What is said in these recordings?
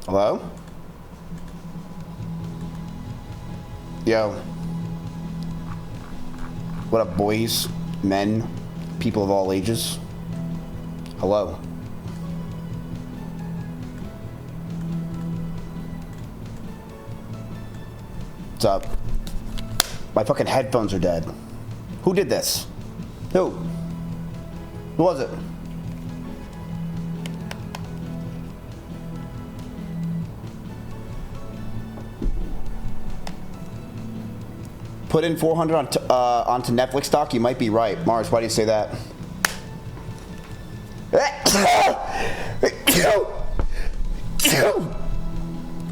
Hello? Yo. What up, boys, men, people of all ages? Hello. What's up? My fucking headphones are dead. Who did this? Who? Who was it? Put in 400 onto Netflix stock. You might be right, Mars. Why do you say that?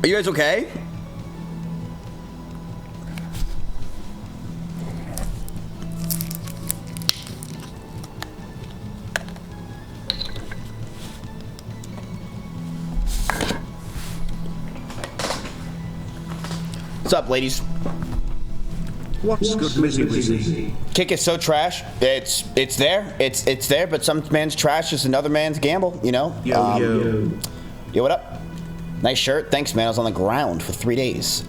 Are you guys okay? What's up, ladies? What's good, Mizzy? Kick is so trash. It's there. It's there. But some man's trash is another man's gamble. You know. Yo. What up? Nice shirt. Thanks, man. I was on the ground for 3 days.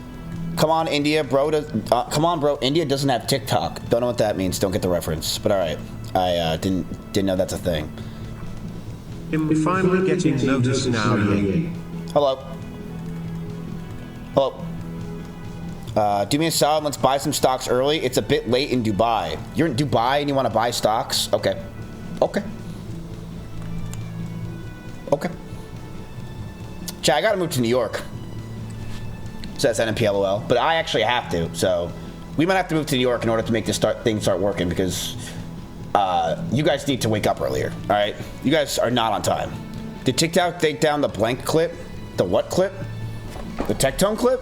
Come on, India, bro. Come on, bro. India doesn't have TikTok. Don't know what that means. Don't get the reference. But all right. I didn't know that's a thing. I'm finally getting noticed now. Hello. Hello. Do me a solid, let's buy some stocks early. It's a bit late in Dubai. You're in Dubai and you want to buy stocks? Okay. Okay. Okay. Chat, I gotta move to New York. Says NMPLOL. But I actually have to, so we might have to move to New York in order to make this thing start working because you guys need to wake up earlier, alright? You guys are not on time. Did TikTok take down the blank clip? The what clip? The Tectone clip?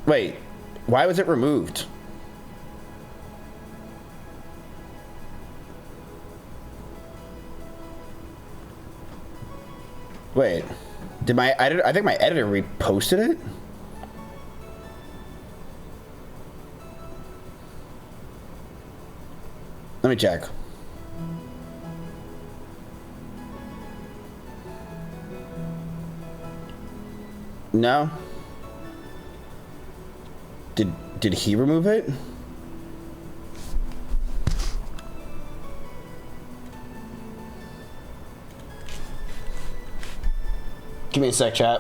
Wait, why was it removed? Wait, did my editor, I think my editor reposted it? Let me check. No. Did he remove it? Give me a sec, chat.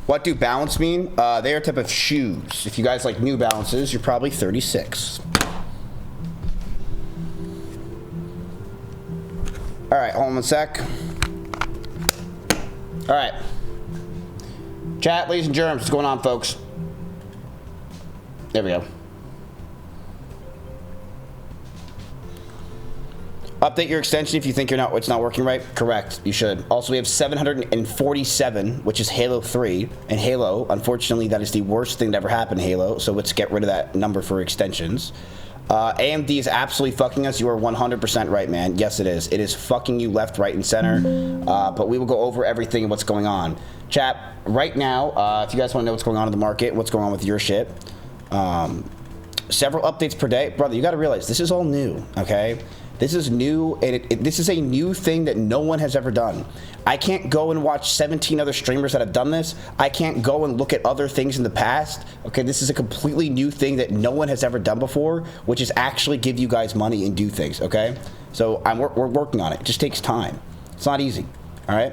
What do Balance mean? They are a type of shoes. If you guys like New Balances, you're probably 36. Alright, hold on a sec. Alright. Chat, ladies and germs, what's going on, folks? There we go. Update your extension if you think it's not working right. Correct, you should. Also, we have 747, which is Halo 3. And Halo, unfortunately, that is the worst thing to ever happen to Halo, so let's get rid of that number for extensions. AMD is absolutely fucking us. You are 100% right, man. Yes, it is. It is fucking you left, right, and center. But we will go over everything and what's going on. Chat, right now, if you guys want to know what's going on in the market, what's going on with your shit, several updates per day. Brother, you got to realize, this is all new, okay? This is new, and this is a new thing that no one has ever done. I can't go and watch 17 other streamers that have done this. I can't go and look at other things in the past. Okay, this is a completely new thing that no one has ever done before, which is actually give you guys money and do things, okay? So we're working on it. It just takes time. It's not easy, all right?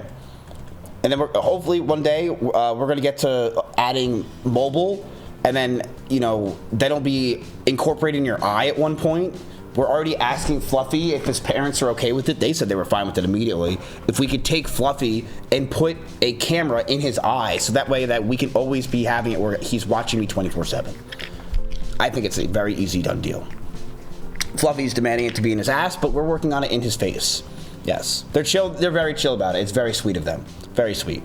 And then hopefully one day we're going to get to adding mobile, and then, you know, that'll be incorporated in your eye at one point. We're already asking Fluffy if his parents are okay with it. They said they were fine with it immediately. If we could take Fluffy and put a camera in his eye, so that way that we can always be having it where he's watching me 24/7. I think it's a very easy done deal. Fluffy's demanding it to be in his ass, but we're working on it in his face. Yes, they're chill. They're very chill about it. It's very sweet of them. Very sweet.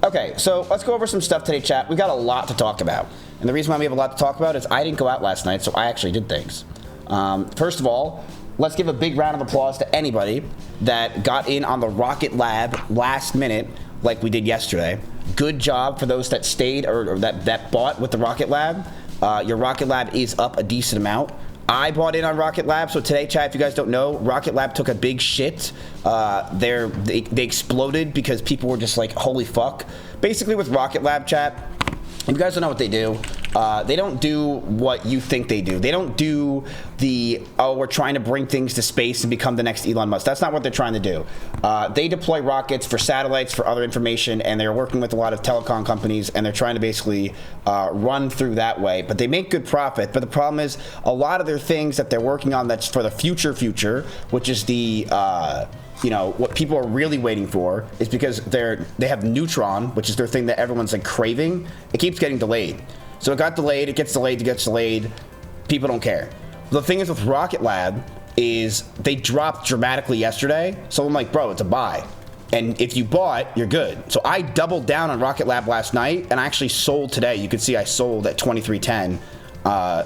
Okay, so let's go over some stuff today, chat. We got a lot to talk about. And the reason why we have a lot to talk about is I didn't go out last night, so I actually did things. First of all, let's give a big round of applause to anybody that got in on the Rocket Lab last minute like we did yesterday. Good job for those that stayed or that bought with the Rocket Lab. Your Rocket Lab is up a decent amount. I bought in on Rocket Lab, so today, chat, if you guys don't know, Rocket Lab took a big shit. They exploded because people were just like, holy fuck. Basically with Rocket Lab, chat, if you guys don't know what they do, they don't do what you think they do. They don't do the, oh, we're trying to bring things to space and become the next Elon Musk. That's not what they're trying to do. They deploy rockets for satellites, for other information, and they're working with a lot of telecom companies, and they're trying to basically run through that way. But they make good profit. But the problem is a lot of their things that they're working on that's for the future, which is the... you know, what people are really waiting for is because they have Neutron, which is their thing that everyone's like craving. It keeps getting delayed. So it got delayed, it gets delayed. People don't care. The thing is with Rocket Lab is they dropped dramatically yesterday. So I'm like, bro, it's a buy. And if you bought, you're good. So I doubled down on Rocket Lab last night and I actually sold today. You can see I sold at 23.10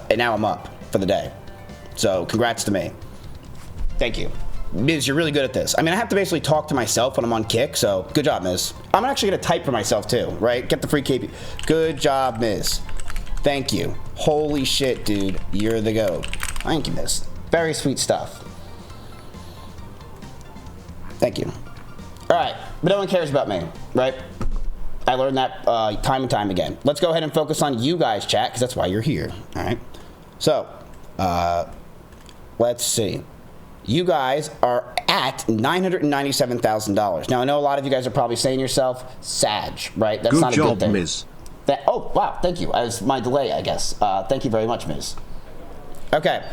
and now I'm up for the day. So congrats to me. Thank you. Miz, you're really good at this. I mean, I have to basically talk to myself when I'm on kick, so good job, Miz. I'm actually going to type for myself, too, right? Get the free KP. Good job, Miz. Thank you. Holy shit, dude. You're the GOAT. Thank you, Miz. Very sweet stuff. Thank you. All right, but no one cares about me, right? I learned that time and time again. Let's go ahead and focus on you guys, chat, because that's why you're here, all right? So, let's see. You guys are at $997,000. Now, I know a lot of you guys are probably saying to yourself, Sag, right? That's not a good thing. Miz. Oh, wow, thank you. As my delay, I guess. Thank you very much, Miz. Okay.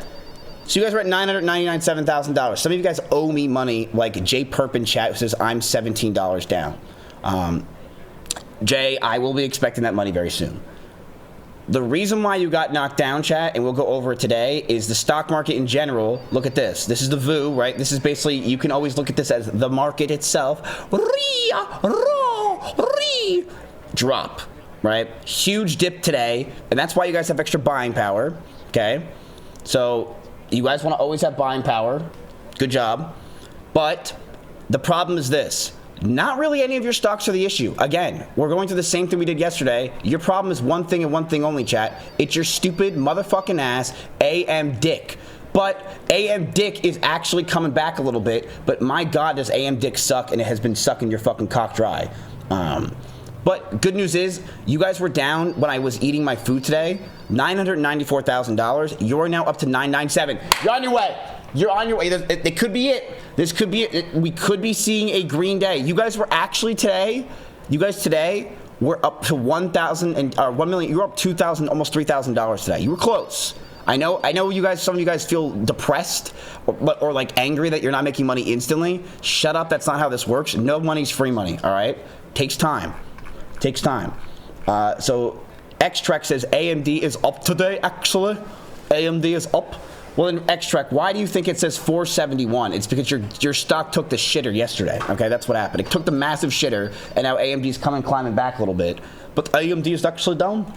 So you guys are at $997,000. Some of you guys owe me money, like Jay Perp in chat who says I'm $17 down. Jay, I will be expecting that money very soon. The reason why you got knocked down, chat, and we'll go over it today, is the stock market in general. Look at this. This is the VOO, right? This is basically, you can always look at this as the market itself. Drop, right? Huge dip today, and that's why you guys have extra buying power, okay? So you guys want to always have buying power. Good job. But the problem is this. Not really any of your stocks are the issue. Again, we're going through the same thing we did yesterday. Your problem is one thing and one thing only, chat. It's your stupid motherfucking ass AM Dick. But AM Dick is actually coming back a little bit. But my God, does AM Dick suck, and it has been sucking your fucking cock dry. But good news is, you guys were down when I was eating my food today. $994,000. You're now up to $997,000. You're on your way. You're on your way. It could be it. This could be it. We could be seeing a green day. You guys were actually today. You guys today were up to 1,000 and 1 million. You're up $2,000, almost $3,000 today. You were close. I know. You guys. Some of you guys feel depressed or like angry that you're not making money instantly. Shut up. That's not how this works. No money's free money. All right. Takes time. Takes time. So X-Trek says AMD is up today. Actually, AMD is up. Well, in X-Trek, why do you think it says 471? It's because your stock took the shitter yesterday. Okay, that's what happened. It took the massive shitter, and now AMD's climbing back a little bit. But AMD is actually down.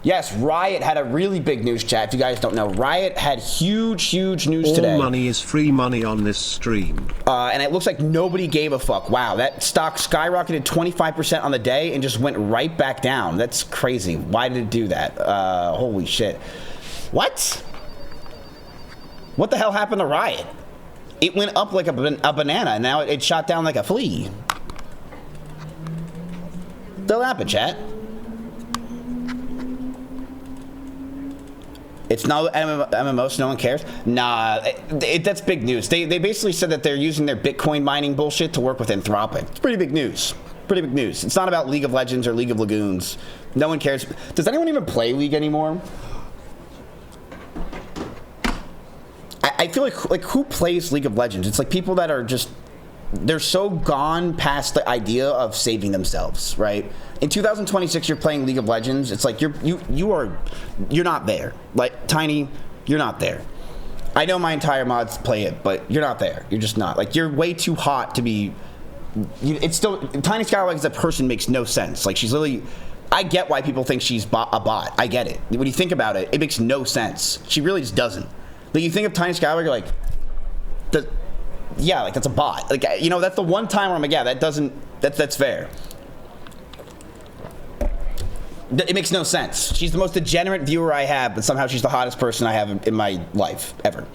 Yes, Riot had a really big news, chat. If you guys don't know, Riot had huge news today. All money is free money on this stream. And it looks like nobody gave a fuck. Wow, that stock skyrocketed 25% on the day and just went right back down. That's crazy. Why did it do that? Holy shit. What? What the hell happened to Riot? It went up like a banana, and now it shot down like a flea. Still happened, chat. It's not MMO, so no one cares? Nah, that's big news. They basically said that they're using their Bitcoin mining bullshit to work with Anthropic. It's pretty big news. Pretty big news. It's not about League of Legends or League of Lagoons. No one cares. Does anyone even play League anymore? I feel like who plays League of Legends? It's like people that are just, they're so gone past the idea of saving themselves, right? In 2026, you're playing League of Legends. It's like you're not there. Like Tiny, you're not there. I know my entire mods play it, but you're not there. You're just not. Like, you're way too hot to be. It's still Tiny Skywalker as a person makes no sense. Like, she's literally. I get why people think she's a bot. I get it. When you think about it, it makes no sense. She really just doesn't. Like, you think of Tiny Skywalker, you're like, yeah, like that's a bot. Like, you know, that's the one time where I'm like, yeah, that's fair. It makes no sense. She's the most degenerate viewer I have, but somehow she's the hottest person I have in my life ever.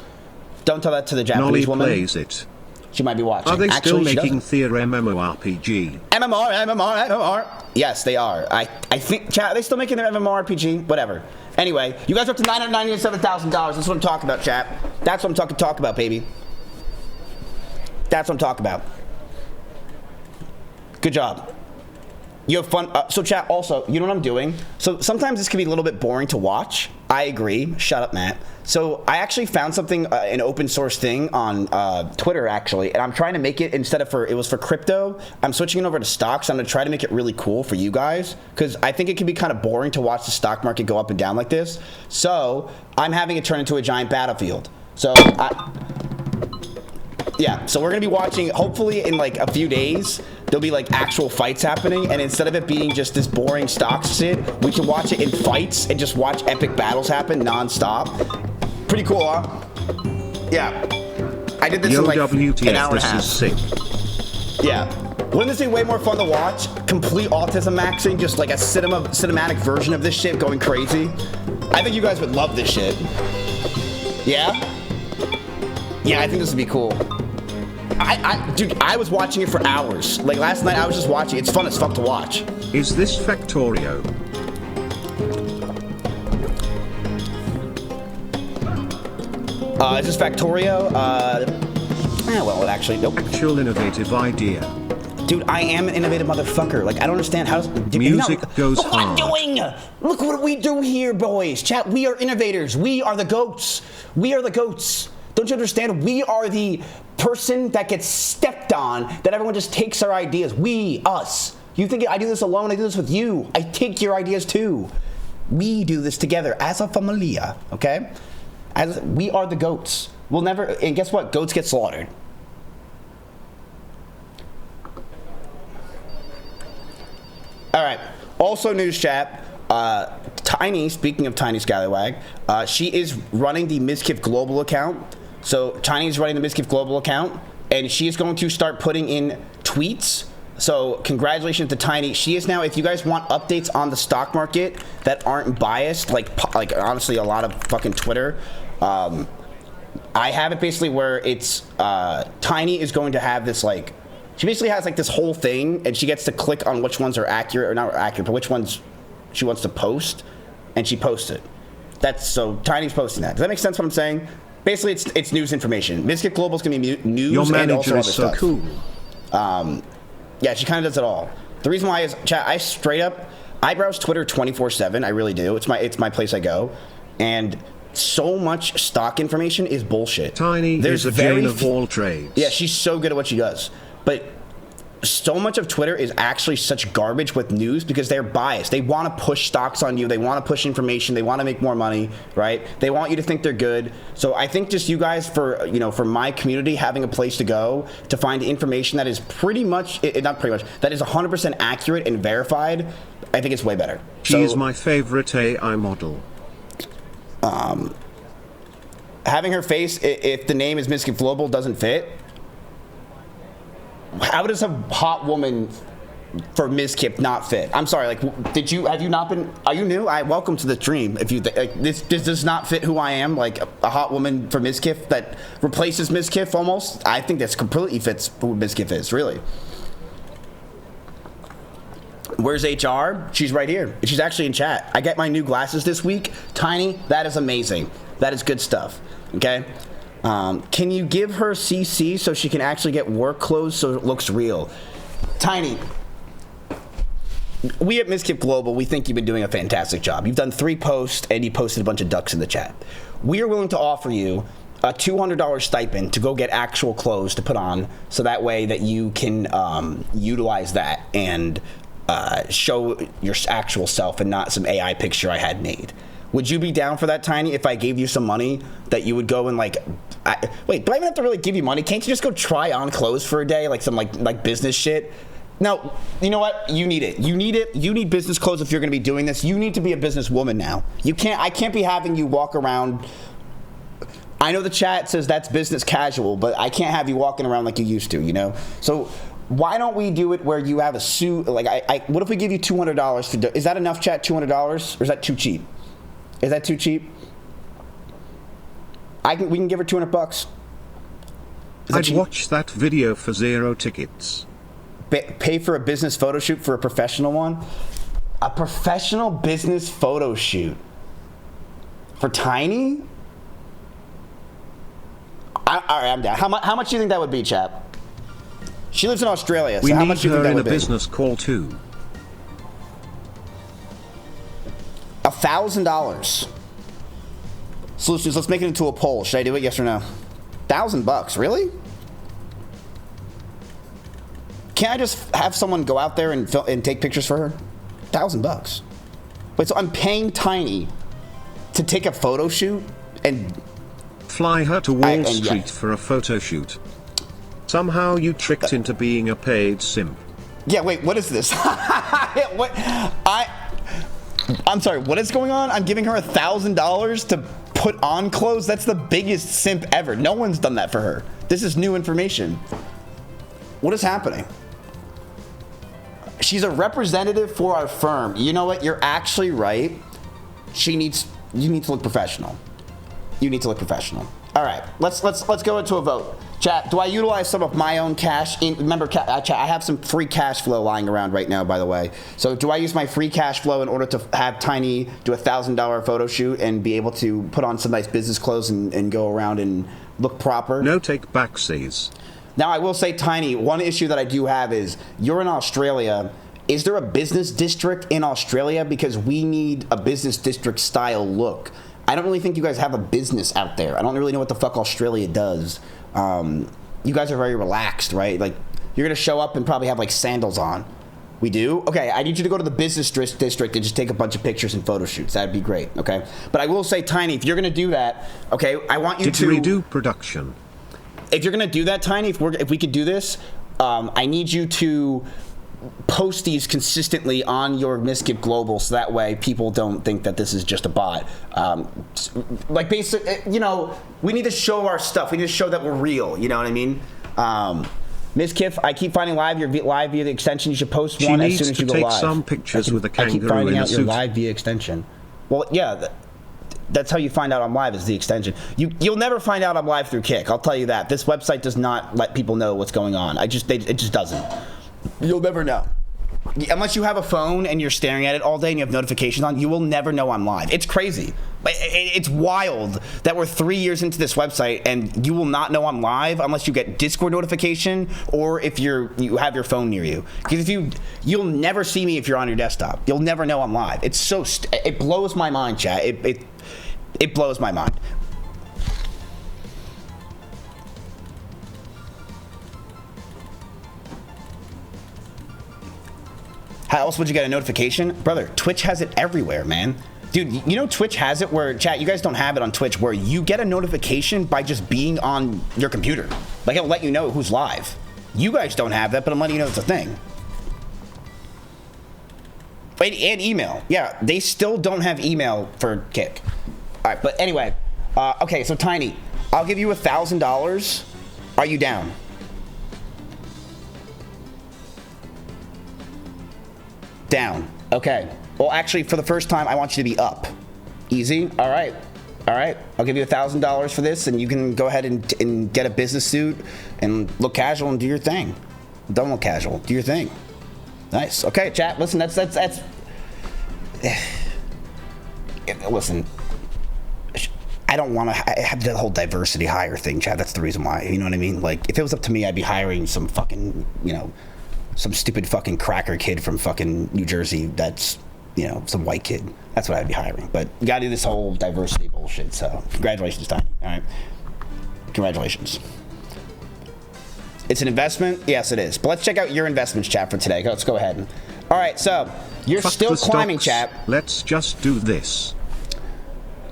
Don't tell that to the Japanese woman. Plays it. She might be watching. Are they Actually, still making Thea MMORPG? MMR. Yes, they are. I think, chat, are they still making their MMORPG? Whatever. Anyway, you guys are up to $997,000. That's what I'm talking about, chat. That's what I'm talking about, baby. That's what I'm talking about. Good job. You have fun. So chat, also, you know what I'm doing? So sometimes this can be a little bit boring to watch. I agree. Shut up, Matt. So I actually found something, an open source thing on Twitter, actually, and I'm trying to make it, instead of it was for crypto, I'm switching it over to stocks. I'm going to try to make it really cool for you guys, because I think it can be kind of boring to watch the stock market go up and down like this. So I'm having it turn into a giant battlefield. So yeah, so we're going to be watching, hopefully in like a few days, there'll be like actual fights happening, and instead of it being just this boring stock shit, we can watch it in fights and just watch epic battles happen non-stop. Pretty cool, huh? Yeah. I did this in like an hour and a half. This is sick. Yeah. Wouldn't this be way more fun to watch? Complete autism maxing, just like a cinematic version of this shit going crazy. I think you guys would love this shit. Yeah? Yeah, I think this would be cool. Dude, I was watching it for hours. Like last night, I was just watching. It's fun as fuck to watch. Is this Factorio? Is this Factorio? Well, actually, nope. Actual innovative idea. Dude, I am an innovative motherfucker. Like, I don't understand how... Music goes hard. What am I doing? Look what we do here, boys. Chat, we are innovators. We are the goats. We are the goats. Don't you understand? We are the person that gets stepped on, that everyone just takes our ideas. We, us. You think I do this alone? I do this with you. I take your ideas too. We do this together as a familia, okay? As we are the goats. We'll never, and guess what? Goats get slaughtered. All right. Also, news chat. Tiny, speaking of Tiny Scallywag, she is running the Mizkif Global account. So Tiny is running the Mizkif Global account, and she is going to start putting in tweets. So congratulations to Tiny. She is now, if you guys want updates on the stock market that aren't biased, like honestly a lot of fucking Twitter, I have it basically where it's, Tiny is going to have this like, she basically has like this whole thing, and she gets to click on which ones are accurate, or not accurate, but which ones she wants to post, and she posts it. So Tiny's posting that. Does that make sense what I'm saying? Basically, it's news information. Mizkif Global is going to be news and also other stuff. Your manager is so cool. Yeah, she kind of does it all. The reason why is, chat, I browse Twitter 24/7. I really do. It's my place I go, and so much stock information is bullshit. Tiny is a Jane of all trades. Yeah, she's so good at what she does, but so much of Twitter is actually such garbage with news because they're biased. They want to push stocks on you. They want to push information. They want to make more money, right? They want you to think they're good. So I think just you guys, for my community, having a place to go to find information that is pretty much, not pretty much, that is 100% accurate and verified, I think it's way better. She is my favorite AI model. Having her face, if the name is Mizkif Global, doesn't fit. How does a hot woman for Mizkif not fit? I'm sorry, like, have you not been, are you new? Welcome to the stream. If you, this does not fit who I am, like a hot woman for Mizkif that replaces Mizkif almost. I think this completely fits who Mizkif is, really. Where's HR? She's right here. She's actually in chat. I get my new glasses this week. Tiny, that is amazing. That is good stuff, okay? Can you give her CC so she can actually get work clothes so it looks real? Tiny, we at Mizkif Global, we think you've been doing a fantastic job. You've done 3 posts, and you posted a bunch of ducks in the chat. We are willing to offer you a $200 stipend to go get actual clothes to put on, so that way that you can utilize that and show your actual self and not some AI picture I had made. Would you be down for that, Tiny, if I gave you some money that you would go and like, wait, do I even have to really give you money? Can't you just go try on clothes for a day, like some like business shit? No, you know what? You need it. You need it. You need business clothes if you're going to be doing this. You need to be a businesswoman now. I can't be having you walk around I know the chat says that's business casual, but I can't have you walking around like you used to, you know? So why don't we do it where you have a suit? Like, what if we give you $200 to do? Is that enough, chat? $200, or is that too cheap? Is that too cheap? We can give her $200. I'd watch that video for 0 tickets. Pay for a business photo shoot for a professional one? A professional business photo shoot for Tiny? All right, I'm down. How much do you think that would be, chap? She lives in Australia, so how much do you think that would be? We need her in a business call too. $1,000. Solutions. Let's make it into a poll. Should I do it? Yes or no? $1,000, really? Can't I just have someone go out there and take pictures for her? $1,000. Wait, so I'm paying Tiny to take a photo shoot and fly her to Wall Street for a photo shoot. Somehow you tricked into being a paid simp. Yeah, wait, what is this? What? I'm sorry, what is going on? I'm giving her $1,000 to put on clothes? That's the biggest simp ever. No one's done that for her. This is new information. What is happening? She's a representative for our firm. You know what? You're actually right. You need to look professional. You need to look professional. All right, let's go into a vote. Chat, do I utilize some of my own cash? Remember, chat, I have some free cash flow lying around right now, by the way. So do I use my free cash flow in order to have Tiny do $1,000 photo shoot and be able to put on some nice business clothes and go around and look proper? No take backsies. Now, I will say, Tiny, one issue that I do have is you're in Australia. Is there a business district in Australia? Because we need a business district style look. I don't really think you guys have a business out there. I don't really know what the fuck Australia does. You guys are very relaxed, right? Like, you're going to show up and probably have, like, sandals on. We do? Okay, I need you to go to the business district and just take a bunch of pictures and photo shoots. That'd be great, okay? But I will say, Tiny, if you're going to do that, okay, I want you to... redo production. If you're going to do that, Tiny, if we could do this, I need you to post these consistently on your Mizkif Global, so that way people don't think that this is just a bot. Like, basic, you know, we need to show our stuff. We need to show that we're real. You know what I mean? Mizkif, I keep finding live via the extension. You should post one as soon as you go live. She needs to take some pictures with a kangaroo in a suit. I keep finding out you're live via extension. Well, yeah. That's how you find out I'm live, is the extension. You'll never find out I'm live through Kick. I'll tell you that. This website does not let people know what's going on. It just doesn't. You'll never know. Unless you have a phone and you're staring at it all day and you have notifications on, you will never know I'm live. It's crazy. It's wild that we're 3 years into this website and you will not know I'm live unless you get Discord notification or if you have your phone near you. Because you'll never see me if you're on your desktop. You'll never know I'm live. It's so it blows my mind, chat. It blows my mind. How else would you get a notification? Brother, Twitch has it everywhere, man. Dude, you know Twitch has it where, chat, you guys don't have it on Twitch, where you get a notification by just being on your computer. Like, it'll let you know who's live. You guys don't have that, but I'm letting you know it's a thing. And email. Yeah, they still don't have email for Kick. All right, but anyway. Okay, so Tiny, I'll give you $1,000. Are you down? Down. Okay. Well, actually, for the first time, I want you to be up. Easy. All right. All right. I'll give you $1,000 for this, and you can go ahead and get a business suit and look casual and do your thing. Don't look casual. Do your thing. Nice. Okay, chat. Listen, that's. Listen. I don't want to have the whole diversity hire thing, chat. That's the reason why. You know what I mean? Like, if it was up to me, I'd be hiring some fucking, you know, some stupid fucking cracker kid from fucking New Jersey that's, you know, some white kid. That's what I'd be hiring. But you gotta do this whole diversity bullshit, so congratulations, Tiny. All right. Congratulations. It's an investment? Yes, it is. But let's check out your investments, chat, for today. Let's go ahead. All right, so you're still climbing, chat. Let's just do this.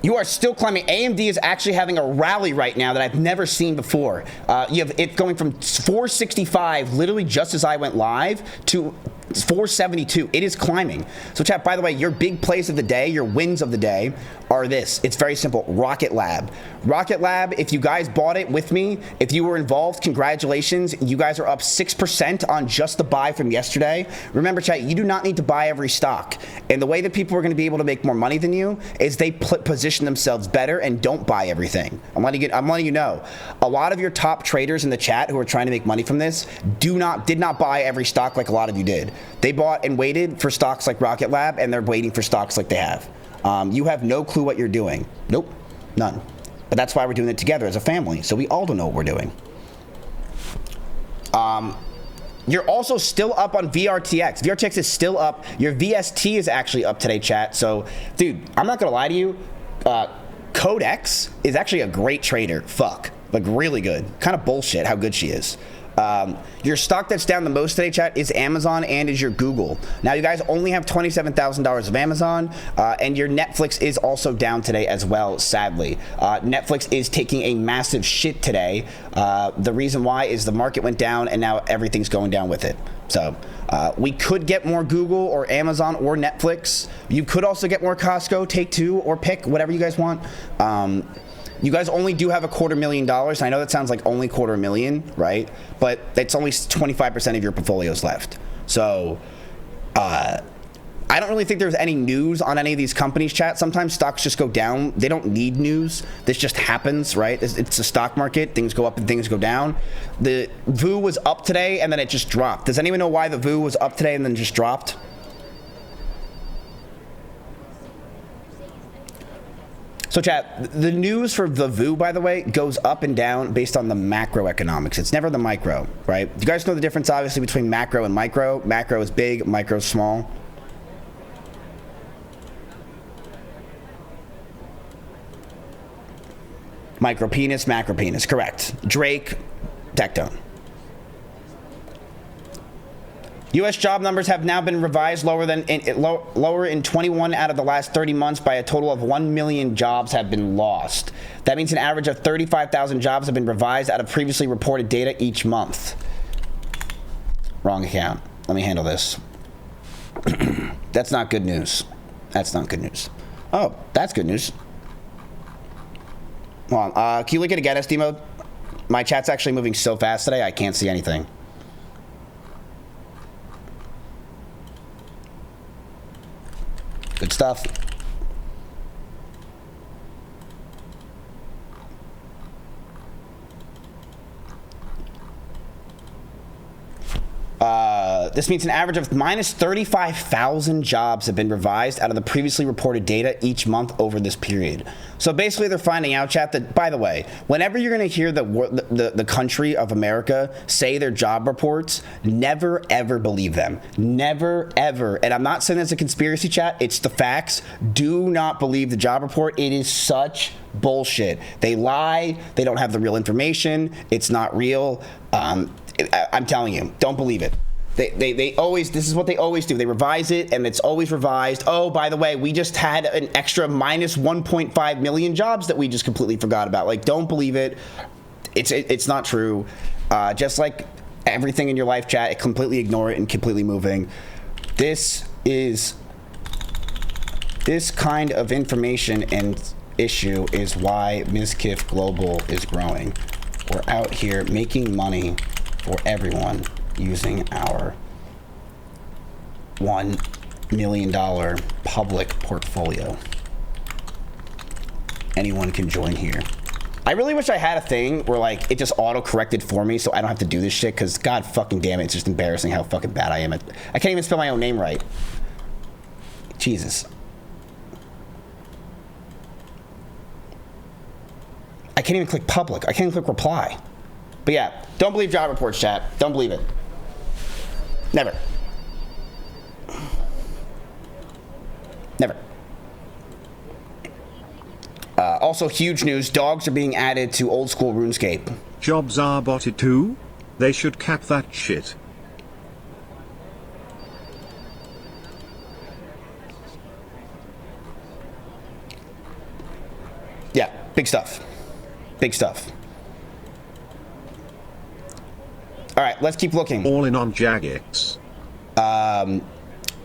You are still climbing. AMD is actually having a rally right now that I've never seen before. You have it going from 465, literally just as I went live, to It's 472. It is climbing. So chat, by the way, your big plays of the day, your wins of the day are this. It's very simple. Rocket Lab. Rocket Lab, if you guys bought it with me, if you were involved, congratulations. You guys are up 6% on just the buy from yesterday. Remember, chat, you do not need to buy every stock. And the way that people are going to be able to make more money than you is they position themselves better and don't buy everything. I'm letting you know. A lot of your top traders in the chat who are trying to make money from this did not buy every stock like a lot of you did. They bought and waited for stocks like Rocket Lab, and they're waiting for stocks like they have. You have no clue what you're doing. Nope, none. But that's why we're doing it together as a family, so we all don't know what we're doing. You're also still up on VRTX. VRTX is still up. Your VST is actually up today, chat. So, dude, I'm not gonna lie to you. Codex is actually a great trader. Fuck, like really good. Kind of bullshit how good she is. Your stock that's down the most today, chat, is Amazon and is your Google. Now, you guys only have $27,000 of Amazon, and your Netflix is also down today as well, sadly. Netflix is taking a massive shit today. The reason why is the market went down, and now everything's going down with it. So, we could get more Google or Amazon or Netflix. You could also get more Costco, Take-Two, or Pick, whatever you guys want. You guys only do have $250,000. I know that sounds like only $250,000, right? But it's only 25% of your portfolios left. So, I don't really think there's any news on any of these companies, chat. Sometimes stocks just go down. They don't need news. This just happens, right? It's a stock market. Things go up and things go down. The VOO was up today and then it just dropped. Does anyone know why the VOO was up today and then just dropped? So chat, the news for the VOO, by the way, goes up and down based on the macroeconomics. It's never the micro, right? You guys know the difference, obviously, between macro and micro. Macro is big, micro is small. Micro penis, macro penis, correct. Drake, Tectone. U.S. job numbers have now been revised lower in 21 out of the last 30 months by a total of 1 million jobs have been lost. That means an average of 35,000 jobs have been revised out of previously reported data each month. Wrong account. Let me handle this. That's not good news. That's not good news. Oh, that's good news. Hold on. Can you look at it again, SD mode? My chat's actually moving so fast today, I can't see anything. Good stuff. This means an average of minus 35,000 jobs have been revised out of the previously reported data each month over this period. So basically they're finding out, chat, that, by the way, whenever you're going to hear the country of America say their job reports, never, ever believe them. Never, ever. And I'm not saying that's a conspiracy, chat. It's the facts. Do not believe the job report. It is such bullshit. They lie. They don't have the real information. It's not real. I'm telling you, don't believe it. They always, this is what they always do. They revise it and it's always revised. Oh, by the way, we just had an extra minus 1.5 million jobs that we just completely forgot about. Like, don't believe it. It's not true. Just like everything in your life, chat, completely ignore it and completely moving. This kind of information and issue is why Mizkif Global is growing. We're out here making money for everyone using our $1 million public portfolio. Anyone can join here. I really wish I had a thing where like it just auto-corrected for me so I don't have to do this shit, because god fucking damn it, it's just embarrassing how fucking bad I am at. I can't even spell my own name right. Jesus. I can't even click public. I can't even click reply. But yeah, don't believe job reports, chat. Don't believe it. Never. Never. Also, huge news. Dogs are being added to old school RuneScape. Jobs are botted too? They should cap that shit. Yeah, big stuff. Big stuff. All right, let's keep looking. All in on Jagex. Yeah,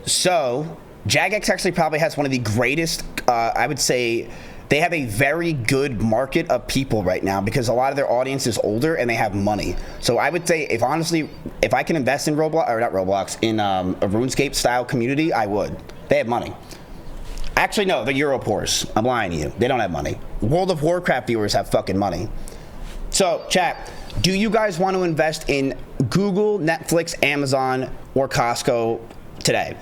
So, Jagex actually probably has one of the greatest, I would say, they have a very good market of people right now because a lot of their audience is older and they have money. So I would say, if I can invest in Roblox, or not Roblox, in a RuneScape style community, I would. They have money. Actually, no, they're Europors. I'm lying to you. They don't have money. World of Warcraft viewers have fucking money. So, chat, do you guys want to invest in Google, Netflix, Amazon, or Costco today?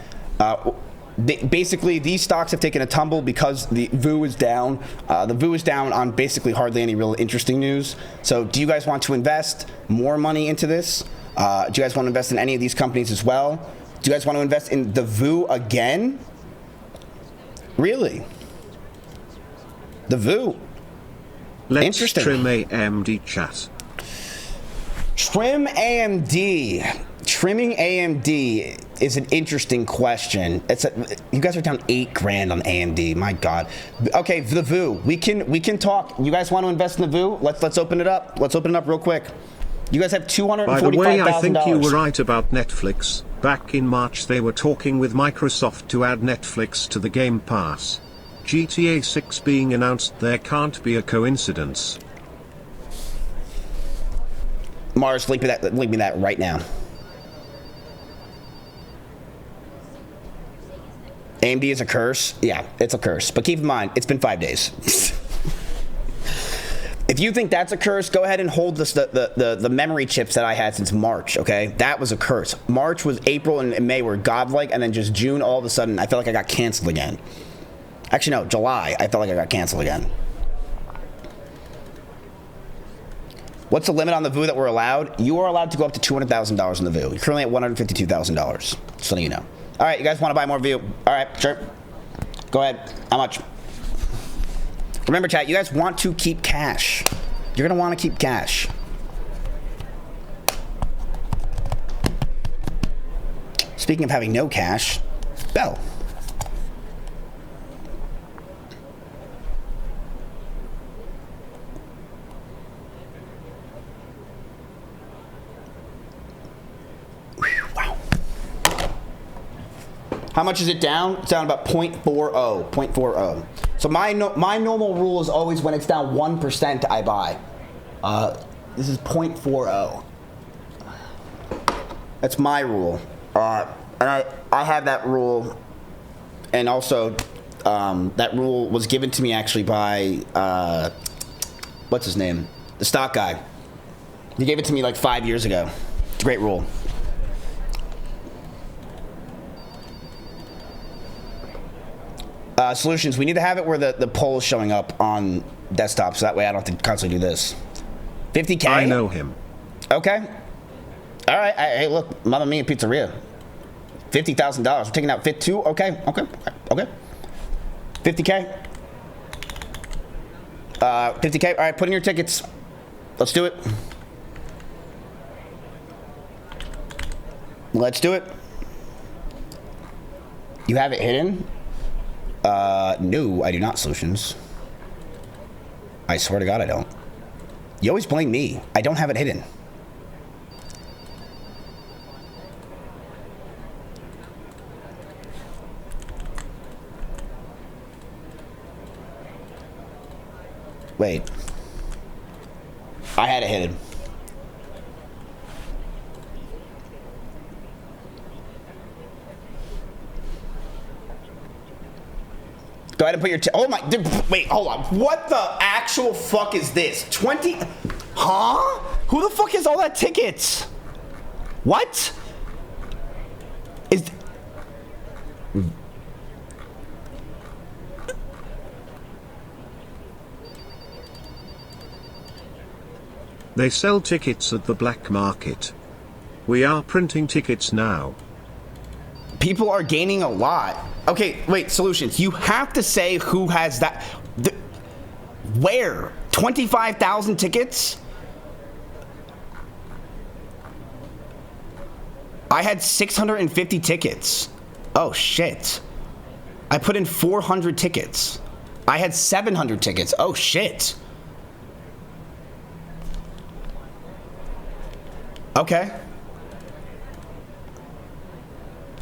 Basically, these stocks have taken a tumble because the VOO is down. The VOO is down on basically hardly any real interesting news. So do you guys want to invest more money into this? Do you guys want to invest in any of these companies as well? Do you guys want to invest in the VOO again? Really? The VOO? Let's interesting. Trim AMD chat. Trim AMD. Trimming AMD is an interesting question. You guys are down $8,000 on AMD. My God. Okay, the VOO. We can talk. You guys want to invest in the VOO? Let's open it up. Let's open it up real quick. You guys have $245,000. By the way, I think you were right about Netflix. Back in March, they were talking with Microsoft to add Netflix to the Game Pass. GTA 6 being announced, there can't be a coincidence. Mars, link me that right now. AMD is a curse? Yeah, it's a curse. But keep in mind, it's been 5 days. If you think that's a curse, go ahead and hold the memory chips that I had since March, okay? That was a curse. March was April and May were godlike, and then just June, all of a sudden, I felt like I got canceled again. Actually, no, July, I felt like I got canceled again. What's the limit on the VOO that we're allowed? You are allowed to go up to $200,000 in the VOO. You're currently at $152,000, just so you know. All right, you guys want to buy more VOO? All right, sure. Go ahead. How much? Remember, chat, you guys want to keep cash. You're going to want to keep cash. Speaking of having no cash, Bell. Wow. How much is it down? It's down about 0.40. 0.40. So my normal rule is always when it's down 1%, I buy. This is 0.40. That's my rule. And I have that rule. And also, that rule was given to me actually by, what's his name? The stock guy. He gave it to me like 5 years ago. It's a great rule. Solutions, we need to have it where the poll is showing up on desktop, so that way I don't have to constantly do this. 50K? I know him. Okay. All right. Hey, look, Mamma Mia Pizzeria. $50,000. We're taking out 52. Okay. 50K. 50K. All right, put in your tickets. Let's do it. Let's do it. You have it hidden? No, I do not, Solutions. I swear to God I don't. You always blame me. I don't have it hidden. Wait. I had it hidden. Go ahead and put your... oh my... wait, hold on. What the actual fuck is this? 20... huh? Who the fuck has all that tickets? What? Is... They sell tickets at the black market. We are printing tickets now. People are gaining a lot. Okay, wait, Solutions. You have to say who has that. Where? 25,000 tickets? I had 650 tickets. Oh, shit. I put in 400 tickets. I had 700 tickets. Oh, shit. Okay.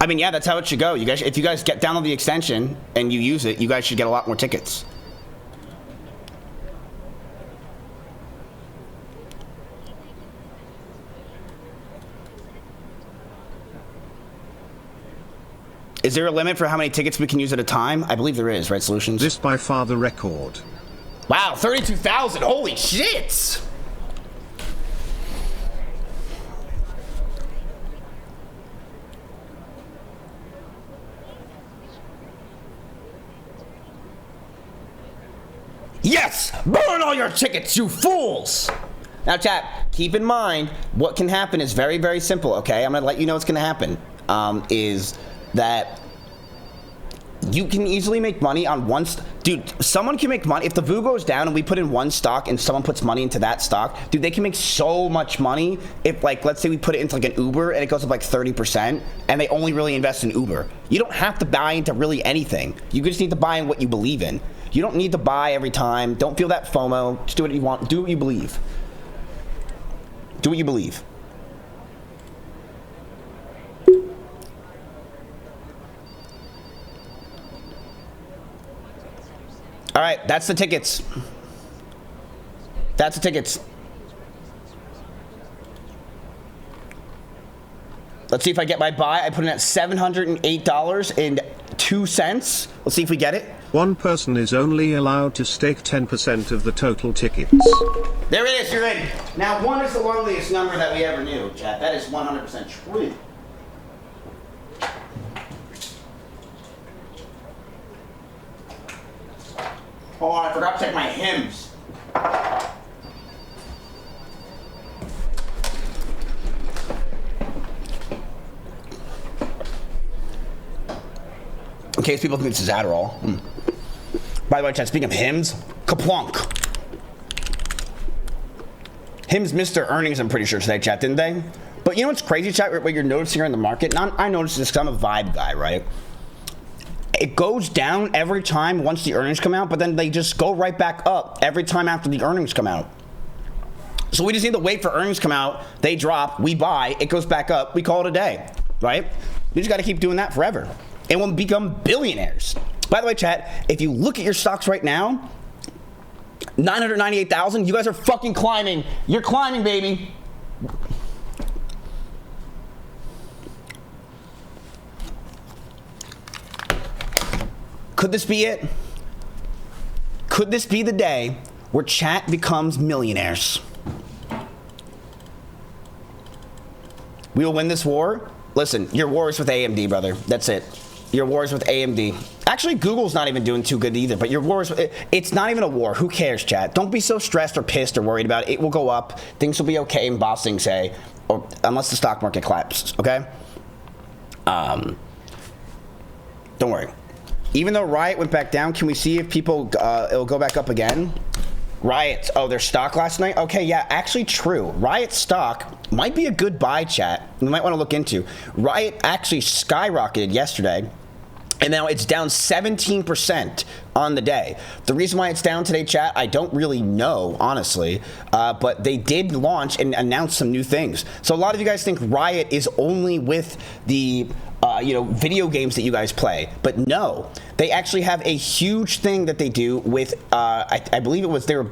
I mean, yeah, that's how it should go. You guys, if you guys download the extension and you use it, you guys should get a lot more tickets. Is there a limit for how many tickets we can use at a time? I believe there is, right, Solutions? This by far the record. Wow, 32,000. Holy shit! Yes! Burn all your tickets, you fools! Now, chat, keep in mind, what can happen is very, very simple, okay? I'm gonna let you know what's gonna happen. Is that you can easily make money on one... Dude, someone can make money. If the VOO goes down and we put in one stock and someone puts money into that stock, dude, they can make so much money if, like, let's say we put it into, like, an Uber and it goes up, like, 30% and they only really invest in Uber. You don't have to buy into really anything. You just need to buy in what you believe in. You don't need to buy every time. Don't feel that FOMO. Just do what you want. Do what you believe. Do what you believe. All right, that's the tickets. That's the tickets. Let's see if I get my buy. I put in at $708.02. Let's see if we get it. One person is only allowed to stake 10% of the total tickets. There it is, you're in. Now, 1 is the loneliest number that we ever knew, chat. That is 100% true. Hold on, I forgot to check my hymns. In case people think this is Adderall. By the way, chat, speaking of hymns, kaplunk. Hymns missed their earnings, I'm pretty sure, today, chat, didn't they? But you know what's crazy, chat, what you're noticing here in the market? And I noticed this because I'm a vibe guy, right? It goes down every time once the earnings come out, but then they just go right back up every time after the earnings come out. So we just need to wait for earnings come out, they drop, we buy, it goes back up, we call it a day, right? We just got to keep doing that forever. And we'll become billionaires. By the way, chat, if you look at your stocks right now, 998,000, you guys are fucking climbing. You're climbing, baby. Could this be it? Could this be the day where chat becomes millionaires? We will win this war. Listen, your war is with AMD, brother. That's it. Your war is with AMD. Actually, Google's not even doing too good either, but your war is... It's not even a war. Who cares, chat? Don't be so stressed or pissed or worried about it. It will go up. Things will be okay in Bossing, say, or unless the stock market collapses, okay? Don't worry. Even though Riot went back down, can we see if people... it'll go back up again? Riot. Oh, their stock last night? Okay, yeah, actually true. Riot stock might be a good buy, chat. We might want to look into. Riot actually skyrocketed yesterday, and now it's down 17% on the day. The reason why it's down today, chat, I don't really know, honestly, but they did launch and announce some new things. So a lot of you guys think Riot is only with the... video games that you guys play, but no, they actually have a huge thing that they do with, I believe it was they were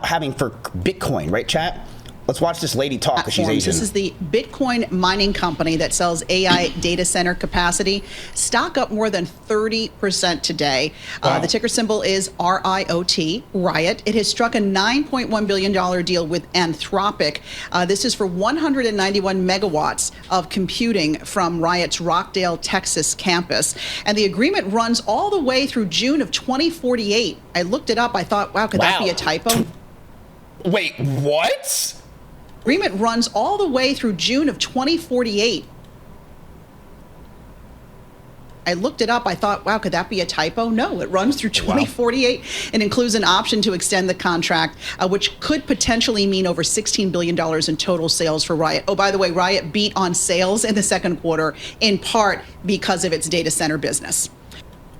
having for Bitcoin, right, chat? Let's watch this lady talk because she's Asian. This is the Bitcoin mining company that sells AI data center capacity. Stock up more than 30% today. Wow. The ticker symbol is RIOT, Riot. It has struck a $9.1 billion deal with Anthropic. This is for 191 megawatts of computing from Riot's Rockdale, Texas campus. And the agreement runs all the way through June of 2048. I looked it up. I thought, wow, could that be a typo? Wait, what? Agreement runs all the way through June of 2048. I looked it up. I thought, wow, could that be a typo? No, it runs through 2048 and includes an option to extend the contract, which could potentially mean over $16 billion in total sales for Riot. Oh, by the way, Riot beat on sales in the second quarter, in part because of its data center business.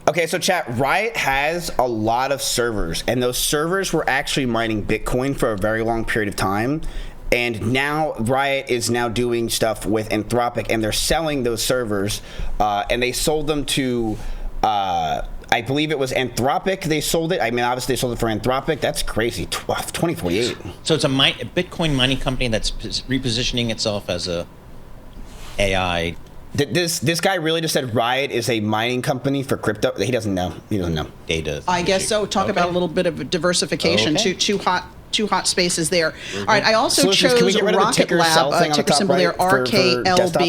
Okay, so chat, Riot has a lot of servers, and those servers were actually mining Bitcoin for a very long period of time. And now Riot is now doing stuff with Anthropic, and they're selling those servers, and they sold them to, I believe it was Anthropic. They sold it. I mean, obviously they sold it for Anthropic. That's crazy. 2048. So it's a Bitcoin mining company that's repositioning itself as a AI. This guy really just said Riot is a mining company for crypto. He doesn't know. He doesn't know. Data. I guess so. Talk about a little bit of diversification. Okay. Two hot spaces there. All right, I also Solutions, can we chose get rid of the Rocket ticker cell Lab, thing on the ticker top symbol there, right for RKLB. desktop?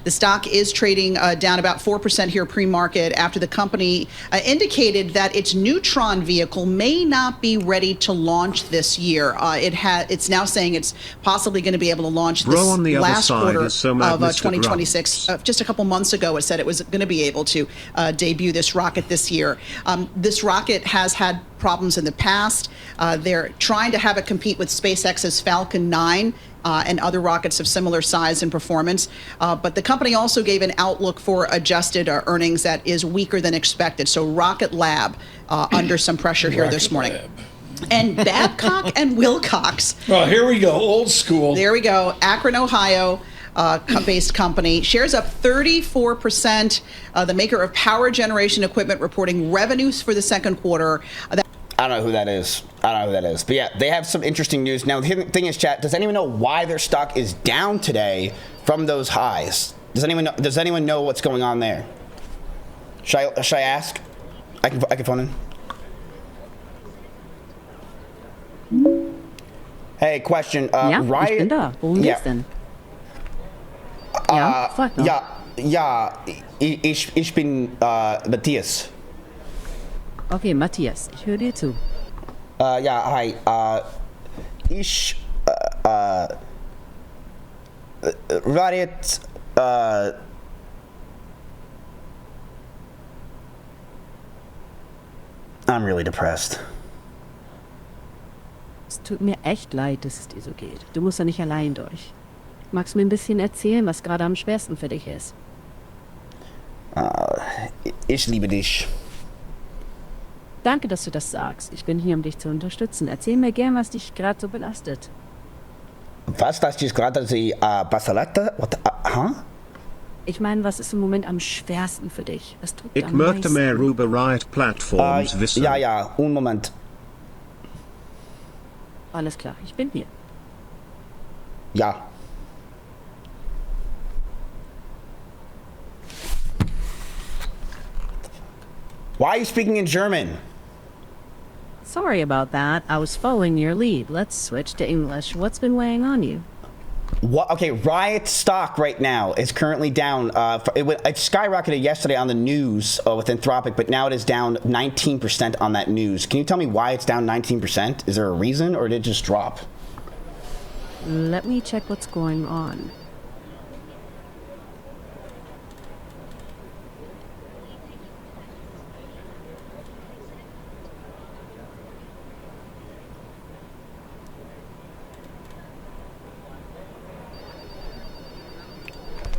The stock is trading down about 4% here pre-market after the company indicated that its Neutron vehicle may not be ready to launch this year. It's now saying it's possibly going to be able to launch this last quarter of 2026. Just a couple months ago, it said it was going to be able to debut this rocket this year. This rocket has had problems in the past. They're trying to have it compete with SpaceX's Falcon 9 and other rockets of similar size and performance. But the company also gave an outlook for adjusted earnings that is weaker than expected. So Rocket Lab under some pressure here this morning. And Babcock and Wilcox. Oh, here we go. Old school. There we go. Akron, Ohio. Based company. Shares up 34%. The maker of power generation equipment reporting revenues for the second quarter. I don't know who that is. But yeah, they have some interesting news. Now, the thing is, chat, does anyone know why their stock is down today from those highs? Does anyone know what's going on there? Should I ask? I can phone in. Hey, question. Ja, Riot, ich bin da. Worum geht's denn? Ja, frag noch. Ja, ich bin Matthias. Okay, Matthias, ich höre dir zu. Ja, hi. Riot, I'm really depressed. Es tut mir echt leid, dass es dir so geht. Du musst da nicht allein durch. Magst du mir ein bisschen erzählen, was gerade am schwersten für dich ist? Ich liebe dich. Danke, dass du das sagst. Ich bin hier, um dich zu unterstützen. Erzähl mir gern, was dich gerade so belastet. Was das dich gerade belastet? Ich meine, was ist im Moment am schwersten für dich? Was drückt Ik am möchte meisten? mehr über Riot-Platforms wissen. Ja, einen Moment. Alles klar, ich bin hier. Ja. Why are you speaking in German? Sorry about that. I was following your lead. Let's switch to English. What's been weighing on you? What? Okay, Riot stock right now is currently down. It skyrocketed yesterday on the news with Anthropic, but now it is down 19% on that news. Can you tell me why it's down 19%? Is there a reason, or did it just drop? Let me check what's going on.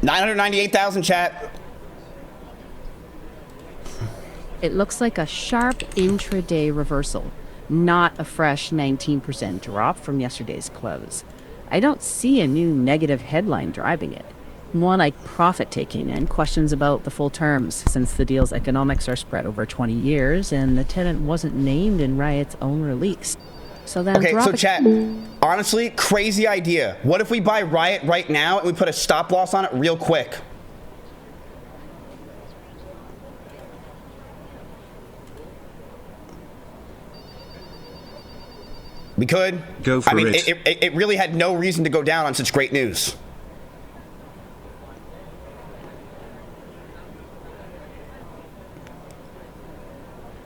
$998,000, chat. It looks like a sharp intraday reversal, not a fresh 19% drop from yesterday's close. I don't see a new negative headline driving it. More like profit-taking and questions about the full terms, since the deal's economics are spread over 20 years and the tenant wasn't named in Riot's own release. So then Okay, so chat, honestly, crazy idea. What if we buy Riot right now and we put a stop loss on it real quick? We could. Go for it. It really had no reason to go down on such great news.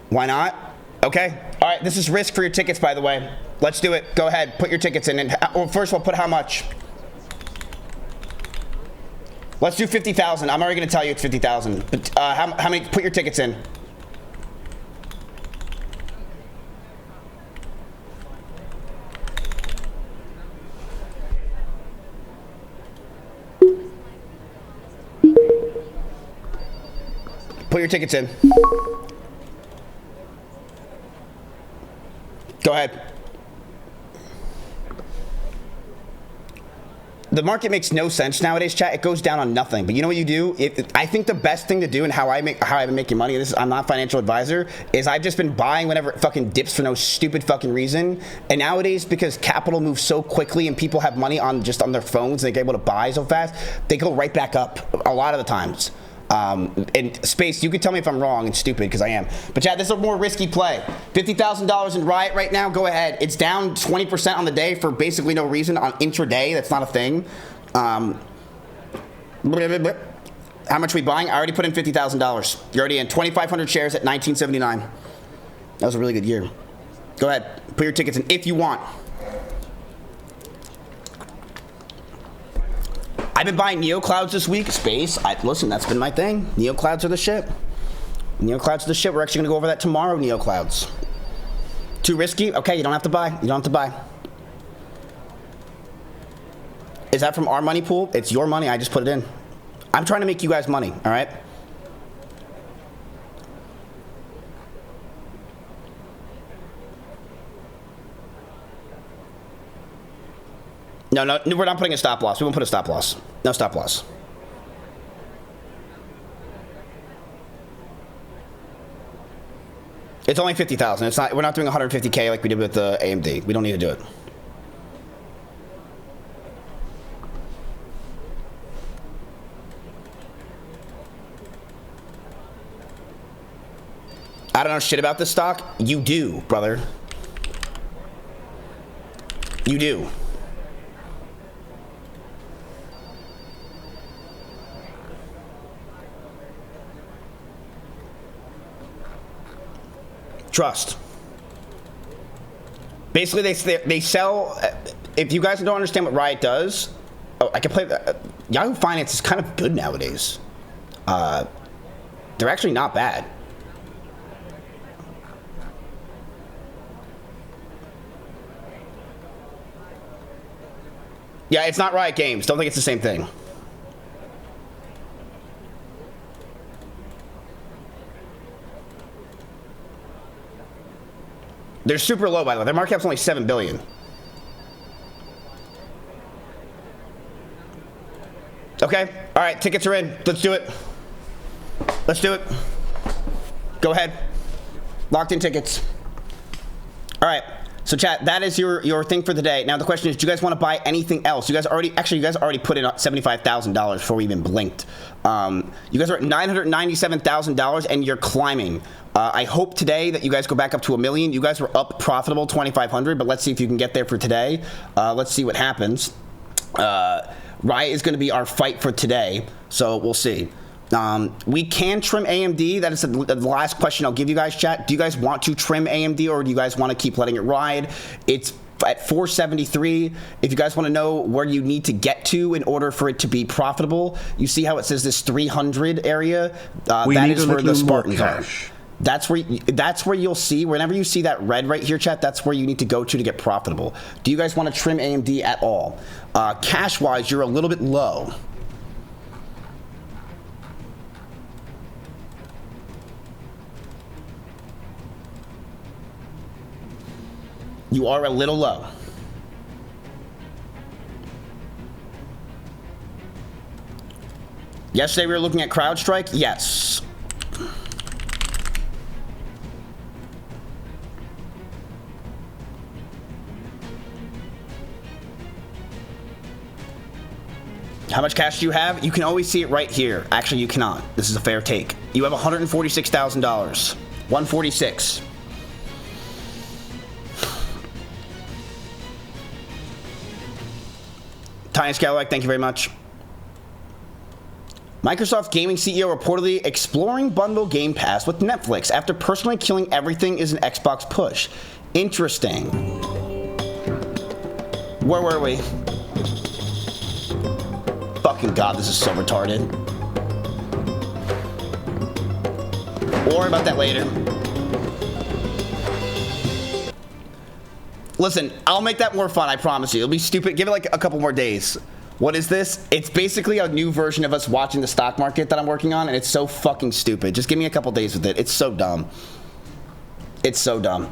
Why not? Okay. All right. This is risk for your tickets, by the way. Let's do it. Go ahead. Put your tickets in. And well, first of all, put how much? Let's do 50,000. I'm already going to tell you it's 50,000. But how many? Put your tickets in. Put your tickets in. Go ahead. The market makes no sense nowadays, chat. It goes down on nothing. But you know what you do? I think the best thing to do and how I've been making money, and I'm not a financial advisor, is I've just been buying whenever it fucking dips for no stupid fucking reason. And nowadays, because capital moves so quickly and people have money on their phones and they're able to buy so fast, they go right back up a lot of the times. And Space, you can tell me if I'm wrong and stupid, because I am. But Chad, this is a more risky play. $50,000 in Riot right now, go ahead. It's down 20% on the day for basically no reason on intraday. That's not a thing. How much are we buying? I already put in $50,000. You're already in 2,500 shares at 1979. That was a really good year. Go ahead, put your tickets in if you want. I've been buying NeoClouds this week. Space. Listen, that's been my thing. NeoClouds are the shit. NeoClouds are the shit. We're actually going to go over that tomorrow, NeoClouds. Too risky? Okay, you don't have to buy. You don't have to buy. Is that from our money pool? It's your money. I just put it in. I'm trying to make you guys money, all right? No, we're not putting a stop loss. We won't put a stop loss. No stop loss. It's only 50,000. It's not. We're not doing 150K like we did with the AMD. We don't need to do it. I don't know shit about this stock. You do, brother. You do. Trust. Basically, they sell. If you guys don't understand what Riot does, I can play. Yahoo Finance is kind of good nowadays. They're actually not bad. Yeah, it's not Riot Games. Don't think it's the same thing. They're super low, by the way. Their market cap's only $7 billion. Okay. All right. Tickets are in. Let's do it. Let's do it. Go ahead. Locked in tickets. All right. So chat, that is your thing for the day. Now the question is, do you guys want to buy anything else? You guys already put in $75,000 before we even blinked. You guys are at $997,000 and you're climbing. I hope today that you guys go back up to $1 million. You guys were up profitable 2,500, but let's see if you can get there for today. Let's see what happens. Riot is going to be our fight for today, so we'll see. We can trim AMD. That is the last question I'll give you guys, chat. Do you guys want to trim AMD or do you guys want to keep letting it ride? It's at 473. If you guys want to know where you need to get to in order for it to be profitable, you see how it says this 300 area? That is where the Spartans are. That's where you'll see, whenever you see that red right here, chat, that's where you need to go to get profitable. Do you guys want to trim AMD at all? Cash-wise, you're a little bit low. You are a little low. Yesterday we were looking at CrowdStrike. Yes. How much cash do you have? You can always see it right here. Actually, you cannot. This is a fair take. You have $146,000. 146. Tiny Scalawag, thank you very much. Microsoft gaming CEO reportedly exploring bundle Game Pass with Netflix after personally killing everything is an Xbox push. Interesting. Where were we? Fucking God, this is so retarded. We'll worry about that later. Listen, I'll make that more fun, I promise you. It'll be stupid. Give it like a couple more days. What is this? It's basically a new version of us watching the stock market that I'm working on, and it's so fucking stupid. Just give me a couple days with it. It's so dumb. It's so dumb.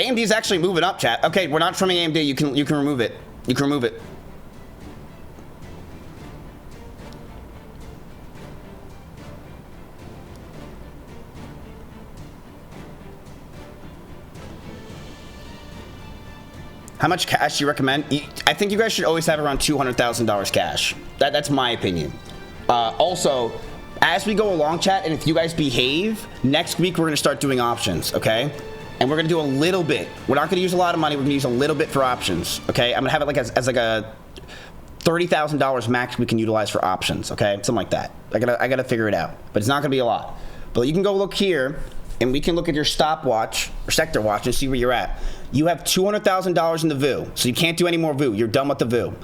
AMD's actually moving up, chat. Okay, we're not trimming AMD. You can remove it. You can remove it. How much cash do you recommend? I think you guys should always have around $200,000 cash. That's my opinion. Also, as we go along, chat, and if you guys behave, next week we're going to start doing options, okay? And we're going to do a little bit. We're not going to use a lot of money. We're going to use a little bit for options, okay? I'm going to have it like as like a $30,000 max we can utilize for options, okay? Something like that. I gotta figure it out, but it's not going to be a lot. But you can go look here, and we can look at your stopwatch or sector watch and see where you're at. You have $200,000 in the VOO, so you can't do any more VOO. You're done with the VOO.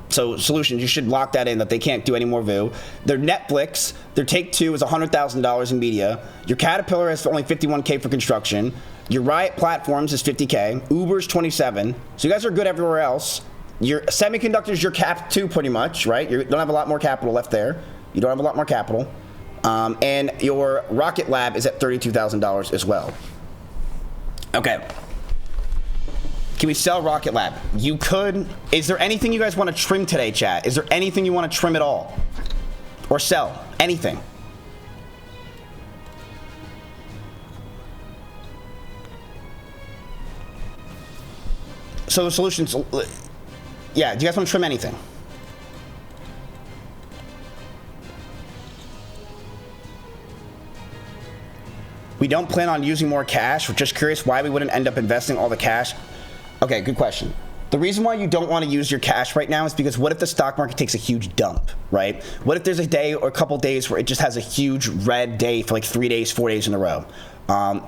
So solutions, you should lock that in that they can't do any more VOO. Their Netflix, their Take-Two is $100,000 in media. Your Caterpillar has only $51K for construction. Your Riot Platforms is $50K. Uber's $27. So you guys are good everywhere else. Your semiconductors, you're capped too pretty much, right? You don't have a lot more capital left there. You don't have a lot more capital. And your Rocket Lab is at $32,000 as well. Okay. Can we sell Rocket Lab? You could. Is there anything you guys want to trim today, chat? Is there anything you want to trim at all? Or sell? Anything? So the solutions, yeah, do you guys want to trim anything? We don't plan on using more cash. We're just curious why we wouldn't end up investing all the cash. Okay, good question. The reason why you don't want to use your cash right now is because what if the stock market takes a huge dump, right? What if there's a day or a couple days where it just has a huge red day for like 3 days, 4 days in a row?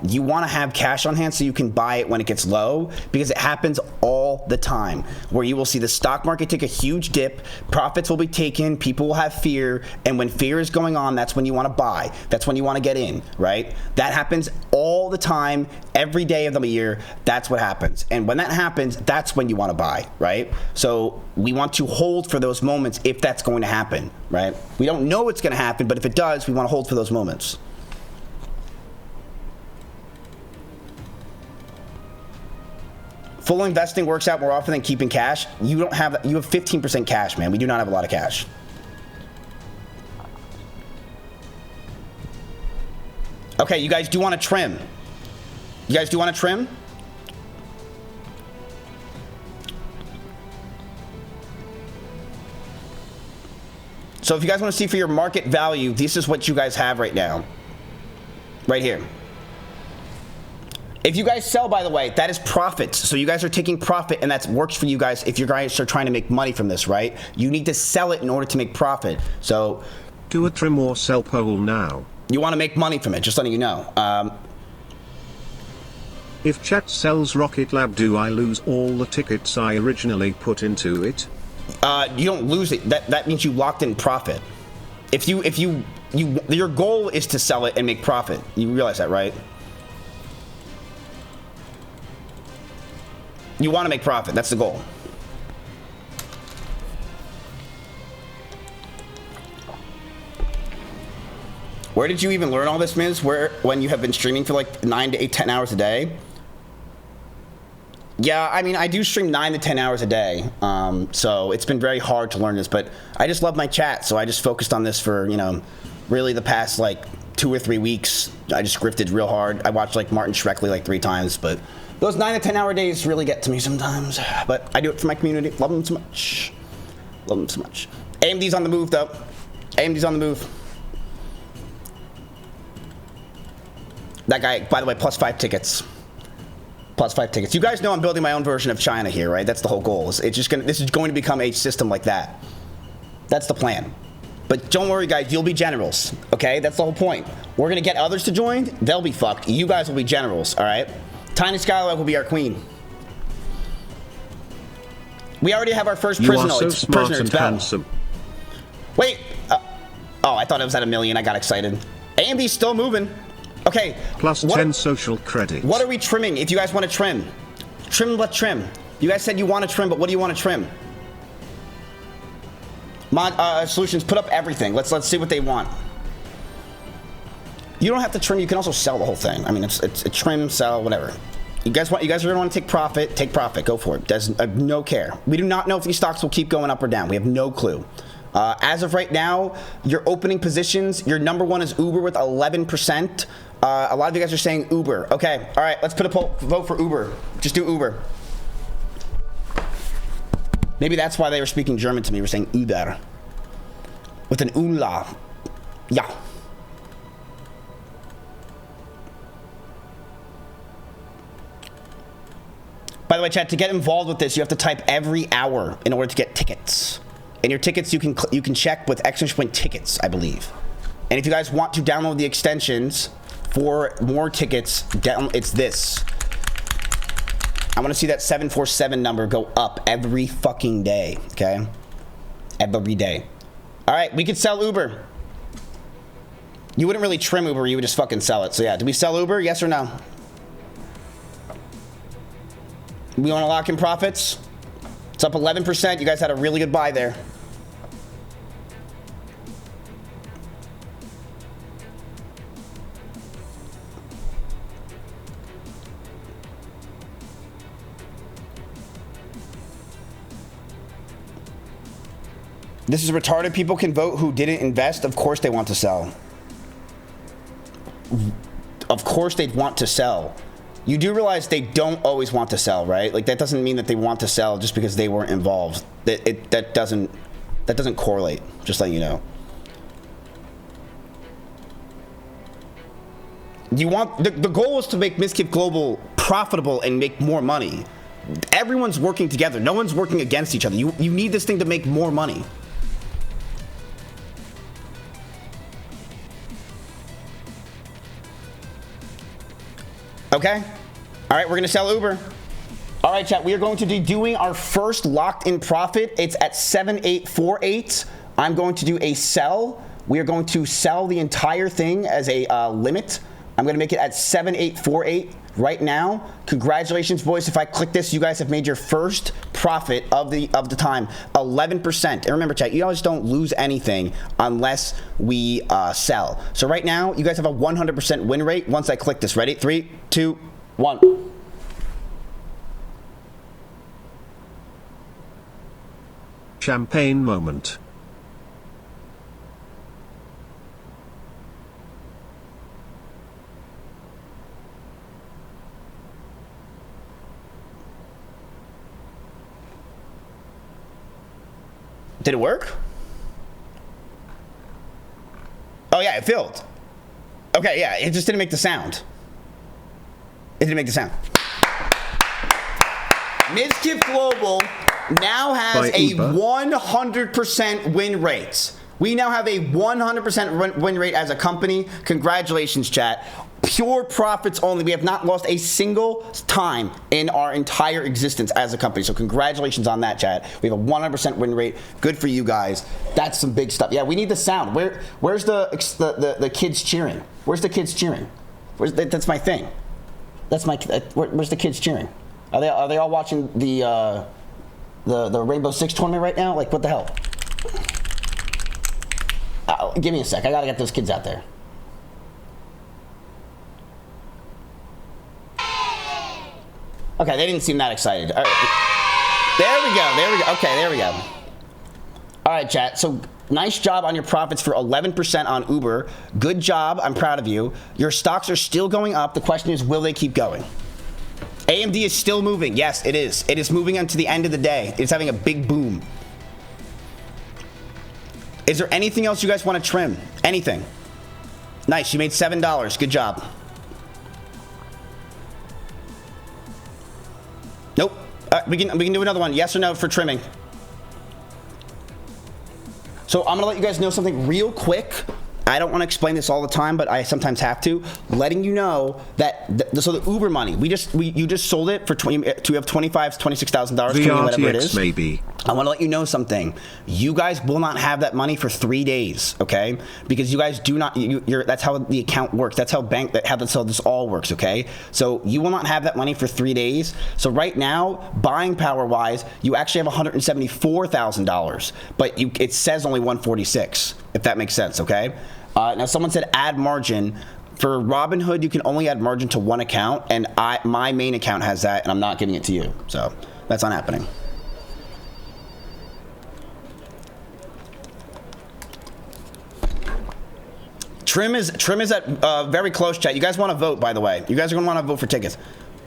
You want to have cash on hand so you can buy it when it gets low, because it happens all the time where you will see the stock market take a huge dip, profits will be taken, people will have fear, and when fear is going on, that's when you want to buy. That's when you want to get in, right? That happens all the time, every day of the year. That's what happens. And when that happens, that's when you want to buy, right? So we want to hold for those moments if that's going to happen, right? We don't know it's going to happen, but if it does, we want to hold for those moments. Full investing works out more often than keeping cash. You don't have, you have 15% cash, man. We do not have a lot of cash. Okay, you guys do want to trim. You guys do want to trim? So if you guys want to see for your market value, this is what you guys have right now. Right here. If you guys sell, by the way, that is profits. So you guys are taking profit, and that works for you guys if you guys are trying to make money from this, right? You need to sell it in order to make profit. So do a trim or sell poll now. You want to make money from it, just letting you know. If chat sells Rocket Lab, do I lose all the tickets I originally put into it? You don't lose it. That means you locked in profit. If your goal is to sell it and make profit. You realize that, right? You want to make profit. That's the goal. Where did you even learn all this, Miz? When you have been streaming for like 9 to 10 hours a day? Yeah, I mean, I do stream 9 to 10 hours a day. So it's been very hard to learn this, but I just love my chat. So I just focused on this for, you know, really the past like 2 or 3 weeks. I just scripted real hard. I watched like Martin Shkreli like 3 times, but those 9 to 10 hour days really get to me sometimes. But I do it for my community. Love them so much. Love them so much. AMD's on the move, though. AMD's on the move. That guy, by the way, +5 tickets. +5 tickets. You guys know I'm building my own version of China here, right? That's the whole goal. It's just this is going to become a system like that. That's the plan. But don't worry, guys. You'll be generals, okay? That's the whole point. We're going to get others to join. They'll be fucked. You guys will be generals, all right? Tiny Skylab will be our queen. We already have our first prisoner. You are so smart and handsome. Wait. Oh, I thought it was at 1 million. I got excited. AMD's still moving. Okay. +10 social credits. What are we trimming? If you guys want to trim, let's trim. You guys said you want to trim, but what do you want to trim? Solutions, put up everything. Let's see what they want. You don't have to trim. You can also sell the whole thing. I mean, it's trim, sell, whatever. You guys are gonna want to take profit. Take profit. Go for it. There's no care. We do not know if these stocks will keep going up or down. We have no clue. As of right now, your opening positions, your number one is Uber with 11%. A lot of you guys are saying Uber. Okay, all right, let's put a vote for Uber. Just do Uber. Maybe that's why they were speaking German to me. We're saying Uber with an Ula. Yeah. By the way, chat, to get involved with this, you have to type every hour in order to get tickets. And your tickets you can check with ! tickets, I believe. And if you guys want to download the extensions for more tickets, it's this. I want to see that 747 number go up every fucking day, okay? Every day. All right, we could sell Uber. You wouldn't really trim Uber, you would just fucking sell it. So yeah, do we sell Uber, yes or no? We want to lock in profits? It's up 11%. You guys had a really good buy there. This is retarded. People can vote who didn't invest. Of course they want to sell. Of course they'd want to sell. You do realize they don't always want to sell, right? Like that doesn't mean that they want to sell just because they weren't involved. That doesn't correlate. Just letting you know. You want the goal is to make Mizkif Global profitable and make more money. Everyone's working together. No one's working against each other. You need this thing to make more money. Okay. All right, we're going to sell Uber. All right, chat, we are going to be doing our first locked in profit. It's at 7848. I'm going to do a sell. We are going to sell the entire thing as a limit. I'm going to make it at 7848 right now. Congratulations, boys. If I click this, you guys have made your first profit of the time, 11%. And remember, chat, you always don't lose anything unless we sell. So right now, you guys have a 100% win rate once I click this. Ready? 3, 2, 1. Champagne moment. Did it work? Oh yeah, it filled. Okay, yeah, it just didn't make the sound. It didn't make the sound. Mizkif Global now has a 100% win rate. We now have a 100% win rate as a company. Congratulations, chat. Pure profits only. We have not lost a single time in our entire existence as a company. So congratulations on that, chat. We have a 100% win rate. Good for you guys. That's some big stuff. Yeah, we need the sound. Where's the kids cheering? Where's the kids cheering? That's my thing. Where's the kids cheering? Are they all watching the Rainbow Six tournament right now? Like, what the hell? Give me a sec. I gotta get those kids out there. Okay, they didn't seem that excited. All right. There we go. Okay, there we go. All right, chat. So nice job on your profits for 11% on Uber. Good job. I'm proud of you. Your stocks are still going up. The question is, will they keep going? AMD is still moving. Yes, it is. It is moving on to the end of the day. It's having a big boom. Is there anything else you guys want to trim? Anything? Nice. You made $7. Good job. Nope. We can do another one. Yes or no for trimming. So I'm gonna let you guys know something real quick. I don't want to explain this all the time, but I sometimes have to. Letting you know that so the Uber money, you just sold it for $25,000, $26,000, whatever it is. Maybe. I want to let you know something. You guys will not have that money for 3 days, okay? Because you guys do not. That's how the account works. That's how this all works, okay? So you will not have that money for 3 days. So right now, buying power wise, you actually have $174,000, but it says only 146. If that makes sense, okay? Now someone said add margin. For Robinhood, you can only add margin to one account, and my main account has that, and I'm not giving it to you. So that's not happening. Trim is at very close, chat. You guys want to vote, by the way. You guys are going to want to vote for tickets.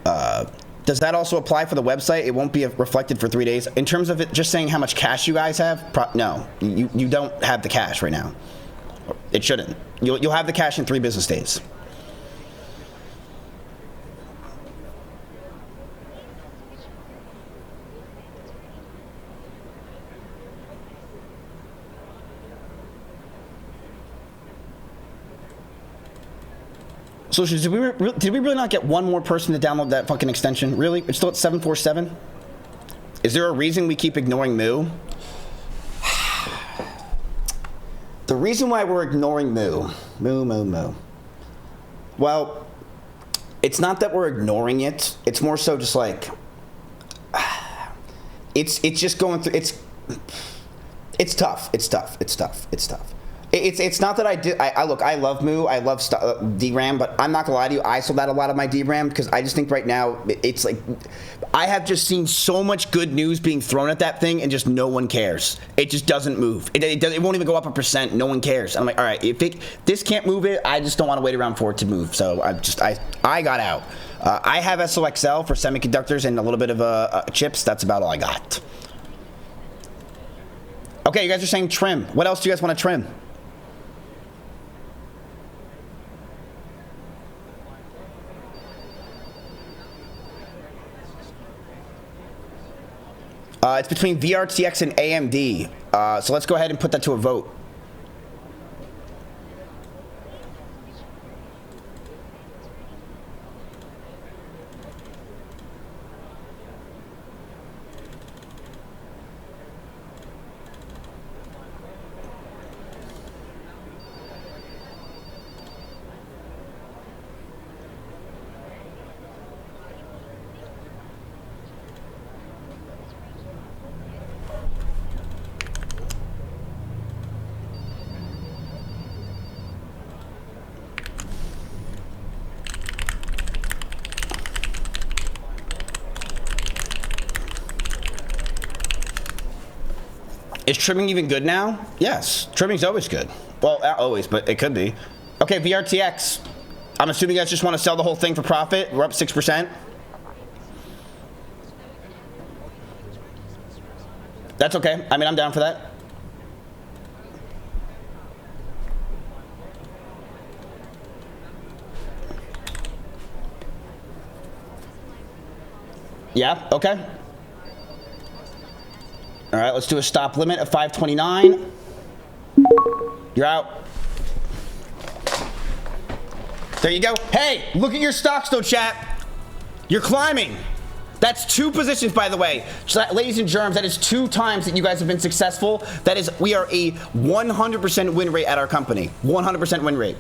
Does that also apply for the website? It won't be reflected for 3 days. In terms of it just saying how much cash you guys have, no. You don't have the cash right now. It shouldn't. You'll have the cash in 3 business days. So did we really not get one more person to download that fucking extension? Really? It's still at 747? Is there a reason we keep ignoring Moo? The reason why we're ignoring Moo. Well, it's not that we're ignoring it. It's more so just like, it's just going through, it's tough. It's not that I look, I love Moo, I love DRAM, but I'm not gonna lie to you, I sold out a lot of my DRAM because I just think right now it's like, I have just seen so much good news being thrown at that thing and just no one cares. It just doesn't move. It won't even go up 1%. No one cares. And I'm like, all right, if this can't move it, I just don't want to wait around for it to move. So I got out. I have SOXL for semiconductors and a little bit of chips. That's about all I got. Okay, you guys are saying trim. What else do you guys want to trim? It's between VRTX and AMD. So let's go ahead and put that to a vote. Is trimming even good now? Yes, trimming's always good. Well, not always, but it could be. Okay, VRTX. I'm assuming you guys just want to sell the whole thing for profit. We're up 6%. That's okay. I mean, I'm down for that. Yeah, okay. All right, let's do a stop limit of 529. You're out. There you go. Hey, look at your stocks though, chat. You're climbing. That's 2 positions, by the way. Ladies and germs, that is 2 times that you guys have been successful. That is, we are a 100% win rate at our company. 100% win rate.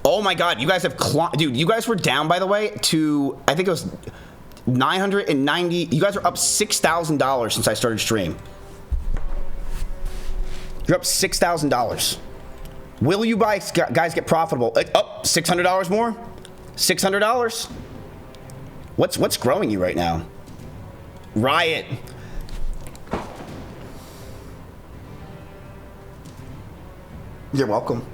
Oh my God, you guys have dude, you guys were down, by the way, to, I think it was 990. You guys are up $6,000 since I started stream. You're up $6,000. Will you guys get profitable? Up $600 more? $600? What's growing you right now? Riot. You're welcome.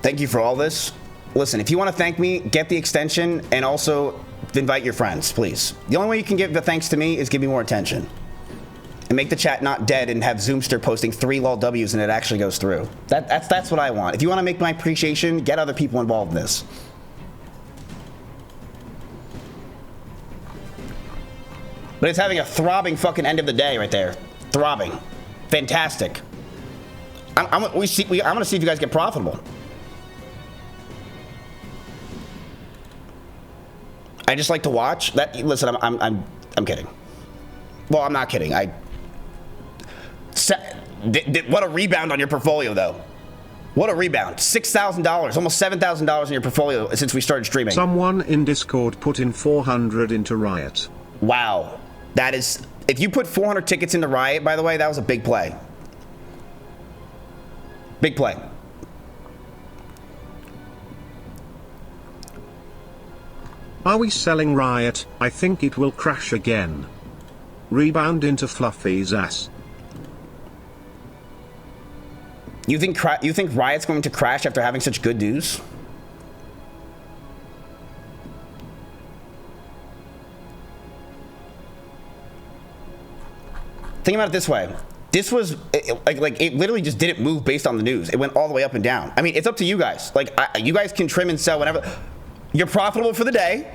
Thank you for all this. Listen, if you want to thank me, get the extension and also invite your friends, please. The only way you can give the thanks to me is give me more attention. And make the chat not dead and have Zoomster posting 3 lol W's and it actually goes through. That's what I want. If you want to make my appreciation, get other people involved in this. But it's having a throbbing fucking end of the day right there. Throbbing. Fantastic. I'm gonna see if you guys get profitable. I just like to watch that. Listen, I'm kidding. Well, I'm not kidding. What a rebound on your portfolio, though. What a rebound. $6,000, almost $7,000 in your portfolio since we started streaming. Someone in Discord put in 400 into Riot. Wow. That is, if you put 400 tickets into Riot, by the way, that was a big play. Big play. Are we selling Riot? I think it will crash again. Rebound into Fluffy's ass. You think Riot's going to crash after having such good news? Think about it this way. This was like it literally just didn't move based on the news. It went all the way up and down. I mean, it's up to you guys. Like you guys can trim and sell whenever. You're profitable for the day.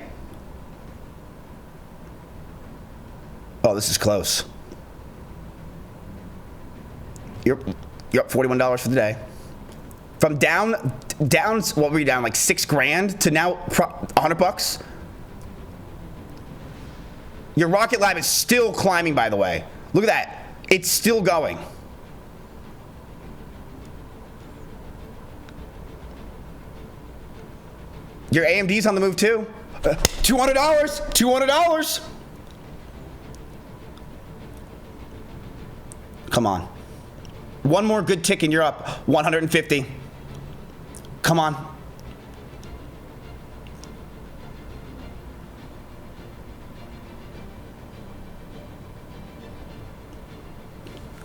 Oh, this is close. You're up $41 for the day. From down, what were you down, like $6,000 to now $100? Your Rocket Lab is still climbing, by the way. Look at that. It's still going. Your AMD's on the move too. $200. $200. Come on. One more good tick and you're up 150. Come on.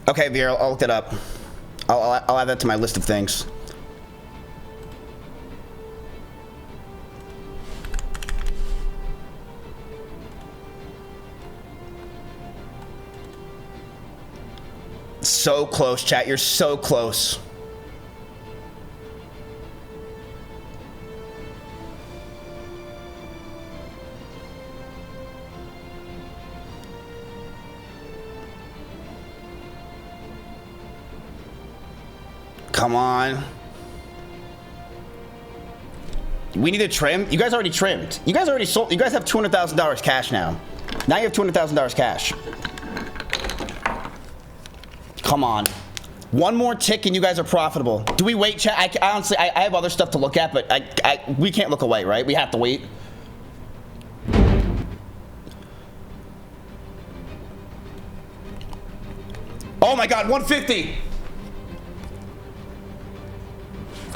Okay, Vera, I'll look that up. I'll add that to my list of things. So close, chat. You're so close. Come on. We need to trim. You guys already trimmed. You guys already sold. You guys have $200,000 cash now. Now you have $200,000 cash. Come on. One more tick and you guys are profitable. Do we wait, chat? I honestly, I have other stuff to look at, but we can't look away, right? We have to wait. Oh my God, 150.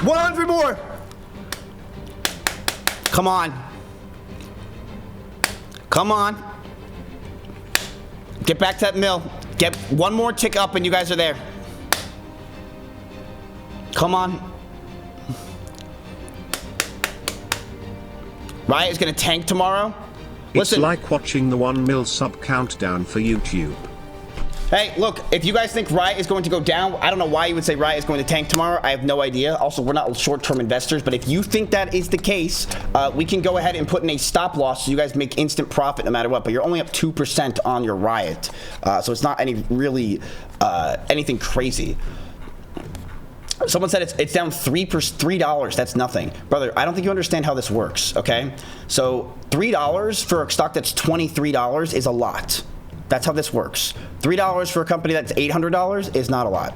100 more. Come on. Come on. Get back to that mill. Get one more tick up and you guys are there. Come on. Riot is going to tank tomorrow. It's like watching the 1 mil sub countdown for YouTube. Hey, look, if you guys think Riot is going to go down, I don't know why you would say Riot is going to tank tomorrow. I have no idea. Also, we're not short-term investors, but if you think that is the case, we can go ahead and put in a stop loss so you guys make instant profit no matter what. But you're only up 2% on your Riot, so it's not any really anything crazy. Someone said it's down $3. That's nothing. Brother, I don't think you understand how this works, okay? So $3 for a stock that's $23 is a lot. That's how this works. $3 for a company that's $800 is not a lot.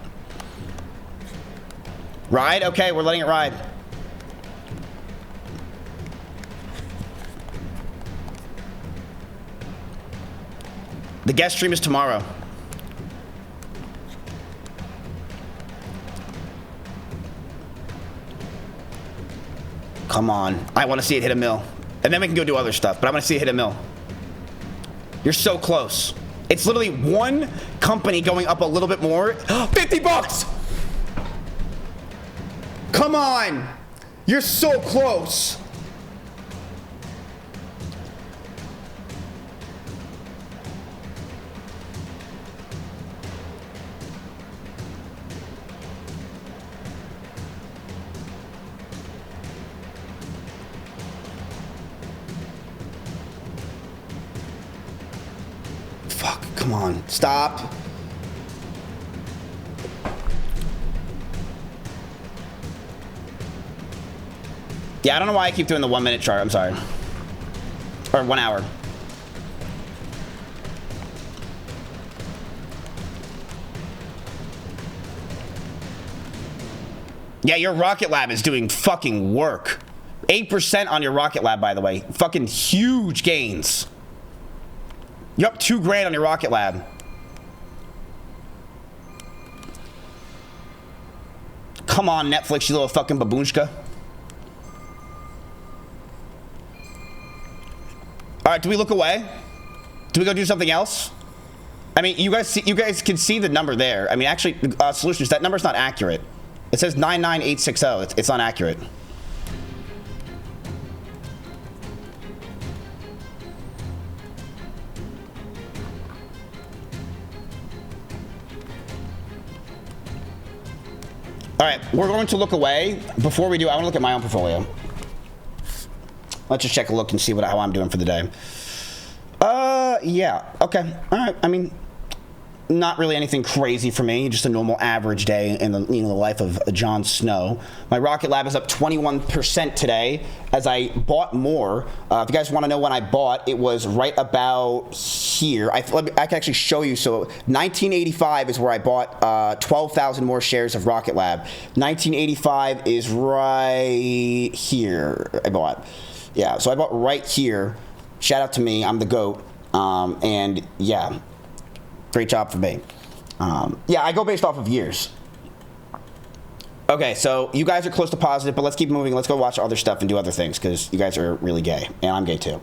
Ride? Okay, we're letting it ride. The guest stream is tomorrow. Come on. I want to see it hit a mill. And then we can go do other stuff, but I want to see it hit a mill. You're so close. It's literally one company going up a little bit more. 50 bucks! Come on! You're so close. Fuck, come on. Stop. Yeah, I don't know why I keep doing the 1 minute chart. I'm sorry. Or 1 hour. Yeah, your Rocket Lab is doing fucking work. 8% on your Rocket Lab, by the way. Fucking huge gains. You're up $2,000 on your Rocket Lab. Come on, Netflix, you little fucking baboonshka. All right, do we look away? Do we go do something else? I mean, you guys can see the number there. I mean, actually, solutions, that number's not accurate. It says 99860. It's not accurate. All right, we're going to look away. Before we do, I want to look at my own portfolio. Let's just check a look and see how I'm doing for the day. Yeah, okay, all right. I mean, not really anything crazy for me, just a normal average day in the the life of Jon Snow. My Rocket Lab is up 21% today as I bought more. If you guys want to know when I bought, it was right about here. I can actually show you. So 1985 is where I bought 12,000 more shares of Rocket Lab. 1985 is right here. I bought. Yeah, so I bought right here. Shout out to me. I'm the GOAT. And yeah. Great job for me. Yeah, I go based off of years. Okay, so you guys are close to positive, but let's keep moving. Let's go watch other stuff and do other things because you guys are really gay, and I'm gay too.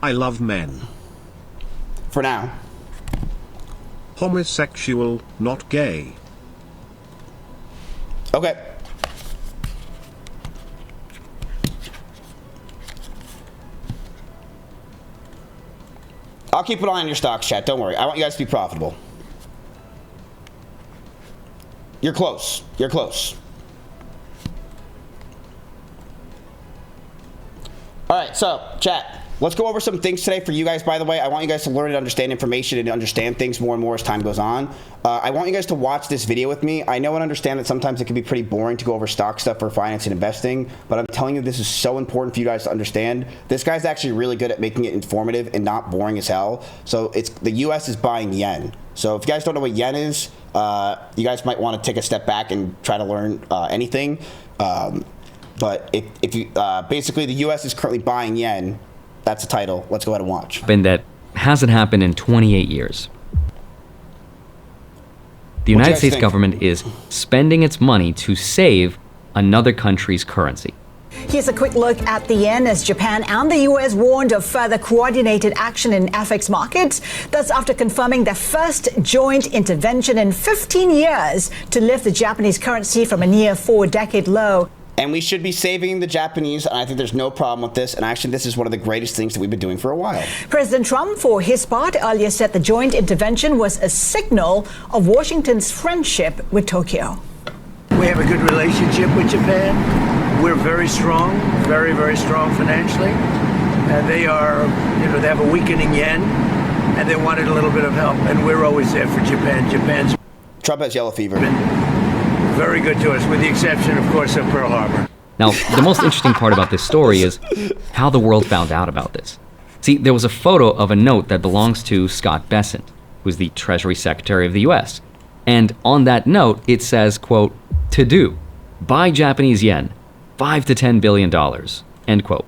I love men. For now. Homosexual, not gay. Okay. I'll keep an eye on your stocks, chat. Don't worry. I want you guys to be profitable. You're close. You're close. All right, so, chat. Let's go over some things today for you guys, by the way. I want you guys to learn and understand information and understand things more and more as time goes on. I want you guys to watch this video with me. I know and understand that sometimes it can be pretty boring to go over stock stuff for finance and investing, but I'm telling you this is so important for you guys to understand. This guy's actually really good at making it informative and not boring as hell. So the U.S. is buying yen. So if you guys don't know what yen is, you guys might want to take a step back and try to learn anything. But if you basically the U.S. is currently buying yen. That's the title. Let's go ahead and watch. That hasn't happened in 28 years. The United States government is spending its money to save another country's currency. Here's a quick look at the yen as Japan and the US warned of further coordinated action in FX markets. That's after confirming their first joint intervention in 15 years to lift the Japanese currency from a near 4-decade low. And we should be saving the Japanese, and I think there's no problem with this. And actually, this is one of the greatest things that we've been doing for a while. President Trump, for his part, earlier said the joint intervention was a signal of Washington's friendship with Tokyo. We have a good relationship with Japan. We're very strong, very, very strong financially. They are, they have a weakening yen, and they wanted a little bit of help. And we're always there for Japan. Japan's Trump has yellow fever. Very good to us, with the exception, of course, of Pearl Harbor. Now, the most interesting part about this story is how the world found out about this. See, there was a photo of a note that belongs to Scott Bessent, who's the Treasury Secretary of the U.S. And on that note, it says, quote, "To do, buy Japanese yen, $5 to $10 billion," end quote.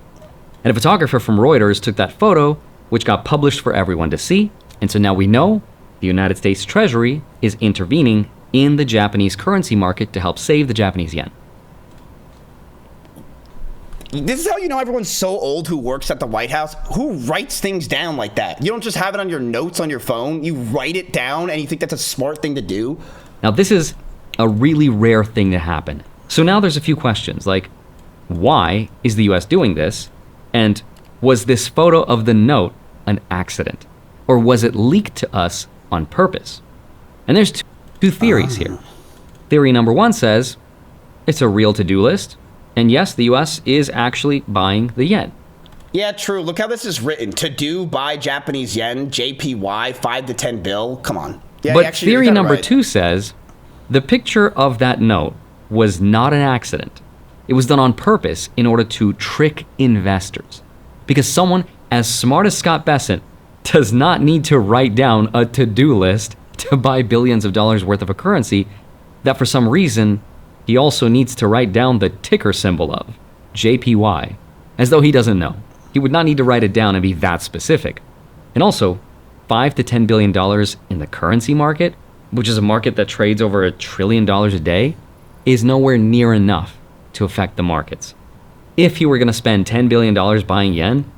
And a photographer from Reuters took that photo, which got published for everyone to see. And so now we know the United States Treasury is intervening in the Japanese currency market to help save the Japanese yen. This is how you know everyone's so old who works at the White House. Who writes things down like that? You don't just have it on your notes on your phone. You write it down and you think that's a smart thing to do? Now, this is a really rare thing to happen. So now there's a few questions like, why is the US doing this? And was this photo of the note an accident? Or was it leaked to us on purpose? And there's two theories here. Theory number one says it's a real to-do list, and yes, the US is actually buying the yen. Yeah, true. Look how this is written. To do, buy Japanese yen, JPY, 5 to 10 bill. Come on. Yeah, but theory number two says the picture of that note was not an accident. It was done on purpose in order to trick investors. Because someone as smart as Scott Bessent, does not need to write down a to-do list to buy billions of dollars worth of a currency that for some reason he also needs to write down the ticker symbol of, JPY, as though he doesn't know. He would not need to write it down and be that specific. And also, $5 to $10 billion in the currency market, which is a market that trades over $1 trillion a day, is nowhere near enough to affect the markets. If he were going to spend $10 billion buying yen,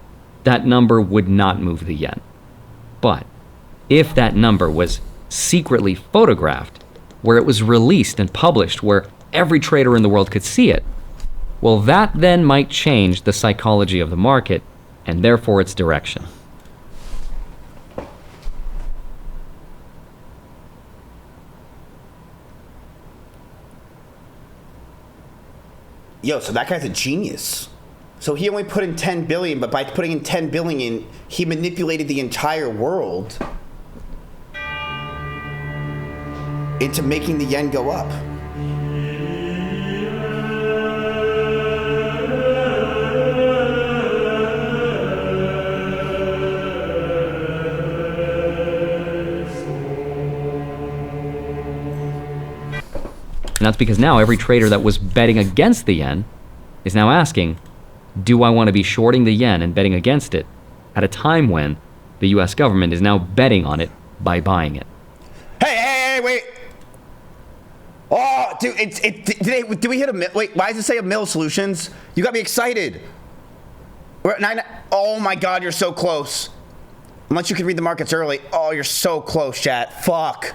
that number would not move the yen. But if that number was secretly photographed, where it was released and published, where every trader in the world could see it, well, that then might change the psychology of the market and therefore its direction. Yo, so that guy's a genius. So he only put in 10 billion, but by putting in 10 billion, he manipulated the entire world into making the yen go up. And that's because now every trader that was betting against the yen is now asking, do I want to be shorting the yen and betting against it at a time when the US government is now betting on it by buying it? Hey, wait. Oh, dude, did we hit a mill? Wait, why does it say a mill solutions? You got me excited. We're at 9. Oh my God, you're so close. Unless you can read the markets early. Oh, you're so close, chat. Fuck.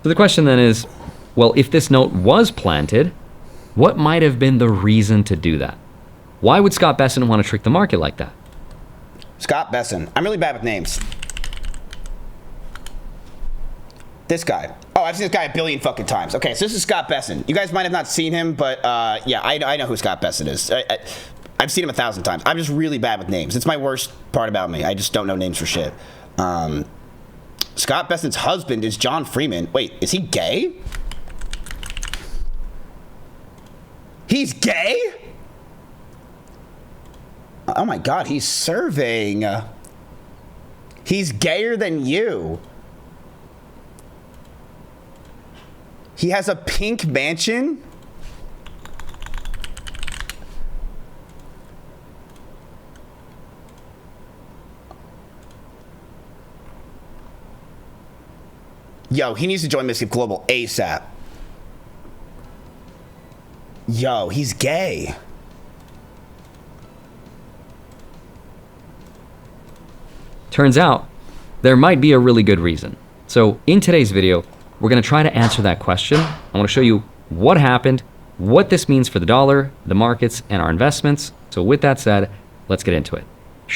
So the question then is, well, if this note was planted, what might have been the reason to do that? Why would Scott Bessent want to trick the market like that? Scott Bessent. I'm really bad with names. This guy. Oh, I've seen this guy a billion fucking times. Okay, so this is Scott Bessent. You guys might have not seen him, but yeah, I know who Scott Bessent is. I've seen him 1,000 times. I'm just really bad with names. It's my worst part about me. I just don't know names for shit. Scott Bessent's husband is John Freeman. Wait, is he gay? He's gay? Oh my God, he's serving. He's gayer than you. He has a pink mansion? Yo, he needs to join Mizkif Global ASAP. Yo, he's gay. Turns out, there might be a really good reason. So in today's video, we're going to try to answer that question. I want to show you what happened, what this means for the dollar, the markets, and our investments. So with that said, let's get into it.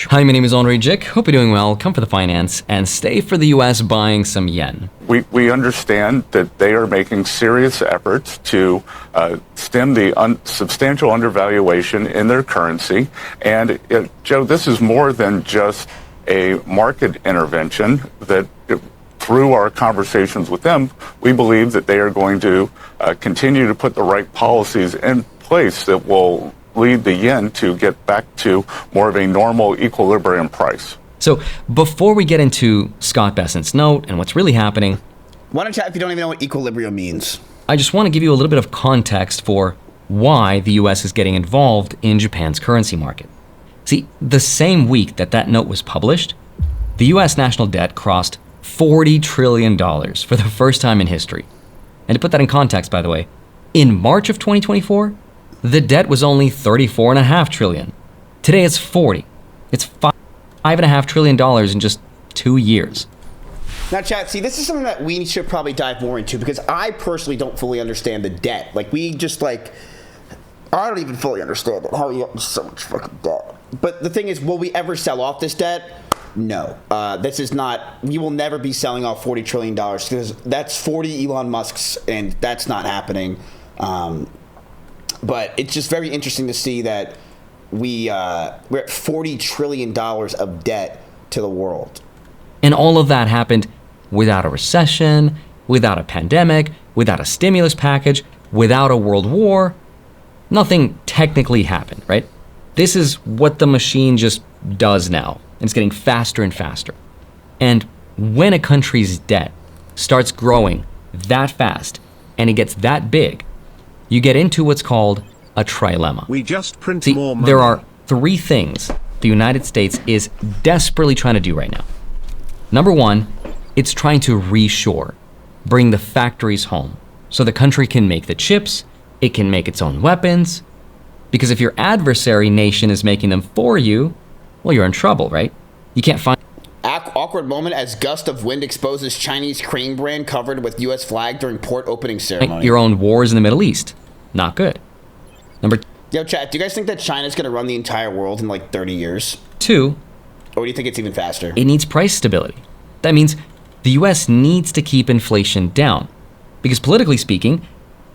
Hi, my name is Henri Jick. Hope you're doing well. Come for the finance and stay for the US buying some yen. We understand that they are making serious efforts to stem the substantial undervaluation in their currency. And Joe, this is more than just a market intervention. That through our conversations with them, we believe that they are going to continue to put the right policies in place that will lead the yen to get back to more of a normal equilibrium price. So before we get into Scott Bessent's note and what's really happening, why don't chat if you don't even know what equilibrium means? I just want to give you a little bit of context for why the US is getting involved in Japan's currency market. See, the same week that that note was published, the US national debt crossed $40 trillion for the first time in history. And to put that in context, by the way, in March of 2024, the debt was only $34.5 trillion. Today it's 40. It's $5.5 trillion in just 2 years. Now, chat, see, this is something that we should probably dive more into because I personally don't fully understand the debt. Like, I don't even fully understand it, how we have so much fucking debt. But the thing is, will we ever sell off this debt? No. This is not, we will never be selling off $40 trillion because that's 40 Elon Musks, and that's not happening. But it's just very interesting to see that we're at $40 trillion of debt to the world. And all of that happened without a recession, without a pandemic, without a stimulus package, without a world war. Nothing technically happened, right? This is what the machine just does now. It's getting faster and faster. And when a country's debt starts growing that fast and it gets that big, you get into what's called a trilemma. We just print See, more money. there are three things the United States is desperately trying to do right now. Number one, it's trying to reshore, bring the factories home, so the country can make the chips, it can make its own weapons. Because if your adversary nation is making them for you, well, you're in trouble, right? You can't find... Awkward moment as gust of wind exposes Chinese crane brand covered with U.S. flag during port opening ceremony. your own wars in the Middle East. Not good. Number Yo, chat, do you guys think that China's going to run the entire world in like 30 years? two, Or do you think it's even faster? it needs price stability. That means the US needs to keep inflation down. Because politically speaking,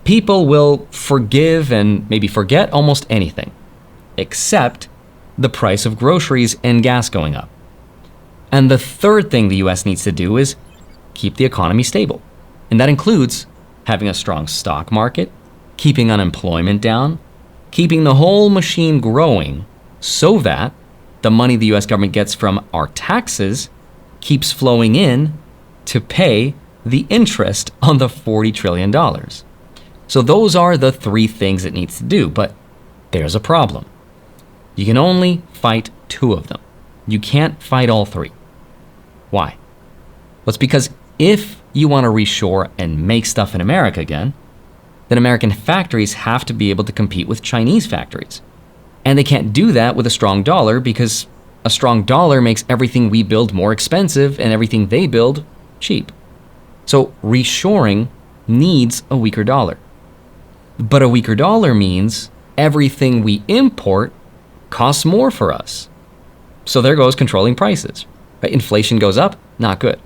people will forgive and maybe forget almost anything, except the price of groceries and gas going up. And the third thing the US needs to do is keep the economy stable. And that includes having a strong stock market, keeping unemployment down, keeping the whole machine growing so that the money the US government gets from our taxes keeps flowing in to pay the interest on the $40 trillion. So those are the three things it needs to do, but there's a problem. You can only fight two of them. You can't fight all three. Why? Well, it's because if you want to reshore and make stuff in America again, then American factories have to be able to compete with Chinese factories. And they can't do that with a strong dollar because a strong dollar makes everything we build more expensive and everything they build cheap. So reshoring needs a weaker dollar. But a weaker dollar means everything we import costs more for us. So there goes controlling prices. Right? Inflation goes up, not good.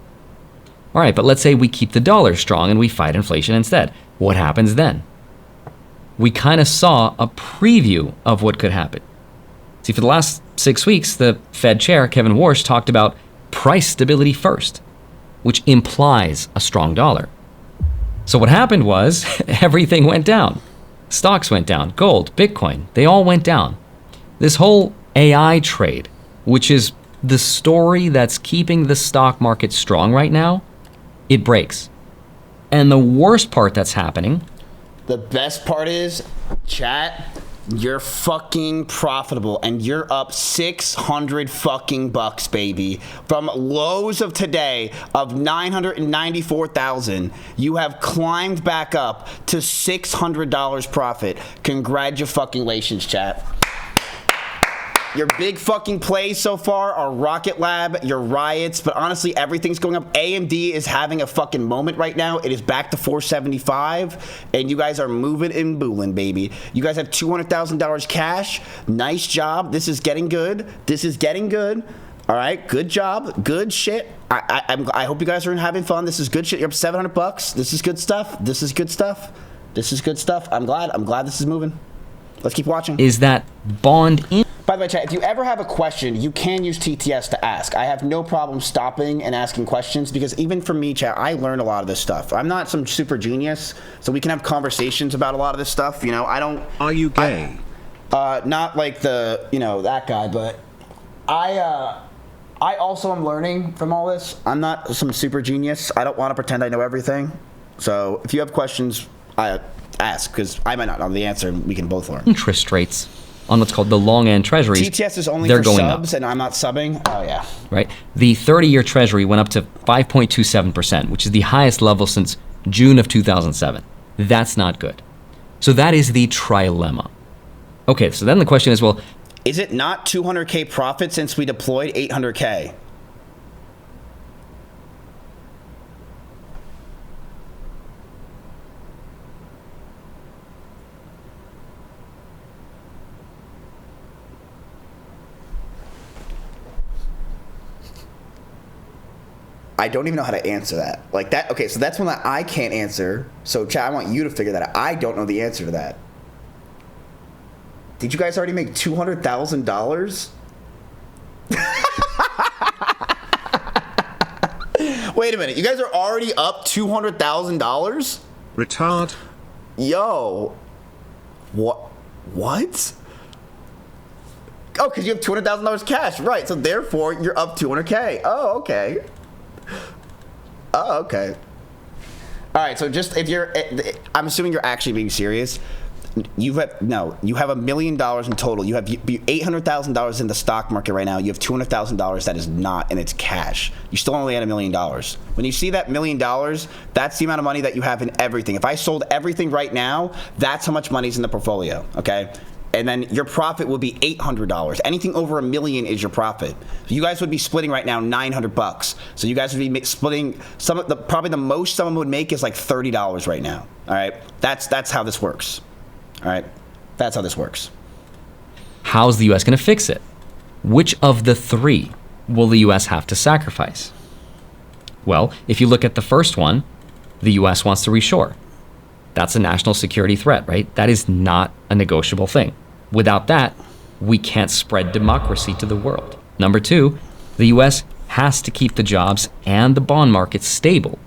All right, but let's say we keep the dollar strong and we fight inflation instead. What happens then? We kind of saw a preview of what could happen. See, for the last 6 weeks, the Fed chair, Kevin Warsh, talked about price stability first, which implies a strong dollar. So what happened was everything went down. Stocks went down, gold, Bitcoin, they all went down. This whole AI trade, which is the story that's keeping the stock market strong right now, it breaks. And the worst part that's happening... The best part is, chat, you're fucking profitable and you're up 600 fucking bucks, baby. From lows of today of 994,000, you have climbed back up to $600 profit. Congratulations, chat. Your big fucking plays so far are Rocket Lab, your Riots, but honestly, everything's going up. AMD is having a fucking moment right now. It is back to 475, and you guys are moving and booling, baby. You guys have $200,000 cash. Nice job. This is getting good. This is getting good. All right, good job. Good shit. I hope you guys are having fun. This is good shit. You're up 700 bucks. This is good stuff. This is good stuff. This is good stuff. I'm glad this is moving. Let's keep watching. Is that bond in... By the way, chat, if you ever have a question, you can use TTS to ask. I have no problem stopping and asking questions because even for me, chat, I learn a lot of this stuff. I'm not some super genius, so we can have conversations about a lot of this stuff. You know, I don't... Are you gay? Not like the, you know, that guy, but I also am learning from all this. I'm not some super genius. I don't want to pretend I know everything. So if you have questions, I ask because I might not know the answer. We can both learn. Interest rates on what's called the long end treasuries. TTS is only they're for going subs, up. and I'm not subbing. Oh yeah. Right. The 30-year treasury went up to 5.27%, which is the highest level since June of 2007. That's not good. So that is the trilemma. Okay, so then the question is, well, is it not 200K profit since we deployed 800K? I don't even know how to answer that. Like that, okay, so that's one that I can't answer. So, chat, I want you to figure that out. I don't know the answer to that. Did you guys already make $200,000? Wait a minute, you guys are already up $200,000? Retard. Yo. What? Oh, because you have $200,000 cash, right? So therefore, you're up 200K. Oh, okay. Oh, okay. All right. So just if you're, I'm assuming you're actually being serious. You have $1 million in total. You have $800,000 in the stock market right now. You have $200,000 that is not, and it's cash. You still only had $1 million. When you see that $1 million, that's the amount of money that you have in everything. If I sold everything right now, that's how much money's in the portfolio. Okay, and then your profit would be $800. Anything over $1 million is your profit. You guys would be splitting right now $900. So you guys would be splitting probably the most someone would make is like $30 right now. All right, that's how this works. All right, that's how this works. How's the U.S. going to fix it? Which of the three will the U.S. have to sacrifice? Well, if you look at the first one, the U.S. wants to reshore. That's a national security threat, right? That is not a negotiable thing. Without that, we can't spread democracy to the world. Number two, the U.S. has to keep the jobs and the bond market stable,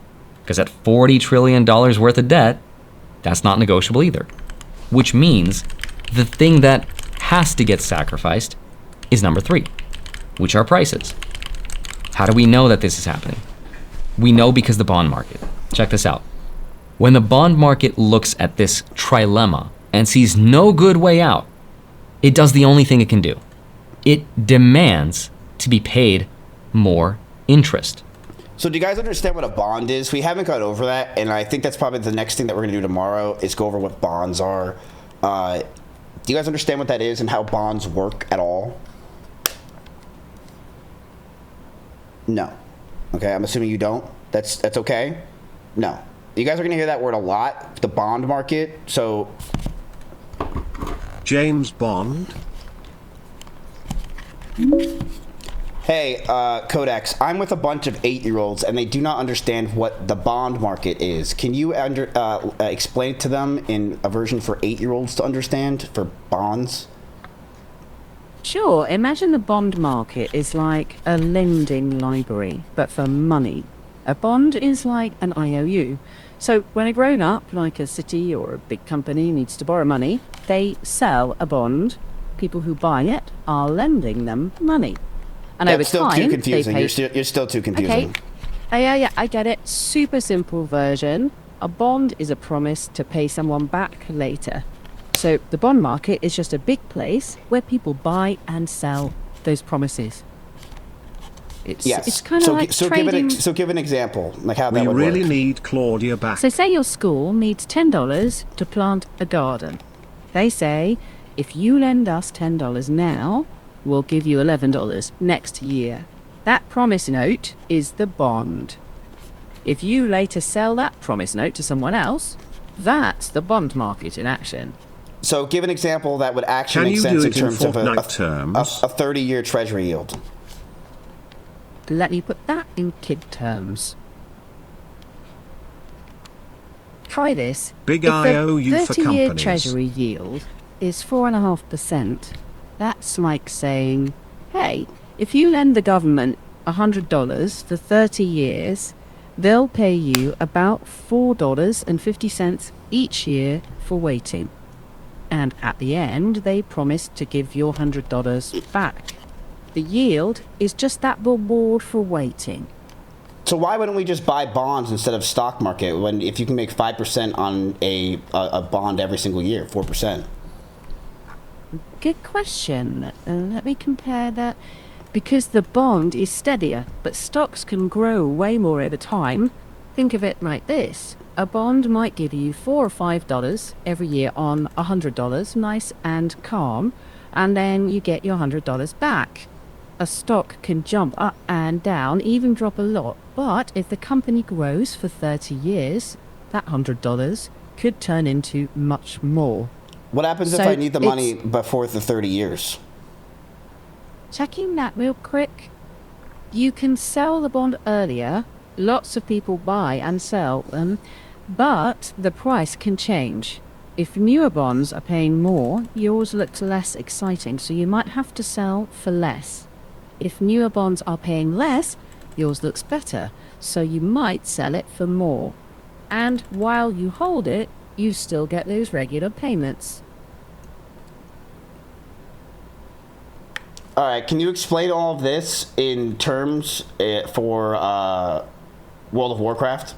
because at $40 trillion worth of debt, that's not negotiable either. Which means the thing that has to get sacrificed is number three, which are prices. How do we know that this is happening? We know because the bond market. Check this out. When the bond market looks at this trilemma and sees no good way out, it does the only thing it can do. It demands to be paid more interest. So do you guys understand what a bond is? We haven't gone over that, and I think that's probably the next thing that we're going to do tomorrow is go over what bonds are. Do you guys understand what that is and how bonds work at all? No. Okay, I'm assuming you don't. That's okay? No. You guys are going to hear that word a lot, the bond market. So James Bond? hey, Codex, I'm with a bunch of 8-year-olds, and they do not understand what the bond market is. Can you explain it to them in a version for 8-year-olds to understand, for bonds? Sure, imagine the bond market is like a lending library, but for money. A bond is like an IOU. So when a grown-up, like a city or a big company, needs to borrow money, they sell a bond. People who buy it are lending them money. And That's over still time, too confusing. they pay... You're still too confusing. Okay. Yeah, I get it. Super simple version. A bond is a promise to pay someone back later. So the bond market is just a big place where people buy and sell those promises. It's kind of like trading. Give an example, like how that would work. We really work. need Claudia back. So say your school needs $10 to plant a garden. They say, if you lend us $10 now, we'll give you $11 next year. That promise note is the bond. If you later sell that promise note to someone else, that's the bond market in action. So give an example that would actually make sense in terms of a 30-year treasury yield. Let me put that in kid terms. Try this. Big if IOU for the 30-year companies. treasury yield is 4.5%, that's like saying, hey, if you lend the government $100 for 30 years, they'll pay you about $4.50 each year for waiting. And at the end, they promise to give your $100 back. The yield is just that reward for waiting. So why wouldn't we just buy bonds instead of stock market if you can make 5% on a bond every single year, 4%? Good question. Let me compare that. Because the bond is steadier, but stocks can grow way more over time. Think of it like this. A bond might give you $4 or $5 every year on $100, nice and calm, and then you get your $100 back. A stock can jump up and down, even drop a lot, but if the company grows for 30 years, that $100 could turn into much more. What happens if I need the money before the 30 years? Checking that real quick. You can sell the bond earlier. Lots of people buy and sell them, but the price can change. If newer bonds are paying more, yours looks less exciting, so you might have to sell for less. If newer bonds are paying less, yours looks better, so you might sell it for more. And while you hold it, you still get those regular payments. All right, can you explain all of this in terms for World of Warcraft?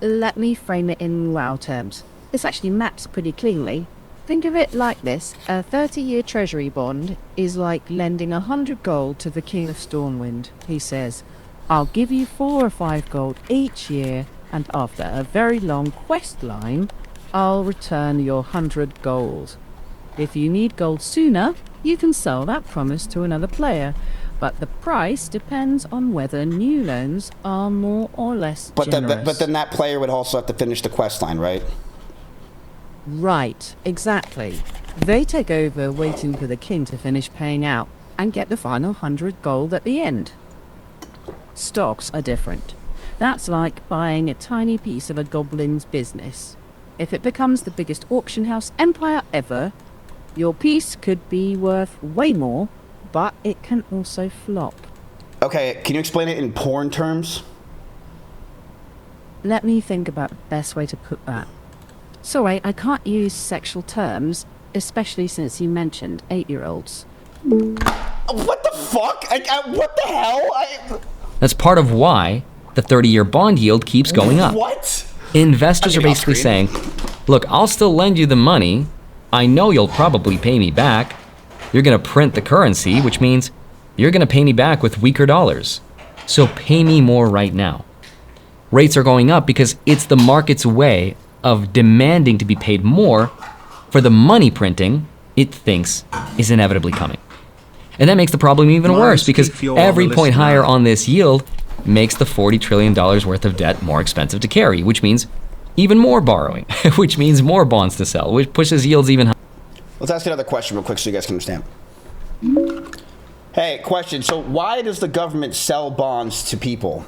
Let me frame it in WoW terms. This actually maps pretty cleanly. Think of it like this. A 30-year treasury bond is like lending 100 gold to the King of Stormwind. He says, I'll give you 4 or 5 gold each year, and after a very long quest line, I'll return your 100 gold. If you need gold sooner, you can sell that promise to another player, but the price depends on whether new loans are more or less generous. But then that player would also have to finish the quest line, right? Right, exactly. They take over waiting for the king to finish paying out and get the final 100 gold at the end. Stocks are different. That's like buying a tiny piece of a goblin's business. If it becomes the biggest auction house empire ever, your piece could be worth way more, but it can also flop. Okay, can you explain it in porn terms? Let me think about the best way to put that. Sorry, I can't use sexual terms, especially since you mentioned 8-year-olds. What the fuck? What the hell? That's part of why the 30-year bond yield keeps going up. What? Investors are basically saying, look, I'll still lend you the money. I know you'll probably pay me back. You're going to print the currency, which means you're going to pay me back with weaker dollars. So pay me more right now. Rates are going up because it's the market's way of demanding to be paid more for the money printing it thinks is inevitably coming. And that makes the problem even worse because every point higher on this yield makes the $40 trillion worth of debt more expensive to carry, which means even more borrowing, which means more bonds to sell, which pushes yields even higher. Let's ask another question real quick so you guys can understand. Hey, question. So why does the government sell bonds to people?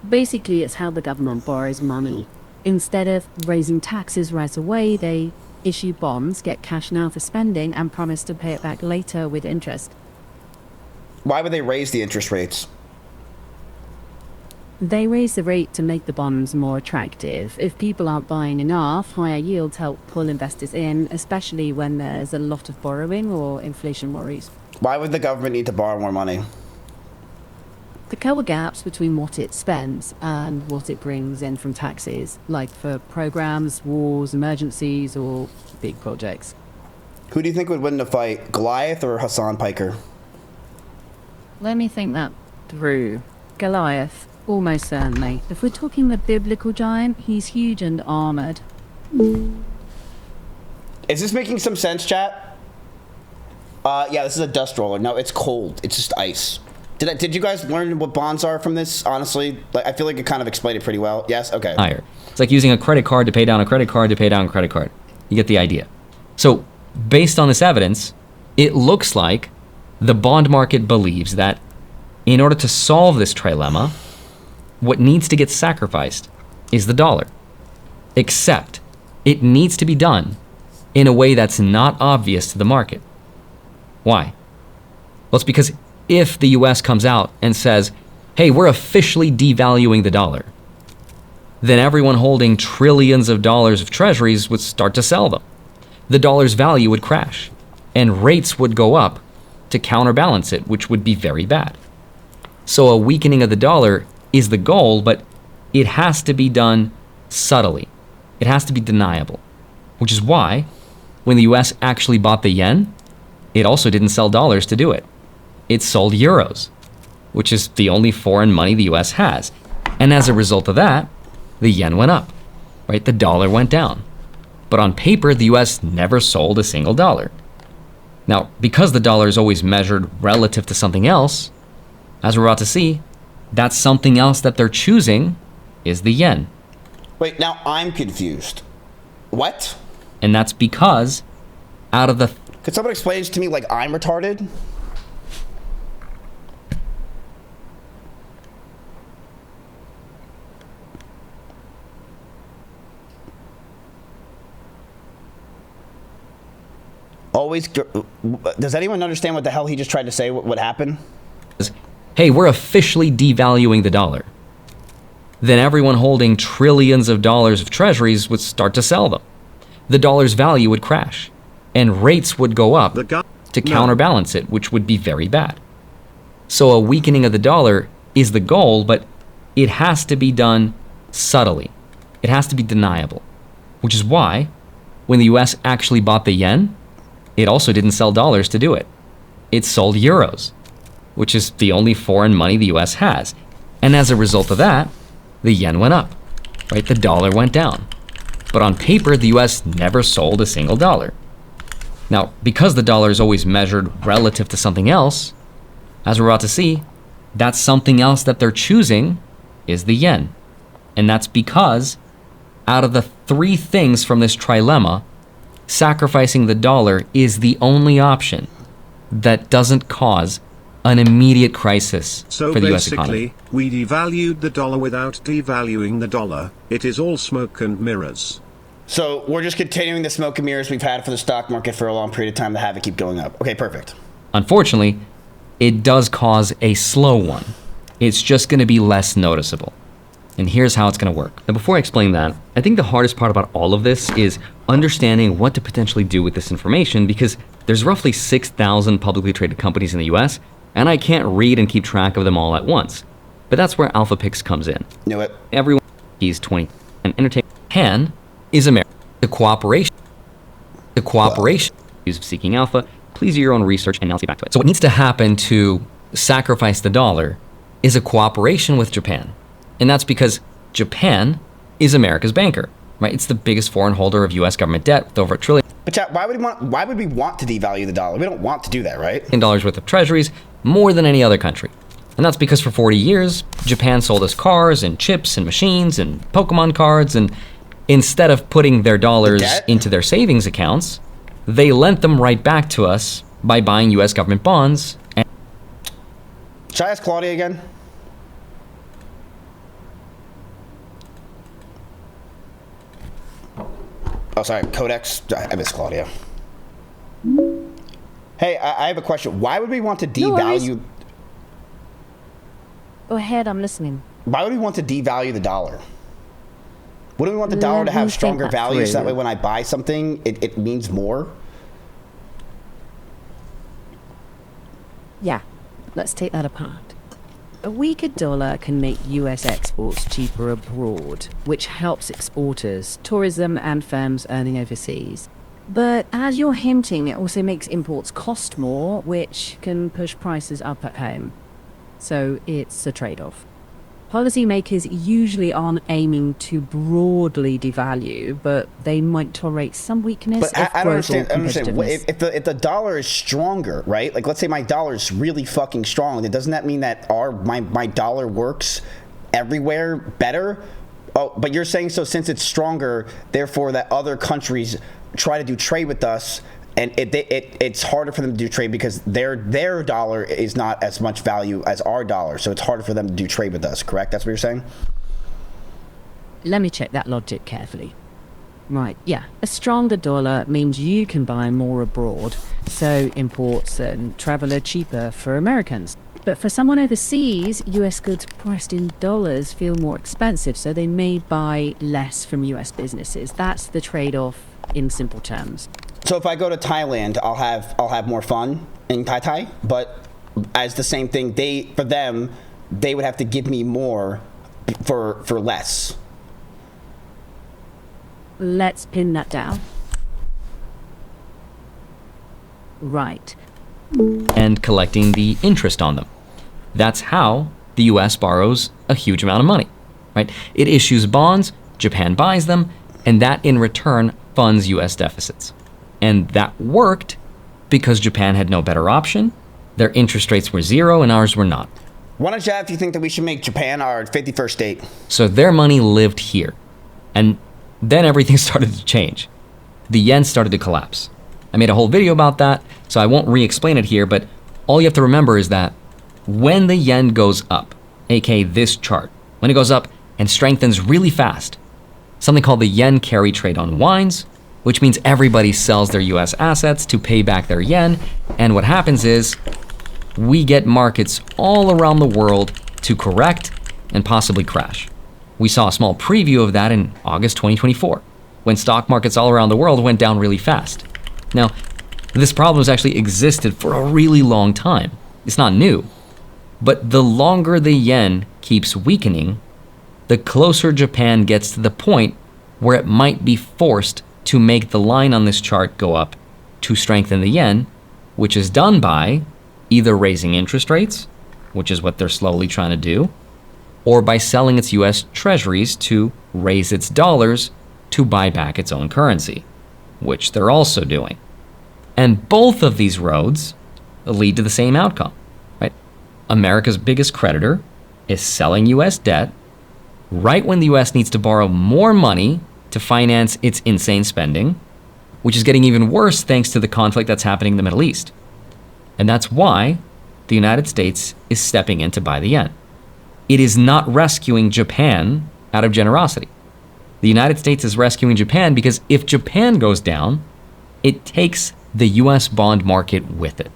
Basically, it's how the government borrows money. Instead of raising taxes right away, they issue bonds, get cash now for spending, and promise to pay it back later with interest. Why would they raise the interest rates? They raise the rate to make the bonds more attractive. If people aren't buying enough, higher yields help pull investors in, especially when there's a lot of borrowing or inflation worries. Why would the government need to borrow more money? To cover gaps between what it spends and what it brings in from taxes, like for programs, wars, emergencies, or big projects. Who do you think would win the fight, Goliath or Hassan Piker? Let me think that through. Goliath, almost certainly. If we're talking the biblical giant, he's huge and armored. Is this making some sense, chat? Yeah, this is a dust roller. No, it's cold. It's just ice. Did you guys learn what bonds are from this? Honestly, like I feel like it kind of explained it pretty well. Yes? Okay. Higher. It's like using a credit card to pay down a credit card to pay down a credit card. You get the idea. So, based on this evidence, it looks like the bond market believes that in order to solve this trilemma, what needs to get sacrificed is the dollar. Except, it needs to be done in a way that's not obvious to the market. Why? Well, it's because if the US comes out and says, hey, we're officially devaluing the dollar, then everyone holding trillions of dollars of treasuries would start to sell them. The dollar's value would crash, and rates would go up to counterbalance it, which would be very bad. So a weakening of the dollar is the goal, but it has to be done subtly. It has to be deniable, which is why when the US actually bought the yen, it also didn't sell dollars to do it. It sold euros, which is the only foreign money the US has. And as a result of that, the yen went up, right? The dollar went down. But on paper, the US never sold a single dollar. Now, because the dollar is always measured relative to something else, as we're about to see, that something else that they're choosing is the yen. Wait, now I'm confused. What? And that's because out of the... Could someone explain this to me like I'm retarded? Always. Does anyone understand what the hell he just tried to say? What happened? Hey, we're officially devaluing the dollar. Then everyone holding trillions of dollars of treasuries would start to sell them. The dollar's value would crash, and rates would go up to counterbalance it, which would be very bad. So a weakening of the dollar is the goal, but it has to be done subtly. It has to be deniable, which is why when the US actually bought the yen, it also didn't sell dollars to do it. It sold euros, which is the only foreign money the US has. And as a result of that, the yen went up, right? The dollar went down. But on paper, the US never sold a single dollar. Now, because the dollar is always measured relative to something else, as we're about to see, that something else that they're choosing is the yen. And that's because out of the three things from this trilemma, sacrificing the dollar is the only option that doesn't cause an immediate crisis for the US economy. So basically, we devalued the dollar without devaluing the dollar. It is all smoke and mirrors. So we're just continuing the smoke and mirrors we've had for the stock market for a long period of time to have it keep going up. Okay, perfect. Unfortunately, it does cause a slow one. It's just going to be less noticeable. And here's how it's going to work. Now, before I explain that, I think the hardest part about all of this is understanding what to potentially do with this information, because there's roughly 6,000 publicly traded companies in the US, and I can't read and keep track of them all at once. But that's where Alpha Pix comes in. Knew it. Everyone is 20 and entertainment. Japan is America. The cooperation use of Seeking Alpha. Please do your own research and I'll see back to it. So what needs to happen to sacrifice the dollar is a cooperation with Japan. And that's because Japan is America's banker, right? It's the biggest foreign holder of US government debt with over $1 trillion. But chat, why would we want to devalue the dollar? We don't want to do that, right? Dollars worth of treasuries, more than any other country. And that's because for 40 years, Japan sold us cars and chips and machines and Pokemon cards, and instead of putting their dollars into their savings accounts, they lent them right back to us by buying US government bonds. And should I ask Claudia again? Oh, sorry, Codex. I miss Claudia. Hey, I have a question. Why would we want to devalue... Go ahead, I'm listening. Why would we want to devalue the dollar? Wouldn't we want the dollar to have stronger value so that way when I buy something, it means more? Yeah, let's take that apart. A weaker dollar can make US exports cheaper abroad, which helps exporters, tourism, and firms earning overseas. But as you're hinting, it also makes imports cost more, which can push prices up at home. So it's a trade-off. Policymakers usually aren't aiming to broadly devalue, but they might tolerate some weakness. But I don't understand. If the dollar is stronger, right? Like, let's say my dollar is really fucking strong, then doesn't that mean that my dollar works everywhere better? Oh, but you're saying so since it's stronger, therefore that other countries try to do trade with us, and it's harder for them to do trade because their dollar is not as much value as our dollar, so it's harder for them to do trade with us, correct? That's what you're saying? Let me check that logic carefully. Right, yeah. A stronger dollar means you can buy more abroad, so imports and travel are cheaper for Americans. But for someone overseas, US goods priced in dollars feel more expensive, so they may buy less from US businesses. That's the trade-off in simple terms. So if I go to Thailand, I'll have more fun in Thai, but as the same thing, they would have to give me more for less. Let's pin that down. Right. And collecting the interest on them. That's how the US borrows a huge amount of money, right? It issues bonds, Japan buys them, and that in return funds US deficits. And that worked because Japan had no better option. Their interest rates were zero and ours were not. Why don't you have you think that we should make Japan our 51st state? So their money lived here. And then everything started to change. The yen started to collapse. I made a whole video about that, so I won't re-explain it here, but all you have to remember is that when the yen goes up, aka this chart, when it goes up and strengthens really fast, something called the yen carry trade unwinds, which means everybody sells their US assets to pay back their yen, and what happens is we get markets all around the world to correct and possibly crash. We saw a small preview of that in August 2024, when stock markets all around the world went down really fast. Now, This problem has actually existed for a really long time. It's not new. But the longer the yen keeps weakening, the closer Japan gets to the point where it might be forced to make the line on this chart go up to strengthen the yen, which is done by either raising interest rates, which is what they're slowly trying to do, or by selling its US treasuries to raise its dollars to buy back its own currency, which they're also doing. And both of these roads lead to the same outcome, right? America's biggest creditor is selling US debt right when the US needs to borrow more money to finance its insane spending, which is getting even worse thanks to the conflict that's happening in the Middle East. And that's why the United States is stepping in to buy the yen. It is not rescuing Japan out of generosity. The United States is rescuing Japan because if Japan goes down, it takes the US bond market with it,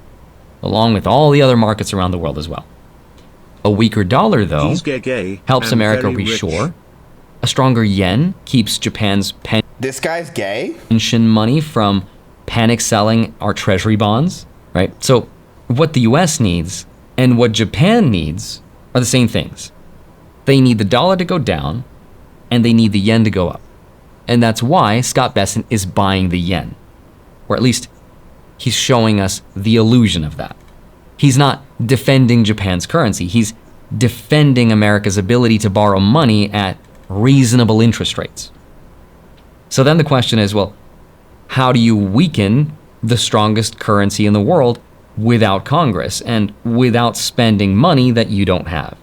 along with all the other markets around the world as well. A weaker dollar, though, helps America reshore. A stronger yen keeps Japan's This guy's gay? pension money from panic selling our treasury bonds, right? So what the US needs and what Japan needs are the same things. They need the dollar to go down and they need the yen to go up. And that's why Scott Bessent is buying the yen, or at least he's showing us the illusion of that. He's not defending Japan's currency. He's defending America's ability to borrow money at reasonable interest rates. So then the question is, well, how do you weaken the strongest currency in the world without Congress and without spending money that you don't have?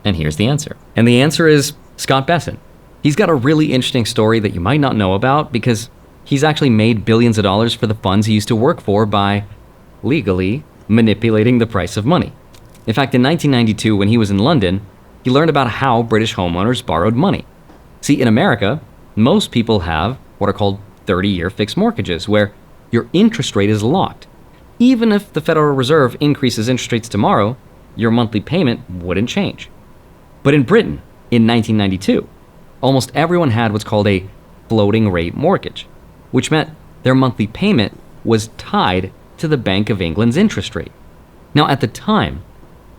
And here's the answer. And the answer is Scott Bessent. He's got a really interesting story that you might not know about because he's actually made billions of dollars for the funds he used to work for by legally manipulating the price of money. In fact, in 1992, when he was in London, he learned about how British homeowners borrowed money. See, in America, most people have what are called 30-year fixed mortgages, where your interest rate is locked. Even if the Federal Reserve increases interest rates tomorrow, your monthly payment wouldn't change. But in Britain, in 1992, almost everyone had what's called a floating rate mortgage, which meant their monthly payment was tied to the Bank of England's interest rate. Now, at the time,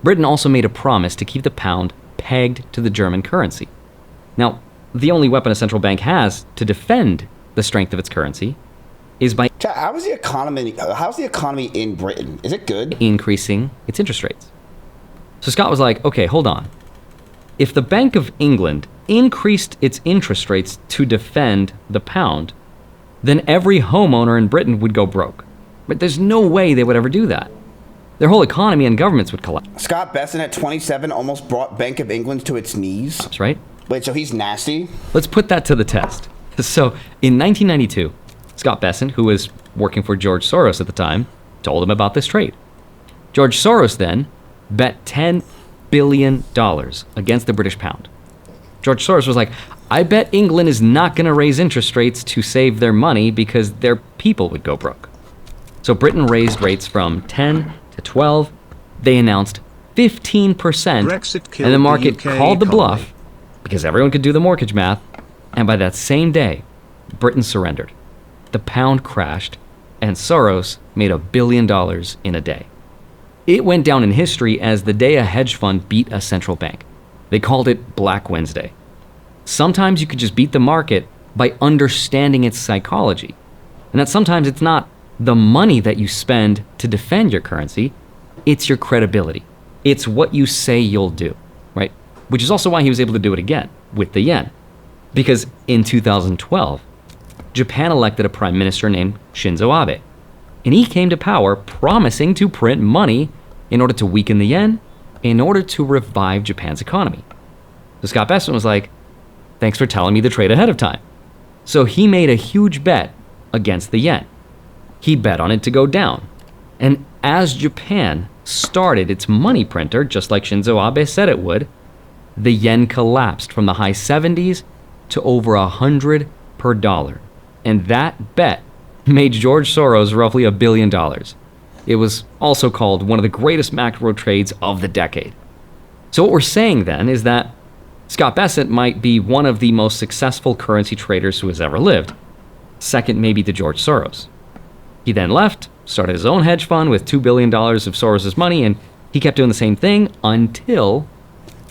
Britain also made a promise to keep the pound pegged to the German currency. Now, the only weapon a central bank has to defend the strength of its currency is by how's the economy in Britain? Is it good? Increasing its interest rates. So Scott was like, okay, hold on. If the Bank of England increased its interest rates to defend the pound, then every homeowner in Britain would go broke. But there's no way they would ever do that. Their whole economy and governments would collapse. Scott Bessent at 27 almost brought Bank of England to its knees. That's right. Wait, so he's nasty? Let's put that to the test. So in 1992, Scott Bessent, who was working for George Soros at the time, told him about this trade. George Soros then bet $10 billion against the British pound. George Soros was like, I bet England is not going to raise interest rates to save their money because their people would go broke. So Britain raised rates from 10 to 12. They announced 15%, and the market called the bluff because everyone could do the mortgage math. And by that same day, Britain surrendered. The pound crashed, and Soros made $1 billion in a day. It went down in history as the day a hedge fund beat a central bank. They called it Black Wednesday. Sometimes you could just beat the market by understanding its psychology. And that sometimes it's not the money that you spend to defend your currency, it's your credibility. It's what you say you'll do, right? Which is also why he was able to do it again with the yen. Because in 2012, Japan elected a prime minister named Shinzo Abe. And he came to power promising to print money in order to weaken the yen, in order to revive Japan's economy. So Scott Bessent was like, thanks for telling me the trade ahead of time. So he made a huge bet against the yen. He bet on it to go down. And as Japan started its money printer, just like Shinzo Abe said it would, the yen collapsed from the high 70s to over 100 per dollar. And that bet made George Soros roughly $1 billion. It was also called one of the greatest macro trades of the decade. So what we're saying then is that Scott Bessent might be one of the most successful currency traders who has ever lived. Second maybe to George Soros. He then left, started his own hedge fund with $2 billion of Soros's money, and he kept doing the same thing until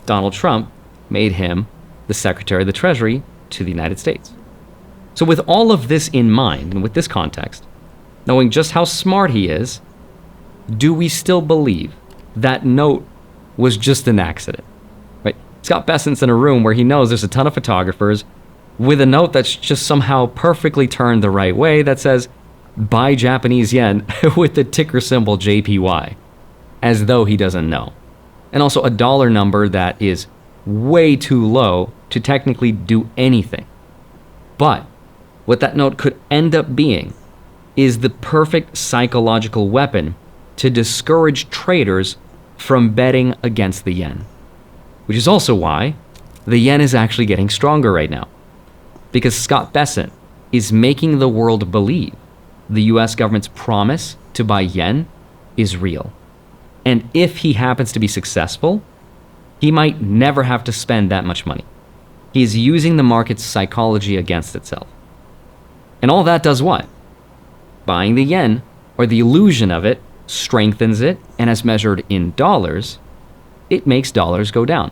Donald Trump made him the Secretary of the Treasury to the United States. So with all of this in mind, and with this context, knowing just how smart he is, do we still believe that note was just an accident? Right? Scott Bessent's in a room where he knows there's a ton of photographers with a note that's just somehow perfectly turned the right way that says, buy Japanese yen with the ticker symbol JPY, as though he doesn't know. And also a dollar number that is way too low to technically do anything. But what that note could end up being is the perfect psychological weapon to discourage traders from betting against the yen. Which is also why the yen is actually getting stronger right now. Because Scott Bessent is making the world believe the US government's promise to buy yen is real. And if he happens to be successful, he might never have to spend that much money. He is using the market's psychology against itself. And all that does what? Buying the yen, or the illusion of it, strengthens it, and as measured in dollars, it makes dollars go down.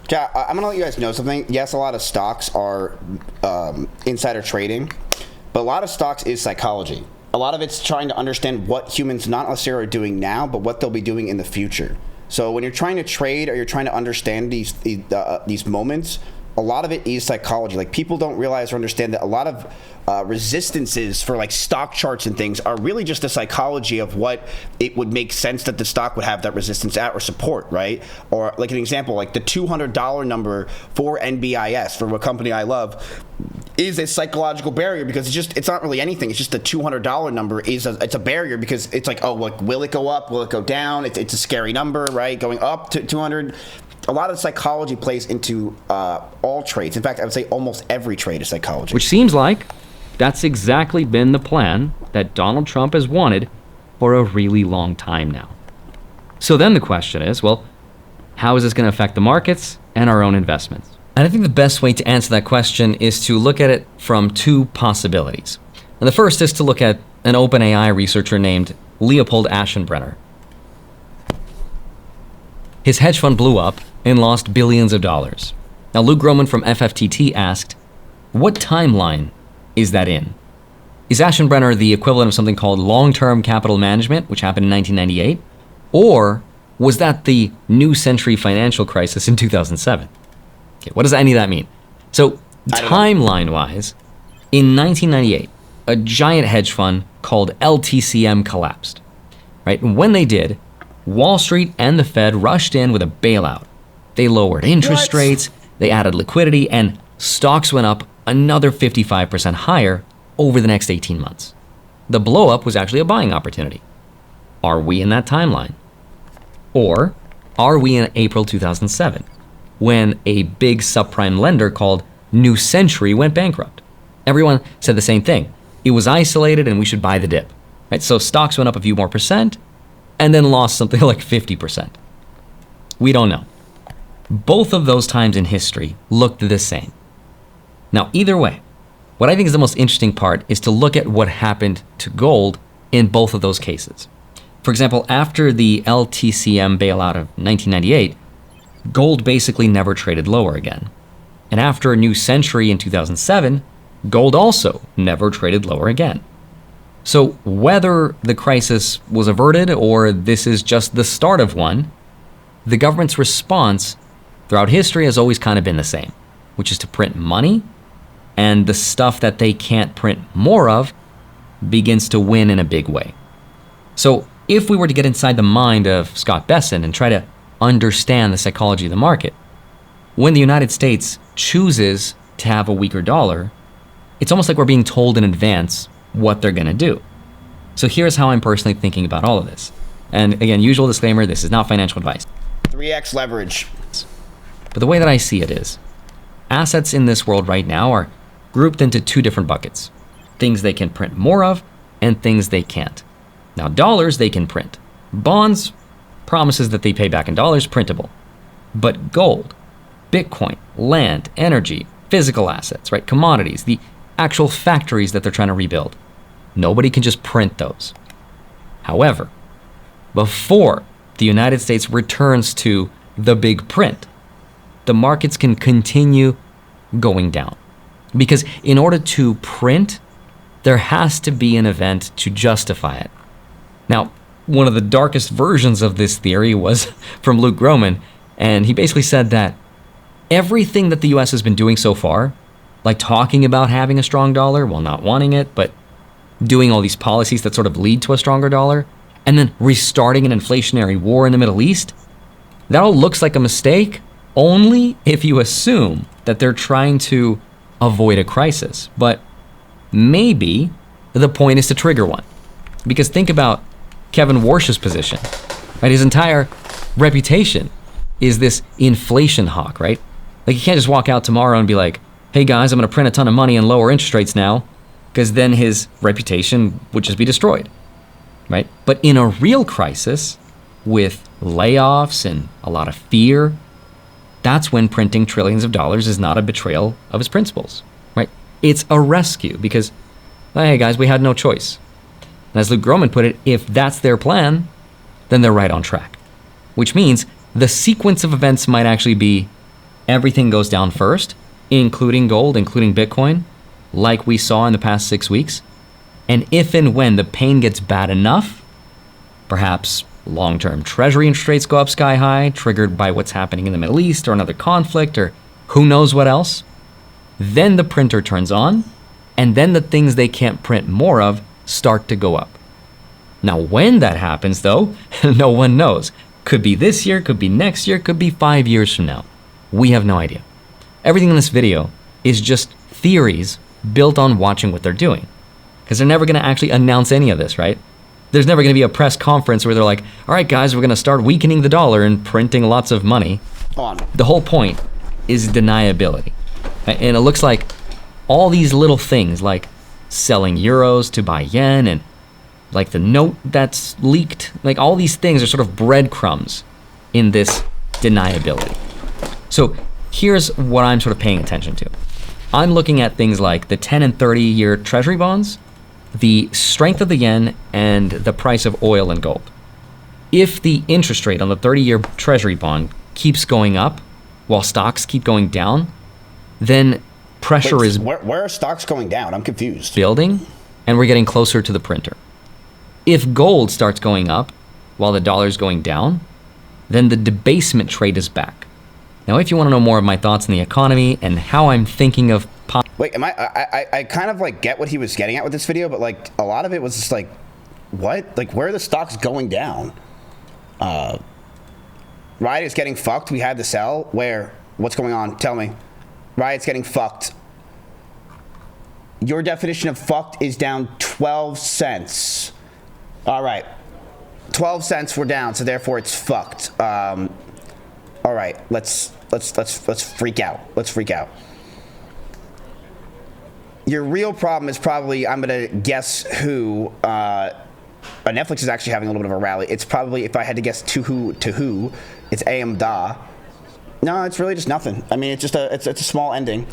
Yeah, I'm going to let you guys know something. Yes, a lot of stocks are insider trading, but a lot of stocks is psychology. A lot of it's trying to understand what humans not necessarily are doing now, but what they'll be doing in the future. So when you're trying to trade or you're trying to understand these moments, a lot of it is psychology. Like, people don't realize or understand that a lot of resistances for like stock charts and things are really just the psychology of what it would make sense that the stock would have that resistance at or support, right? Or like an example, like the $200 number for NBIS, for a company I love, is a psychological barrier because it's not really anything. It's just the $200 number it's a barrier because it's like, oh, like, will it go up? Will it go down? It's a scary number, right? Going up to 200. A lot of psychology plays into all trades. In fact, I would say almost every trade is psychology. Which seems like that's exactly been the plan that Donald Trump has wanted for a really long time now. So then the question is, well, how is this going to affect the markets and our own investments? And I think the best way to answer that question is to look at it from two possibilities. And the first is to look at an OpenAI researcher named Leopold Aschenbrenner. His hedge fund blew up and lost billions of dollars. Now, Luke Groman from FFTT asked, what timeline is that in? Is Aschenbrenner the equivalent of something called long-term capital management, which happened in 1998? Or was that the new century financial crisis in 2007? Okay, what does any of that mean? So, timeline-wise, in 1998, a giant hedge fund called LTCM collapsed. Right? And when they did, Wall Street and the Fed rushed in with a bailout. They lowered interest rates, they added liquidity, and stocks went up another 55% higher over the next 18 months. The blow-up was actually a buying opportunity. Are we in that timeline? Or are we in April 2007, when a big subprime lender called New Century went bankrupt? Everyone said the same thing. It was isolated and we should buy the dip. Right? So stocks went up a few more percent and then lost something like 50%. We don't know. Both of those times in history looked the same. Now, either way, what I think is the most interesting part is to look at what happened to gold in both of those cases. For example, after the LTCM bailout of 1998, gold basically never traded lower again. And after a New Century in 2007, gold also never traded lower again. So whether the crisis was averted or this is just the start of one, the government's response throughout history has always kind of been the same, which is to print money, and the stuff that they can't print more of begins to win in a big way. So if we were to get inside the mind of Scott Bessent and try to understand the psychology of the market, when the United States chooses to have a weaker dollar, it's almost like we're being told in advance what they're going to do. So here's how I'm personally thinking about all of this. And again, usual disclaimer, this is not financial advice. 3x leverage. But the way that I see it is, assets in this world right now are grouped into two different buckets. Things they can print more of and things they can't. Now, dollars they can print. Bonds, promises that they pay back in dollars, printable. But gold, Bitcoin, land, energy, physical assets, right? Commodities, the actual factories that they're trying to rebuild. Nobody can just print those. However, before the United States returns to the big print, the markets can continue going down. Because in order to print, there has to be an event to justify it. Now, one of the darkest versions of this theory was from Luke Gromen, and he basically said that everything that the US has been doing so far, like talking about having a strong dollar while not wanting it, but doing all these policies that sort of lead to a stronger dollar, and then restarting an inflationary war in the Middle East, that all looks like a mistake only if you assume that they're trying to avoid a crisis. But maybe the point is to trigger one. Because think about Kevin Warsh's position, right? His entire reputation is this inflation hawk, right? Like, you can't just walk out tomorrow and be like, hey guys, I'm going to print a ton of money and lower interest rates now, because then his reputation would just be destroyed, right? But in a real crisis with layoffs and a lot of fear, that's when printing trillions of dollars is not a betrayal of his principles, right? It's a rescue because, hey guys, we had no choice. And as Luke Gromen put it, if that's their plan, then they're right on track. Which means the sequence of events might actually be everything goes down first, including gold, including Bitcoin, like we saw in the past 6 weeks. And if and when the pain gets bad enough, perhaps long-term treasury interest rates go up sky high, triggered by what's happening in the Middle East or another conflict or who knows what else, then the printer turns on, and then the things they can't print more of start to go up. Now, when that happens, though, no one knows. Could be this year, could be next year, could be 5 years from now. We have no idea. Everything in this video is just theories built on watching what they're doing. Because they're never going to actually announce any of this, right? There's never going to be a press conference where they're like, all right, guys, we're going to start weakening the dollar and printing lots of money. The whole point is deniability. And it looks like all these little things like selling euros to buy yen and like the note that's leaked, like all these things are sort of breadcrumbs in this deniability. So here's what I'm sort of paying attention to. I'm looking at things like the 10 and 30-year treasury bonds, the strength of the yen, and the price of oil and gold. If the interest rate on the 30-year treasury bond keeps going up while stocks keep going down, then pressure is... Where are stocks going down? I'm confused. Building, and we're getting closer to the printer. If gold starts going up while the dollar's going down, then the debasement trade is back. Now, if you want to know more of my thoughts on the economy and how I'm thinking of... Wait, I kind of like get what he was getting at with this video, but like a lot of it was just like, what? Like, where are the stocks going down? Riot is getting fucked. We had to sell. Where? What's going on? Tell me. Riot's getting fucked. Your definition of fucked is down 12 cents. All right. 12 cents we're down, so therefore it's fucked. All right, let's freak out. Let's freak out. Your real problem is probably, I'm gonna guess who. Netflix is actually having a little bit of a rally. It's probably, if I had to guess to who, it's AMDA. No, it's really just nothing. I mean, it's just it's a small ending.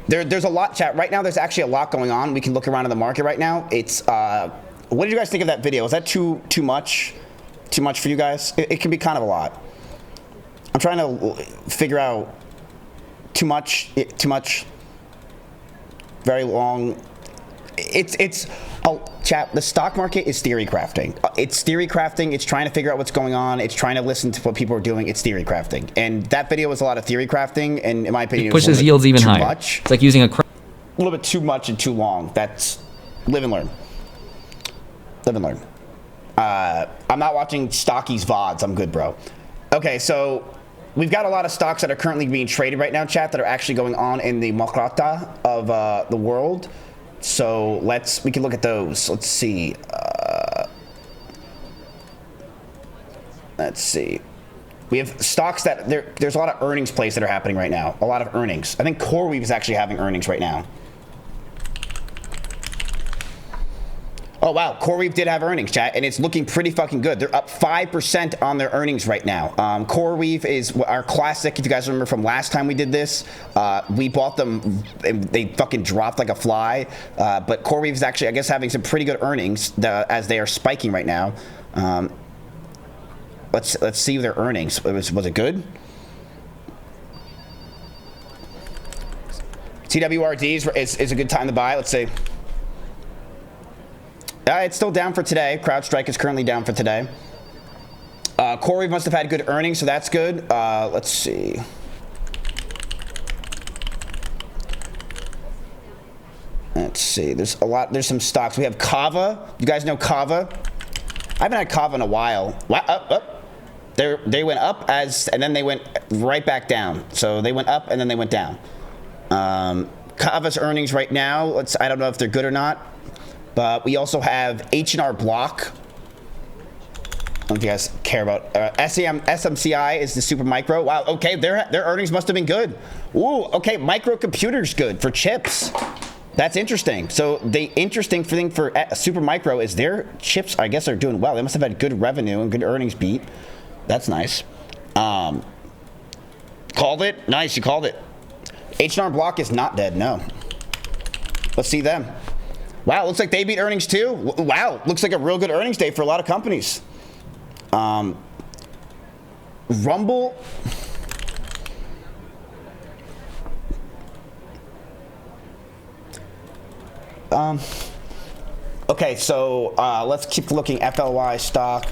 There's a lot, chat. Right now, there's actually a lot going on. We can look around in the market right now. It's what did you guys think of that video? Was that too much? Too much for you guys? It can be kind of a lot. I'm trying to figure out too much, very long. Chat, the stock market is theory crafting. It's theory crafting. It's trying to figure out what's going on. It's trying to listen to what people are doing. It's theory crafting. And that video was a lot of theory crafting. And in my opinion, it pushes yields even higher. Much. It's like using a little bit too much and too long. That's live and learn. Live and learn. I'm not watching Stocky's VODs. I'm good, bro. Okay, so we've got a lot of stocks that are currently being traded right now, chat, that are actually going on in the Makrata of the world. So we can look at those. Let's see. Let's see. We have stocks that there's a lot of earnings plays that are happening right now. A lot of earnings. I think CoreWeave is actually having earnings right now. Oh, wow. CoreWeave did have earnings, chat, and it's looking pretty fucking good. They're up 5% on their earnings right now. CoreWeave is our classic, if you guys remember from last time we did this. We bought them, and they fucking dropped like a fly. But CoreWeave is actually, I guess, having some pretty good earnings as they are spiking right now. Let's see their earnings. Was it good? TWRDs is a good time to buy. Let's see. It's still down for today. CrowdStrike is currently down for today. CoreWeave must have had good earnings, so that's good. Let's see. Let's see. There's some stocks. We have Kava. You guys know Kava? I haven't had Kava in a while. Up. They went up and then they went right back down. So they went up and then they went down. Kava's earnings right now. I don't know if they're good or not. But we also have H&R Block. I don't know if you guys care about SMCI is the super micro. Wow, okay, their earnings must have been good. Ooh, okay, microcomputer's good for chips. That's interesting. So the interesting thing for super micro is their chips, I guess, are doing well. They must have had good revenue and good earnings beat. That's nice. Called it? Nice, you called it. H&R Block is not dead, no. Let's see them. Wow, looks like they beat earnings too. Wow, looks like a real good earnings day for a lot of companies. Rumble. Okay, so let's keep looking. FLY stock.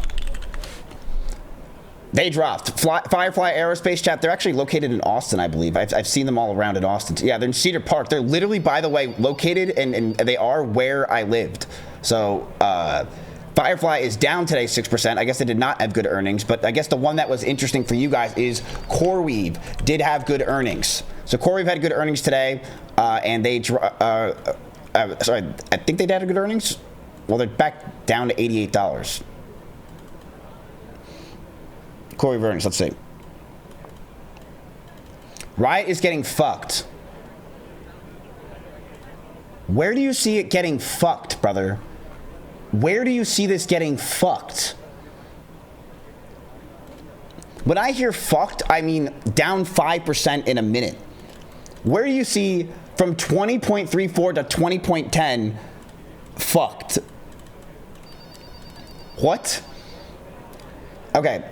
They dropped. Firefly Aerospace, chat. They're actually located in Austin, I believe. I've seen them all around in Austin. Yeah, they're in Cedar Park. They're literally, by the way, located and they are where I lived. So Firefly is down today 6%. I guess they did not have good earnings, but I guess the one that was interesting for you guys is CoreWeave did have good earnings. So CoreWeave had good earnings today, and they sorry, I think they had good earnings. Well, they're back down to $88. CoreWeave earnings, let's see. Riot is getting fucked. Where do you see it getting fucked, brother? Where do you see this getting fucked? When I hear fucked, I mean down 5% in a minute. Where do you see from 20.34 to 20.10 fucked? What? Okay.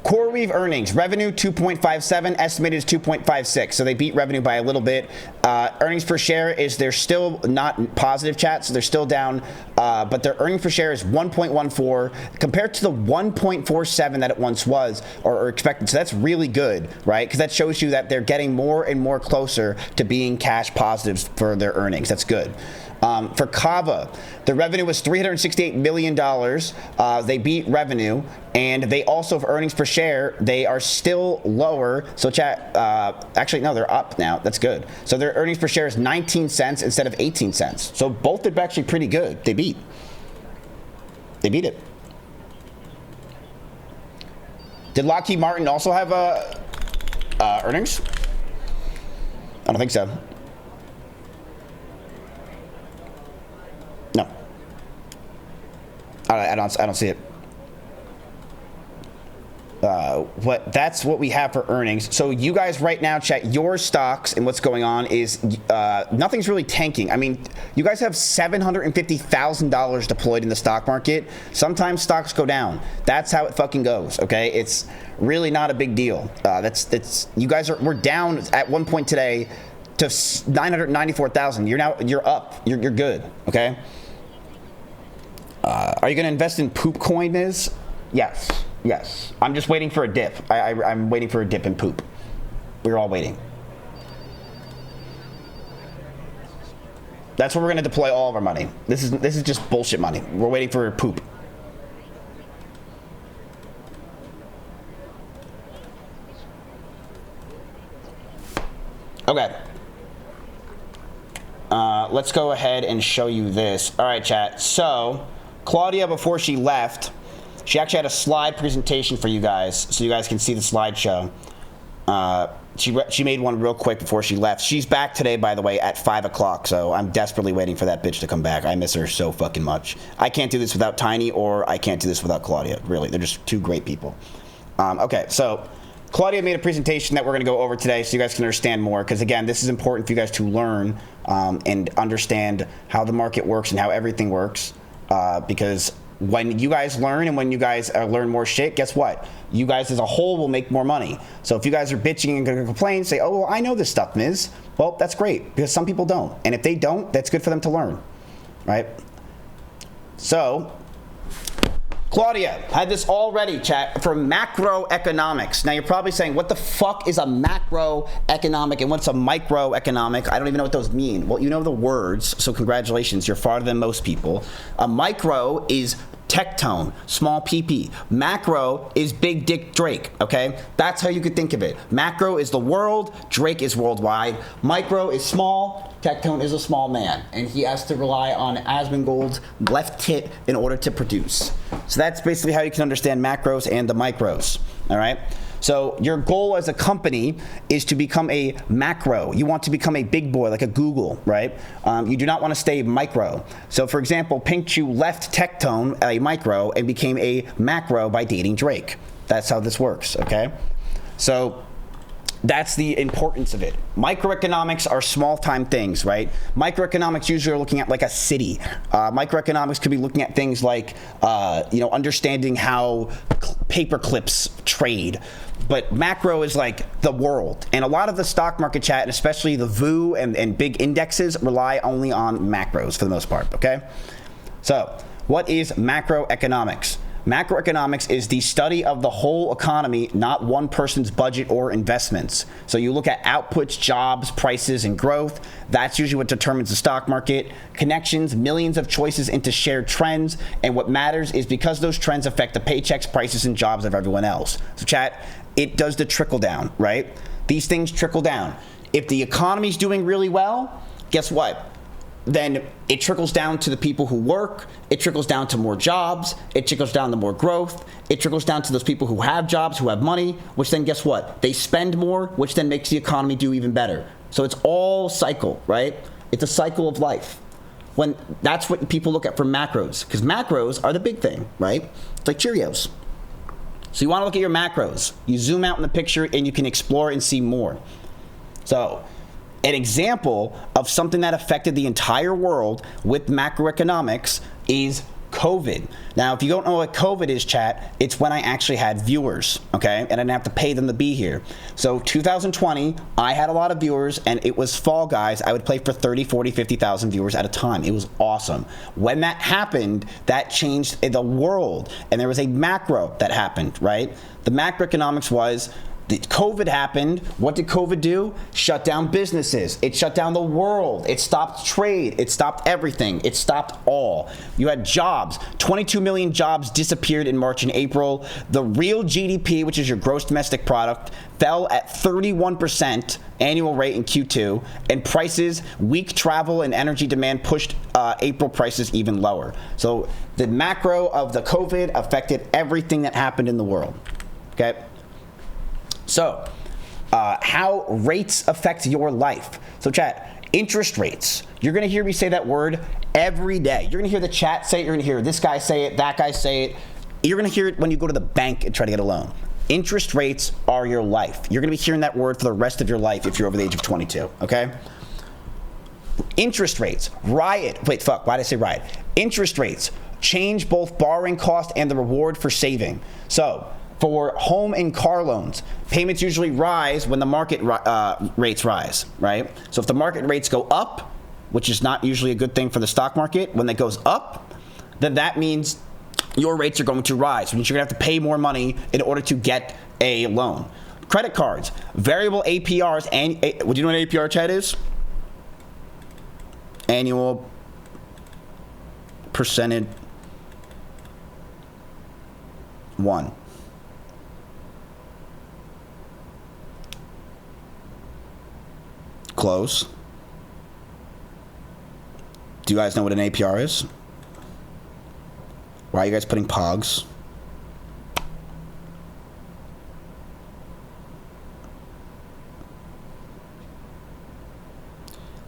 CoreWeave earnings, revenue 2.57, estimated is 2.56, so they beat revenue by a little bit. Earnings per share they're still not positive, chat, so they're still down, but their earnings per share is 1.14 compared to the 1.47 that it once was or expected, so that's really good, right? Because that shows you that they're getting more and more closer to being cash positives for their earnings. That's good. For Kava, the revenue was $368 million. They beat revenue, and they also, for earnings per share, they are still lower. So chat, actually, no, they're up now. That's good. So their earnings per share is 19 cents instead of 18 cents. So both are actually pretty good. They beat it. Did Lockheed Martin also have earnings? I don't think so. No. I don't see it. That's what we have for earnings. So you guys right now, chat, your stocks and what's going on is nothing's really tanking. I mean, you guys have $750,000 deployed in the stock market. Sometimes stocks go down. That's how it fucking goes. Okay, it's really not a big deal. You guys we're down at one point today to 994,000. You're up. You're good. Okay. Are you going to invest in poop coin, Miz? Yes. I'm just waiting for a dip. I'm waiting for a dip in poop. We're all waiting. That's where we're going to deploy all of our money. This is just bullshit money. We're waiting for poop. Okay. Let's go ahead and show you this. All right, chat. So Claudia, before she left, she actually had a slide presentation for you guys, so you guys can see the slideshow. She made one real quick before she left. She's back today, by the way, at 5 o'clock, so I'm desperately waiting for that bitch to come back. I miss her so fucking much. I can't do this without Tiny, or I can't do this without Claudia. Really, they're just two great people. Okay, so Claudia made a presentation that we're going to go over today so you guys can understand more, because, again, this is important for you guys to learn and understand how the market works and how everything works, because when you guys learn and when you guys learn more shit, guess what? You guys as a whole will make more money. So if you guys are bitching and going to complain, say, oh, well, I know this stuff, Miz. Well, that's great, because some people don't. And if they don't, that's good for them to learn, right? So Claudia had this all ready, chat, for macroeconomics. Now, you're probably saying, what the fuck is a macroeconomic and what's a microeconomic? I don't even know what those mean. Well, you know the words, so congratulations. You're farther than most people. A micro is tectone, small PP. Macro is big dick Drake, okay? That's how you could think of it. Macro is the world, Drake is worldwide. Micro is small, tectone is a small man. And he has to rely on Asmongold's left tit in order to produce. So that's basically how you can understand macros and the micros, all right? So your goal as a company is to become a macro. You want to become a big boy like a Google, right? You do not want to stay micro. So for example, Pink Chew left Tectone, a micro, and became a macro by dating Drake. That's how this works, okay? So that's the importance of it. Microeconomics are small-time things, right? Microeconomics usually are looking at like a city. Microeconomics could be looking at things like, understanding how paper clips trade. But macro is like the world. And a lot of the stock market chat, and especially the VOO and big indexes, rely only on macros for the most part, okay? So what is macroeconomics? Macroeconomics is the study of the whole economy, not one person's budget or investments. So you look at outputs, jobs, prices, and growth. That's usually what determines the stock market. Connections, millions of choices into shared trends. And what matters is because those trends affect the paychecks, prices, and jobs of everyone else. So chat, it does the trickle down, right? These things trickle down. If the economy's doing really well, guess what? Then it trickles down to the people who work, it trickles down to more jobs, it trickles down to more growth, it trickles down to those people who have jobs, who have money, which then guess what? They spend more, which then makes the economy do even better. So it's all cycle, right? It's a cycle of life. When that's what people look at for macros, because macros are the big thing, right? It's like Cheerios. So you want to look at your macros. You zoom out in the picture and you can explore and see more. So an example of something that affected the entire world with macroeconomics is COVID. Now, if you don't know what COVID is, chat, it's when I actually had viewers, okay? And I didn't have to pay them to be here. So 2020, I had a lot of viewers, and it was Fall Guys. I would play for 30, 40, 50,000 viewers at a time. It was awesome. When that happened, that changed the world. And there was a macro that happened, right? The macroeconomics was COVID happened. What did COVID do? Shut down businesses. It shut down the world. It stopped trade. It stopped everything. It stopped all. You had jobs. 22 million jobs disappeared in March and April. The real GDP, which is your gross domestic product, fell at 31% annual rate in Q2, and prices, weak travel and energy demand pushed April prices even lower. So the macro of the COVID affected everything that happened in the world, okay? So, how rates affect your life. So chat, interest rates. You're gonna hear me say that word every day. You're gonna hear the chat say it, you're gonna hear this guy say it, that guy say it. You're gonna hear it when you go to the bank and try to get a loan. Interest rates are your life. You're gonna be hearing that word for the rest of your life if you're over the age of 22, okay? Interest rates, why did I say riot? Interest rates change both borrowing cost and the reward for saving. So, for home and car loans, payments usually rise when the market rates rise, right? So if the market rates go up, which is not usually a good thing for the stock market, when it goes up, then that means your rates are going to rise, which means you're going to have to pay more money in order to get a loan. Credit cards, variable APRs, and do you know what an APR, chat, is? Annual percentage one. Close. Do you guys know what an APR is? Why are you guys putting pogs?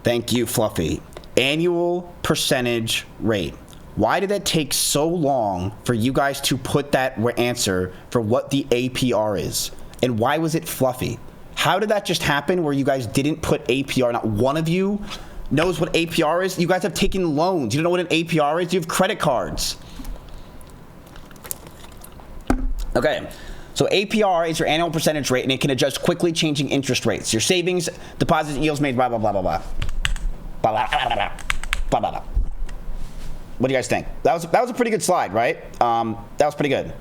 Thank you, Fluffy. Annual percentage rate. Why did it take so long for you guys to put that answer for what the APR is? And why was it Fluffy? How did that just happen where you guys didn't put APR? Not one of you knows what APR is? You guys have taken loans. You don't know what an APR is? You have credit cards. Okay. So APR is your annual percentage rate, and it can adjust quickly changing interest rates. Your savings, deposits, yields made, blah, blah, blah, blah, blah. Blah, blah, blah, blah, blah, blah, blah, blah. What do you guys think? That was a pretty good slide, right? That was pretty good.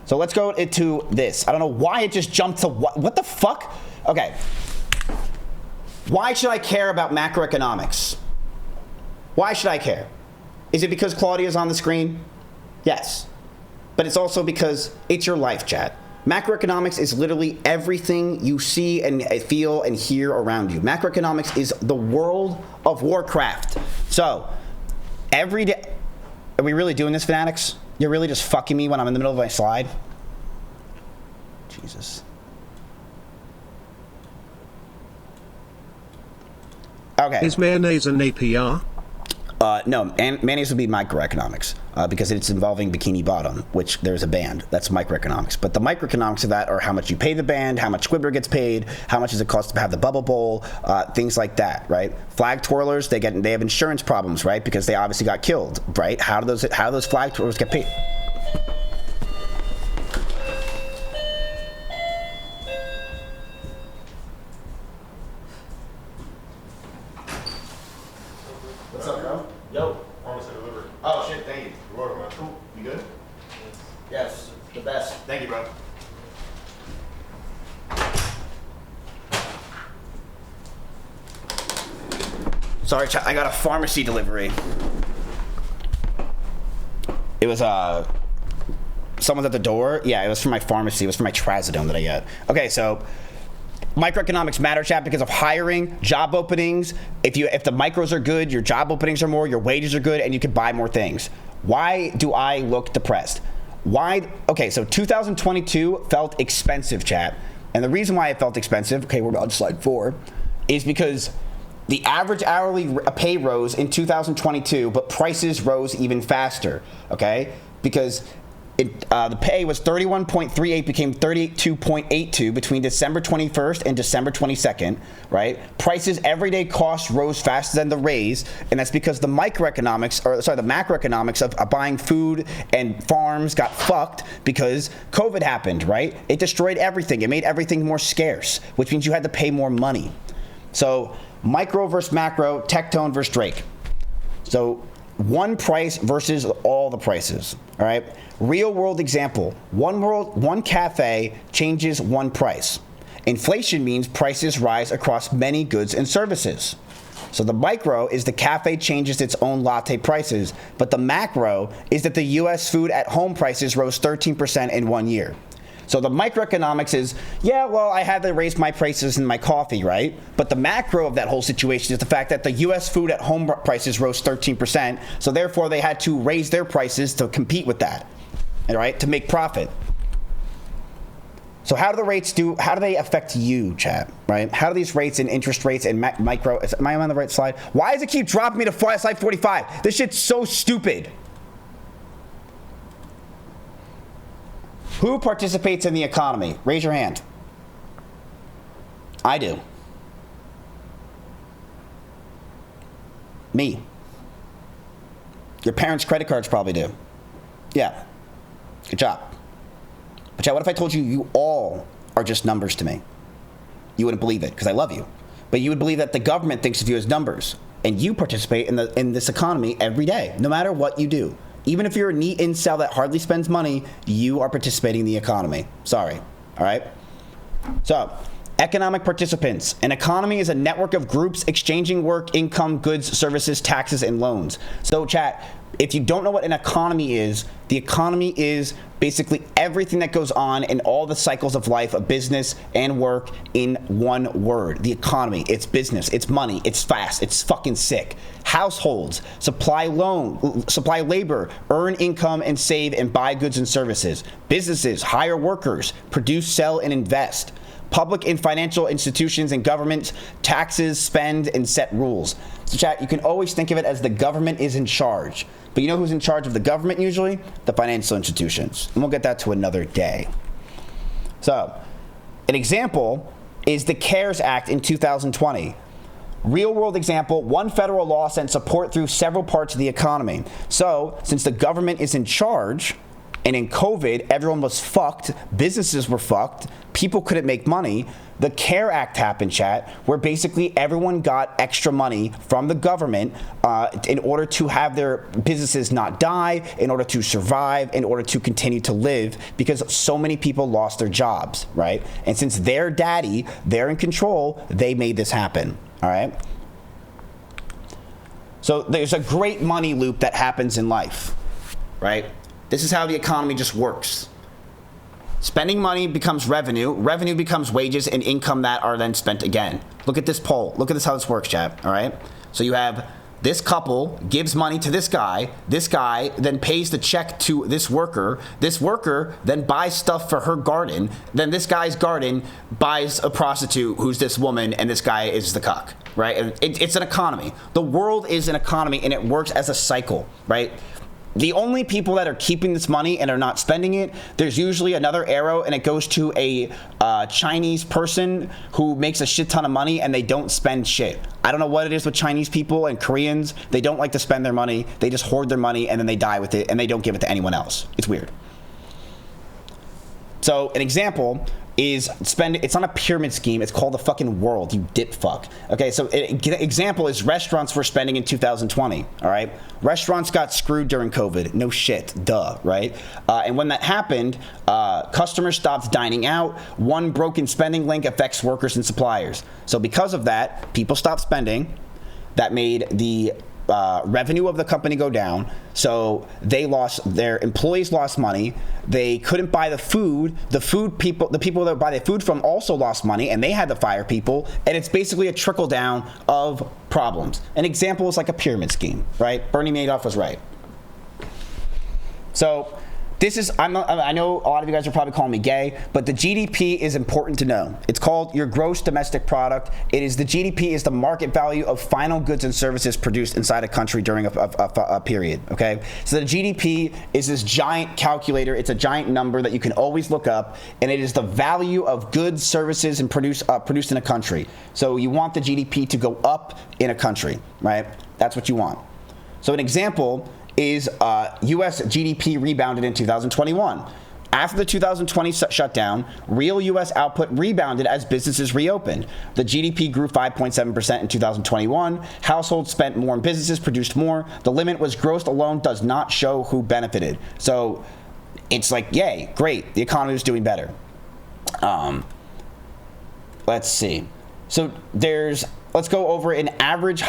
So let's go into this. I don't know why it just jumped to what the fuck? Okay. Why should I care about macroeconomics? Why should I care? Is it because Claudia's on the screen? Yes. But it's also because it's your life, chat. Macroeconomics is literally everything you see and feel and hear around you. Macroeconomics is the world of Warcraft. So, every day... Are we really doing this, fanatics? You're really just fucking me when I'm in the middle of my slide? Jesus. Okay. Is mayonnaise an APR? No, and mayonnaise would be microeconomics because it's involving Bikini Bottom, which there's a band. That's microeconomics. But the microeconomics of that are how much you pay the band, how much Squidward gets paid, how much does it cost to have the Bubble Bowl, things like that, right? Flag twirlers, they have insurance problems, right? Because they obviously got killed, right? How do those flag twirlers get paid? What's up, bro? Yo. Promise to deliver. Oh, shit, thank you. You're welcome, man. Cool. You good? Yes, the best. Thank you, bro. Sorry, I got a pharmacy delivery. It was, someone's at the door. Yeah, it was from my pharmacy. It was from my trazodone that I get. Okay, so... Microeconomics matter, chat, because of hiring, job openings. If the micros are good, your job openings are more, your wages are good, and you can buy more things. Why do I look depressed? Why? Okay, so 2022 felt expensive, chat. And the reason why it felt expensive, okay, we're on slide 4, is because the average hourly pay rose in 2022, but prices rose even faster, okay? Because the pay was 31.38, became 32.82 between December 21st and December 22nd, right? Prices, everyday costs rose faster than the raise, and that's because the macroeconomics of buying food and farms got fucked because COVID happened, right? It destroyed everything. It made everything more scarce, which means you had to pay more money. So micro versus macro, Tectone versus Drake. So one price versus all the prices, all right? Real world example, one cafe changes one price. Inflation means prices rise across many goods and services. So the micro is the cafe changes its own latte prices, but the macro is that the US food at home prices rose 13% in 1 year. So the microeconomics is, yeah, well, I had to raise my prices in my coffee, right? But the macro of that whole situation is the fact that the US food at home prices rose 13%, so therefore they had to raise their prices to compete with that, all right, to make profit. So how do they affect you, chat, right? How do these rates and interest rates and micro, am I on the right slide? Why does it keep dropping me to slide 45? This shit's so stupid. Who participates in the economy? Raise your hand. I do. Me. Your parents' credit cards probably do. Yeah. Good job. But what if I told you you all are just numbers to me? You wouldn't believe it because I love you. But you would believe that the government thinks of you as numbers. And you participate in this economy every day, no matter what you do. Even if you're a neat incel that hardly spends money, you are participating in the economy. Sorry. All right? So, economic participants. An economy is a network of groups exchanging work, income, goods, services, taxes, and loans. So, chat, if you don't know what an economy is, the economy is basically everything that goes on in all the cycles of life, of business and work, in one word. The economy. It's business. It's money. It's fast. It's fucking sick. Households supply labor, earn income and save and buy goods and services. Businesses hire workers, produce, sell, and invest. Public and financial institutions and government taxes, spend, and set rules. So chat, you can always think of it as the government is in charge. But you know who's in charge of the government usually? The financial institutions. And we'll get that to another day. So, an example is the CARES Act in 2020. Real world example, one federal law sent support through several parts of the economy. So, since the government is in charge, and in COVID, everyone was fucked, businesses were fucked, people couldn't make money, the CARE Act happened, chat, where basically everyone got extra money from the government in order to have their businesses not die, in order to survive, in order to continue to live, because so many people lost their jobs, right? And since they're daddy, they're in control, they made this happen, all right? So there's a great money loop that happens in life, right? This is how the economy just works. Spending money becomes revenue, revenue becomes wages and income that are then spent again. Look at this poll. Look at this, how this works, chat, all right? So you have this couple gives money to this guy then pays the check to this worker then buys stuff for her garden, then this guy's garden buys a prostitute who's this woman, and this guy is the cuck, right? It's an economy. The world is an economy, and it works as a cycle, right? The only people that are keeping this money and are not spending it, there's usually another arrow and it goes to a Chinese person who makes a shit ton of money and they don't spend shit. I don't know what it is with Chinese people and Koreans. They don't like to spend their money. They just hoard their money and then they die with it and they don't give it to anyone else. It's weird. So an example is it's on a pyramid scheme. It's called the fucking world, you dip fuck. Okay, so an example is restaurants were spending in 2020, all right? Restaurants got screwed during COVID. No shit, duh, right? And when that happened, customers stopped dining out. One broken spending link affects workers and suppliers. So because of that, people stopped spending. That made the revenue of the company go down, so their employees lost money. They couldn't buy the food. The people that buy the food from also lost money, and they had to fire people. And it's basically a trickle down of problems. An example is like a pyramid scheme, right? Bernie Madoff was right. So this is, I know a lot of you guys are probably calling me gay, but the GDP is important to know. It's called your gross domestic product. The GDP is the market value of final goods and services produced inside a country during a period, okay? So the GDP is this giant calculator. It's a giant number that you can always look up, and it is the value of goods, services, and produced in a country. So you want the GDP to go up in a country, right? That's what you want. So an example is U.S. GDP rebounded in 2021. After the 2020 shutdown, real U.S. output rebounded as businesses reopened. The GDP grew 5.7% in 2021. Households spent more and businesses produced more. The limit was gross alone does not show who benefited. So it's like, yay, great, the economy is doing better. Let's see. So let's go over an average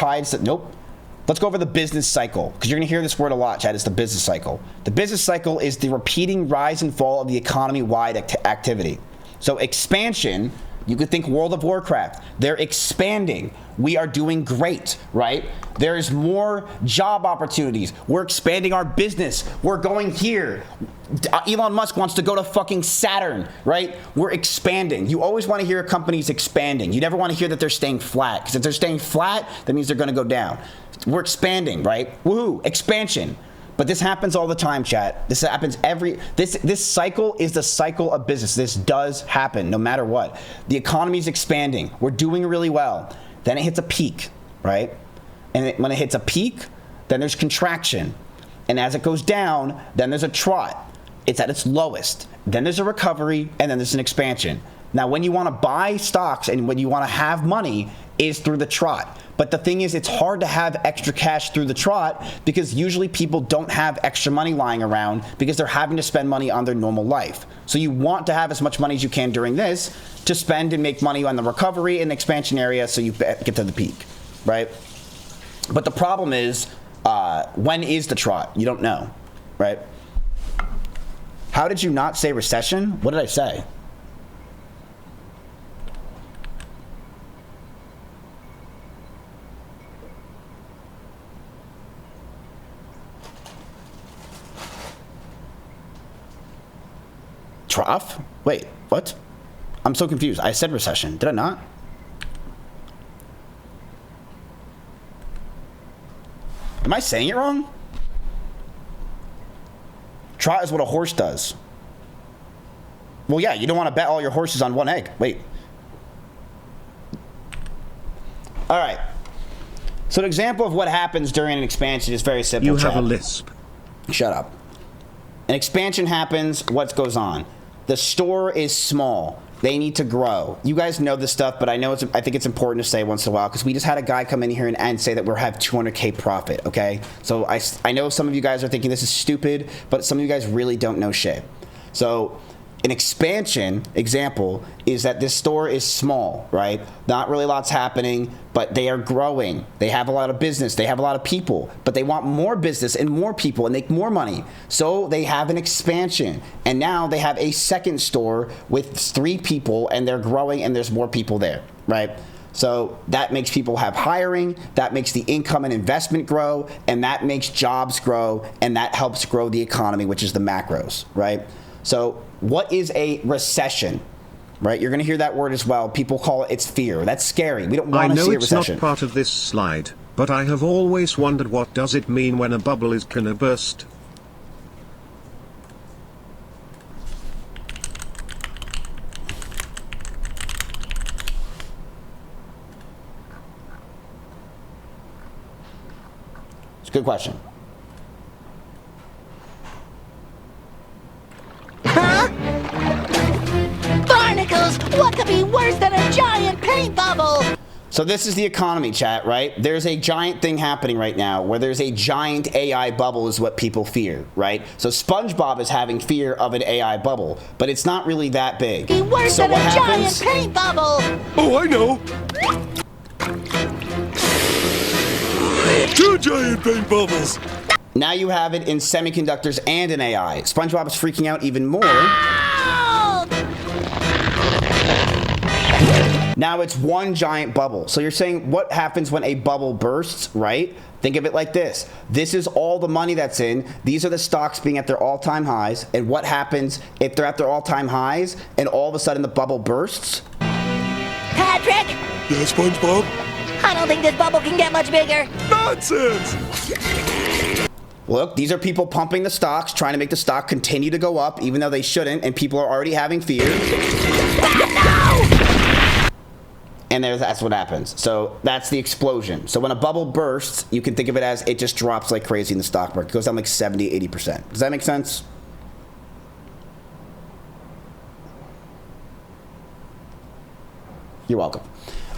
Let's go over the business cycle, because you're going to hear this word a lot, Chad. It's the business cycle. The business cycle is the repeating rise and fall of the economy-wide activity. So expansion, you could think World of Warcraft. They're expanding. We are doing great, right? There's more job opportunities. We're expanding our business. We're going here. Elon Musk wants to go to fucking Saturn, right? We're expanding. You always want to hear companies expanding. You never want to hear that they're staying flat, because if they're staying flat, that means they're going to go down. We're expanding, right? Woohoo, expansion. But this happens all the time, chat. This happens this cycle is the cycle of business. This does happen no matter what. The economy's expanding. We're doing really well. Then it hits a peak, right? And when it hits a peak, then there's contraction. And as it goes down, then there's a trot. It's at its lowest. Then there's a recovery, and then there's an expansion. Now, when you want to buy stocks and when you want to have money is through the trot. But the thing is, it's hard to have extra cash through the trot because usually people don't have extra money lying around because they're having to spend money on their normal life. So you want to have as much money as you can during this to spend and make money on the recovery and the expansion area so you get to the peak, right? But the problem is, when is the trot? You don't know, right? How did you not say recession? What did I say? Trough? Wait, what? I'm so confused. I said recession. Did I not? Am I saying it wrong? Trot is what a horse does. Well, yeah, you don't want to bet all your horses on one egg. Wait. All right. So an example of what happens during an expansion is very simple. You have a lisp. Shut up. An expansion happens, what goes on? The store is small. They need to grow. You guys know this stuff, but I think it's important to say once in a while, because we just had a guy come in here and say that we'll have 200K profit, okay? So I know some of you guys are thinking this is stupid, but some of you guys really don't know shit. So an expansion example is that this store is small, right? Not really lots happening, but they are growing. They have a lot of business. They have a lot of people, but they want more business and more people and make more money. So they have an expansion. And now they have a second store with 3 people and they're growing and there's more people there, right? So that makes people have hiring, that makes the income and investment grow, and that makes jobs grow, and that helps grow the economy, which is the macros, right? So what is a recession, right? You're going to hear that word as well. People call it's fear. That's scary. We don't want to see a recession. I know it's not part of this slide, but I have always wondered, what does it mean when a bubble is going to burst? It's a good question. Barnacles! What could be worse than a giant paint bubble? So this is the economy, chat, right? There's a giant thing happening right now where there's a giant AI bubble is what people fear, right? So SpongeBob is having fear of an AI bubble, but it's not really that big. Be worse than a giant paint bubble! Oh, I know! 2 giant paint bubbles! Now you have it in semiconductors and in AI. SpongeBob is freaking out even more. Now it's one giant bubble. So you're saying what happens when a bubble bursts, right? Think of it like this. This is all the money that's in. These are the stocks being at their all-time highs. And what happens if they're at their all-time highs and all of a sudden the bubble bursts? Patrick! Yeah, SpongeBob? I don't think this bubble can get much bigger. Nonsense! Look, these are people pumping the stocks, trying to make the stock continue to go up, even though they shouldn't, and people are already having fear. And that's what happens. So that's the explosion. So when a bubble bursts, you can think of it as it just drops like crazy in the stock market. It goes down like 70, 80%. Does that make sense? You're welcome.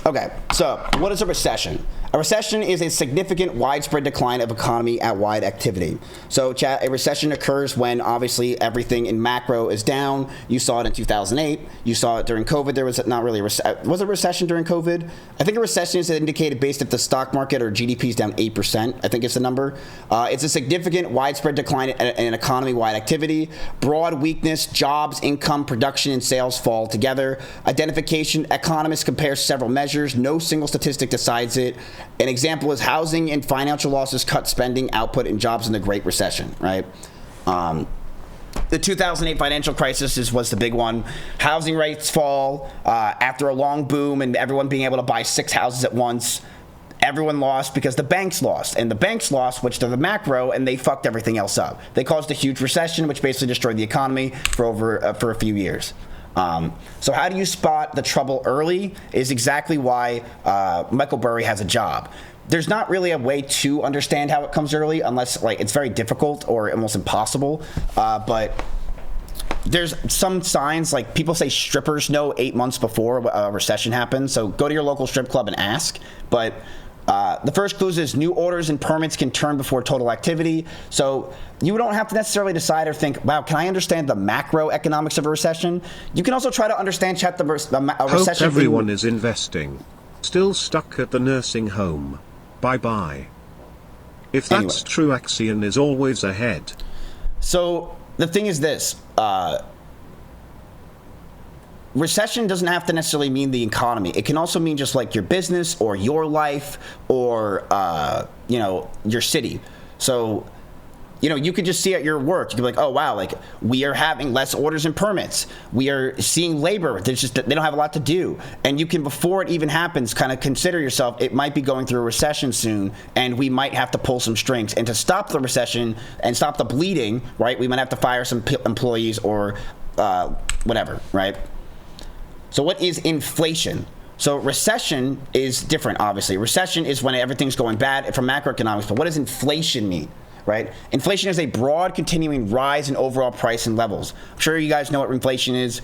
Okay, so what is a recession? A recession is a significant widespread decline of economy at wide activity. So chat, a recession occurs when obviously everything in macro is down. You saw it in 2008. You saw it during COVID. There was not really was a recession during COVID? I think a recession is indicated based if the stock market or GDP is down 8%. I think it's the number. It's a significant widespread decline in economy-wide activity. Broad weakness, jobs, income, production, and sales fall together. Identification, economists compare several measures. No single statistic decides it. An example is housing and financial losses cut spending, output, and jobs in the Great Recession, right? The 2008 financial crisis was the big one. Housing rates fall after a long boom and everyone being able to buy 6 houses at once. Everyone lost because the banks lost. And the banks lost, which to the macro, and they fucked everything else up. They caused a huge recession, which basically destroyed the economy for a few years. So how do you spot the trouble early is exactly why Michael Burry has a job. There's not really a way to understand how it comes early unless like it's very difficult or almost impossible. But there's some signs, like people say strippers know 8 months before a recession happens. So go to your local strip club and ask. But the first clue is new orders and permits can turn before total activity. So you don't have to necessarily decide or think, wow, can I understand the macroeconomics of a recession? You can also try to understand a recession. Hope everyone is investing. Still stuck at the nursing home. Bye-bye. If that's true, Axion is always ahead. So the thing is this. Recession doesn't have to necessarily mean the economy. It can also mean just like your business or your life or, your city. So you know, you could just see at your work, you could be like, oh, wow, like, we are having less orders and permits. We are seeing labor. There's just, they don't have a lot to do. And you can, before it even happens, kind of consider yourself, it might be going through a recession soon, and we might have to pull some strings. And to stop the recession and stop the bleeding, right, we might have to fire some employees or whatever, right? So what is inflation? So recession is different, obviously. Recession is when everything's going bad from macroeconomics, but what does inflation mean? Right? Inflation is a broad continuing rise in overall price and levels. I'm sure you guys know what inflation is.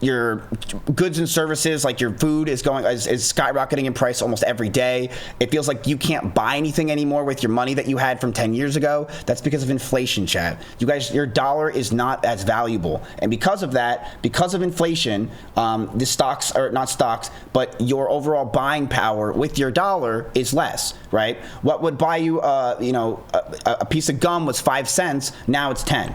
Your goods and services, like your food, is skyrocketing in price almost every day. It feels like you can't buy anything anymore with your money that you had from 10 years ago. That's because of inflation, chat. You guys, your dollar is not as valuable. And because of that, because of inflation, the stocks, or not stocks, but your overall buying power with your dollar is less, right? What would buy you, a piece of gum was 5 cents, now it's 10.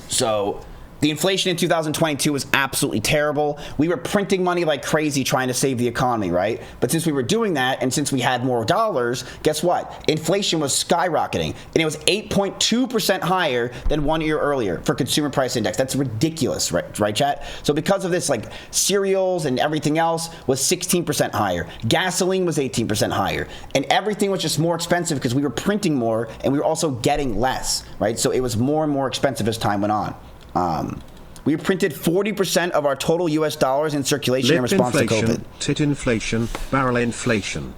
So the inflation in 2022 was absolutely terrible. We were printing money like crazy trying to save the economy, right? But since we were doing that, and since we had more dollars, guess what? Inflation was skyrocketing, and it was 8.2% higher than 1 year earlier for consumer price index. That's ridiculous, right, chat? So because of this, like, cereals and everything else was 16% higher. Gasoline was 18% higher. And everything was just more expensive because we were printing more, and we were also getting less, right? So it was more and more expensive as time went on. We printed 40% of our total U.S. dollars in circulation in response to COVID. Tit inflation, barrel inflation.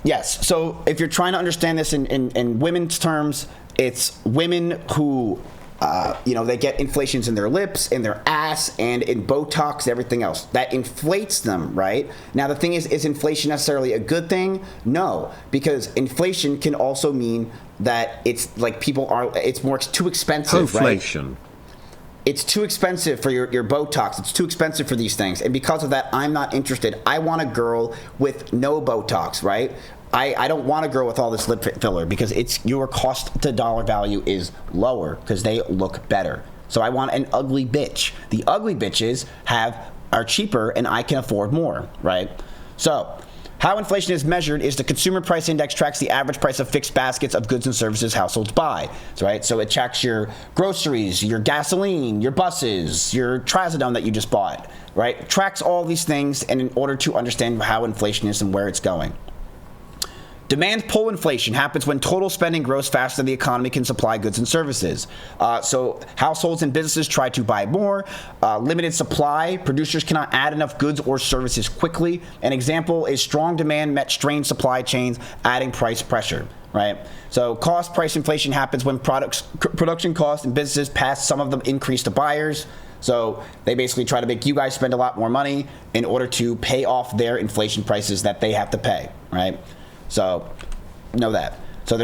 Yes. So if you're trying to understand this in women's terms, it's women who, they get inflations in their lips, in their ass, and in Botox, everything else. That inflates them, right? Now, the thing is inflation necessarily a good thing? No, because inflation can also mean that it's like it's too expensive, Hoflation. Right? It's too expensive for your Botox. It's too expensive for these things. And because of that, I'm not interested. I want a girl with no Botox, right? I don't want a girl with all this lip filler because your cost to dollar value is lower because they look better. So I want an ugly bitch. The ugly bitches are cheaper and I can afford more, right? So how inflation is measured is the consumer price index tracks the average price of fixed baskets of goods and services households buy, right? So it tracks your groceries, your gasoline, your buses, your trazodone that you just bought, right? It tracks all these things, and in order to understand how inflation is and where it's going. Demand pull inflation happens when total spending grows faster than the economy can supply goods and services. So households and businesses try to buy more. Limited supply. Producers cannot add enough goods or services quickly. An example is strong demand met strained supply chains, adding price pressure, right? So cost price inflation happens when production costs and businesses pass some of the increase to buyers. So they basically try to make you guys spend a lot more money in order to pay off their inflation prices that they have to pay, right? So, know that. So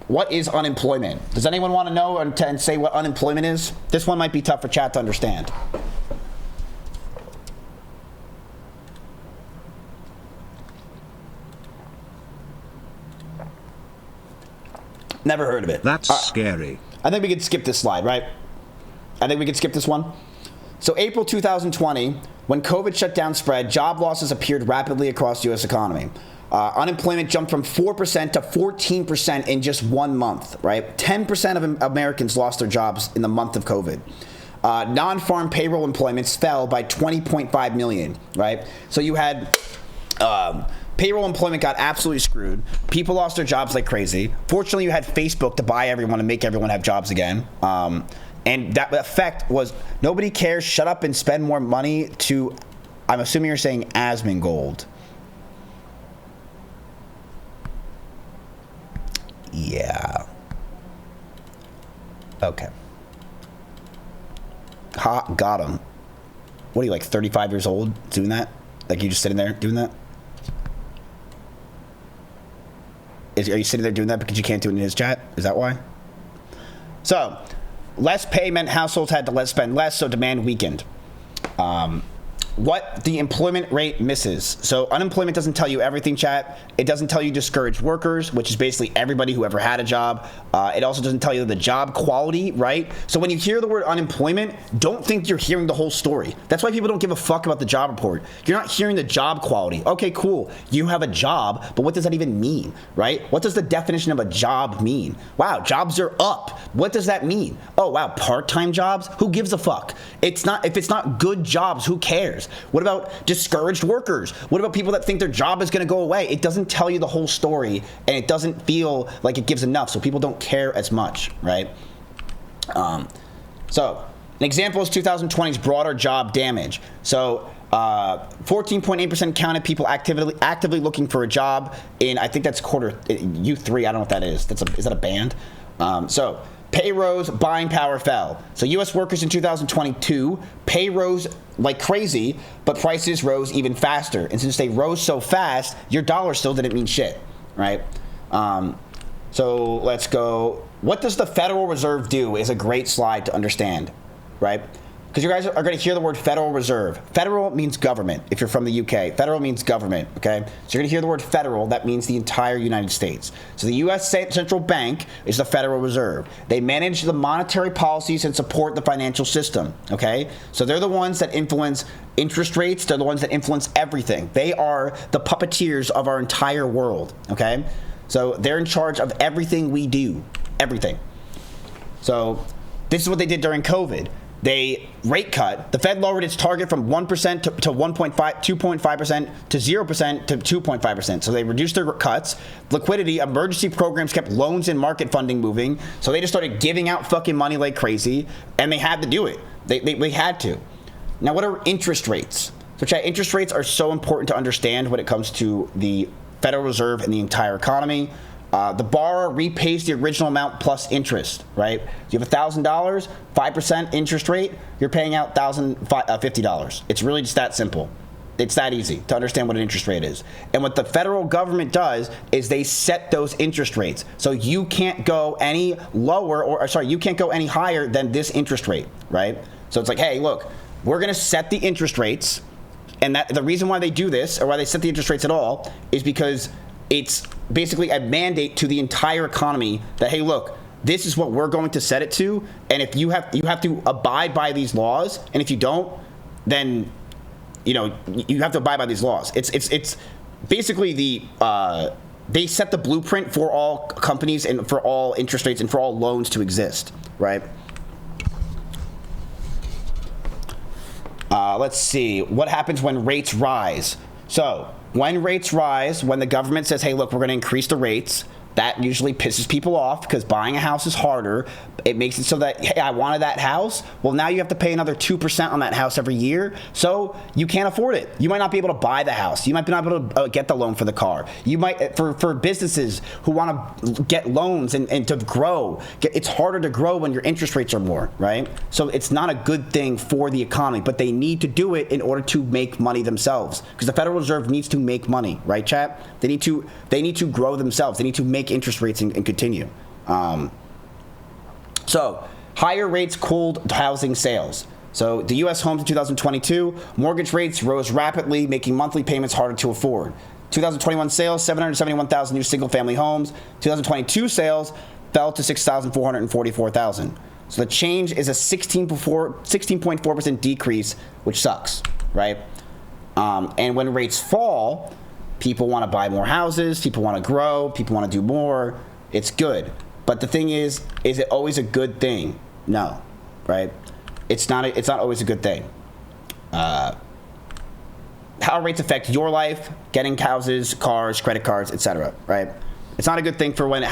what is unemployment? Does anyone want to know and say what unemployment is? This one might be tough for chat to understand. Never heard of it. That's scary. I think we could skip this slide, right? I think we could skip this one. So April 2020, when COVID shutdown spread, job losses appeared rapidly across the U.S. economy. Unemployment jumped from 4% to 14% in just 1 month, right? 10% of Americans lost their jobs in the month of COVID. Non-farm payroll employments fell by 20.5 million, right? So you had payroll employment got absolutely screwed. People lost their jobs like crazy. Fortunately, you had Facebook to buy everyone and make everyone have jobs again. And that effect was nobody cares, shut up and spend more money to, I'm assuming you're saying Asmongold. Yeah. Okay. Ha, got him. What are you, like 35 years old doing that? Like you just sitting there doing that? Are you sitting there doing that because you can't do it in his chat? Is that why? So, less pay meant households had to spend less, so demand weakened. what the employment rate misses. So unemployment doesn't tell you everything, chat. It doesn't tell you discouraged workers, which is basically everybody who ever had a job. It also doesn't tell you the job quality, right? So when you hear the word unemployment, don't think you're hearing the whole story. That's why people don't give a fuck about the job report. You're not hearing the job quality. Okay, cool. You have a job, but what does that even mean, right? What does the definition of a job mean? Wow, jobs are up. What does that mean? Oh, wow, part-time jobs? Who gives a fuck? If it's not good jobs, who cares? What about discouraged workers? What about people that think their job is going to go away? It doesn't tell you the whole story, and it doesn't feel like it gives enough, so people don't care as much, right? So an example is 2020's broader job damage. So 14.8% counted people actively looking for a job in, I think that's U3. I don't know what that is. Is that a band? So pay rose, buying power fell. So U.S. workers in 2022, pay rose like crazy, but prices rose even faster. And since they rose so fast, your dollar still didn't mean shit, right? So let's go. What does the Federal Reserve do is a great slide to understand, right? Because you guys are going to hear the word Federal Reserve. Federal means government, if you're from the UK. Federal means government, okay? So you're going to hear the word federal. That means the entire United States. So the U.S. Central Bank is the Federal Reserve. They manage the monetary policies and support the financial system, okay? So they're the ones that influence interest rates. They're the ones that influence everything. They are the puppeteers of our entire world, okay? So they're in charge of everything we do, everything. So this is what they did during COVID. They rate cut. The Fed lowered its target from 1% to 2.5% to 0% to 2.5%. So they reduced their cuts. Liquidity, emergency programs kept loans and market funding moving. So they just started giving out fucking money like crazy, and they had to do it. They had to. Now, what are interest rates? So chat, interest rates are so important to understand when it comes to the Federal Reserve and the entire economy. The borrower repays the original amount plus interest, right? You have $1,000, 5% interest rate, you're paying out $1,050. It's really just that simple. It's that easy to understand what an interest rate is. And what the federal government does is they set those interest rates. So you can't go any you can't go any higher than this interest rate, right? So it's like, hey, look, we're going to set the interest rates. And the reason why they do this, or why they set the interest rates at all, is because it's basically a mandate to the entire economy that, hey, look, this is what we're going to set it to, and if you have to abide by these laws, and if you don't, then you have to abide by these laws. It's basically they set the blueprint for all companies and for all interest rates and for all loans to exist, right? Let's see what happens when rates rise. So when rates rise, when the government says, hey, look, we're going to increase the rates, that usually pisses people off because buying a house is harder. It makes it so that, hey, I wanted that house. Well, now you have to pay another 2% on that house every year. So you can't afford it. You might not be able to buy the house. You might not be able to get the loan for the car. You might, for businesses who want to get loans and to grow, it's harder to grow when your interest rates are more, right? So it's not a good thing for the economy, but they need to do it in order to make money themselves, because the Federal Reserve needs to make money, right, chat? They need to grow themselves. They need to make interest rates and continue. So higher rates cooled housing sales. So the U.S. homes in 2022, mortgage rates rose rapidly, making monthly payments harder to afford. 2021 sales, 771,000 new single-family homes. 2022 sales fell to 6,444,000. So the change is a 16.4% decrease, which sucks, right? And when rates fall, people want to buy more houses, people want to grow, people want to do more. It's good. But the thing is it always a good thing? No, right? It's not always a good thing. How rates affect your life, getting houses, cars, credit cards, etc., right? It's not a good thing for in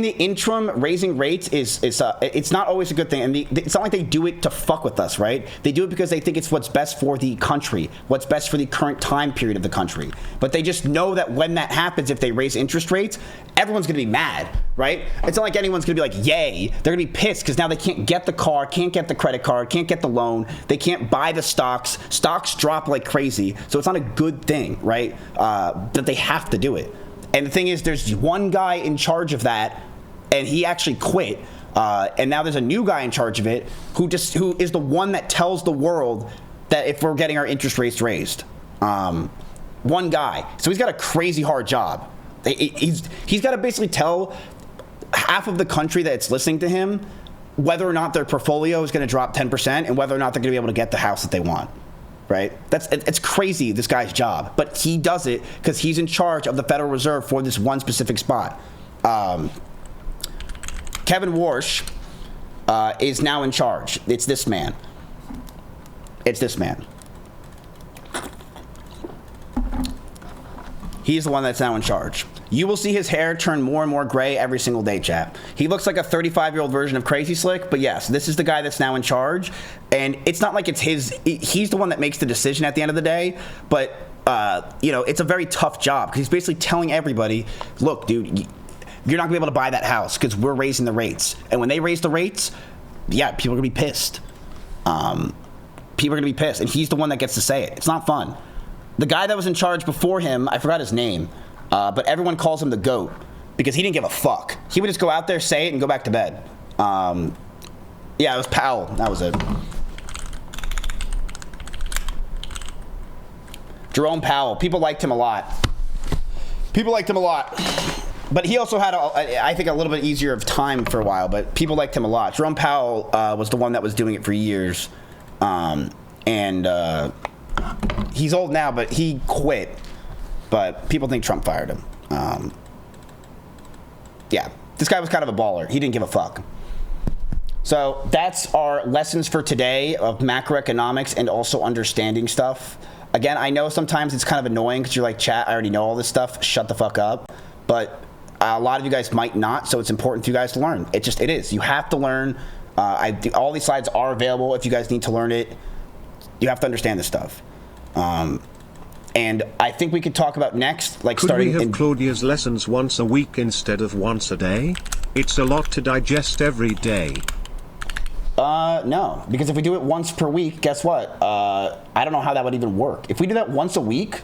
the interim, raising rates it's not always a good thing, and it's not like they do it to fuck with us, right? They do it because they think it's what's best for the country, what's best for the current time period of the country. But they just know that when that happens, if they raise interest rates, everyone's gonna be mad, right? It's not like anyone's gonna be like, yay. They're gonna be pissed because now they can't get the car, can't get the credit card, can't get the loan, they can't buy the stocks. Stocks drop like crazy, so it's not a good thing, right? That they have to do it. And the thing is, there's one guy in charge of that, and he actually quit. And now there's a new guy in charge of it who is the one that tells the world that if we're getting our interest rates raised. One guy. So he's got a crazy hard job. He's got to basically tell half of the country that's listening to him whether or not their portfolio is going to drop 10% and whether or not they're going to be able to get the house that they want. Right? It's crazy, this guy's job. But he does it because he's in charge of the Federal Reserve for this one specific spot. Kevin Warsh is now in charge. It's this man. It's this man. He's the one that's now in charge. You will see his hair turn more and more gray every single day, chat. He looks like a 35-year-old version of Crazy Slick, but yes, this is the guy that's now in charge. And it's not like it's he's the one that makes the decision at the end of the day, but, you know, it's a very tough job because he's basically telling everybody, look, dude, you're not going to be able to buy that house because we're raising the rates. And when they raise the rates, yeah, people are going to be pissed. People are going to be pissed, and he's the one that gets to say it. It's not fun. The guy that was in charge before him, I forgot his name, but everyone calls him the GOAT because he didn't give a fuck. He would just go out there, say it, and go back to bed. Yeah, it was Powell. That was it. Jerome Powell. People liked him a lot. People liked him a lot. But he also had, I think, a little bit easier of time for a while, but people liked him a lot. Jerome Powell was the one that was doing it for years. He's old now, but he quit. But people think Trump fired him. Yeah, this guy was kind of a baller. He didn't give a fuck. So that's our lessons for today of macroeconomics and also understanding stuff. Again, I know sometimes it's kind of annoying because you're like, chat, I already know all this stuff. Shut the fuck up. But a lot of you guys might not, so it's important for you guys to learn. It is. You have to learn. All these slides are available if you guys need to learn it. You have to understand this stuff. And I think we could talk about next, like Could we have Claudia's lessons once a week instead of once a day? It's a lot to digest every day. No, because if we do it once per week, guess what? I don't know how that would even work. If we do that once a week,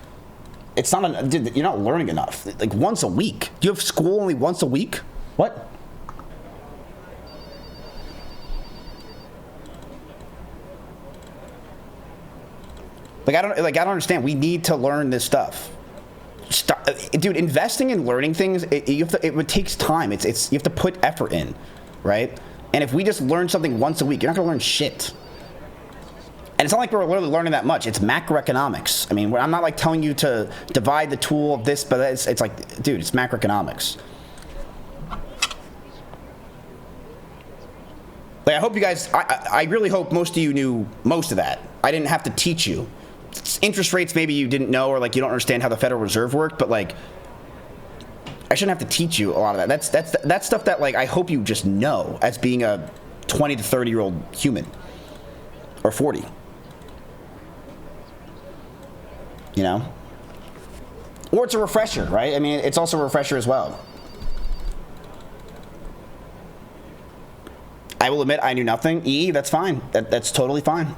it's not. Dude, you're not learning enough. Like once a week. Do you have school only once a week? What? I don't understand. We need to learn this stuff. Dude, investing and learning things, it takes time. You have to put effort in, right? And if we just learn something once a week, you're not gonna learn shit. And it's not like we're literally learning that much. It's macroeconomics. I mean, I'm not like telling you to divide the tool of this, but it's like, dude, it's macroeconomics. Like, I hope you guys, I really hope most of you knew most of that. I didn't have to teach you. Interest rates, maybe you didn't know, or like you don't understand how the Federal Reserve worked, but like, I shouldn't have to teach you a lot of that. That's stuff that like I hope you just know as being a 20 to 30-year-old human, or 40. You know? Or it's a refresher, right? I mean, it's also a refresher as well. I will admit I knew nothing. That's fine. That's totally fine.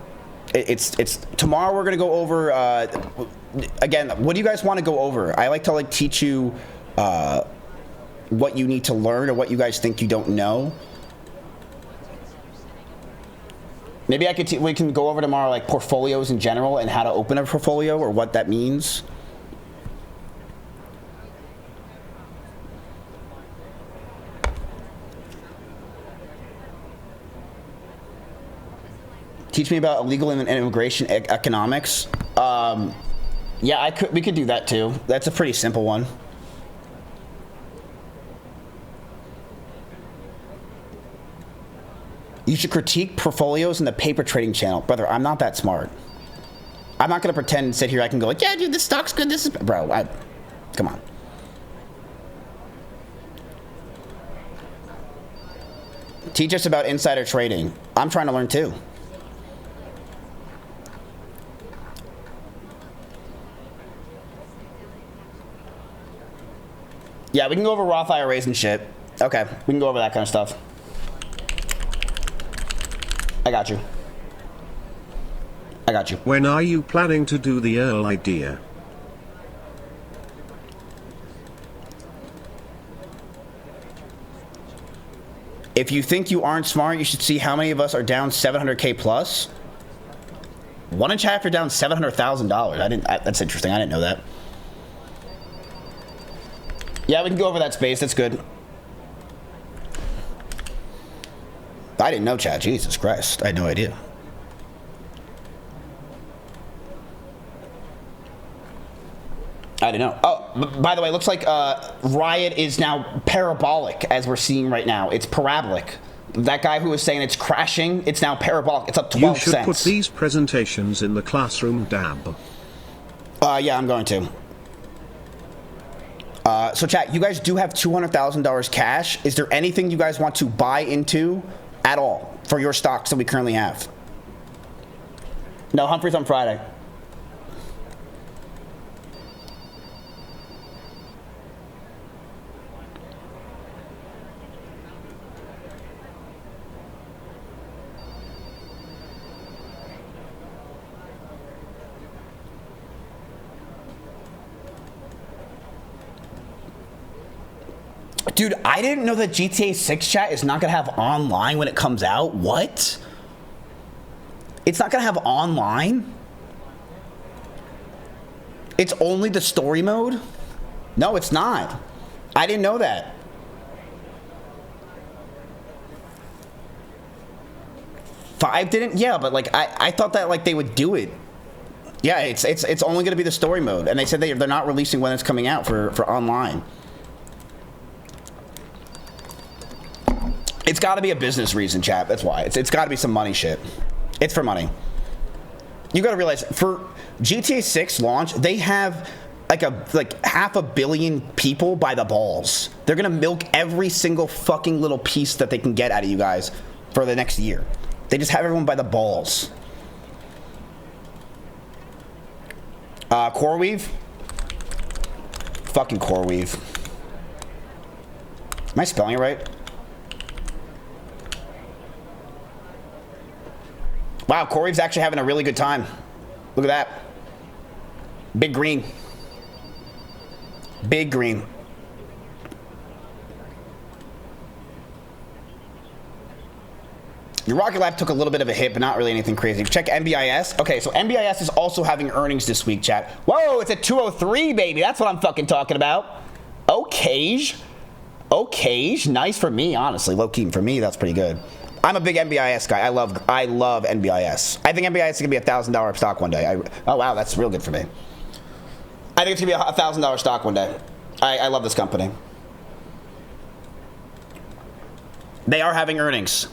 It's tomorrow we're gonna go over again. What do you guys want to go over? I like to teach you what you need to learn or what you guys think you don't know. Maybe we can go over tomorrow like portfolios in general and how to open a portfolio or what that means. Teach me about illegal and immigration economics. Yeah, we could do that too. That's a pretty simple one. You should critique portfolios in the paper trading channel. Brother, I'm not that smart. I'm not going to pretend and sit here. I can go like, yeah, dude, this stock's good. This is... Bro, come on. Teach us about insider trading. I'm trying to learn too. Yeah, we can go over Roth IRAs and shit. Okay, we can go over that kind of stuff. I got you. I got you. When are you planning to do the Earl idea? If you think you aren't smart, you should see how many of us are down 700K plus. One in chat for down $700,000. That's interesting. I didn't know that. Yeah, we can go over that space. That's good. I didn't know, chat. Jesus Christ. I had no idea. I didn't know. Oh, by the way, it looks like Riot is now parabolic, as we're seeing right now. It's parabolic. That guy who was saying it's crashing, it's now parabolic. It's up 12 cents. You should put these presentations in the classroom, Dab. Yeah, I'm going to. So chat, you guys do have $200,000 cash. Is there anything you guys want to buy into at all for your stocks that we currently have? No, Humphrey's on Friday. Dude, I didn't know that GTA 6 chat is not going to have online when it comes out. What? It's not going to have online? It's only the story mode? No, it's not. I didn't know that. Five didn't? Yeah, but like I thought that like they would do it. Yeah, it's only going to be the story mode, and they said they're not releasing when it's coming out for online. It's got to be a business reason, chat. That's why. It's got to be some money shit. It's for money. You got to realize for GTA 6 launch, they have like $500 million people by the balls. They're gonna milk every single fucking little piece that they can get out of you guys for the next year. They just have everyone by the balls. CoreWeave. Fucking CoreWeave. Am I spelling it right? Wow, CoreWeave's actually having a really good time. Look at that. Big green. Big green. Your Rocket Lab took a little bit of a hit, but not really anything crazy. Check MBIS. Okay, so MBIS is also having earnings this week, chat. Whoa, it's at 203, baby. That's what I'm fucking talking about. Okay. Nice for me, honestly. Low key for me, that's pretty good. I'm a big MBIS guy. I love MBIS. I think MBIS is gonna be a $1,000 stock one day. Oh wow, that's real good for me. I think it's gonna be a $1,000 stock one day. I love this company. They are having earnings.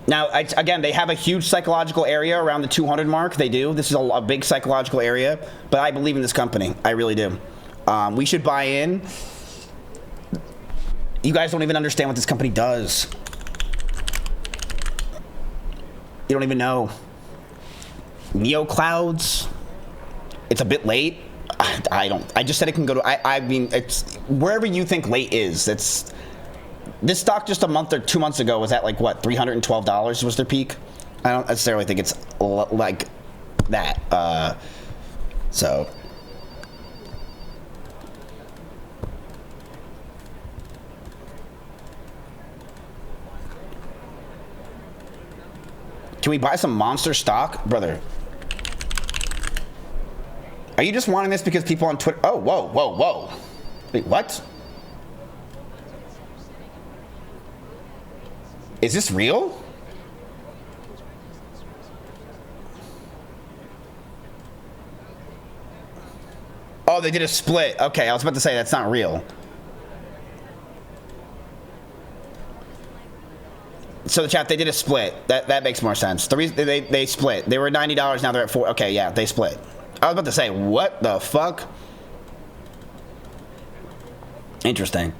Now, again, they have a huge psychological area around the 200 mark. They do. This is a big psychological area, but I believe in this company. I really do. We should buy in. You guys don't even understand what this company does. You don't even know. NeoClouds. It's a bit late. I just said it can go to. I mean, it's wherever you think late is. This stock just a month or 2 months ago was at like what, $312 was their peak. I don't necessarily think it's like that. So. Can we buy some monster stock? Brother. Are you just wanting this because people on Twitter... Oh, whoa. Wait, what? Is this real? Oh, they did a split. Okay, I was about to say that's not real. So the chat, they did a split. That makes more sense. The reason they split. They were $90, now they're at $4. Okay, yeah, they split. I was about to say, what the fuck? Interesting.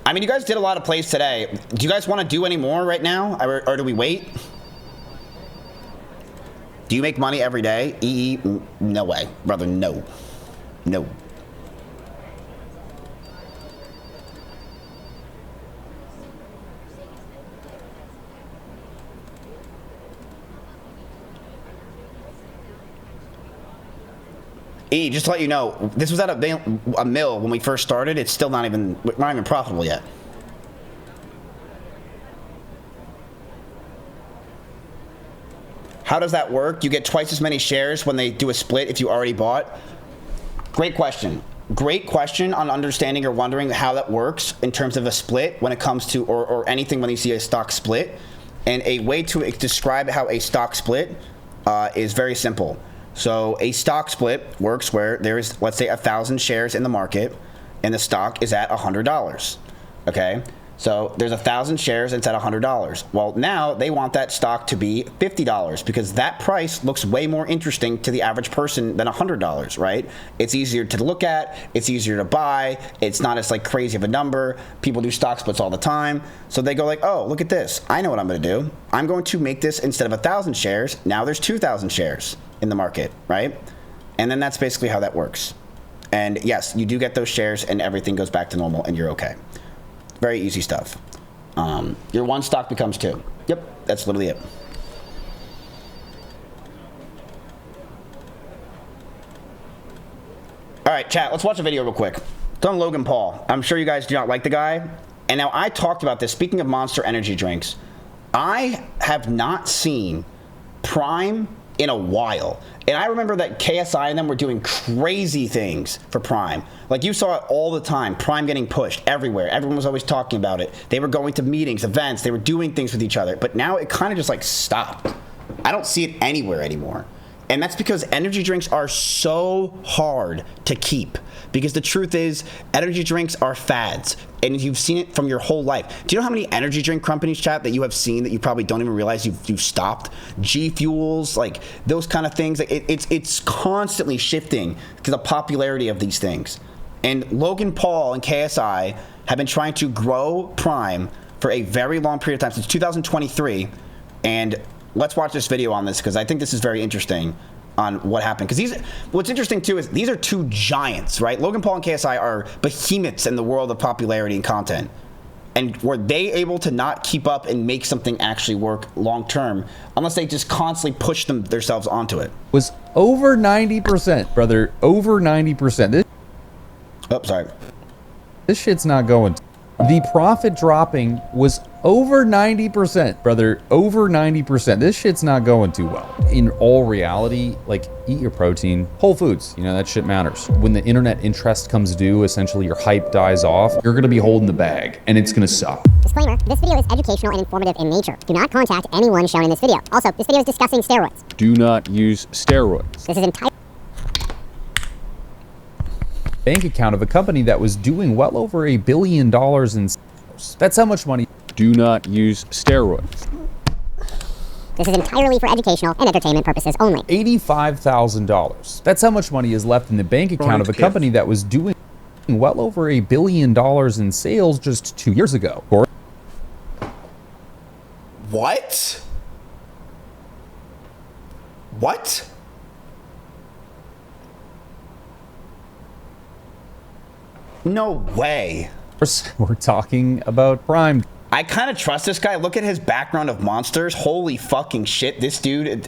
I mean, you guys did a lot of plays today. Do you guys want to do any more right now? Or do we wait? Do you make money every day? No way. Brother, no. No. Just to let you know, this was at a mill when we first started. It's still not even profitable yet. How does that work? You get twice as many shares when they do a split if you already bought? Great question. Great question on understanding or wondering how that works in terms of a split when it comes to, or anything when you see a stock split. And a way to describe how a stock split is very simple. So a stock split works where there is, let's say, 1,000 shares in the market, and the stock is at $100. Okay? So there's 1,000 shares and it's at $100. Well, now they want that stock to be $50 because that price looks way more interesting to the average person than $100, right? It's easier to look at, it's easier to buy, it's not as like crazy of a number. People do stock splits all the time. So they go like, oh, look at this. I know what I'm going to do. I'm going to make this, instead of 1,000 shares, now there's 2,000 shares in the market, right? And then that's basically how that works. And yes, you do get those shares and everything goes back to normal and you're okay. Very easy stuff. Your one stock becomes two. Yep, that's literally it. All right, chat, let's watch a video real quick. It's on Logan Paul. I'm sure you guys do not like the guy. And now I talked about this. Speaking of Monster energy drinks, I have not seen Prime in a while. And I remember that KSI and them were doing crazy things for Prime. Like, you saw it all the time, Prime getting pushed everywhere. Everyone was always talking about it. They were going to meetings, events, they were doing things with each other. But now it kind of just like stopped. I don't see it anywhere anymore. And that's because energy drinks are so hard to keep. Because the truth is, energy drinks are fads. And you've seen it from your whole life. Do you know how many energy drink companies, chat, that you have seen that you probably don't even realize you've stopped? G Fuels, like those kind of things. Like it's constantly shifting because of the popularity of these things. And Logan Paul and KSI have been trying to grow Prime for a very long period of time, since 2023. And let's watch this video on this because I think this is very interesting on what happened. Because what's interesting too is these are two giants, right? Logan Paul and KSI are behemoths in the world of popularity and content. And were they able to not keep up and make something actually work long term unless they just constantly push themselves onto it? Was over 90%, brother. Over 90%. This shit's not going. The profit dropping was over 90%, brother. Over 90%. This shit's not going too well. In all reality, like, eat your protein. Whole Foods, you know, that shit matters. When the internet interest comes due, essentially your hype dies off, you're gonna be holding the bag, and it's gonna suck. Disclaimer, this video is educational and informative in nature. Do not contact anyone shown in this video. Also, this video is discussing steroids. Do not use steroids. This is entirely bank account of a company that was doing well over $1 billion in sales. That's how much money. Do not use steroids. This is entirely for educational and entertainment purposes only. $85,000. That's how much money is left in the bank account of a company that was doing well over $1 billion in sales just 2 years ago. What? What? No way. We're talking about Prime. I kind of trust this guy. Look at his background of monsters. Holy fucking shit. This dude,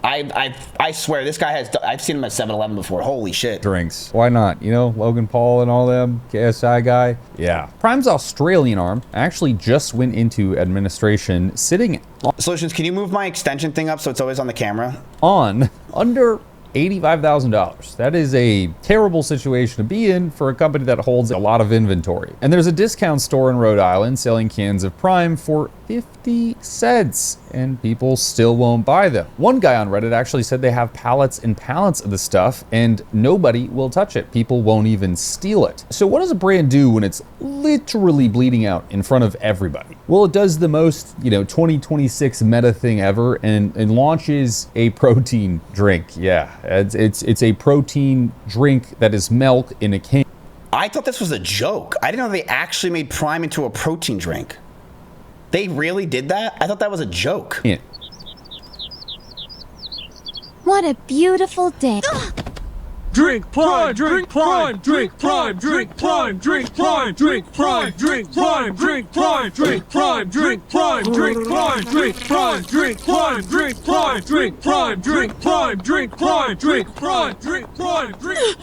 I swear, this guy has, I've seen him at 7-Eleven before. Holy shit. Drinks. Why not? You know, Logan Paul and all them, KSI guy. Yeah. Prime's Australian arm actually just went into administration, sitting Solutions, can you move my extension thing up so it's always on the camera? Under $85,000. That is a terrible situation to be in for a company that holds a lot of inventory. And there's a discount store in Rhode Island selling cans of Prime for 50 cents, and people still won't buy them. One guy on Reddit actually said they have pallets and pallets of the stuff and nobody will touch it. People won't even steal it. So what does a brand do when it's literally bleeding out in front of everybody? Well, it does the most, 2026 meta thing ever and launches a protein drink. Yeah, it's a protein drink that is milk in a can. I thought this was a joke. I didn't know they actually made Prime into a protein drink. They really did that? I thought that was a joke. Yeah. What a beautiful day. Drink Prime, drink Prime, drink Prime, drink Prime, drink Prime, drink Prime, drink Prime, drink Prime, drink Prime, drink Prime, drink Prime, drink Prime, drink Prime, drink Prime, drink Prime, drink Prime, drink Prime, drink Prime, drink Prime, drink.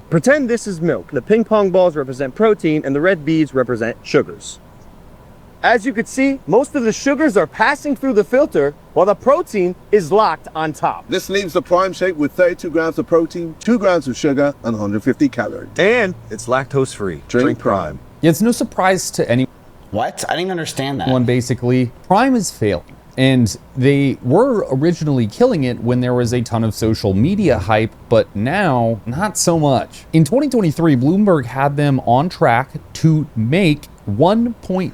Pretend this is milk. The ping pong balls represent protein and the red beads represent sugars. As you can see, most of the sugars are passing through the filter while the protein is locked on top. This leaves the Prime shake with 32 grams of protein, 2 grams of sugar, and 150 calories. And it's lactose-free. Drink Prime. It's no surprise to anyone. What? I didn't understand that. Basically, Prime is failing. And they were originally killing it when there was a ton of social media hype, but now, not so much. In 2023, Bloomberg had them on track to make $1.2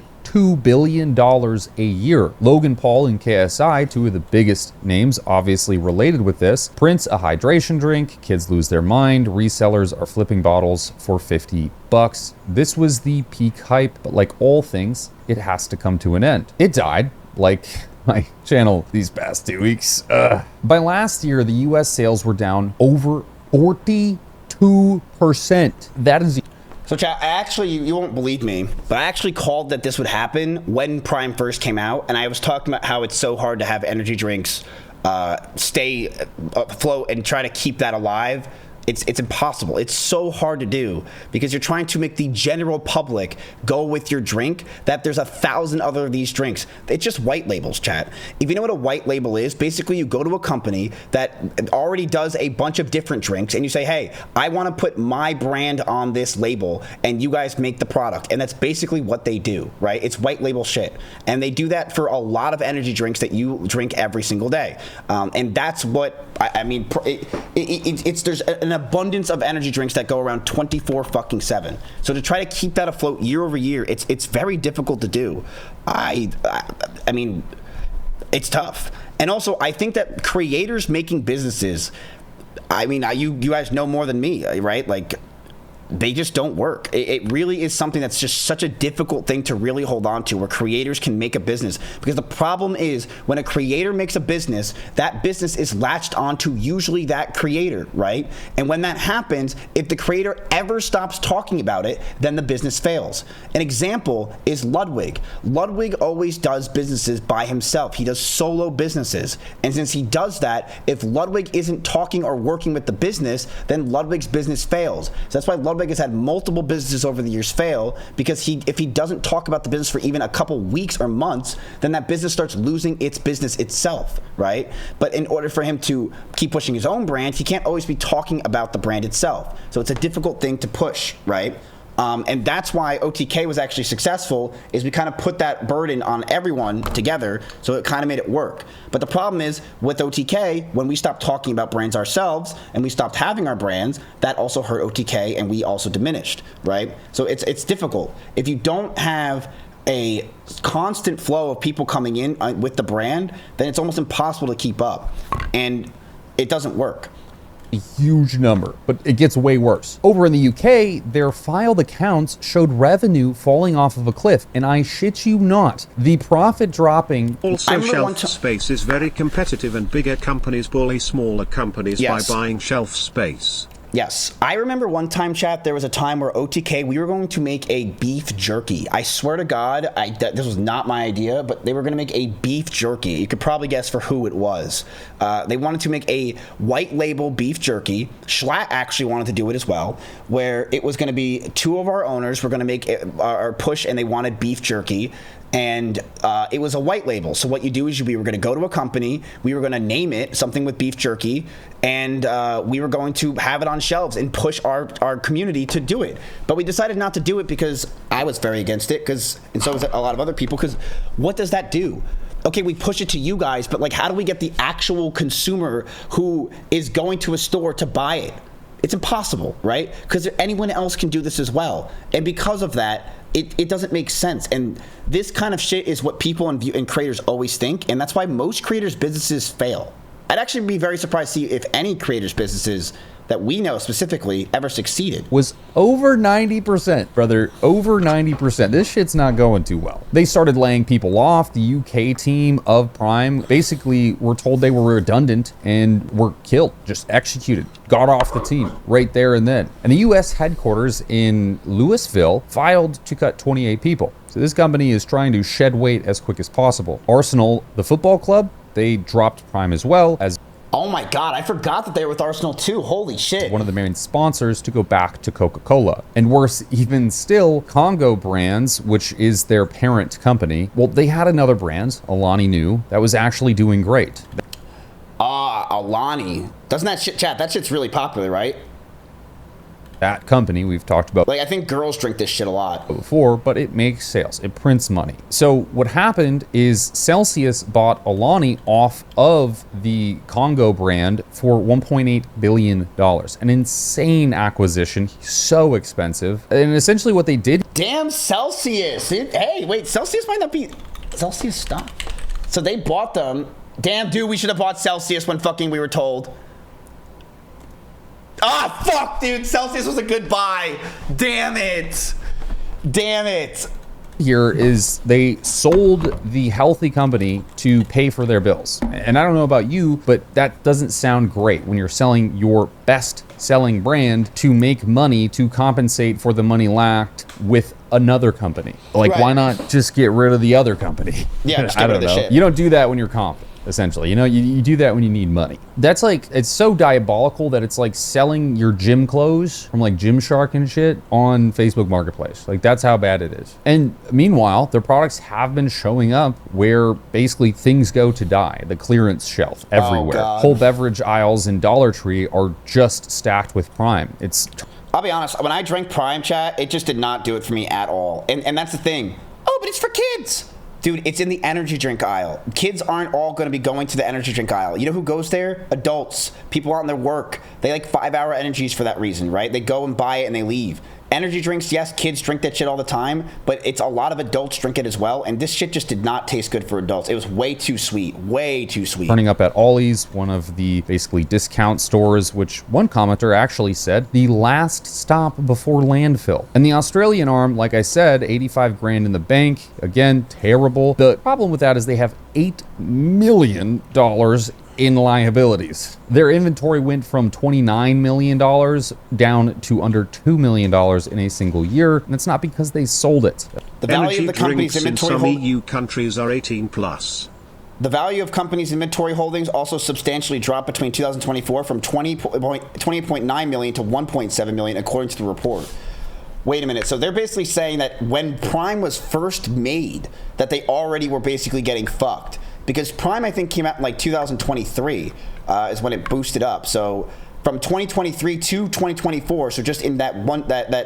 billion a year. Logan Paul and KSI, two of the biggest names obviously related with this. Prince, a hydration drink. Kids lose their mind. Resellers are flipping bottles for $50. This was the peak hype, but like all things, it has to come to an end. It died, like my channel these past 2 weeks. By last year, the US sales were down over 42%. That is... So chat, you won't believe me, but I actually called that this would happen when Prime first came out, and I was talking about how it's so hard to have energy drinks stay afloat and try to keep that alive. It's impossible. It's so hard to do because you're trying to make the general public go with your drink that there's 1,000 other of these drinks. It's just white labels, chat. If you know what a white label is, basically you go to a company that already does a bunch of different drinks and you say, hey, I want to put my brand on this label and you guys make the product. And that's basically what they do, right? It's white label shit. And they do that for a lot of energy drinks that you drink every single day. And that's what, I mean, there's an abundance of energy drinks that go around 24/7. So to try to keep that afloat year over year, it's very difficult to do. I mean, it's tough. And also, I think that creators making businesses, I mean, you guys know more than me, right? Like, they just don't work. It really is something that's just such a difficult thing to really hold on to, where creators can make a business. Because the problem is, when a creator makes a business, that business is latched onto usually that creator, right? And when that happens, if the creator ever stops talking about it, then the business fails. An example is Ludwig. Ludwig always does businesses by himself. He does solo businesses. And since he does that, if Ludwig isn't talking or working with the business, then Ludwig's business fails. So that's why Ludwig has had multiple businesses over the years fail, because if he doesn't talk about the business for even a couple weeks or months, then that business starts losing its business itself, right? But in order for him to keep pushing his own brand, he can't always be talking about the brand itself. So it's a difficult thing to push, right? And that's why OTK was actually successful, is we kind of put that burden on everyone together, so it kind of made it work. But the problem is, with OTK, when we stopped talking about brands ourselves and we stopped having our brands, that also hurt OTK and we also diminished, right? So it's difficult. If you don't have a constant flow of people coming in with the brand, then it's almost impossible to keep up, and it doesn't work. A huge number, but it gets way worse. Over in the UK, their filed accounts showed revenue falling off of a cliff, and I shit you not, the profit dropping. Also, shelf space is very competitive, and bigger companies bully smaller companies by buying shelf space. Yes. I remember one time, chat, there was a time where OTK, we were going to make a beef jerky. I swear to God, this was not my idea, but they were going to make a beef jerky. You could probably guess for who it was. They wanted to make a white label beef jerky. Schlatt actually wanted to do it as well, where it was going to be two of our owners were going to make our push, and they wanted beef jerky. And it was a white label. So what you do is we were going to go to a company, we were going to name it something with beef jerky, and we were going to have it on shelves and push our community to do it. But we decided not to do it because I was very against it, and so was a lot of other people, because what does that do? Okay, we push it to you guys, but like, how do we get the actual consumer who is going to a store to buy it? It's impossible, right? Because anyone else can do this as well. And because of that, it doesn't make sense. And this kind of shit is what people and creators always think, and that's why most creators' businesses fail. I'd actually be very surprised to see if any creators' businesses that we know specifically ever succeeded. Was over 90%, brother, over 90%. This shit's not going too well. They started laying people off. The UK team of Prime basically were told they were redundant and were killed, just executed, got off the team right there and then. And the US headquarters in Louisville filed to cut 28 people. So this company is trying to shed weight as quick as possible. Arsenal, the football club, they dropped Prime as well as Oh my God, I forgot that they were with Arsenal too. Holy shit. One of the main sponsors to go back to Coca-Cola. And worse even still, Congo Brands, which is their parent company, well, they had another brand, Alani Nu, that was actually doing great. Alani. Doesn't that shit, chat, that shit's really popular, right? That company we've talked about I think girls drink this shit a lot before, but it makes sales, it prints money. So what happened is Celsius bought Alani off of the Congo brand for $1.8 billion. An insane acquisition, so expensive. And essentially what they did. Damn Celsius. Hey, wait, Celsius might not be Celsius stock. So they bought them. Damn, dude, we should have bought Celsius when fucking we were told. Ah, fuck, dude. Celsius was a good buy. Damn it. Damn it. Here is they sold the healthy company to pay for their bills. And I don't know about you, but that doesn't sound great when you're selling your best selling brand to make money to compensate for the money lacked with another company. Like, why not just get rid of the other company? Yeah, just I don't know. You don't do that when you're confident. Essentially, you know, you do that when you need money. That's like, it's so diabolical that it's like selling your gym clothes from like Gymshark and shit on Facebook Marketplace. Like, that's how bad it is. And meanwhile, their products have been showing up where basically things go to die. The clearance shelf everywhere. Whole beverage aisles in Dollar Tree are just stacked with Prime. I'll be honest, when I drank Prime, chat, it just did not do it for me at all. And that's the thing. Oh, but it's for kids. Dude, it's in the energy drink aisle. Kids aren't all going to be going to the energy drink aisle. You know who goes there? Adults. People out on their work. They like 5-hour energies for that reason, right? They go and buy it and they leave. Energy drinks, yes, kids drink that shit all the time, but it's a lot of adults drink it as well, and this shit just did not taste good for adults. It was way too sweet. Way too sweet. Turning up at Ollie's, one of the basically discount stores, which one commenter actually said, the last stop before landfill. And the Australian arm, like I said, 85 grand in the bank. Again, terrible. The problem with that is they have $8 million in liabilities. Their inventory went from $29 million down to under $2 million in a single year, and it's not because they sold it. The value of the company's inventory in some EU countries are 18+. The value of companies' inventory holdings also substantially dropped between 2024 from 28.9 million to 1.7 million, according to the report. Wait a minute. So they're basically saying that when Prime was first made, that they already were basically getting fucked. Because Prime, I think, came out in like 2023 is when it boosted up. So from 2023 to 2024, so just in that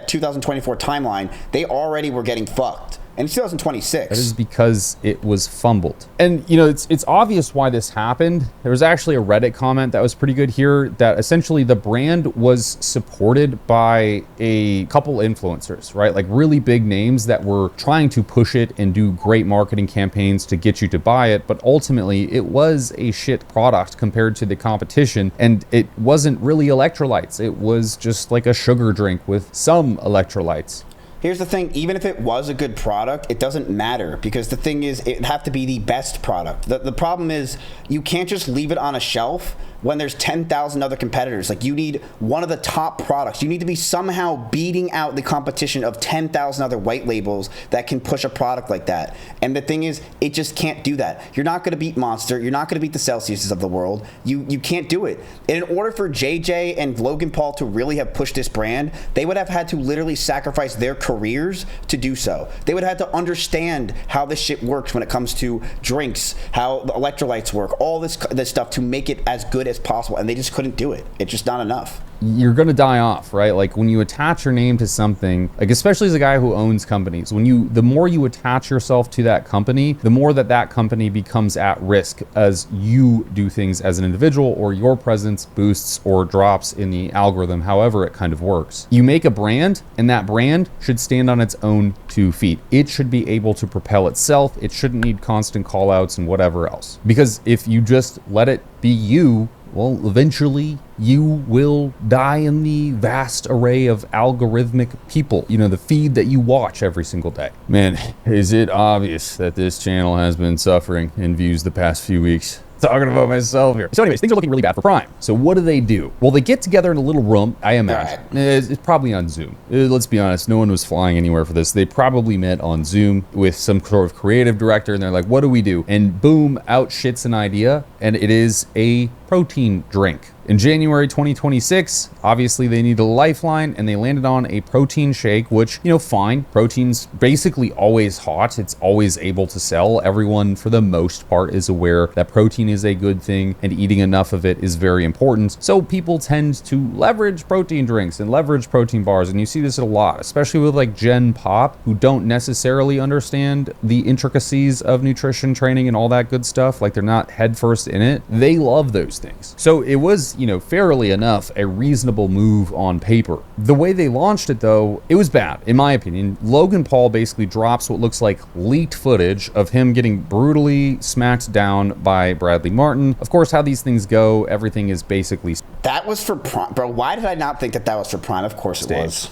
2024 timeline, they already were getting fucked. And it's 2026. That is because it was fumbled. And, you know, it's obvious why this happened. There was actually a Reddit comment that was pretty good here that essentially the brand was supported by a couple influencers, right? Like really big names that were trying to push it and do great marketing campaigns to get you to buy it. But ultimately, it was a shit product compared to the competition. And it wasn't really electrolytes. It was just like a sugar drink with some electrolytes. Here's the thing, even if it was a good product, it doesn't matter because the thing is, it'd have to be the best product. The problem is, you can't just leave it on a shelf when there's 10,000 other competitors. Like, you need one of the top products. You need to be somehow beating out the competition of 10,000 other white labels that can push a product like that. And the thing is, it just can't do that. You're not going to beat Monster. You're not going to beat the Celsiuses of the world. You can't do it. And in order for JJ and Logan Paul to really have pushed this brand, they would have had to literally sacrifice their careers to do so. They would have had to understand how this shit works when it comes to drinks, how the electrolytes work, all this stuff to make it as good as possible, and they just couldn't do it. It's just not enough. You're gonna die off, right? Like when you attach your name to something, like especially as a guy who owns companies, the more you attach yourself to that company, the more that company becomes at risk as you do things as an individual, or your presence boosts or drops in the algorithm, however it kind of works. You make a brand, and that brand should stand on its own 2 feet. It should be able to propel itself. It shouldn't need constant call outs and whatever else. Because if you just let it be you, well, eventually you will die in the vast array of algorithmic people, you know, the feed that you watch every single day. Man, is it obvious that this channel has been suffering in views the past few weeks? Talking about myself here. So anyways, things are looking really bad for Prime. So what do? Well, they get together in a little room, I imagine. It's probably on Zoom. Let's be honest, no one was flying anywhere for this. They probably met on Zoom with some sort of creative director, and they're like, what do we do? And boom, out shits an idea, and it is a protein drink. In January 2026, obviously they need a lifeline, and they landed on a protein shake, which, you know, fine. Protein's basically always hot. It's always able to sell. Everyone, for the most part, is aware that protein is a good thing, and eating enough of it is very important. So people tend to leverage protein drinks and leverage protein bars, and you see this a lot, especially with like Gen Pop, who don't necessarily understand the intricacies of nutrition training and all that good stuff. Like, they're not headfirst in it. They love those things. So it was, you know, fairly enough a reasonable move on paper. The way they launched it, though, it was bad, in my opinion. Logan Paul basically drops what looks like leaked footage of him getting brutally smacked down by Bradley Martin. Of course, how these things go, everything is basically... That was for Prime. Bro, why did I not think that was for Prime? Of course it was.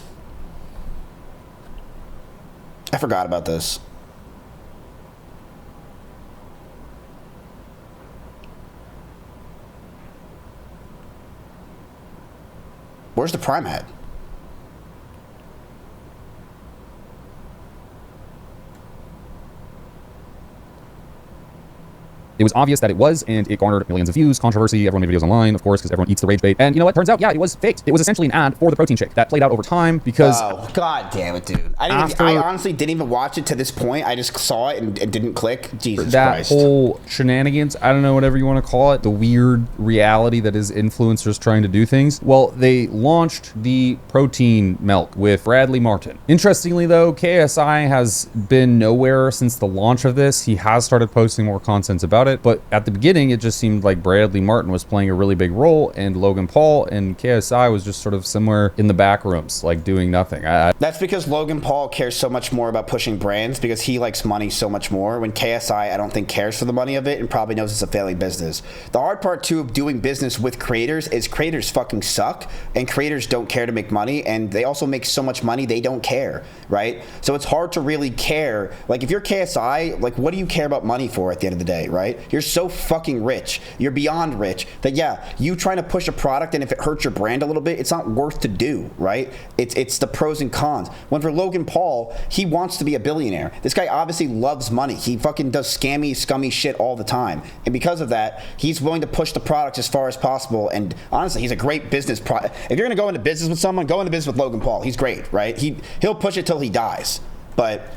I forgot about this. Where's the Prime at? It was obvious that it was, and it garnered millions of views, controversy, everyone made videos online, of course, because everyone eats the rage bait. And you know what? Turns out, yeah, it was faked. It was essentially an ad for the protein shake that played out over time because... Oh, god damn it, dude. I honestly didn't even watch it to this point. I just saw it and didn't click. Jesus Christ. That whole shenanigans, I don't know, whatever you want to call it, the weird reality that is influencers trying to do things. Well, they launched the protein milk with Bradley Martin. Interestingly, though, KSI has been nowhere since the launch of this. He has started posting more content about it, but at the beginning it just seemed like Bradley Martin was playing a really big role, and Logan Paul and KSI was just sort of somewhere in the back rooms, like doing nothing. That's because Logan Paul cares so much more about pushing brands because he likes money so much more, when KSI I don't think cares for the money of it and probably knows it's a failing business. The hard part too of doing business with creators is creators fucking suck, and creators don't care to make money, and they also make so much money they don't care, right? So it's hard to really care. Like, if you're KSI, like, what do you care about money for at the end of the day, right? You're so fucking rich, you're beyond rich, that yeah, you trying to push a product, and if it hurts your brand a little bit, it's not worth to do, right? It's the pros and cons. When for Logan Paul, he wants to be a billionaire. This guy obviously loves money. He fucking does scammy, scummy shit all the time, and because of that, he's willing to push the product as far as possible. And honestly, he's a great business if you're gonna go into business with someone, go into business with Logan Paul. He's great, right? He'll push it till he dies. But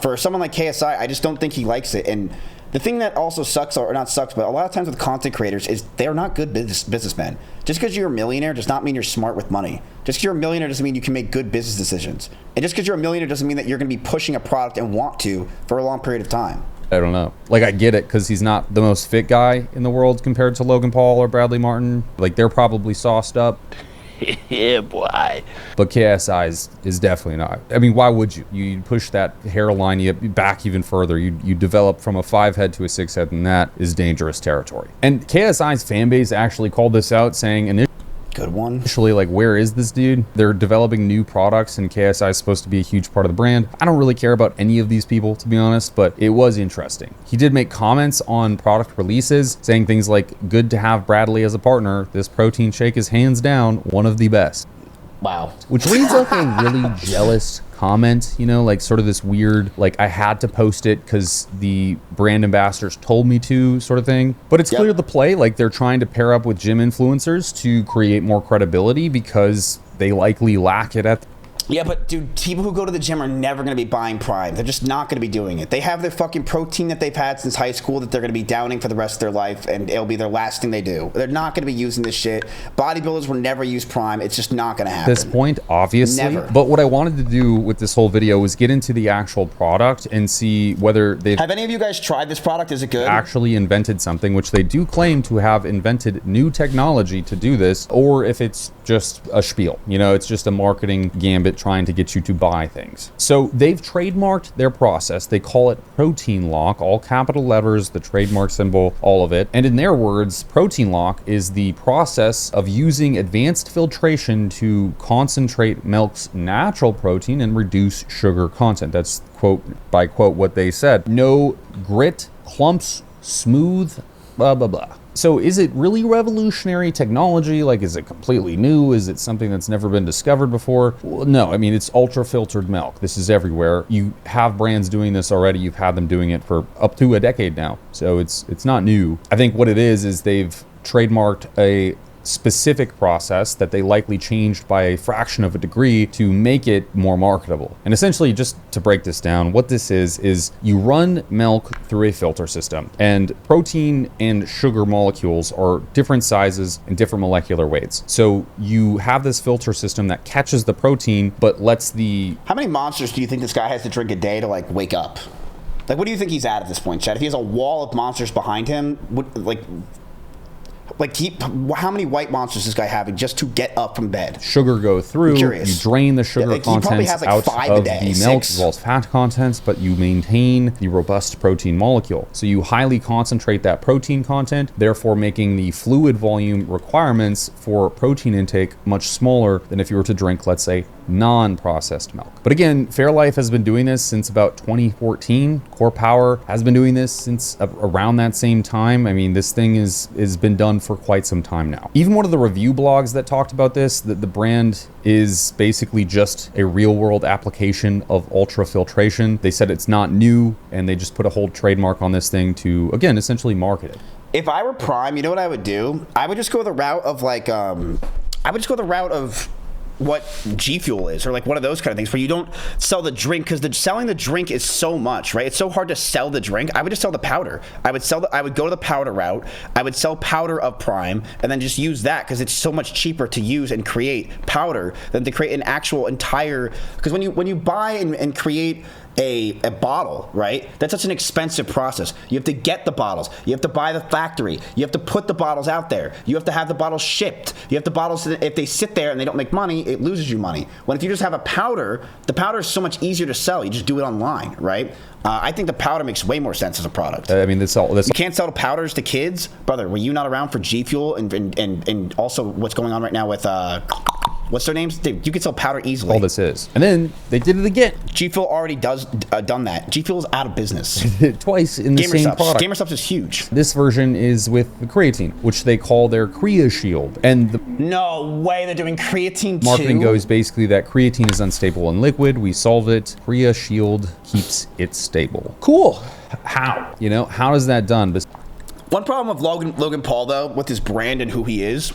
for someone like KSI, I just don't think he likes it. And the thing that also sucks, or not sucks, but a lot of times with content creators is they're not good businessmen. Just because you're a millionaire does not mean you're smart with money. Just because you're a millionaire doesn't mean you can make good business decisions. And just because you're a millionaire doesn't mean that you're going to be pushing a product and want to for a long period of time. I don't know. Like, I get it because he's not the most fit guy in the world compared to Logan Paul or Bradley Martin. Like, they're probably sauced up. Yeah, boy. But KSI is definitely not. I mean, why would you? You push that hairline back even further. You develop from a 5 head to a 6 head, and that is dangerous territory. And KSI's fan base actually called this out, saying good one. Initially, like, where is this dude? They're developing new products, and KSI is supposed to be a huge part of the brand. I don't really care about any of these people, to be honest, but it was interesting. He did make comments on product releases, saying things like, good to have Bradley as a partner. This protein shake is hands down one of the best. Wow. Which reads like a really jealous comment, you know, like sort of this weird, like, I had to post it because the brand ambassadors told me to sort of thing. But it's clear the play, like, they're trying to pair up with gym influencers to create more credibility because they likely lack it at Yeah, but dude, people who go to the gym are never going to be buying Prime. They're just not going to be doing it. They have their fucking protein that they've had since high school that they're going to be downing for the rest of their life, and it'll be their last thing they do. They're not going to be using this shit. Bodybuilders will never use Prime. It's just not going to happen. At this point, obviously. Never. But what I wanted to do with this whole video was get into the actual product and see whether they've... Have any of you guys tried this product? Is it good? Actually invented something, which they do claim to have invented new technology to do this, or if it's just a spiel. You know, it's just a marketing gambit trying to get you to buy things. So they've trademarked their process. They call it protein lock, all capital letters, the trademark symbol, all of it. And in their words, protein lock is the process of using advanced filtration to concentrate milk's natural protein and reduce sugar content. That's quote by quote what they said. No grit, clumps, smooth, blah, blah, blah. So is it really revolutionary technology? Like, is it completely new? Is it something that's never been discovered before? Well, no, I mean, it's ultra filtered milk. This is everywhere. You have brands doing this already. You've had them doing it for up to a decade now. So it's not new. I think what it is they've trademarked a specific process that they likely changed by a fraction of a degree to make it more marketable. And essentially, just to break this down, what this is you run milk through a filter system, and protein and sugar molecules are different sizes and different molecular weights. So you have this filter system that catches the protein, but lets the... How many monsters do you think this guy has to drink a day to, like, wake up? Like, what do you think he's at this point, Chad? If he has a wall of monsters behind him, how many white monsters is this guy having just to get up from bed? Sugar go through, you drain the sugar contents has, like, out 5 of a day, the milk 6. as well as fat contents, but you maintain the robust protein molecule. So you highly concentrate that protein content, therefore making the fluid volume requirements for protein intake much smaller than if you were to drink, let's say, non-processed milk. But again, Fairlife has been doing this since about 2014. Core Power has been doing this since around that same time. I mean, this thing has been done for quite some time now. Even one of the review blogs that talked about this, that the brand is basically just a real-world application of ultrafiltration. They said it's not new, and they just put a whole trademark on this thing to, again, essentially market it. If I were Prime, you know what I would do? I would just go the route of what G Fuel is, or like one of those kind of things where you don't sell the drink, because selling the drink is so much, right? It's so hard to sell the drink. I would just sell the powder. I would go to the powder route. I would sell powder of Prime and then just use that, because it's so much cheaper to use and create powder than to create an actual entire, because when you buy and create a bottle, right? That's such an expensive process. You have to get the bottles. You have to buy the factory. You have to put the bottles out there. You have to have the bottles shipped. You have the bottles, if they sit there and they don't make money, it loses you money. When if you just have a powder, the powder is so much easier to sell. You just do it online, right? I think the powder makes way more sense as a product. I mean, you can't sell powders to kids, brother. Were you not around for G Fuel and also what's going on right now with what's their names? Dude, you can sell powder easily. All this is. And then they did it again. G Fuel already done that. G Fuel is out of business. Twice in the same product. GamerSubs is huge. This version is with the creatine, which they call their Crea Shield. And no way they're doing creatine too. Marketing goes basically that creatine is unstable in liquid. We solved it. Crea Shield keeps it stable. Cool. How? You know, how is that done? One problem with Logan Paul, though, with his brand and who he is,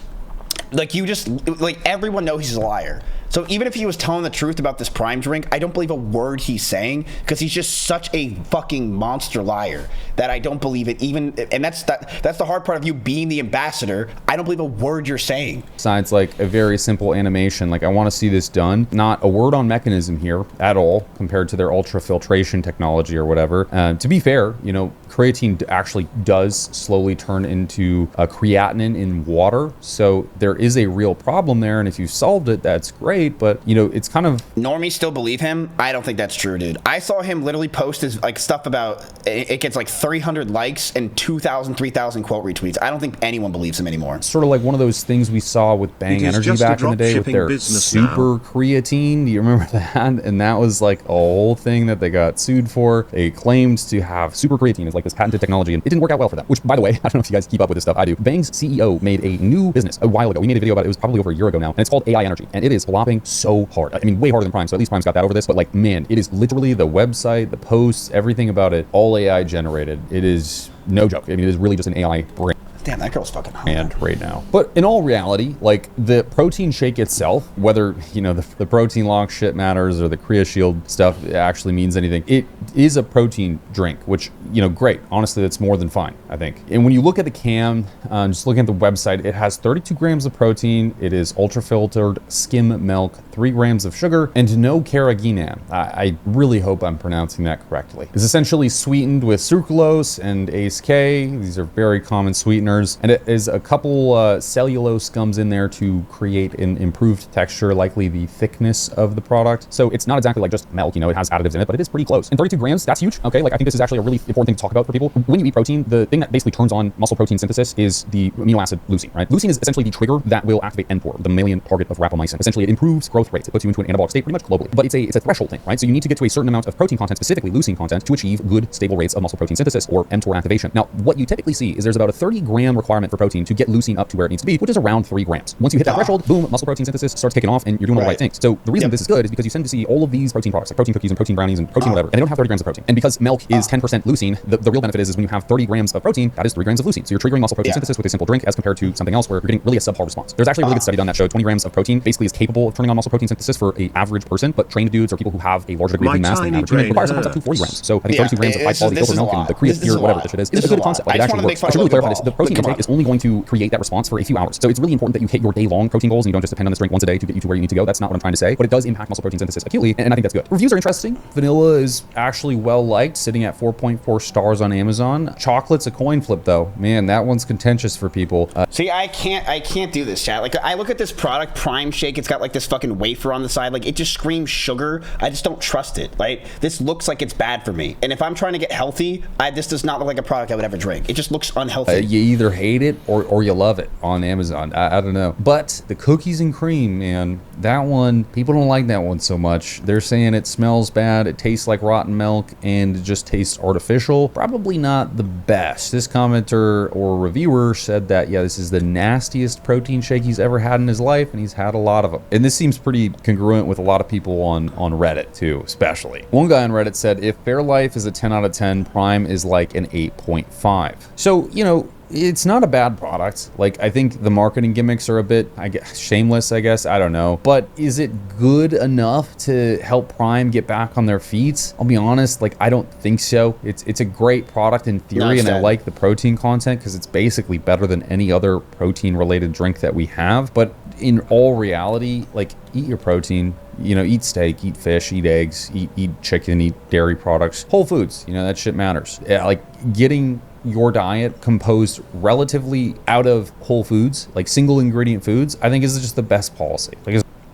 everyone knows he's a liar. So even if he was telling the truth about this Prime drink, I don't believe a word he's saying, because he's just such a fucking monster liar that I don't believe it. And that's the hard part of you being the ambassador. I don't believe a word you're saying. Besides, like, a very simple animation, like, I want to see this done. Not a word on mechanism here at all compared to their ultrafiltration technology or whatever. To be fair, you know, creatine actually does slowly turn into a creatinine in water, so there is a real problem there, and if you solved it, that's great. But you know, it's kind of normies still believe him. I don't think that's true, dude. I saw him literally post his like stuff about it gets like 300 likes and 2,000, 3,000 quote retweets. I don't think anyone believes him anymore. Sort of like one of those things we saw with Bang Energy back in the day with their super creatine. Do you remember that? And that was like a whole thing that they got sued for. They claimed to have super creatine as like this patented technology, and it didn't work out well for them. Which, by the way, I don't know if you guys keep up with this stuff. I do. Bang's CEO made a new business a while ago. We made a video about it. It was probably over a year ago now, and it's called AI Energy, and it is flopping so hard. I mean, way harder than Prime, so at least Prime's got that over this, but like, man, it is literally the website, the posts, everything about it, all AI generated. It is no joke. I mean, it is really just an AI brain. Damn, that girl's fucking hot. And right now. But in all reality, like, the protein shake itself, whether, you know, the protein lock shit matters or the Crea Shield stuff actually means anything, it is a protein drink, which, you know, great. Honestly, that's more than fine, I think. And when you look at the can, just looking at the website, it has 32 grams of protein. It is ultra-filtered skim milk, 3 grams of sugar, and no carrageenan. I really hope I'm pronouncing that correctly. It's essentially sweetened with sucralose and ACE-K. These are very common sweeteners. sweeteners, and it is a couple cellulose gums in there to create an improved texture, likely the thickness of the product. So it's not exactly like just milk, you know, it has additives in it, but it is pretty close. And 32 grams, that's huge, okay? Like, I think this is actually a really important thing to talk about for people. When you eat protein, the thing that basically turns on muscle protein synthesis is the amino acid leucine, right? Leucine is essentially the trigger that will activate mTOR, the mammalian target of rapamycin. Essentially, it improves growth rates. It puts you into an anabolic state pretty much globally. But it's a threshold thing, right? So you need to get to a certain amount of protein content, specifically leucine content, to achieve good, stable rates of muscle protein synthesis, or mTOR activation. Now, what you typically see is there's about a 30-gram requirement for protein to get leucine up to where it needs to be, which is around 3 grams. Once you hit that threshold, boom, muscle protein synthesis starts kicking off, and you're doing all the right things. So the reason this is good is because you tend to see all of these protein products, like protein cookies and protein brownies and protein whatever, and they don't have 30 grams of protein. And because milk is 10% leucine, the real benefit is when you have 30 grams of protein, that is 3 grams of leucine. So you're triggering muscle protein synthesis with a simple drink as compared to something else where you're getting really a subpar response. There's actually a really good study done that showed 20 grams of protein basically is capable of turning on muscle protein synthesis for an average person, but trained dudes or people who have a larger degree of lean mass than an average human require sometimes up to 40 grams. So I think 32 grams of high quality filtered milk and the Creatine or whatever the shit is a good concept. Like, it actually works. I should really clarify this. The protein intake is only going to create that response for a few hours. So it's really important that you hit your day-long protein goals and you don't just depend on this drink once a day to get you to where you need to go. That's not what I'm trying to say, but it does impact muscle protein synthesis acutely, and I think that's good. Reviews are interesting. Vanilla is actually well liked, sitting at 4.4 stars on Amazon. Chocolate's a coin flip though. Man, that one's contentious for people. See, I can't do this, chat. Like, I look at this product, Prime Shake, it's got like this fucking wafer on the side. Like, it just screams sugar. I just don't trust it. Like, this looks like it's bad for me. And if I'm trying to get healthy, this does not look like a product I would ever drink. It just looks unhealthy. You either hate it or you love it on Amazon. I don't know. But the cookies and cream, man, that one, people don't like that one so much. They're saying it smells bad, it tastes like rotten milk, and it just tastes artificial. Probably not the best. This commenter or reviewer said that, yeah, this is the nastiest protein shake he's ever had in his life, and he's had a lot of them. And this seems pretty congruent with a lot of people on Reddit too, especially. One guy on Reddit said, if Fairlife is a 10 out of 10, Prime is like an 8.5. So, you know, it's not a bad product. Like, I think the marketing gimmicks are a bit, shameless, I guess. I don't know. But is it good enough to help Prime get back on their feet? I'll be honest, like, I don't think so. It's a great product in theory, and I like the protein content because it's basically better than any other protein-related drink that we have. But in all reality, like, eat your protein. You know, eat steak, eat fish, eat eggs, eat chicken, eat dairy products. Whole foods, you know, that shit matters. Yeah, like, getting your diet composed relatively out of whole foods, like single ingredient foods, I think is just the best policy.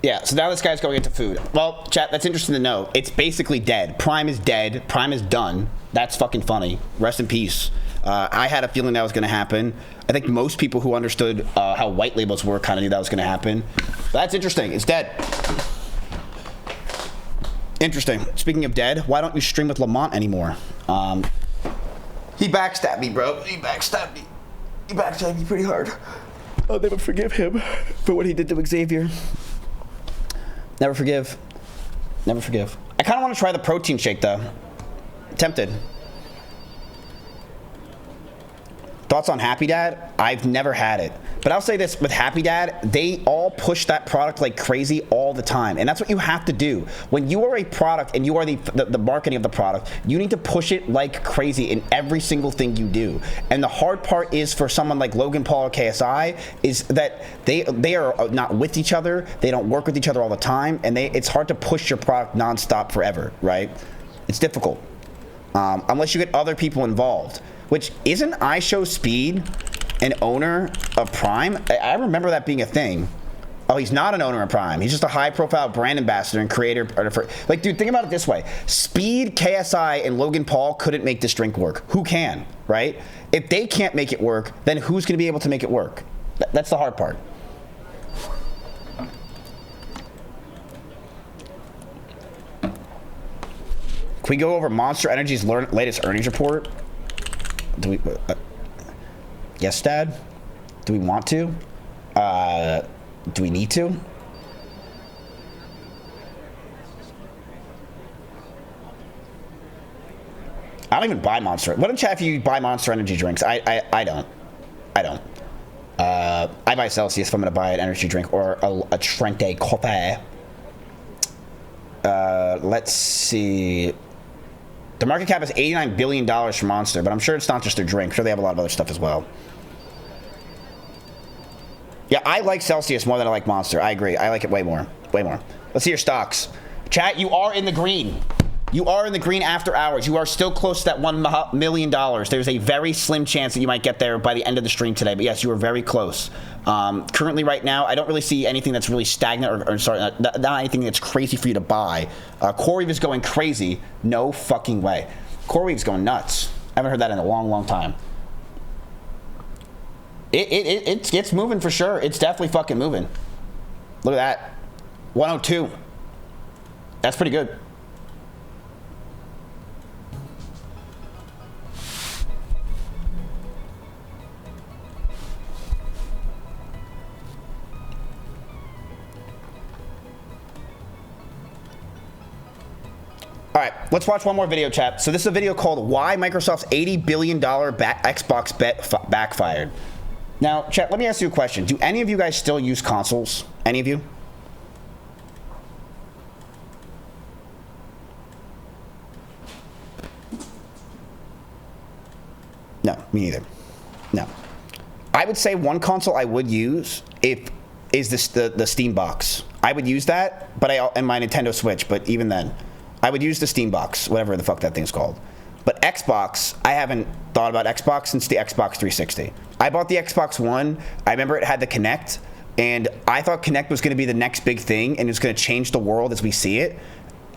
Yeah, so now this guy's going into food. Well, chat, that's interesting to know. It's basically dead. Prime is dead. Prime is done. That's fucking funny. Rest in peace. I had a feeling that was going to happen. I think most people who understood how white labels work kind of knew that was going to happen. But that's interesting. It's dead. Interesting. Speaking of dead, why don't you stream with Lamont anymore? He backstabbed me, bro. He backstabbed me. He backstabbed me pretty hard. I'll never forgive him for what he did to Xavier. Never forgive. Never forgive. I kind of want to try the protein shake, though. Tempted. Thoughts on Happy Dad? I've never had it. But I'll say this, with Happy Dad, they all push that product like crazy all the time. And that's what you have to do. When you are a product and you are the marketing of the product, you need to push it like crazy in every single thing you do. And the hard part is for someone like Logan Paul or KSI is that they are not with each other. They don't work with each other all the time. And it's hard to push your product nonstop forever, right? It's difficult. Unless you get other people involved. Which, isn't iShowSpeed an owner of Prime? I remember that being a thing. Oh, he's not an owner of Prime. He's just a high-profile brand ambassador and creator. Like, dude, think about it this way. Speed, KSI, and Logan Paul couldn't make this drink work. Who can, right? If they can't make it work, then who's going to be able to make it work? That's the hard part. Can we go over Monster Energy's latest earnings report? Do we? Yes, Dad? Do we want to? Do we need to? I don't even buy Monster. What in chat if you buy Monster Energy drinks? I don't. I don't. I buy Celsius if I'm going to buy an energy drink or a Trente Coffee. Let's see. The market cap is $89 billion for Monster, but I'm sure it's not just their drink. I'm sure they have a lot of other stuff as well. Yeah, I like Celsius more than I like Monster. I agree. I like it way more. Way more. Let's see your stocks. Chat, you are in the green. You are in the green after hours. You are still close to that $1 million. There's a very slim chance that you might get there by the end of the stream today. But yes, you are very close. Currently, right now, I don't really see anything that's really stagnant or sorry, not anything that's crazy for you to buy. CoreWeave is going crazy. No fucking way. CoreWeave's going nuts. I haven't heard that in a long, long time. It's moving for sure. It's definitely fucking moving. Look at that. 102. That's pretty good. All right, let's watch one more video, chat. So this is a video called Why Microsoft's $80 Billion Xbox Bet Backfired. Now, chat, let me ask you a question. Do any of you guys still use consoles? Any of you? No, me neither. No. I would say one console I would use is the Steam box. I would use that, but and my Nintendo Switch, but even then. I would use the Steam box, whatever the fuck that thing's called. But Xbox, I haven't thought about Xbox since the Xbox 360. I bought the Xbox One. I remember it had the Kinect, and I thought Kinect was going to be the next big thing, and it was going to change the world as we see it.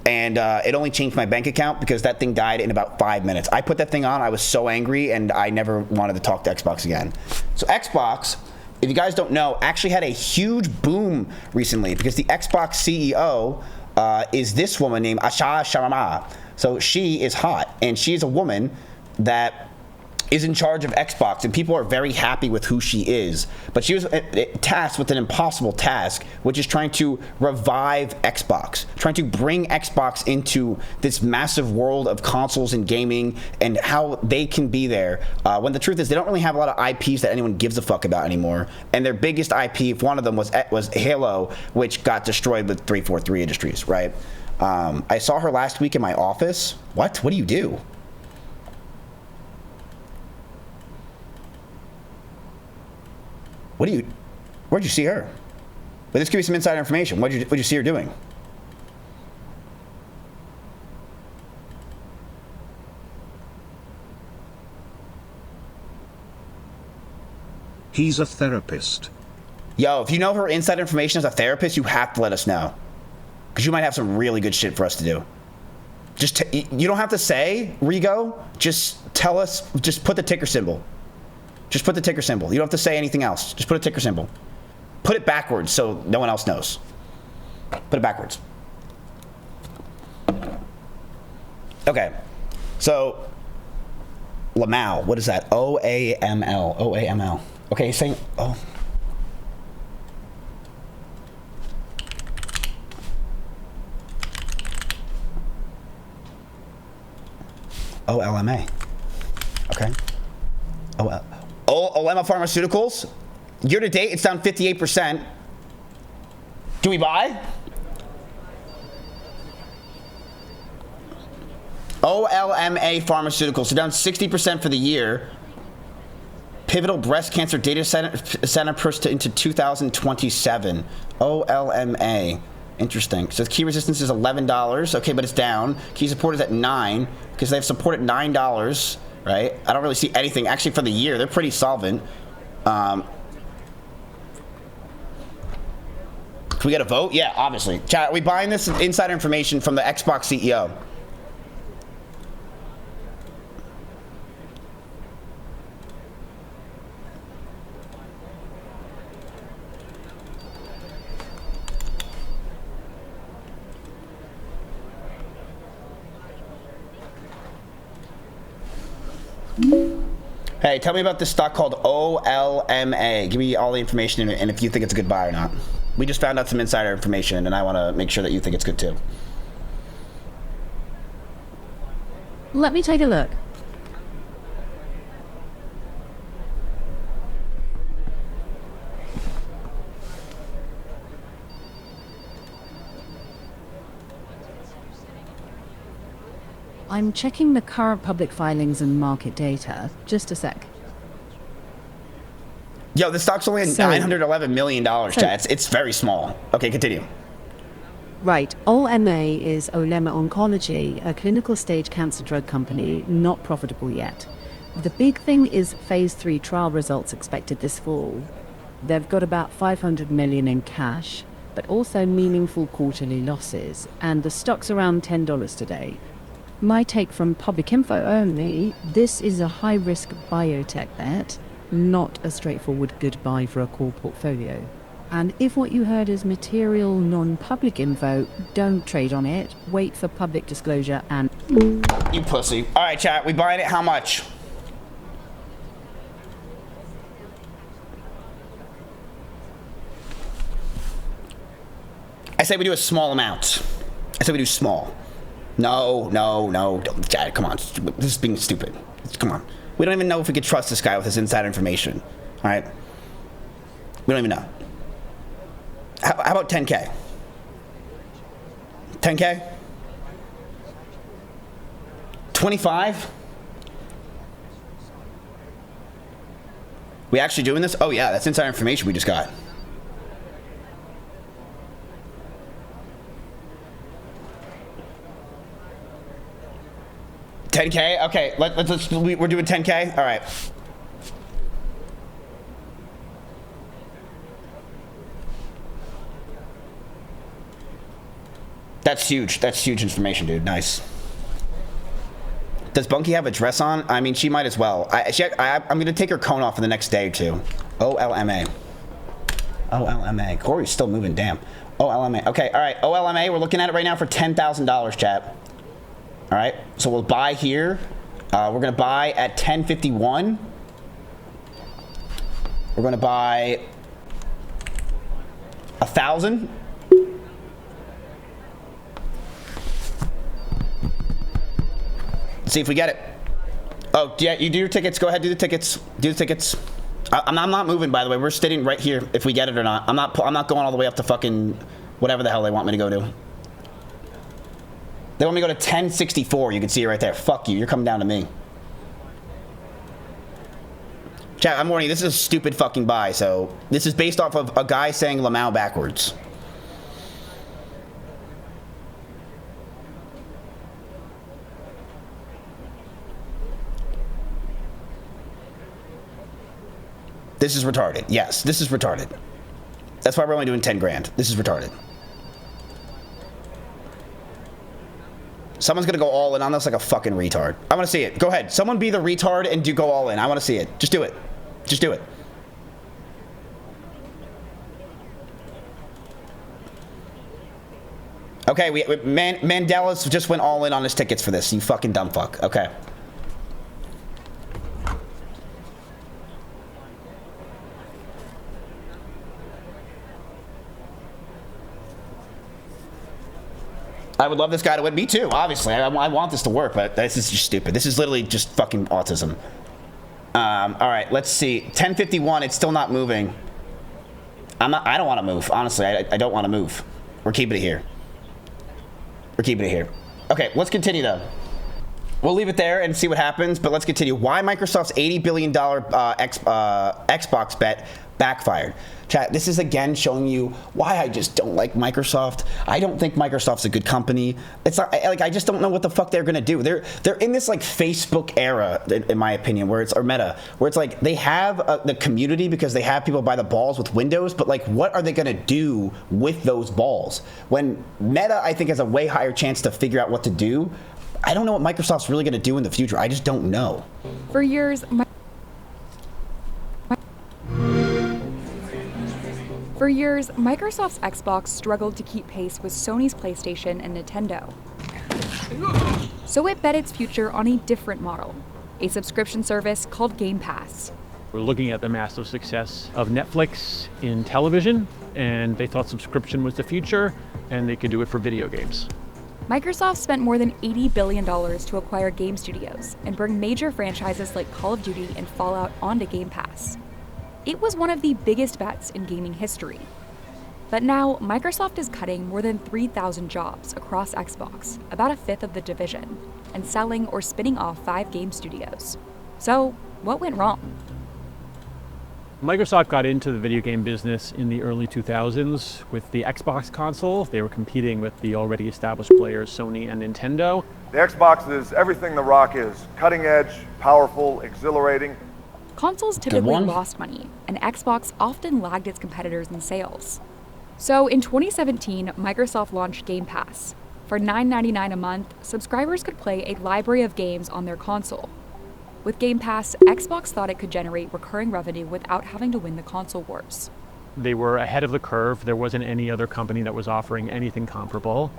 And it only changed my bank account because that thing died in about 5 minutes. I put that thing on. I was so angry, and I never wanted to talk to Xbox again. So Xbox, if you guys don't know, actually had a huge boom recently because the Xbox CEO is this woman named Asha Sharma. So she is hot, and she's a woman that is in charge of Xbox, and people are very happy with who she is. But she was tasked with an impossible task, which is trying to revive Xbox, trying to bring Xbox into this massive world of consoles and gaming and how they can be there. When the truth is, they don't really have a lot of IPs that anyone gives a fuck about anymore. And their biggest IP, if one of them was Halo, which got destroyed with 343 Industries, right? I saw her last week in my office. What? What do you do? Where'd you see her? But this gives me some inside information. What'd you see her doing? He's a therapist. Yo, if you know her inside information as a therapist, you have to let us know. Because you might have some really good shit for us to do. You don't have to say, Rigo. Just tell us, just put the ticker symbol. Just put the ticker symbol. You don't have to say anything else. Just put a ticker symbol. Put it backwards so no one else knows. Put it backwards. Okay. So, Lamau. What is that? O-A-M-L. O-A-M-L. Okay, he's saying... Oh. O-L-M-A. Okay. Olema Pharmaceuticals. Year to date, it's down 58%. Do we buy? OLMA Pharmaceuticals, so down 60% for the year. Pivotal breast cancer data center pushed into 2027. OLMA. Interesting. So the key resistance is $11. Okay, but it's down. Key support is at 9 because they have support at $9. Right? I don't really see anything. Actually, for the year, they're pretty solvent. Can we get a vote? Yeah, obviously. Chat, are we buying this insider information from the Xbox CEO? Hey, tell me about this stock called OLMA. Give me all the information and if you think it's a good buy or not. We just found out some insider information, and I want to make sure that you think it's good too. Let me take a look. I'm checking the current public filings and market data. Just a sec. Yo, this stock's only $911 million, chat. It's very small. Okay, continue. Right. OLMA is Olema Oncology, a clinical stage cancer drug company, not profitable yet. The big thing is phase 3 trial results expected this fall. They've got about 500 million in cash, but also meaningful quarterly losses, and the stock's around $10 today. My take from public info only, this is a high-risk biotech bet, not a straightforward good buy for a core portfolio. And if what you heard is material non-public info, don't trade on it, wait for public disclosure and... You pussy. All right, chat, we buying it, how much? I say we do a small amount. I say we do small. No, don't, chat, come on. This is being stupid. Come on. We don't even know if we could trust this guy with his inside information. All right? We don't even know. How about 10K? 10K? 25? We actually doing this? Oh yeah, that's inside information we just got. $10K? Okay, we're doing 10K? All right. That's huge. That's huge information, dude. Nice. Does Bunky have a dress on? I mean, she might as well. I'm going to take her cone off for the next day or two. OLMA. OLMA. Corey's still moving, damn. OLMA. Okay, all right. OLMA, we're looking at it right now for $10,000, chat. All right, so we'll buy here. We're going to buy at 1051. We're going to buy 1,000. See if we get it. Oh, yeah, you do your tickets. Go ahead, do the tickets. Do the tickets. I'm not moving, by the way. We're sitting right here if we get it or not. I'm not going all the way up to fucking whatever the hell they want me to go to. They want me to go to 1064. You can see it right there. Fuck you. You're coming down to me. Chat, I'm warning you, this is a stupid fucking buy. So this is based off of a guy saying Lamau backwards. This is retarded. Yes, this is retarded. That's why we're only doing 10 grand. This is retarded. Someone's gonna go all in on this like a fucking retard. I wanna see it. Go ahead. Someone be the retard and do go all in. I wanna see it. Just do it. Just do it. Okay, Mandela's just went all in on his tickets for this. You fucking dumb fuck. Okay. I would love this guy to win. Me too, obviously. I want this to work, but this is just stupid. This is literally just fucking autism. All right, let's see. 1051, it's still not moving. I don't want to move, honestly. I don't want to move. We're keeping it here. We're keeping it here. Okay, let's continue though. We'll leave it there and see what happens, but let's continue. Why Microsoft's $80 billion Xbox bet backfired. Chat, this is again showing you why I just don't like Microsoft. I don't think Microsoft's a good company. It's not like I just don't know what the fuck they're gonna do. They're in this like Facebook era, in my opinion, where it's or Meta, where it's like they have the community because they have people by the balls with Windows, but like what are they gonna do with those balls? When Meta, I think, has a way higher chance to figure out what to do. I don't know what Microsoft's really gonna do in the future. I just don't know. For years, Microsoft's Xbox struggled to keep pace with Sony's PlayStation and Nintendo. So it bet its future on a different model, a subscription service called Game Pass. We're looking at the massive success of Netflix in television, and they thought subscription was the future, and they could do it for video games. Microsoft spent more than $80 billion to acquire game studios and bring major franchises like Call of Duty and Fallout onto Game Pass. It was one of the biggest bets in gaming history. But now, Microsoft is cutting more than 3,000 jobs across Xbox, about a fifth of the division, and selling or spinning off 5 game studios. So, what went wrong? Microsoft got into the video game business in the early 2000s with the Xbox console. They were competing with the already established players Sony and Nintendo. The Xbox is everything the Rock is. Cutting edge, powerful, exhilarating. Consoles typically lost money, and Xbox often lagged its competitors in sales. So in 2017, Microsoft launched Game Pass. For $9.99 a month, subscribers could play a library of games on their console. With Game Pass, Xbox thought it could generate recurring revenue without having to win the console wars. They were ahead of the curve. There wasn't any other company that was offering anything comparable.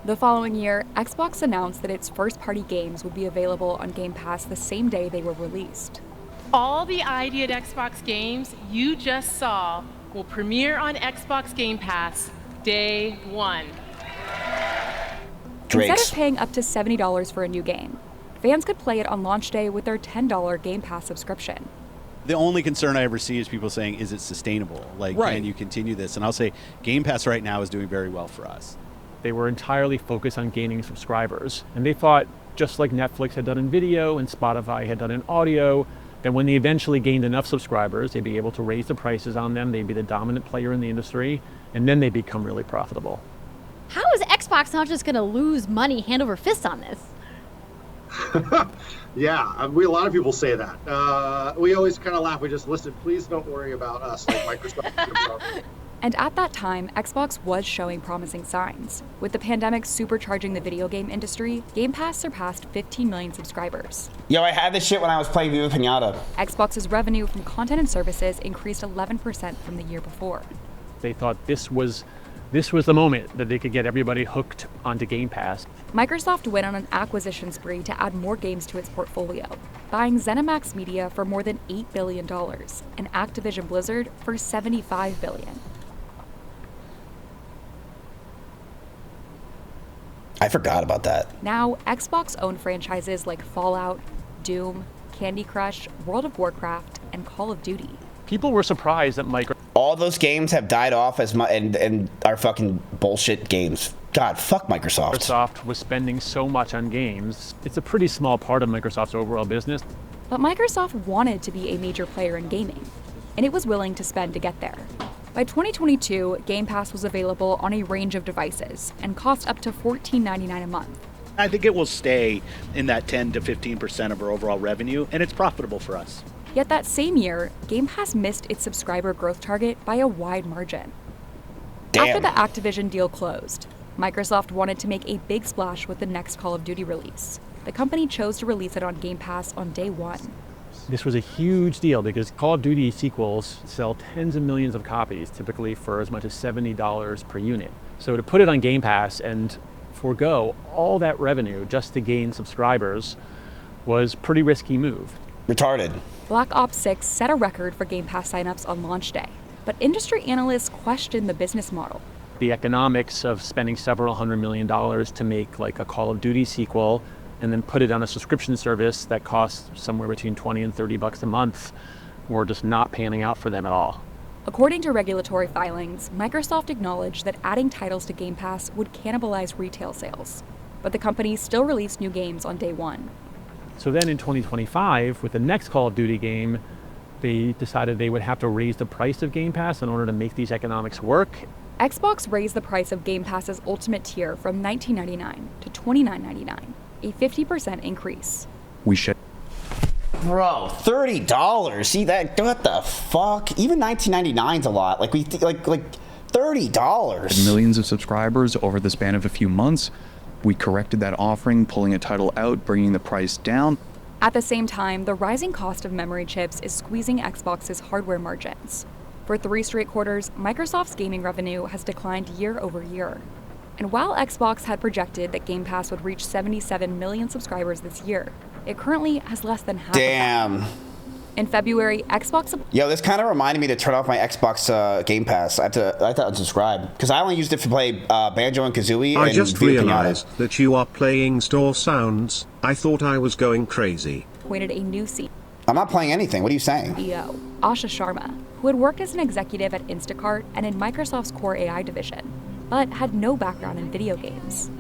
The following year, Xbox announced that its first-party games would be available on Game Pass the same day they were released. All the ID at Xbox games you just saw will premiere on Xbox Game Pass day one. Instead of paying up to $70 for a new game, fans could play it on launch day with their $10 Game Pass subscription. The only concern I ever see is people saying, is it sustainable? Like, can you continue this? And I'll say Game Pass right now is doing very well for us. They were entirely focused on gaining subscribers. And they thought, just like Netflix had done in video and Spotify had done in audio, that when they eventually gained enough subscribers, they'd be able to raise the prices on them, they'd be the dominant player in the industry, and then they'd become really profitable. How is Xbox not just going to lose money hand over fist on this? Yeah, a lot of people say that. We always kind of laugh. We just listen, please don't worry about us like Microsoft. And at that time, Xbox was showing promising signs. With the pandemic supercharging the video game industry, Game Pass surpassed 15 million subscribers. Yo, I had this shit when I was playing Viva Pinata. Xbox's revenue from content and services increased 11% from the year before. They thought this was the moment that they could get everybody hooked onto Game Pass. Microsoft went on an acquisition spree to add more games to its portfolio, buying ZeniMax Media for more than $8 billion and Activision Blizzard for $75 billion. I forgot about that. Now, Xbox-owned franchises like Fallout, Doom, Candy Crush, World of Warcraft, and Call of Duty. People were surprised that all those games have died off and are fucking bullshit games. God, fuck Microsoft. Microsoft was spending so much on games. It's a pretty small part of Microsoft's overall business. But Microsoft wanted to be a major player in gaming, and it was willing to spend to get there. By 2022, Game Pass was available on a range of devices and cost up to $14.99 a month. I think it will stay in that 10 to 15% of our overall revenue, and it's profitable for us. Yet that same year, Game Pass missed its subscriber growth target by a wide margin. After the Activision deal closed, Microsoft wanted to make a big splash with the next Call of Duty release. The company chose to release it on Game Pass on day one. This was a huge deal because Call of Duty sequels sell tens of millions of copies, typically for as much as $70 per unit. So to put it on Game Pass and forego all that revenue just to gain subscribers was a pretty risky move. Retarded. Black Ops 6 set a record for Game Pass signups on launch day, but industry analysts questioned the business model. The economics of spending several $100 million to make like a Call of Duty sequel and then put it on a subscription service that costs somewhere between $20 and $30 a month were just not panning out for them at all. According to regulatory filings, Microsoft acknowledged that adding titles to Game Pass would cannibalize retail sales, but the company still released new games on day one. So then in 2025, with the next Call of Duty game, they decided they would have to raise the price of Game Pass in order to make these economics work. Xbox raised the price of Game Pass's Ultimate tier from $19.99 to $29.99, a 50% increase. We should. Bro, $30. See that? What the fuck? Even $19.99 is a lot. Like $30. Millions of subscribers over the span of a few months. We corrected that offering, pulling a title out, bringing the price down. At the same time, the rising cost of memory chips is squeezing Xbox's hardware margins. For 3 straight quarters, Microsoft's gaming revenue has declined year over year. And while Xbox had projected that Game Pass would reach 77 million subscribers this year, it currently has less than half. Damn. In February, Xbox... Yo, this kind of reminded me to turn off my Xbox Game Pass. I have to unsubscribe because I only used it to play Banjo and Kazooie. I just realized that you are playing store sounds. I thought I was going crazy. ...appointed a new CEO. I'm not playing anything. What are you saying? CEO, Asha Sharma, who had worked as an executive at Instacart and in Microsoft's core AI division, but had no background in video games.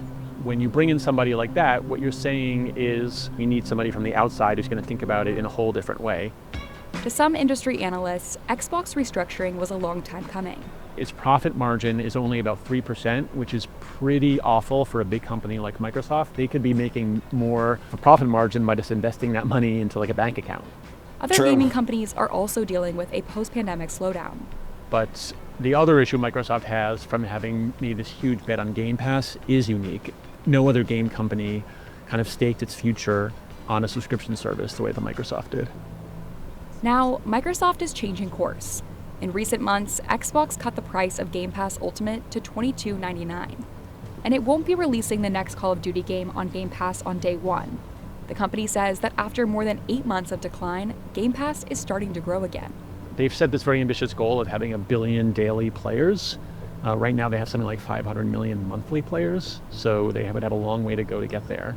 When you bring in somebody like that, what you're saying is you need somebody from the outside who's going to think about it in a whole different way. To some industry analysts, Xbox restructuring was a long time coming. Its profit margin is only about 3%, which is pretty awful for a big company like Microsoft. They could be making more of a profit margin by just investing that money into like a bank account. Other gaming companies are also dealing with a post-pandemic slowdown. But the other issue Microsoft has from having made this huge bet on Game Pass is unique. No other game company kind of staked its future on a subscription service the way that Microsoft did. Now, Microsoft is changing course. In recent months, Xbox cut the price of Game Pass Ultimate to $22.99. And it won't be releasing the next Call of Duty game on Game Pass on day one. The company says that after more than 8 months of decline, Game Pass is starting to grow again. They've set this very ambitious goal of having 1 billion daily players. Right now they have something like 500 million monthly players, so they would have a long way to go to get there.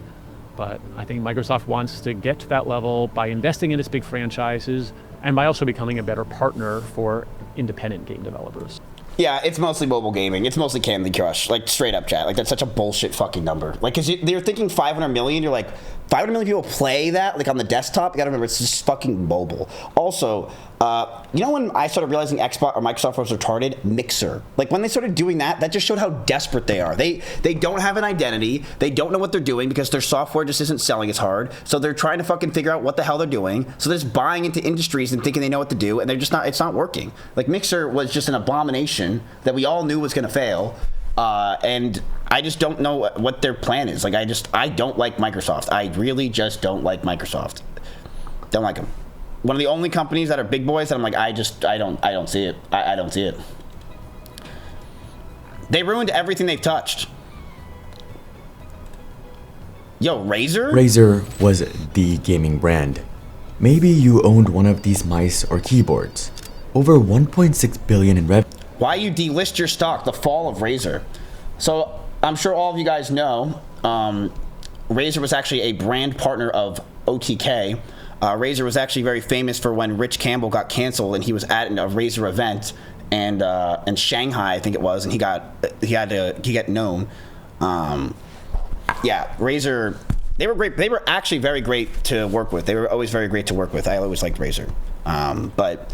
But I think Microsoft wants to get to that level by investing in its big franchises and by also becoming a better partner for independent game developers. Yeah, it's mostly mobile gaming. It's mostly Candy Crush. Like, straight up, chat. Like, that's such a bullshit fucking number. Like, because they're thinking 500 million. You're like, 500 million people play that, like, on the desktop? You gotta remember, it's just fucking mobile. Also, you know when I started realizing Xbox or Microsoft was retarded? Mixer. Like, when they started doing that, that just showed how desperate they are. They don't have an identity. They don't know what they're doing because their software just isn't selling as hard. So they're trying to fucking figure out what the hell they're doing. So they're just buying into industries and thinking they know what to do, and they're just not, it's not working. Like, Mixer was just an abomination that we all knew was gonna fail. And I just don't know what their plan is. Like, I don't like Microsoft. I really just don't like Microsoft. Don't like them. One of the only companies that are big boys that I'm like, I don't see it. I don't see it. They ruined everything they've touched. Yo, Razer? Razer was the gaming brand. Maybe you owned one of these mice or keyboards. Over 1.6 billion in revenue. Why you delist your stock? The fall of Razer. So I'm sure all of you guys know, Razer was actually a brand partner of OTK. Razer was actually very famous for when Rich Campbell got canceled and he was at a Razer event and in Shanghai, I think it was, and he got known. Yeah, Razer, they were great. They were actually very great to work with. They were always very great to work with. I always liked Razer. But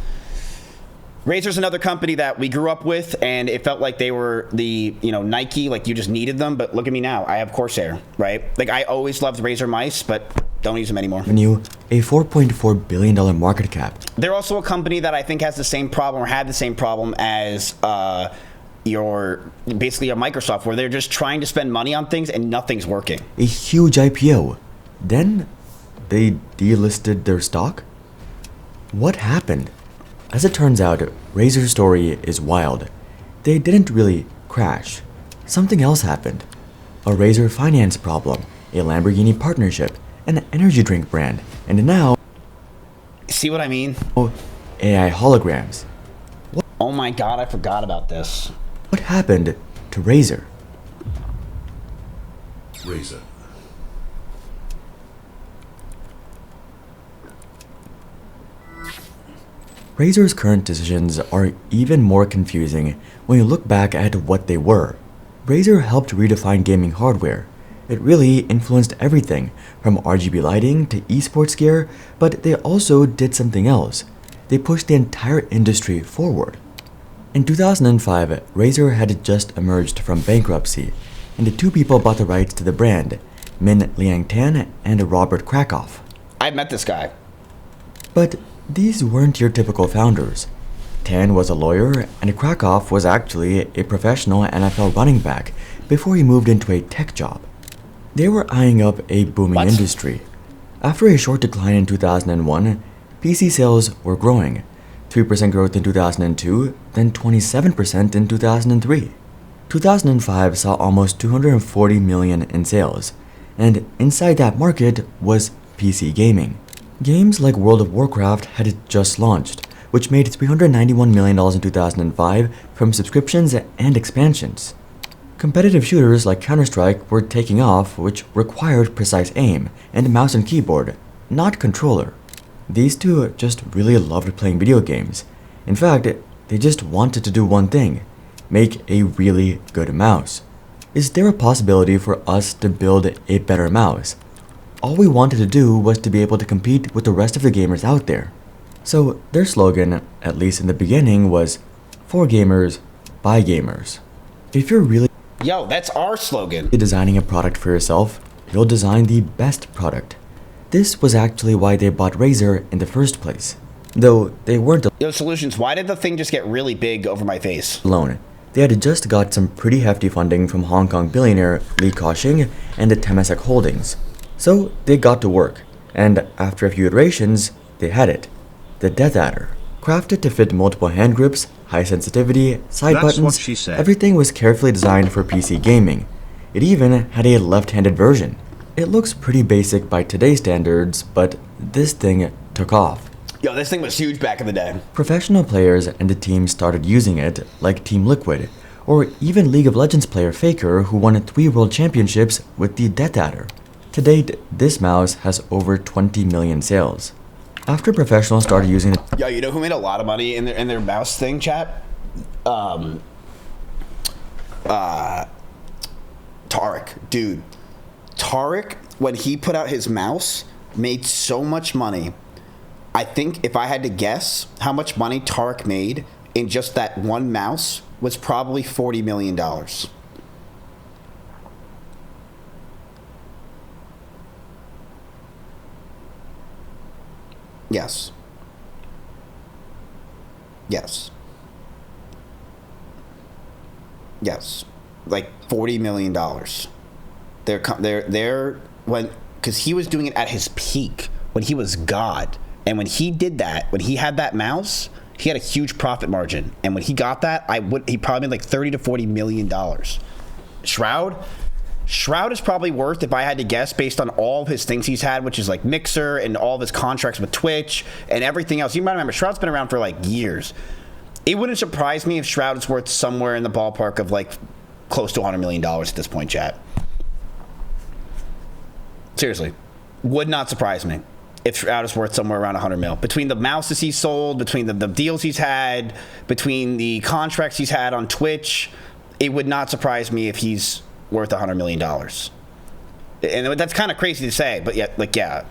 Razer's another company that we grew up with, and it felt like they were the, Nike, like you just needed them. But look at me now. I have Corsair, right? Like, I always loved Razer mice, but don't use them anymore. Revenue, a $4.4 billion market cap. They're also a company that I think has the same problem, or had the same problem as basically a Microsoft, where they're just trying to spend money on things and nothing's working. A huge IPO. Then they delisted their stock? What happened? As it turns out, Razer's story is wild. They didn't really crash. Something else happened. A Razer finance problem, a Lamborghini partnership, an energy drink brand, and now... See what I mean? AI holograms. Oh my god, I forgot about this. What happened to Razer? Razer. Razer's current decisions are even more confusing when you look back at what they were. Razer helped redefine gaming hardware. It really influenced everything, from RGB lighting to esports gear, but they also did something else. They pushed the entire industry forward. In 2005, Razer had just emerged from bankruptcy, and the two people bought the rights to the brand, Min Liang Tan and Robert Krakoff. I met this guy. But these weren't your typical founders. Tan was a lawyer, and Krakoff was actually a professional NFL running back before he moved into a tech job. They were eyeing up a booming industry. After a short decline in 2001, PC sales were growing. 3% growth in 2002, then 27% in 2003. 2005 saw almost 240 million in sales, and inside that market was PC gaming. Games like World of Warcraft had just launched, which made $391 million in 2005 from subscriptions and expansions. Competitive shooters like Counter-Strike were taking off, which required precise aim and mouse and keyboard, not controller. These two just really loved playing video games. In fact, they just wanted to do one thing: make a really good mouse. Is there a possibility for us to build a better mouse? All we wanted to do was to be able to compete with the rest of the gamers out there. So their slogan, at least in the beginning, was for gamers, by gamers. If you're really that's our slogan. Designing a product for yourself, you'll design the best product. This was actually why they bought Razer in the first place. Though they weren't Solutions, why did the thing just get really big over my face? alone. They had just got some pretty hefty funding from Hong Kong billionaire Li Ka-shing and the Temasek Holdings. So they got to work, and after a few iterations, they had it. The Death Adder. Crafted to fit multiple hand grips, high sensitivity, side That's buttons, what she said. everything was carefully designed for PC gaming. It even had a left-handed version. It looks pretty basic by today's standards, but this thing took off. This thing was huge back in the day. Professional players and the teams started using it, like Team Liquid, or even League of Legends player Faker, who won 3 world championships with the Death Adder. To date, this mouse has over 20 million sales. After professionals started using it, You know who made a lot of money in their mouse thing, chat? Tarek, dude. Tarek, when he put out his mouse, made so much money. I think if I had to guess how much money Tarek made in just that one mouse was probably $40 million. Yes. Yes. Yes. Like $40 million. They're when, because he was doing it at his peak when he was God. And when he did that, when he had that mouse, he had a huge profit margin. And when he got that, he probably made like $30 to $40 million. Shroud is probably worth, if I had to guess, based on all of his things he's had, which is like Mixer and all of his contracts with Twitch and everything else. You might remember, Shroud's been around for like years. It wouldn't surprise me if Shroud is worth somewhere in the ballpark of like close to $100 million at this point, chat. Seriously. Would not surprise me if Shroud is worth somewhere around 100 mil. Between the mouses he's sold, between the deals he's had, between the contracts he's had on Twitch, it would not surprise me if he's worth $100 million. And that's kind of crazy to say, but yeah,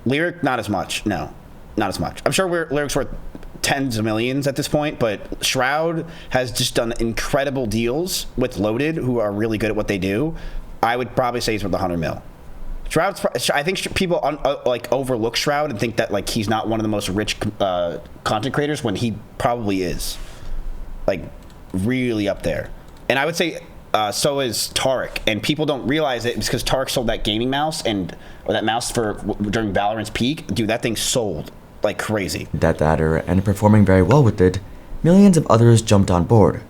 Lyric, not as much. No, not as much. I'm sure Lyric's worth tens of millions at this point, but Shroud has just done incredible deals with Loaded, who are really good at what they do. I would probably say he's worth 100 mil. I think people overlook Shroud and think that like he's not one of the most rich content creators when he probably is, like, really up there. And I would say so is Tarek, and people don't realize it because Tarek sold that gaming mouse or that mouse during Valorant's peak. Dude, that thing sold like crazy. Death Adder, and performing very well with it, millions of others jumped on board.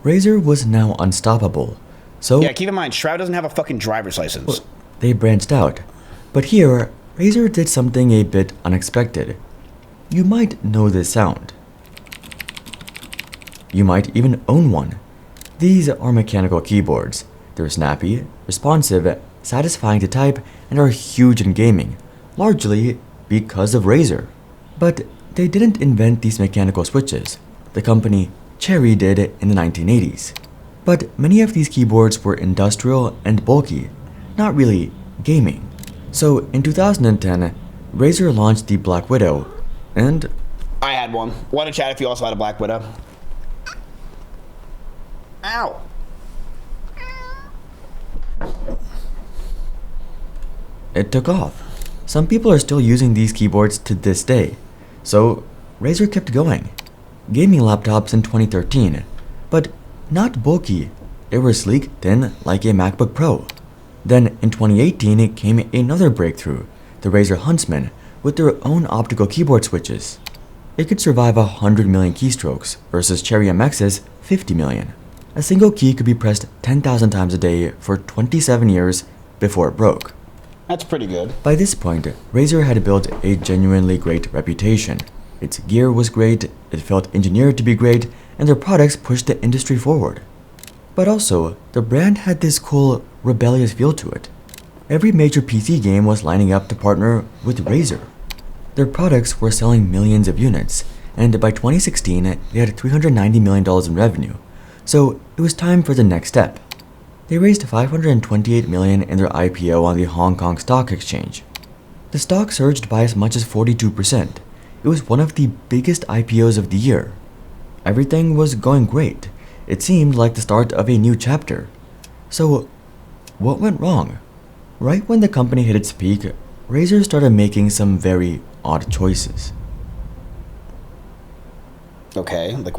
Razer was now unstoppable. So yeah, keep in mind, Shroud doesn't have a fucking driver's license. They branched out. But here, Razer did something a bit unexpected. You might know this sound. You might even own one. These are mechanical keyboards. They're snappy, responsive, satisfying to type, and are huge in gaming, largely because of Razer. But they didn't invent these mechanical switches. The company Cherry did it in the 1980s. But many of these keyboards were industrial and bulky, not really gaming. So in 2010, Razer launched the Black Widow, and I had one. Want to chat if you also had a Black Widow? Ow! It took off. Some people are still using these keyboards to this day, so Razer kept going. Gaming laptops in 2013, but not bulky. They were sleek, thin, like a MacBook Pro. Then in 2018 came another breakthrough, the Razer Huntsman, with their own optical keyboard switches. It could survive 100 million keystrokes versus Cherry MX's 50 million. A single key could be pressed 10,000 times a day for 27 years before it broke. That's pretty good. By this point, Razer had built a genuinely great reputation. Its gear was great, it felt engineered to be great, and their products pushed the industry forward. But also, the brand had this cool, rebellious feel to it. Every major PC game was lining up to partner with Razer. Their products were selling millions of units, and by 2016, they had $390 million in revenue. So it was time for the next step. They raised $528 million in their IPO on the Hong Kong Stock Exchange. The stock surged by as much as 42%, It was one of the biggest IPOs of the year. Everything was going great. It seemed like the start of a new chapter. So, what went wrong? Right when the company hit its peak, Razer started making some very odd choices. Okay, like...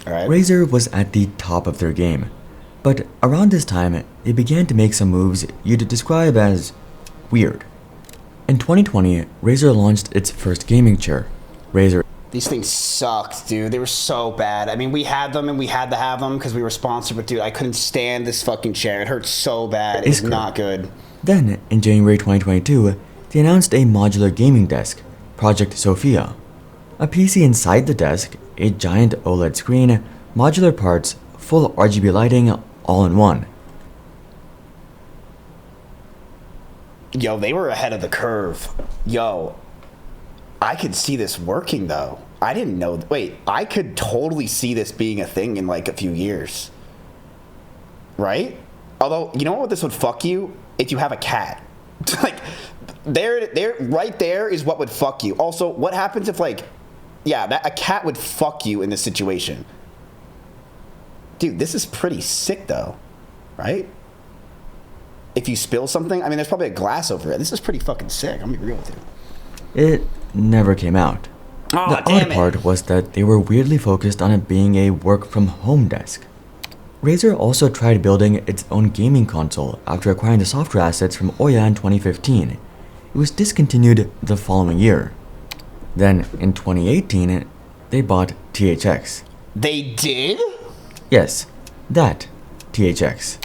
Alright. Razer was at the top of their game, but around this time, they began to make some moves you'd describe as weird. In 2020, Razer launched its first gaming chair, Razer. These things sucked, dude. They were so bad. I mean, we had them and we had to have them because we were sponsored, but dude, I couldn't stand this fucking chair. It hurt so bad. It was not good. Then, in January 2022, they announced a modular gaming desk, Project Sophia. A PC inside the desk, a giant OLED screen, modular parts, full RGB lighting, all in one. Yo, they were ahead of the curve. Yo, I could see this working though. I didn't know. Wait, I could totally see this being a thing in like a few years. Right? Although, you know what this would fuck you? If you have a cat. Like, right there is what would fuck you. Also, what happens if like, yeah, a cat would fuck you in this situation. Dude, this is pretty sick though, right? If you spill something, I mean, there's probably a glass over it. This is pretty fucking sick. I'm gonna be real with you. It never came out. Oh, the odd part was that they were weirdly focused on it being a work-from-home desk. Razer also tried building its own gaming console after acquiring the software assets from Ouya in 2015. It was discontinued the following year. Then, in 2018, they bought THX. They did? Yes, that THX.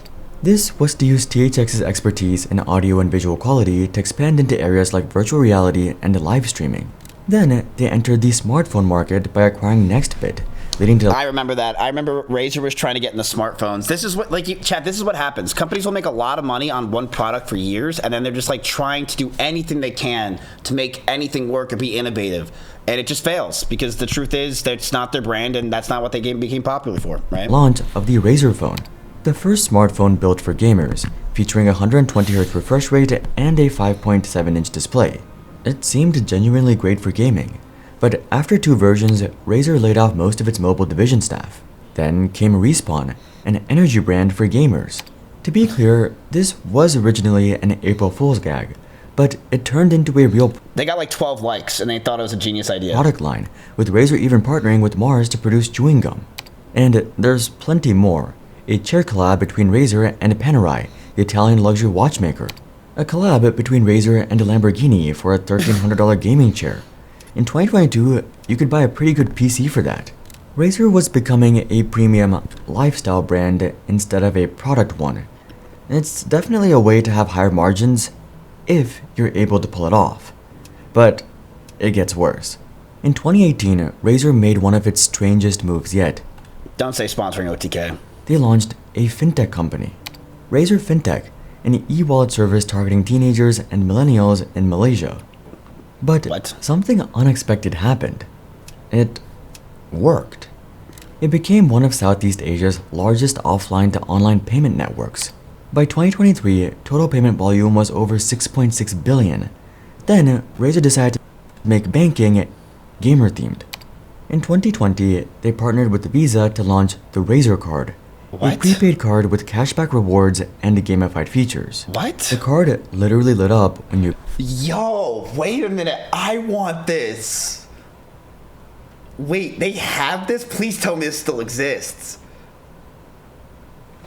This was to use THX's expertise in audio and visual quality to expand into areas like virtual reality and live streaming. Then, they entered the smartphone market by acquiring NextBit, leading to... I remember that. I remember Razer was trying to get in the smartphones. This is what, Chad, this is what happens. Companies will make a lot of money on one product for years, and then they're just like trying to do anything they can to make anything work and be innovative. And it just fails, because the truth is that it's not their brand, and that's not what they became popular for, right? Launch of the Razer phone. The first smartphone built for gamers, featuring a 120Hz refresh rate and a 5.7-inch display. It seemed genuinely great for gaming, but after 2 versions, Razer laid off most of its mobile division staff. Then came Respawn, an energy brand for gamers. To be clear, this was originally an April Fool's gag, but it turned into a real... They got like 12 likes, and they thought it was a genius idea. ...product line, with Razer even partnering with Mars to produce chewing gum. And there's plenty more. A chair collab between Razer and Panerai, the Italian luxury watchmaker. A collab between Razer and a Lamborghini for a $1,300 gaming chair. In 2022, you could buy a pretty good PC for that. Razer was becoming a premium lifestyle brand instead of a product one. It's definitely a way to have higher margins if you're able to pull it off. But it gets worse. In 2018, Razer made one of its strangest moves yet. Don't say sponsoring OTK. They launched a fintech company, Razer Fintech, an e-wallet service targeting teenagers and millennials in Malaysia. But something unexpected happened. It worked. It became one of Southeast Asia's largest offline to online payment networks. By 2023, total payment volume was over 6.6 billion. Then, Razer decided to make banking gamer-themed. In 2020, they partnered with Visa to launch the Razer Card, a prepaid card with cashback rewards and gamified features. What? The card literally lit up when you... Yo, wait a minute. I want this. Wait, they have this? Please tell me this still exists.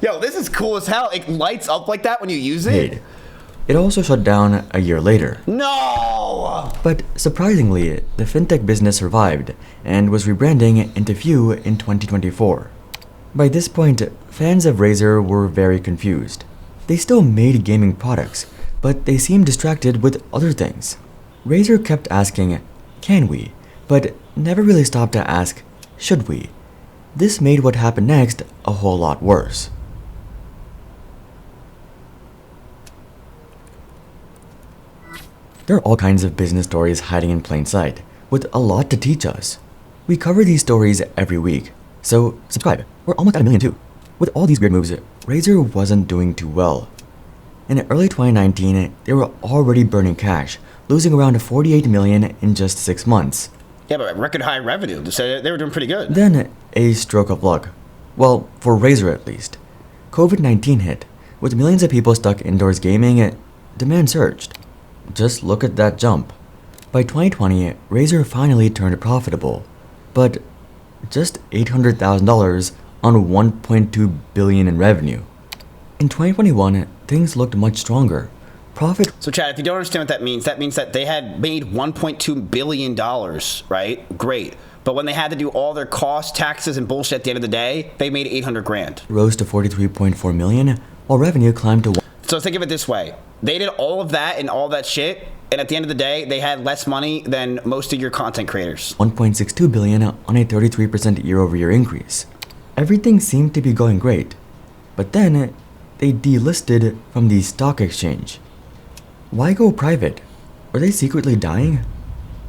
Yo, this is cool as hell. It lights up like that when you use it? It also shut down a year later. No! But surprisingly, the fintech business survived and was rebranding into Few in 2024. By this point, fans of Razer were very confused. They still made gaming products, but they seemed distracted with other things. Razer kept asking, can we? But never really stopped to ask, should we? This made what happened next a whole lot worse. There are all kinds of business stories hiding in plain sight, with a lot to teach us. We cover these stories every week, so subscribe. We're almost at 1 million too. With all these weird moves, Razer wasn't doing too well. In early 2019, they were already burning cash, losing around $48 million in just 6 months. Yeah, but record high revenue, so they were doing pretty good. Then, a stroke of luck. Well, for Razer at least. COVID-19 hit. With millions of people stuck indoors gaming, demand surged. Just look at that jump. By 2020, Razer finally turned profitable. But just $800,000 on $1.2 billion in revenue. In 2021, things looked much stronger. Profit. So Chad, if you don't understand what that means that they had made $1.2 billion, right? Great. But when they had to do all their costs, taxes, and bullshit at the end of the day, they made 800 grand. Rose to 43.4 million, while revenue climbed to. So think of it this way. They did all of that and all that shit, and at the end of the day, they had less money than most of your content creators. 1.62 billion on a 33% year-over-year increase. Everything seemed to be going great. But then, they delisted from the stock exchange. Why go private? Were they secretly dying?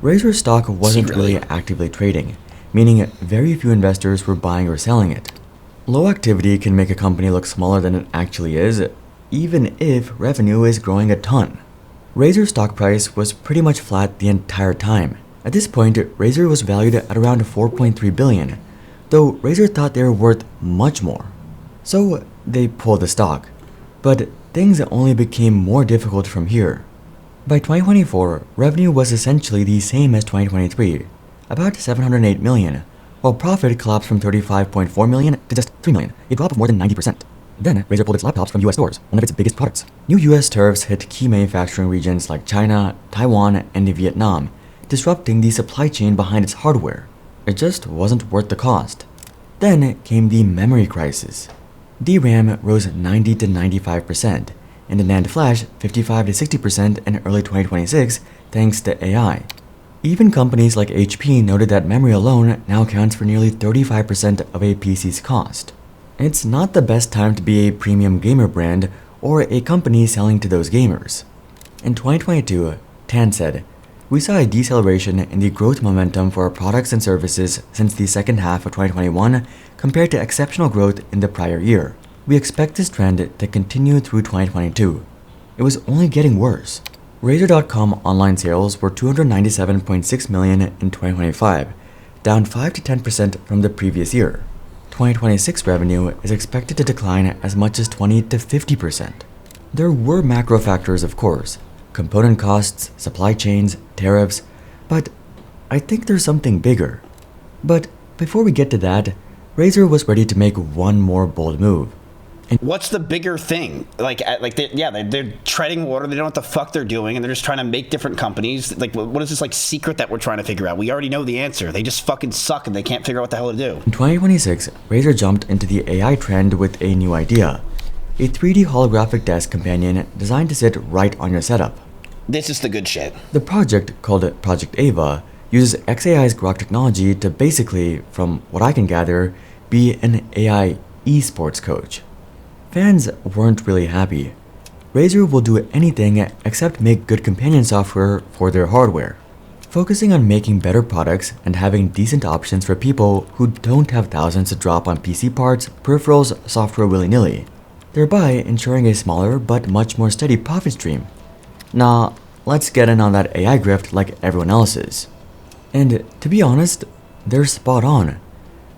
Razer stock wasn't really actively trading, meaning very few investors were buying or selling it. Low activity can make a company look smaller than it actually is, even if revenue is growing a ton. Razer's stock price was pretty much flat the entire time. At this point, Razer was valued at around 4.3 billion, though Razer thought they were worth much more. So they pulled the stock. But things only became more difficult from here. By 2024, revenue was essentially the same as 2023, about 708 million, while profit collapsed from 35.4 million to just 3 million, a drop of more than 90%. Then, Razer pulled its laptops from US stores, one of its biggest products. New US tariffs hit key manufacturing regions like China, Taiwan, and Vietnam, disrupting the supply chain behind its hardware. It just wasn't worth the cost. Then came the memory crisis. DRAM rose 90 to 95%, and the NAND flash 55 to 60% in early 2026 thanks to AI. Even companies like HP noted that memory alone now accounts for nearly 35% of a PC's cost. It's not the best time to be a premium gamer brand or a company selling to those gamers. In 2022, Tan said, "We saw a deceleration in the growth momentum for our products and services since the second half of 2021 compared to exceptional growth in the prior year. We expect this trend to continue through 2022. It was only getting worse." Razer.com online sales were 297.6 million in 2025, down 5 to 10% from the previous year. 2026 revenue is expected to decline as much as 20 to 50%. There were macro factors, of course, component costs, supply chains, tariffs, but I think there's something bigger. But before we get to that, Razer was ready to make one more bold move. What's the bigger thing? They're treading water. They don't know what the fuck they're doing, and they're just trying to make different companies. Like, what is this secret that we're trying to figure out? We already know the answer. They just fucking suck, and they can't figure out what the hell to do. In 2026, Razer jumped into the AI trend with a new idea: a 3D holographic desk companion designed to sit right on your setup. This is the good shit. The project, called Project Ava, uses xAI's Grok technology to basically, from what I can gather, be an AI esports coach. Fans weren't really happy. Razer will do anything except make good companion software for their hardware, focusing on making better products and having decent options for people who don't have thousands to drop on PC parts, peripherals, software willy-nilly, thereby ensuring a smaller but much more steady profit stream. Nah, let's get in on that AI grift like everyone else is. And to be honest, they're spot on.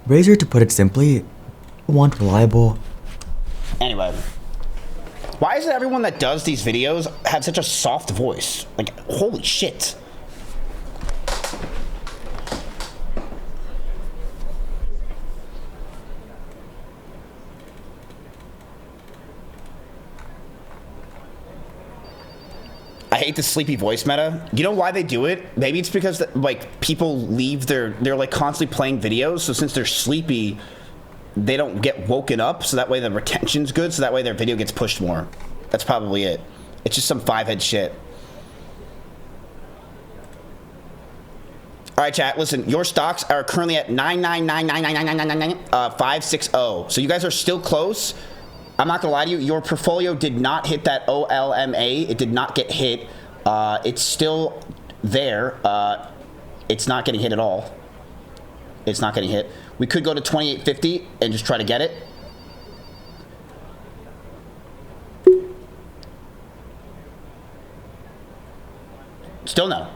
Razer, to put it simply, want reliable. Anyway, why is it everyone that does these videos have such a soft voice? Like, holy shit. I hate the sleepy voice meta. You know why they do it? Maybe it's because people leave they're constantly playing videos, so since they're sleepy, they don't get woken up, so that way the retention's good, so that way their video gets pushed more. That's probably it. It's just some five-head shit. All right, chat, listen, your stocks are currently at 999999999 So you guys are still close. I'm not gonna lie to you, your portfolio did not hit that OLMA. It did not get hit. It's still there. It's not getting hit at all. It's not getting hit. We could go to 2850 and just try to get it. Still no.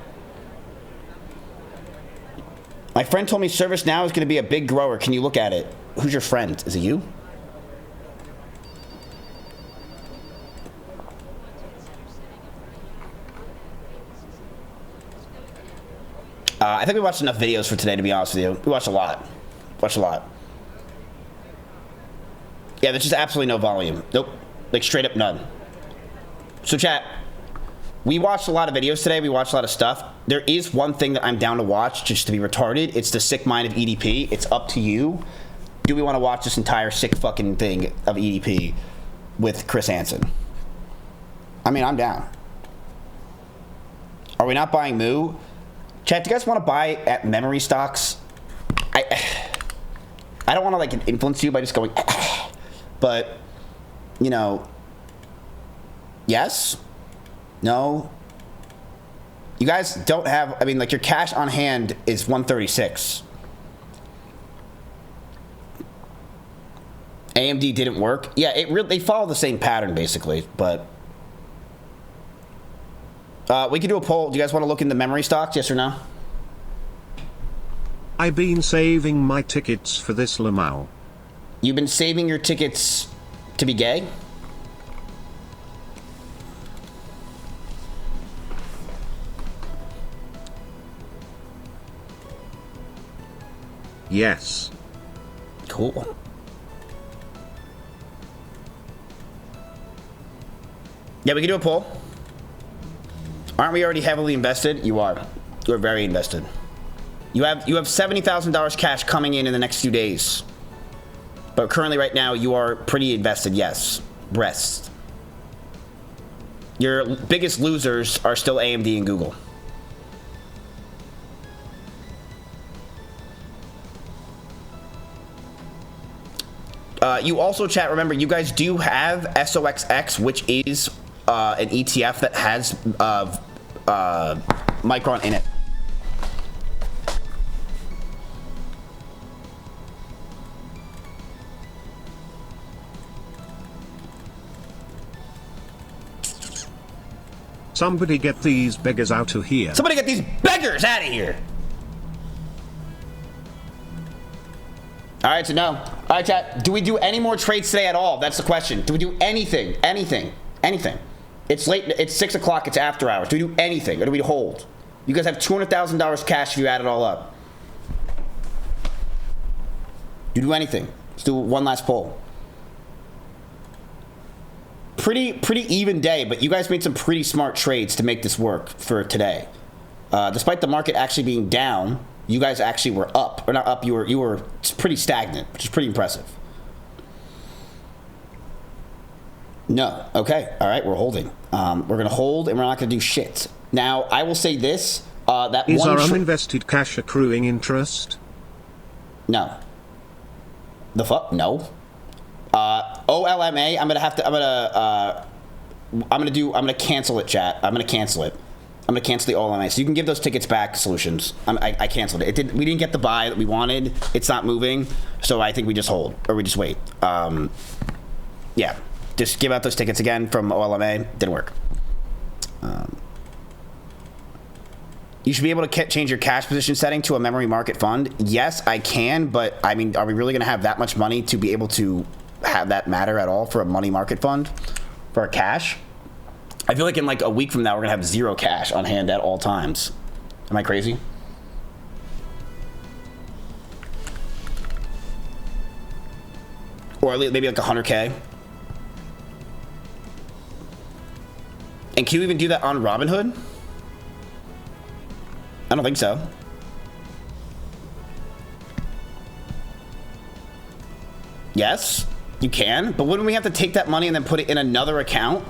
My friend told me ServiceNow is going to be a big grower. Can you look at it? Who's your friend? Is it you? I think we watched enough videos for today, to be honest with you. We watched a lot. Watched a lot. Yeah, there's just absolutely no volume. Nope. Like, straight up none. So, chat, we watched a lot of videos today. We watched a lot of stuff. There is one thing that I'm down to watch, just to be retarded. It's the sick mind of EDP. It's up to you. Do we want to watch this entire sick fucking thing of EDP with Chris Hansen? I mean, I'm down. Are we not buying Moo? Chat, do you guys want to buy at memory stocks? I don't want to like influence you by just going, but you know, yes, no. You guys don't have. I mean, like your cash on hand is 136. AMD didn't work. Yeah, they follow the same pattern basically, but. We can do a poll. Do you guys want to look into memory stocks? Yes or no? I've been saving my tickets for this Lamau. You've been saving your tickets to be gay? Yes. Cool. Yeah, we can do a poll. Aren't we already heavily invested? You are. You are very invested. You have $70,000 cash coming in the next few days. But currently right now you are pretty invested, yes. Breast. Your biggest losers are still AMD and Google. You also, chat, remember, you guys do have SOXX, which is an ETF that has Micron in it. Somebody get these beggars out of here. Somebody get these beggars out of here. All right, so no. All right, chat. Do we do any more trades today at all? That's the question. Do we do anything? Anything? It's late. It's 6 o'clock. It's after hours. Do we do anything, or do we hold? You guys have $200,000 cash if you add it all up. Do you do anything? Let's do one last poll. Pretty even day, but you guys made some pretty smart trades to make this work for today. Despite the market actually being down, you guys actually were up, or not up. You were pretty stagnant, which is pretty impressive. No. Okay. All right. We're holding. We're gonna hold, and we're not gonna do shit. Now, I will say this: that is our uninvested cash accruing interest? No. The fuck? No. OLMA. I'm gonna cancel it, chat. I'm gonna cancel it. I'm gonna cancel the OLMA. So you can give those tickets back, Solutions. I canceled it. We didn't get the buy that we wanted. It's not moving, so I think we just hold, or we just wait. Yeah. Just give out those tickets again from OLMA. Didn't work. You should be able to change your cash position setting to a memory market fund. Yes, I can, but I mean, are we really going to have that much money to be able to have that matter at all for a money market fund for our cash? I feel like in like a week from now, we're going to have zero cash on hand at all times. Am I crazy? Or maybe like 100K. And can you even do that on Robinhood? I don't think so. Yes, you can, but wouldn't we have to take that money and then put it in another account?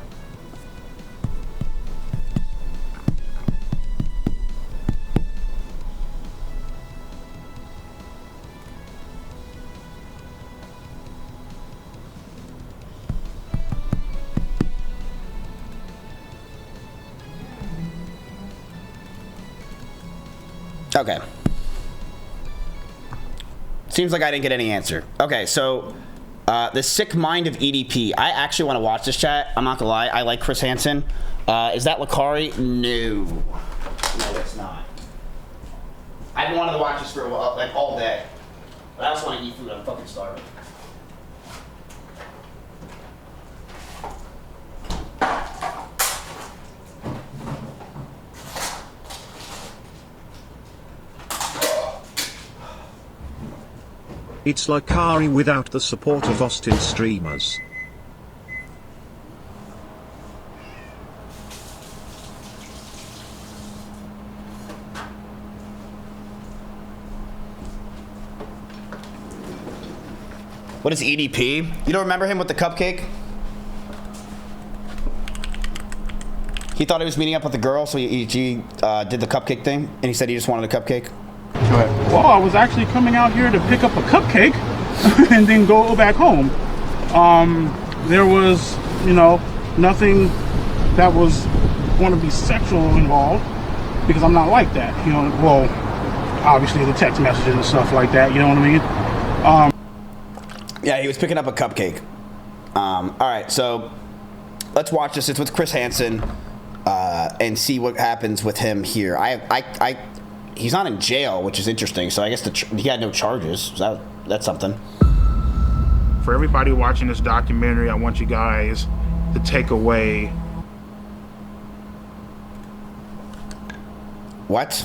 Okay. Seems like I didn't get any answer. Okay, so the sick mind of EDP. I actually want to watch this, chat. I'm not gonna lie. I like Chris Hansen. Is that Lakari? No. No, it's not. I've been wanting to watch this for a while, like all day. But I also want to eat food. I'm fucking starving. It's like Ari without the support of Austin streamers. What is EDP? You don't remember him with the cupcake? He thought he was meeting up with a girl, so he did the cupcake thing, and he said he just wanted a cupcake. Well, I was actually coming out here to pick up a cupcake and then go back home. There was, you know, nothing that was going to be sexual involved because I'm not like that, you know. Well, obviously the text messages and stuff like that, you know what I mean? Yeah, he was picking up a cupcake. All right, so let's watch this. It's with Chris Hansen and see what happens with him here. He's not in jail, which is interesting. So I guess he had no charges. So that's something. For everybody watching this documentary, I want you guys to take away. What?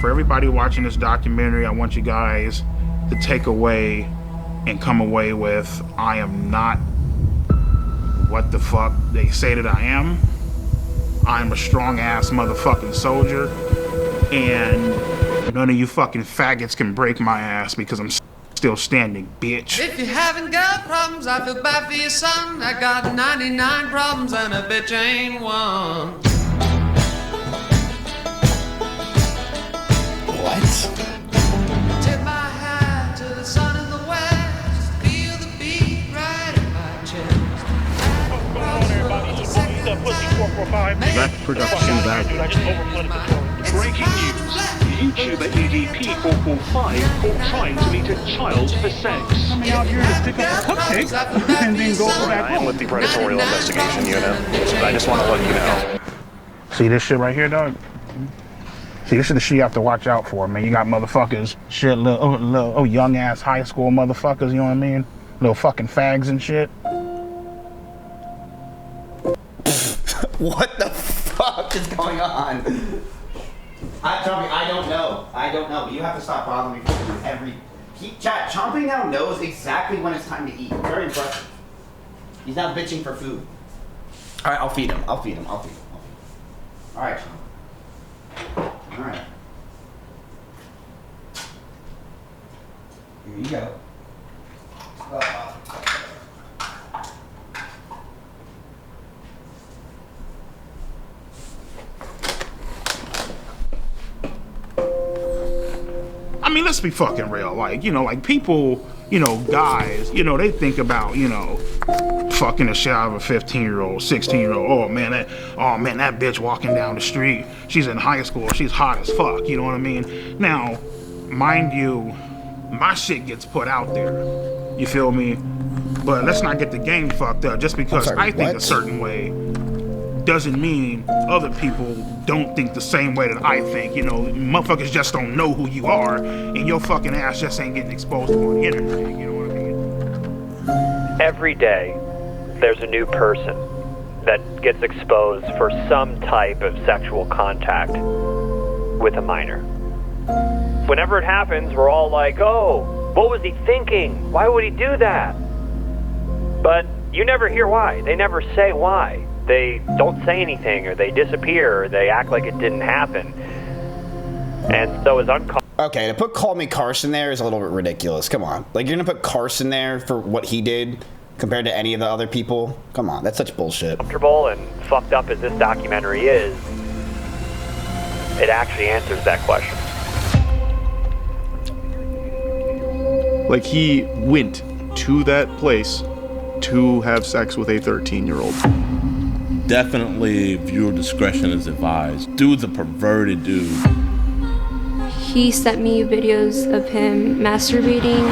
For everybody watching this documentary, I want you guys to take away and come away with, I am not what the fuck they say that I am. I'm a strong ass motherfucking soldier, and none of you fucking faggots can break my ass because I'm still standing, bitch. If you haven't got problems, I feel bad for your son. I got 99 problems and a bitch ain't one. What? Tip my hat to the sun in the west. Feel the beat right in my chest. That production value. Breaking news. YouTuber EDP445 caught trying to meet a child for sex. Coming out here to pick up a cupcake and then go back home. I am with the Predatorial Investigation Unit, but I just want to let you know. See this shit right here, dog? See, this is the shit you have to watch out for, man. You got motherfuckers, shit, little young ass high school motherfuckers, you know what I mean? Little fucking fags and shit. What the fuck is going on? I don't know. I don't know. But you have to stop bothering me for every. Chat, Chomping now knows exactly when it's time to eat. Very impressive. He's now bitching for food. All right, I'll feed him. All right, Chomp. All right. Here you go. I mean, let's be fucking real. Like, you know, like people, you know, guys, you know, they think about, you know, fucking the shit out of a 15-year-old, 16-year-old. Oh man, that bitch walking down the street. She's in high school. She's hot as fuck. You know what I mean? Now, mind you, my shit gets put out there. You feel me? But let's not get the game fucked up. Just because I think a certain way doesn't mean other people don't think the same way that I think. You know, motherfuckers just don't know who you are, and your fucking ass just ain't getting exposed on the internet. You know what I mean? Every day, there's a new person that gets exposed for some type of sexual contact with a minor. Whenever it happens, we're all like, oh, what was he thinking? Why would he do that? But you never hear why. They never say why. They don't say anything, or they disappear, or they act like it didn't happen. And so it's Okay, to put Call Me Carson there is a little bit ridiculous. Come on. Like, you're gonna put Carson there for what he did compared to any of the other people? Come on, that's such bullshit. Comfortable and fucked up as this documentary is, it actually answers that question. Like, he went to that place to have sex with a 13-year-old. Definitely viewer discretion is advised. Dude's a perverted dude. He sent me videos of him masturbating.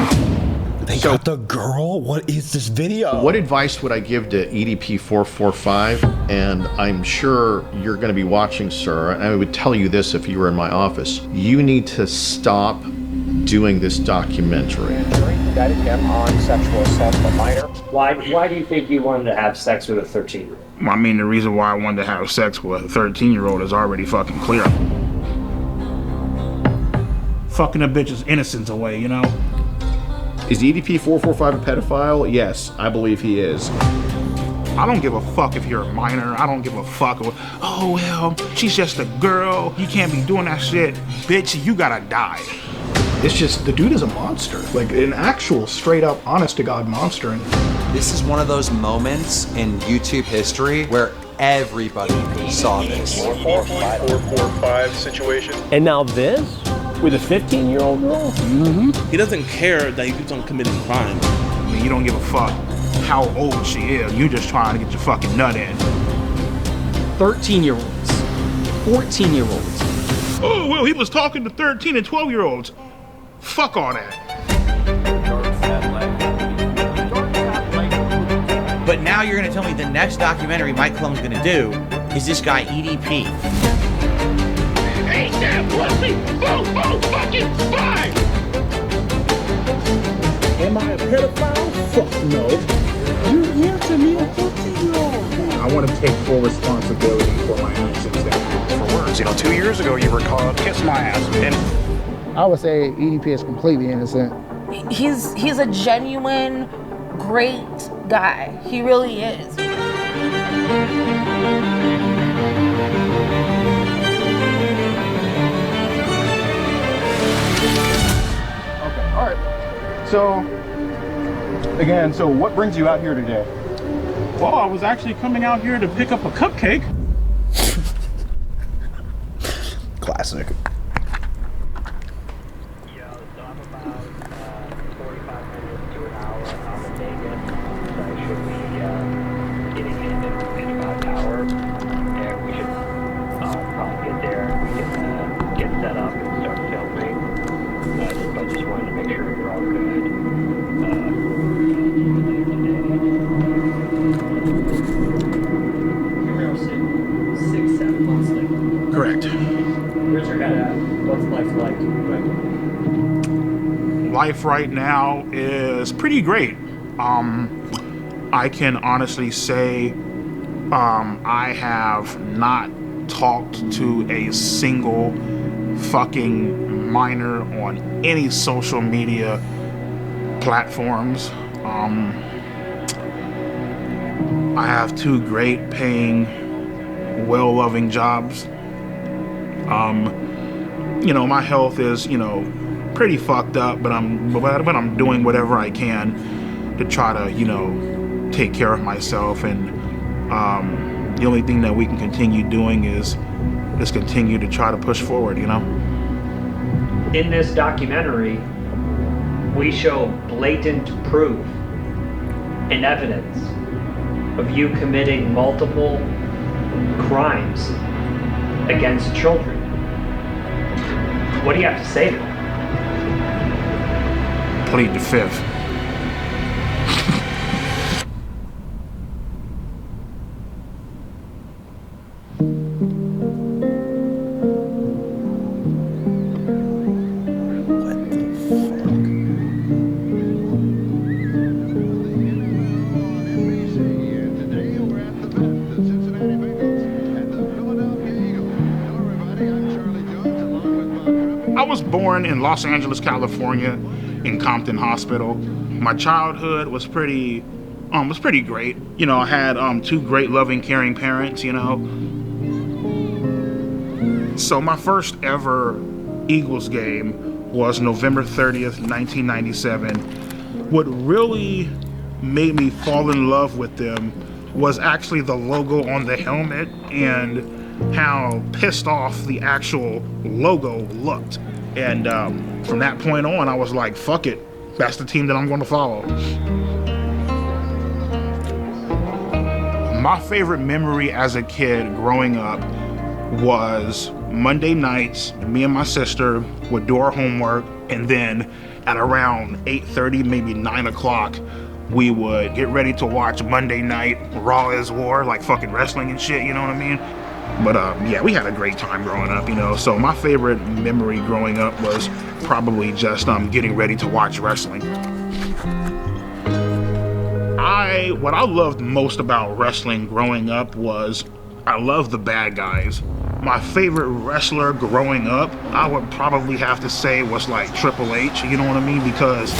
They got the girl? What is this video? What advice would I give to EDP 445? And I'm sure you're going to be watching, sir, and I would tell you this if you were in my office. You need to stop doing this documentary. Indicted him on sexual assault of a minor. Why do you think you wanted to have sex with a 13-year-old? I mean, the reason why I wanted to have sex with a 13-year-old is already fucking clear. Fucking a bitch's innocence away, you know? Is EDP 445 a pedophile? Yes, I believe he is. I don't give a fuck if you're a minor. I don't give a fuck. Oh, well, she's just a girl. You can't be doing that shit. Bitch, you gotta die. It's just, the dude is a monster. Like, an actual, straight-up, honest-to-God monster. This is one of those moments in YouTube history where everybody saw this. 445 situation. And now this? With a 15-year-old girl? Mm-hmm. He doesn't care that he keeps on committing crime. I mean, you don't give a fuck how old she is. You're just trying to get your fucking nut in. 13-year-olds. 14-year-olds. Oh, well, he was talking to 13 and 12-year-olds. Fuck all that. But now you're gonna tell me the next documentary Mike Clon's gonna do is this guy EDP. Ain't that pussy? Fucking fine! Am I a pedophile? Fuck no. You answer me, a 13-year-old. I want to take full responsibility for my actions. For words, 2 years ago you were caught. Kiss my ass. And I would say EDP is completely innocent. He's a genuine, great guy. He really is. Okay, all right. So, again, what brings you out here today? Well, I was actually coming out here to pick up a cupcake. Classic. correct. Where's your head at? What's life like? Life right now is pretty great. I can honestly say I have not talked to a single fucking minor on any social media platforms. I have two great paying, well-loving jobs. You know, my health is, you know, pretty fucked up, but I'm doing whatever I can to try to, you know, take care of myself. And the only thing that we can continue doing is continue to try to push forward, you know? In this documentary, we show blatant proof and evidence of you committing multiple crimes against children. What do you have to say to them? Plead the fifth. I was born in Los Angeles, California, in Compton Hospital. My childhood was pretty great. You know, I had two great, loving, caring parents, you know. So my first ever Eagles game was November 30th, 1997. What really made me fall in love with them was actually the logo on the helmet and how pissed off the actual logo looked. And from that point on, I was like, fuck it. That's the team that I'm going to follow. My favorite memory as a kid growing up was Monday nights, me and my sister would do our homework, and then at around 8:30, maybe 9 o'clock, we would get ready to watch Monday Night Raw is War, like fucking wrestling and shit, you know what I mean? But yeah, we had a great time growing up, you know. So my favorite memory growing up was probably just getting ready to watch wrestling. What I loved most about wrestling growing up was I loved the bad guys. My favorite wrestler growing up, I would probably have to say was like Triple H, you know what I mean? Because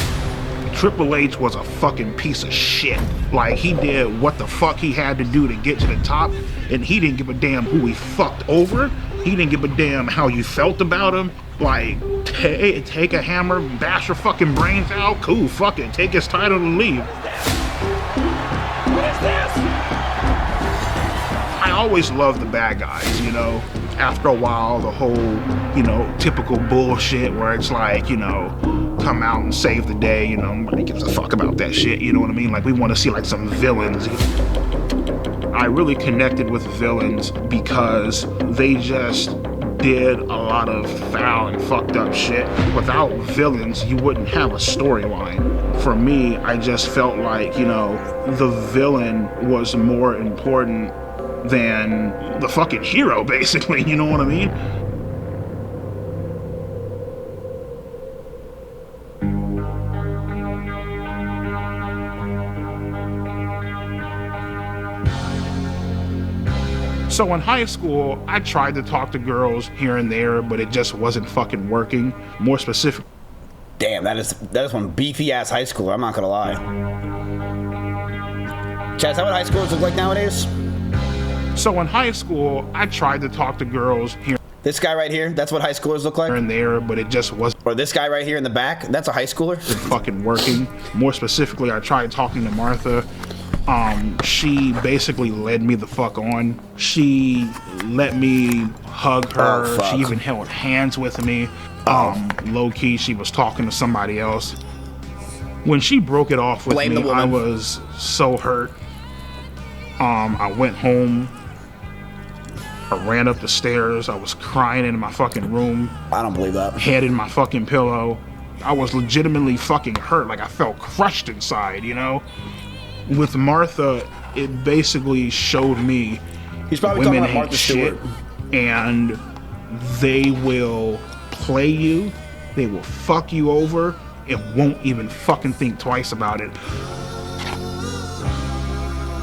Triple H was a fucking piece of shit. Like, he did what the fuck he had to do to get to the top, and he didn't give a damn who he fucked over. He didn't give a damn how you felt about him. Like, take a hammer, bash your fucking brains out, cool, fuck it, take his title and leave. I always loved the bad guys, you know. After a while, the whole, you know, typical bullshit where it's like, you know, come out and save the day, you know, nobody gives a fuck about that shit, you know what I mean? Like, we want to see like some villains. I really connected with villains because they just did a lot of foul and fucked up shit. Without villains, you wouldn't have a storyline. For me, I just felt like, you know, the villain was more important than the fucking hero, basically, you know what I mean? So in high school, I tried to talk to girls here and there, but it just wasn't fucking working. More specific. Damn, that is one beefy ass high schooler, I'm not gonna lie. Chad, is that what high schoolers look like nowadays? So in high school, I tried to talk to girls here. This guy right here, that's what high schoolers look like? Here and there, but it just wasn't. Or this guy right here in the back, that's a high schooler? Fucking working. More specifically, I tried talking to Martha. She basically led me the fuck on. She let me hug her. Oh, she even held hands with me. Low key, she was talking to somebody else. When she broke it off with me, I was so hurt. I went home. I ran up the stairs. I was crying in my fucking room. I don't believe that. Head in my fucking pillow. I was legitimately fucking hurt. Like, I felt crushed inside, you know? With Martha, it basically showed me he's probably women talking about Martha shit, Stewart. and they will play you, they will fuck you over, and won't even fucking think twice about it.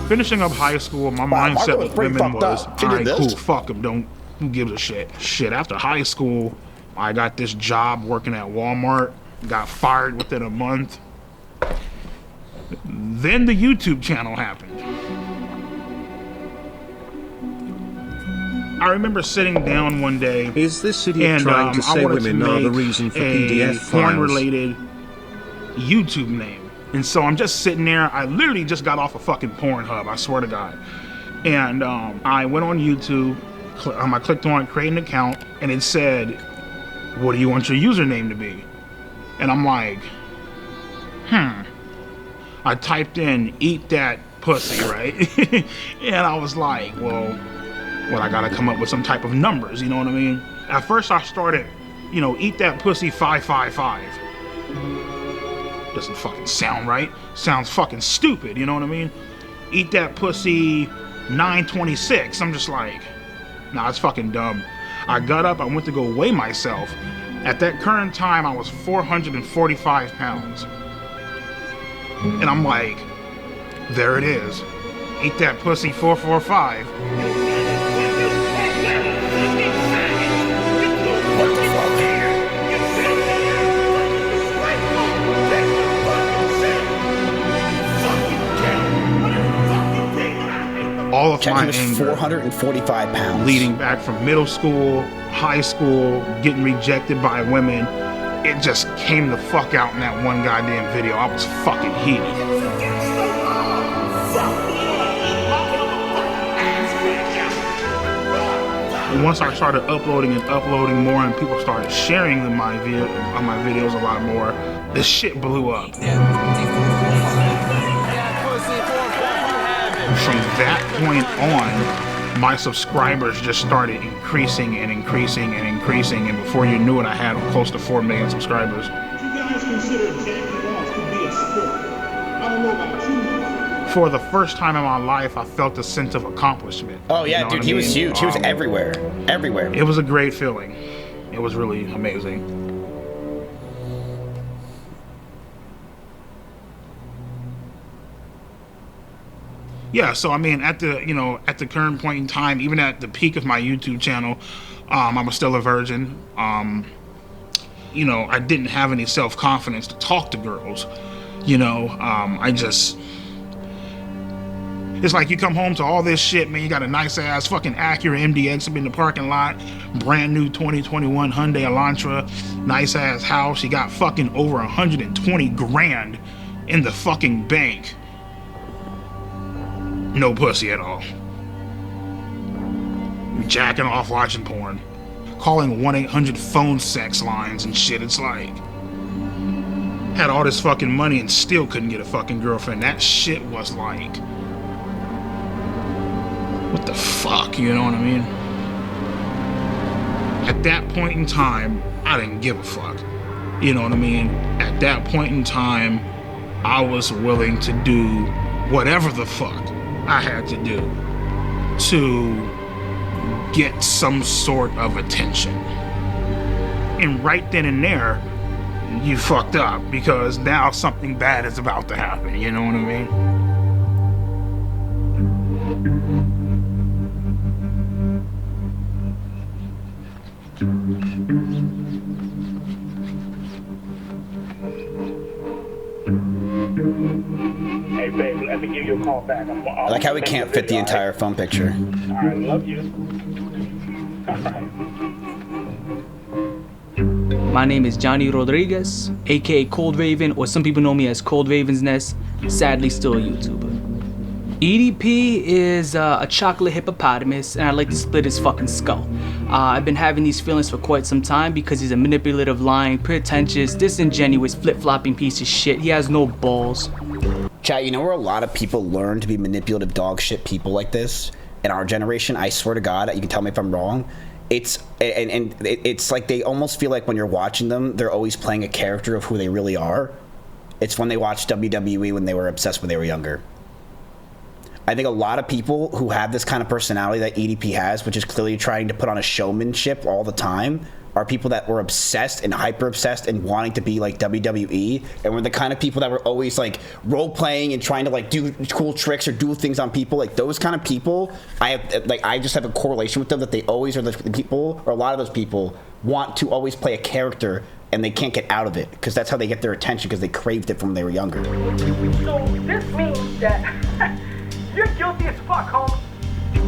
Finishing up high school, my mindset with women was, alright, cool, fuck them, who gives a shit? Shit, after high school, I got this job working at Walmart, got fired within a month. Then the YouTube channel happened. I remember sitting down one day. Is this idiot trying to say women are the reason for PDF files? Porn-related YouTube name. And so I'm just sitting there. I literally just got off a fucking Pornhub, I swear to God. And I went on YouTube. I clicked on create an account, and it said, what do you want your username to be? And I'm like, I typed in, eat that pussy, right? And I was like, well, I gotta come up with some type of numbers, you know what I mean? At first I started, you know, eat that pussy 555. Doesn't fucking sound right. Sounds fucking stupid, you know what I mean? Eat that pussy 926. I'm just like, nah, it's fucking dumb. I got up, I went to go weigh myself. At that current time, I was 445 pounds. And I'm like, there it is. Eat that pussy 445. All of my anger, 445 pounds, leading back from middle school, high school, getting rejected by women, it just came the fuck out in that one goddamn video. I was fucking heated. And once I started uploading more, and people started sharing my videos a lot more, this shit blew up. From that point on, my subscribers just started increasing and increasing and increasing, and before you knew it, I had close to 4 million subscribers. You guys consider jacking off to be a sport? I don't know about you. For the first time in my life, I felt a sense of accomplishment. Oh yeah, You know dude, what I he was mean? huge. He was everywhere. Everywhere. It was a great feeling. It was really amazing. Yeah, so I mean, at the current point in time, even at the peak of my YouTube channel, I was still a virgin. You know, I didn't have any self-confidence to talk to girls. You know, it's like you come home to all this shit, man. You got a nice ass fucking Acura MDX up in the parking lot, brand new 2021 Hyundai Elantra, nice ass house. You got fucking over 120 grand in the fucking bank. No pussy at all. Jacking off watching porn. Calling 1-800 phone sex lines and shit. It's like, had all this fucking money and still couldn't get a fucking girlfriend. That shit was like, what the fuck, you know what I mean? At that point in time, I didn't give a fuck. You know what I mean? At that point in time, I was willing to do whatever the fuck I had to do to get some sort of attention. And right then and there, you fucked up, because now something bad is about to happen, you know what I mean? Hey, babe, let me give you a call back. I like how we can't fit the entire phone picture. All right, love you. All right. My name is Johnny Rodriguez, aka Cold Raven, or some people know me as Cold Raven's Nest, sadly still a YouTuber. EDP is a chocolate hippopotamus, and I'd like to split his fucking skull. I've been having these feelings for quite some time because he's a manipulative, lying, pretentious, disingenuous, flip-flopping piece of shit. He has no balls. Chat, you know where a lot of people learn to be manipulative dog shit people like this? In our generation, I swear to God, you can tell me if I'm wrong. It's like they almost feel like when you're watching them, they're always playing a character of who they really are. It's when they watched WWE when they were obsessed when they were younger. I think a lot of people who have this kind of personality that EDP has, which is clearly trying to put on a showmanship all the time, are people that were obsessed and hyper obsessed and wanting to be like WWE, and were the kind of people that were always like role playing and trying to like do cool tricks or do things on people. Like those kind of people, I just have a correlation with them that they always are the people, or a lot of those people want to always play a character and they can't get out of it because that's how they get their attention, because they craved it from when they were younger. So this means that you're guilty as fuck, homie.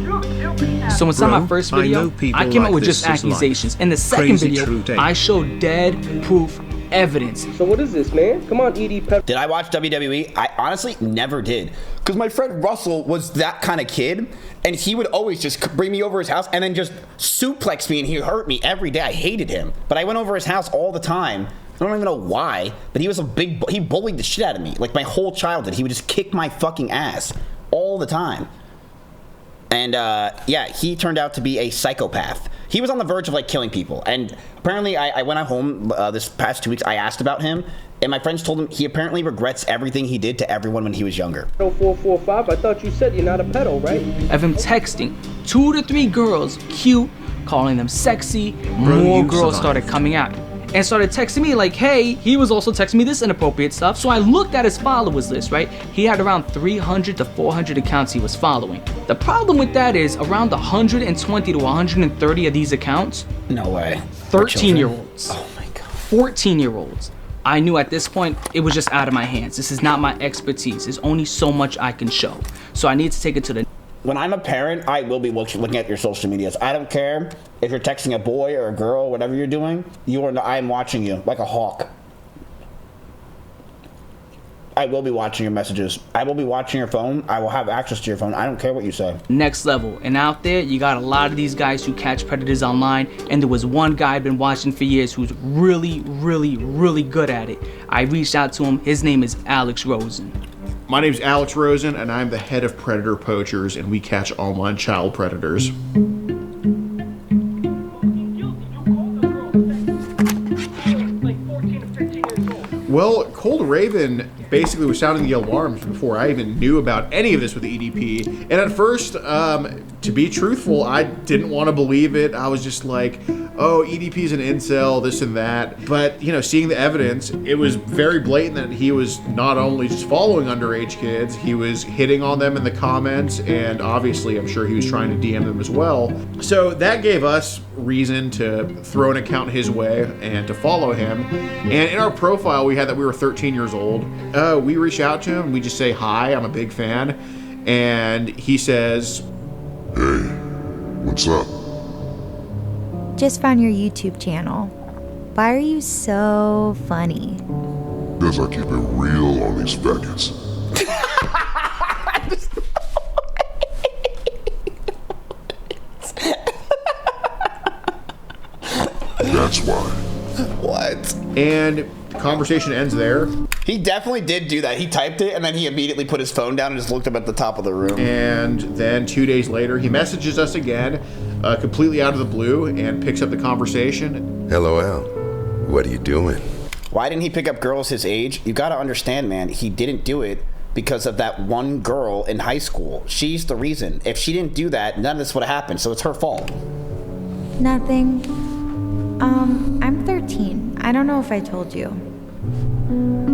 You're guilty as So inside my first video, I came up with just accusations. In the second video, I showed dead proof evidence. So what is this, man? Come on, ED. Did I watch WWE? I honestly never did. Because my friend Russell was that kind of kid, and he would always just bring me over his house and then just suplex me, and he hurt me every day. I hated him. But I went over his house all the time. I don't even know why, but he was he bullied the shit out of me. Like my whole childhood, he would just kick my fucking ass all the time. And yeah, he turned out to be a psychopath. He was on the verge of like killing people. And apparently I went home this past 2 weeks, I asked about him, and my friends told him he apparently regrets everything he did to everyone when he was younger. 0445, I thought you said you're not a pedo, right? Of him texting 2 to 3 girls, cute, calling them sexy. More girls started coming out and started texting me like, hey, he was also texting me this inappropriate stuff. So I looked at his followers list, right? He had around 300 to 400 accounts he was following. The problem with that is around 120 to 130 of these accounts. No way. 13-year-olds. Oh my God. 14-year-olds. I knew at this point it was just out of my hands. This is not my expertise. There's only so much I can show. So I need to take it to the... When I'm a parent, I will be looking at your social medias. I don't care if you're texting a boy or a girl, whatever you're doing. I am watching you like a hawk. I will be watching your messages. I will be watching your phone. I will have access to your phone. I don't care what you say. Next level. And out there, you got a lot of these guys who catch predators online. And there was one guy I've been watching for years who's really, really, really good at it. I reached out to him. His name is Alex Rosen. My name's Alex Rosen, and I'm the head of Predator Poachers, and we catch online child predators. Well, Cold Raven basically was sounding the alarms before I even knew about any of this with the EDP. And at first, to be truthful, I didn't want to believe it. I was just like, oh, EDP's an incel, this and that. But, you know, seeing the evidence, it was very blatant that he was not only just following underage kids, he was hitting on them in the comments, and obviously I'm sure he was trying to DM them as well. So that gave us reason to throw an account his way and to follow him. And in our profile, we had that we were 13 years old. We reach out to him, we just say, hi, I'm a big fan. And he says, hey, what's up? Just found your YouTube channel. Why are you so funny? Because I keep it real on these faggots. That's why. What? And the conversation ends there. He definitely did do that. He typed it, and then he immediately put his phone down and just looked up at the top of the room. And then 2 days later, he messages us again, completely out of the blue, and picks up the conversation. Hello, Al. What are you doing? Why didn't he pick up girls his age? You gotta understand, man, he didn't do it because of that one girl in high school. She's the reason. If she didn't do that, none of this would have happened, so it's her fault. Nothing. I'm 13. I don't know if I told you.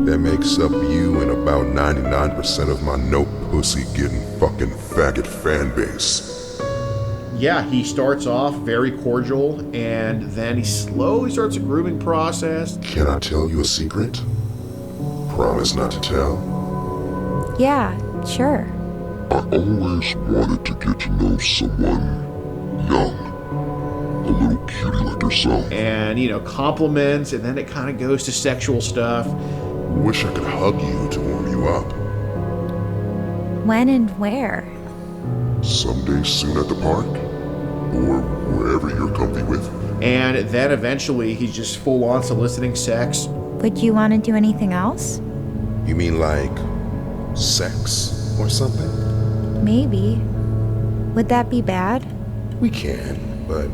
That makes up you and about 99% of my no pussy getting fucking faggot fan base. Yeah, he starts off very cordial, and then he slowly starts a grooming process. Can I tell you a secret? Promise not to tell? Yeah, sure. I always wanted to get to know someone young. A little cutie like yourself. And, you know, compliments, and then it kind of goes to sexual stuff. Wish I could hug you to warm you up. When and where? Someday soon at the park. Or wherever you're comfy with. And then eventually he's just full on soliciting sex. Would you want to do anything else? You mean like sex or something? Maybe. Would that be bad? We can, but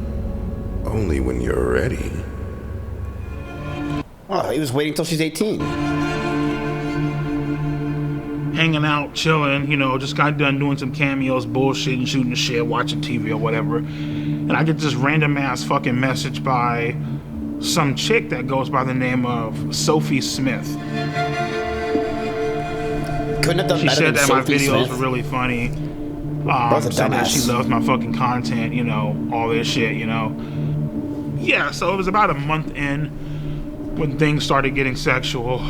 only when you're ready. Oh, he was waiting till she's 18. Hanging out, chilling, you know, just got done doing some cameos, bullshitting, shooting the shit, watching TV or whatever. And I get this random ass fucking message by some chick that goes by the name of Sophie Smith. Couldn't have done She better said than that my Sophie videos Smith. were really funny. That's a Said that dumbass. she loves my fucking content, you know, all this shit, you know. Yeah, so it was about a month in when things started getting sexual.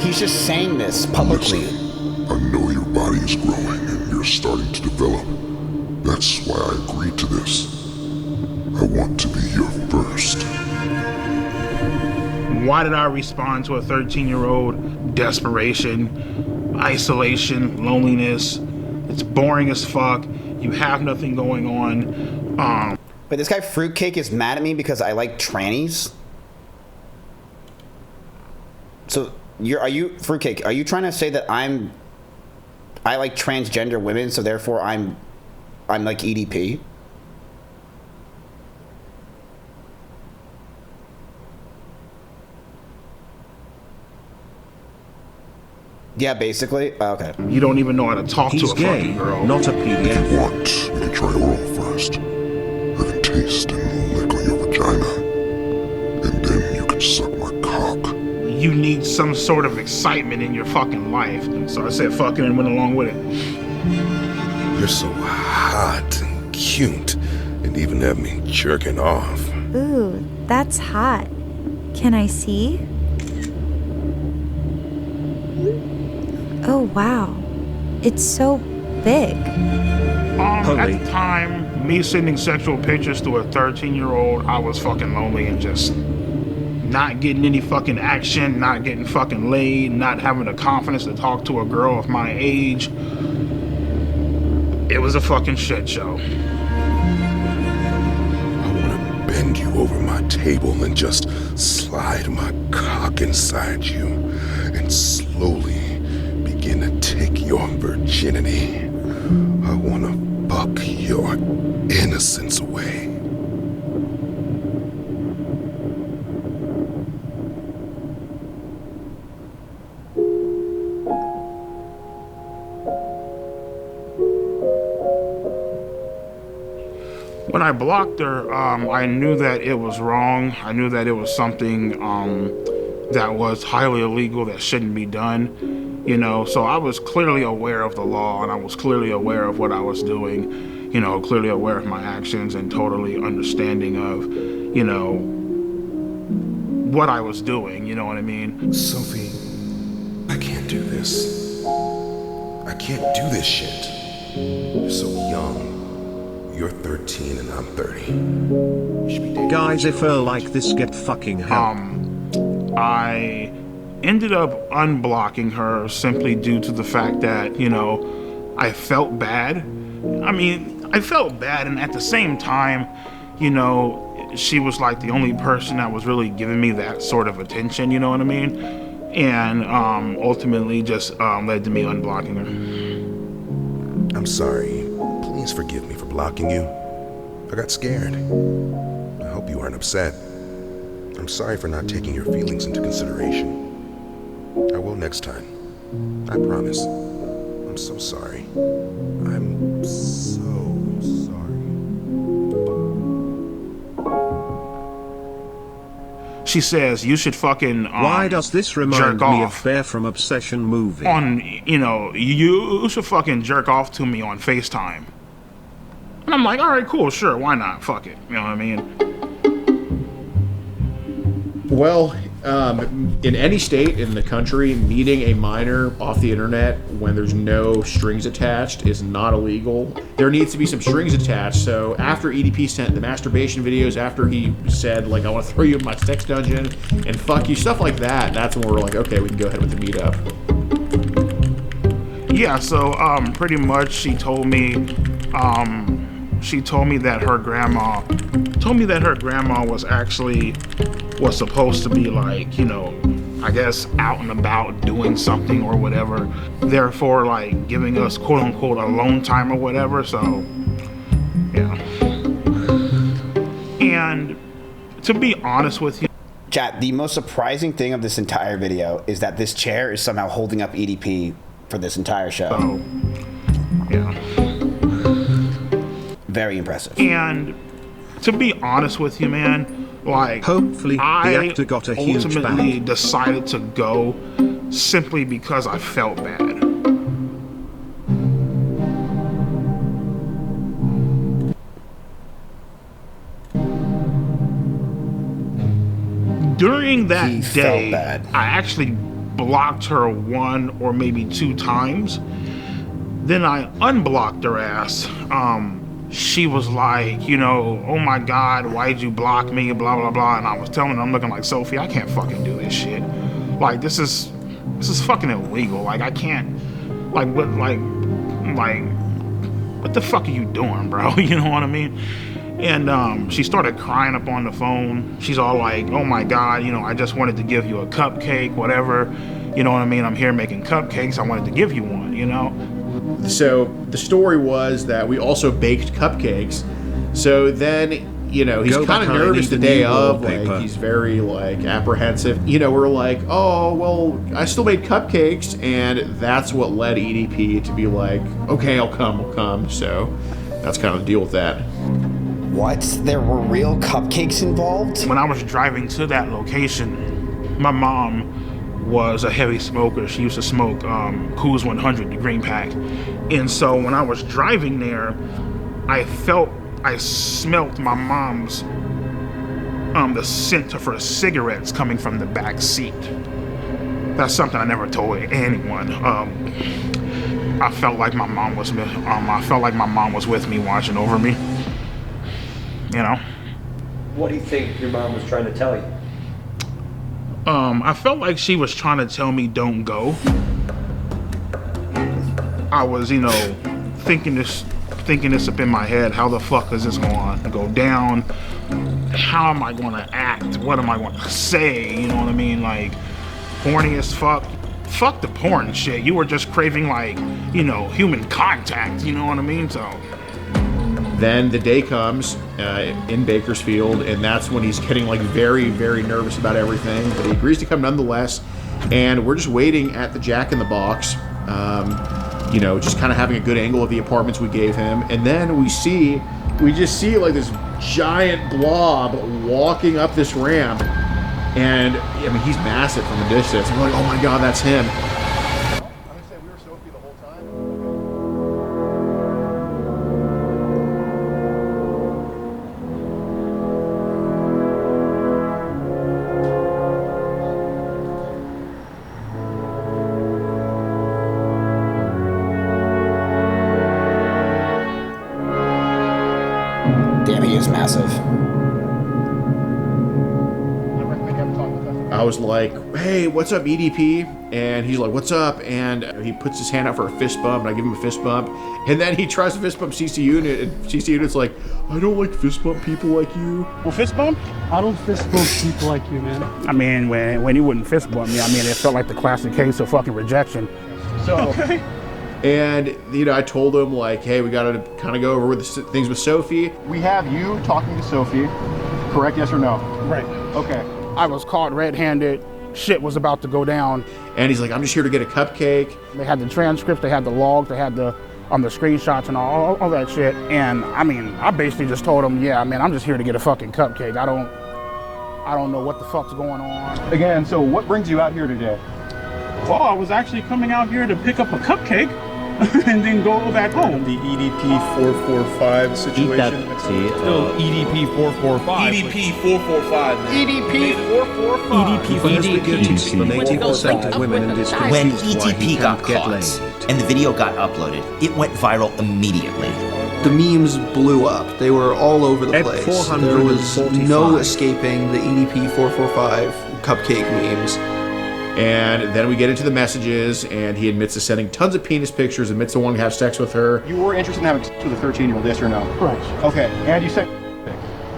He's just saying this publicly. Listen, I know your body is growing and you're starting to develop. That's why I agreed to this. I want to be your first. Why did I respond to a 13-year-old? Desperation, isolation, loneliness. It's boring as fuck. You have nothing going on. But this guy Fruitcake is mad at me because I like trannies. So are you Fruitcake? Are you trying to say that I like transgender women, so therefore I'm like EDP? Yeah, basically. Okay. You don't even know how to talk He's to a gay, fucking girl. not a PDF. If you want, we can try oral first. I can taste and lick on your vagina. And then you can suck my cock. You need some sort of excitement in your fucking life. So I said fucking and went along with it. You're so hot and cute, and even have me jerking off. Ooh, that's hot. Can I see? Oh, wow. It's so big. At the time, me sending sexual pictures to a 13-year-old, I was fucking lonely and just not getting any fucking action, not getting fucking laid, not having the confidence to talk to a girl of my age. It was a fucking shit show. I want to bend you over my table and just slide my cock inside you and and slowly begin to take your virginity. I wanna fuck your innocence away. When I blocked her, I knew that it was wrong. I knew that it was something that was highly illegal, that shouldn't be done, you know. So I was clearly aware of the law, and I was clearly aware of what I was doing, you know, clearly aware of my actions and totally understanding of, you know, what I was doing, you know what I mean? Sophie, I can't do this. I can't do this shit. You're so young. You're 13 and I'm 30. You should be dating. Guys, if like this, get fucking help. I ended up unblocking her simply due to the fact that, you know, I felt bad. I mean, I felt bad, and at the same time, you know, she was like the only person that was really giving me that sort of attention, you know what I mean? And ultimately just led to me unblocking her. I'm sorry. Please forgive me for blocking you. I got scared. I hope you aren't upset. I'm sorry for not taking your feelings into consideration. I will next time. I promise. I'm so sorry. I'm so sorry. She says, you should fucking Why does this remind jerk me off of Bear from Obsession movie? on, you know, you should fucking jerk off to me on FaceTime. And I'm like, all right, cool, sure, why not? Fuck it. You know what I mean? Well, in any state in the country, meeting a minor off the internet when there's no strings attached is not illegal. There needs to be some strings attached. So after EDP sent the masturbation videos, after he said, like, I want to throw you in my sex dungeon and fuck you, stuff like that, that's when we're like, okay, we can go ahead with the meetup. Yeah, so pretty much she told me that her grandma was supposed to be like, you know, I guess out and about doing something or whatever, therefore like giving us quote unquote alone time or whatever. So yeah. And to be honest with you, chat, the most surprising thing of this entire video is that this chair is somehow holding up EDP for this entire show. So, yeah. Very impressive. And to be honest with you, man, like, hopefully the actor got a huge ultimately bag. decided to go simply because I felt bad. During that day, I actually blocked her 1 or maybe 2 times. Then I unblocked her ass. She was like, you know, oh my God, why'd you block me, blah, blah, blah. And I was telling her, I'm looking like, Sophie, I can't fucking do this shit. Like, this is fucking illegal. Like, I can't, like, what the fuck are you doing, bro? You know what I mean? And she started crying up on the phone. She's all like, oh my God, you know, I just wanted to give you a cupcake, whatever. You know what I mean? I'm here making cupcakes. I wanted to give you one, you know? So the story was that we also baked cupcakes. So then, you know, he's kind of nervous the day of, like, he's very, like, apprehensive. You know, we're like, oh, well, I still made cupcakes, and that's what led EDP to be like, okay, I'll come. So that's kind of the deal with that. What? There were real cupcakes involved? When I was driving to that location, my mom was a heavy smoker. She used to smoke Coors 100, the green pack. And so when I was driving there, I smelt my mom's, the scent of her cigarettes coming from the back seat. That's something I never told anyone. I felt like my mom was with me, watching over me. You know? What do you think your mom was trying to tell you? I felt like she was trying to tell me don't go. I was, you know, thinking this up in my head. How the fuck is this going to go down? How am I going to act? What am I going to say? You know what I mean? Like, horny as fuck. fuck the porn shit. You were just craving, like, you know, human contact, you know what I mean? So then the day comes in Bakersfield, and that's when he's getting like very, very nervous about everything. But he agrees to come nonetheless, and we're just waiting at the Jack in the Box. You know, just kind of having a good angle of the apartments we gave him, and then we just see like this giant blob walking up this ramp, and I mean he's massive from a distance. I'm like, oh my god, that's him. Damn, he is massive. I was like, hey, what's up, EDP? And he's like, what's up? And he puts his hand out for a fist bump, and I give him a fist bump. And then he tries to fist bump CC Unit, and CC Unit's like, I don't like fist bump people like you. Well, fist bump? I don't fist bump people like you, man. I mean, when he wouldn't fist bump me, I mean, it felt like the classic case of fucking rejection. So, okay. And, you know, I told him, like, hey, we got to kind of go over with things with Sophie. We have you talking to Sophie, correct? Yes or no? Right. Okay. I was caught red-handed. Shit was about to go down. And he's like, I'm just here to get a cupcake. They had the transcripts, they had the logs, they had the screenshots and all that shit. And I mean, I basically just told him, yeah, man, I'm just here to get a fucking cupcake. I don't know what the fuck's going on. Again, so what brings you out here today? Well, I was actually coming out here to pick up a cupcake and then go back home. The EDP 445 situation. Still EDP 445. EDP 445. EDP 445. When EDP got caught and the video got uploaded, it went viral immediately. The memes blew up. They were all over the place. There was no escaping the EDP 445 cupcake memes. And then we get into the messages, and he admits to sending tons of penis pictures, admits to wanting to have sex with her. You were interested in having sex with a 13-year-old, yes or no? Correct. Okay, and you said...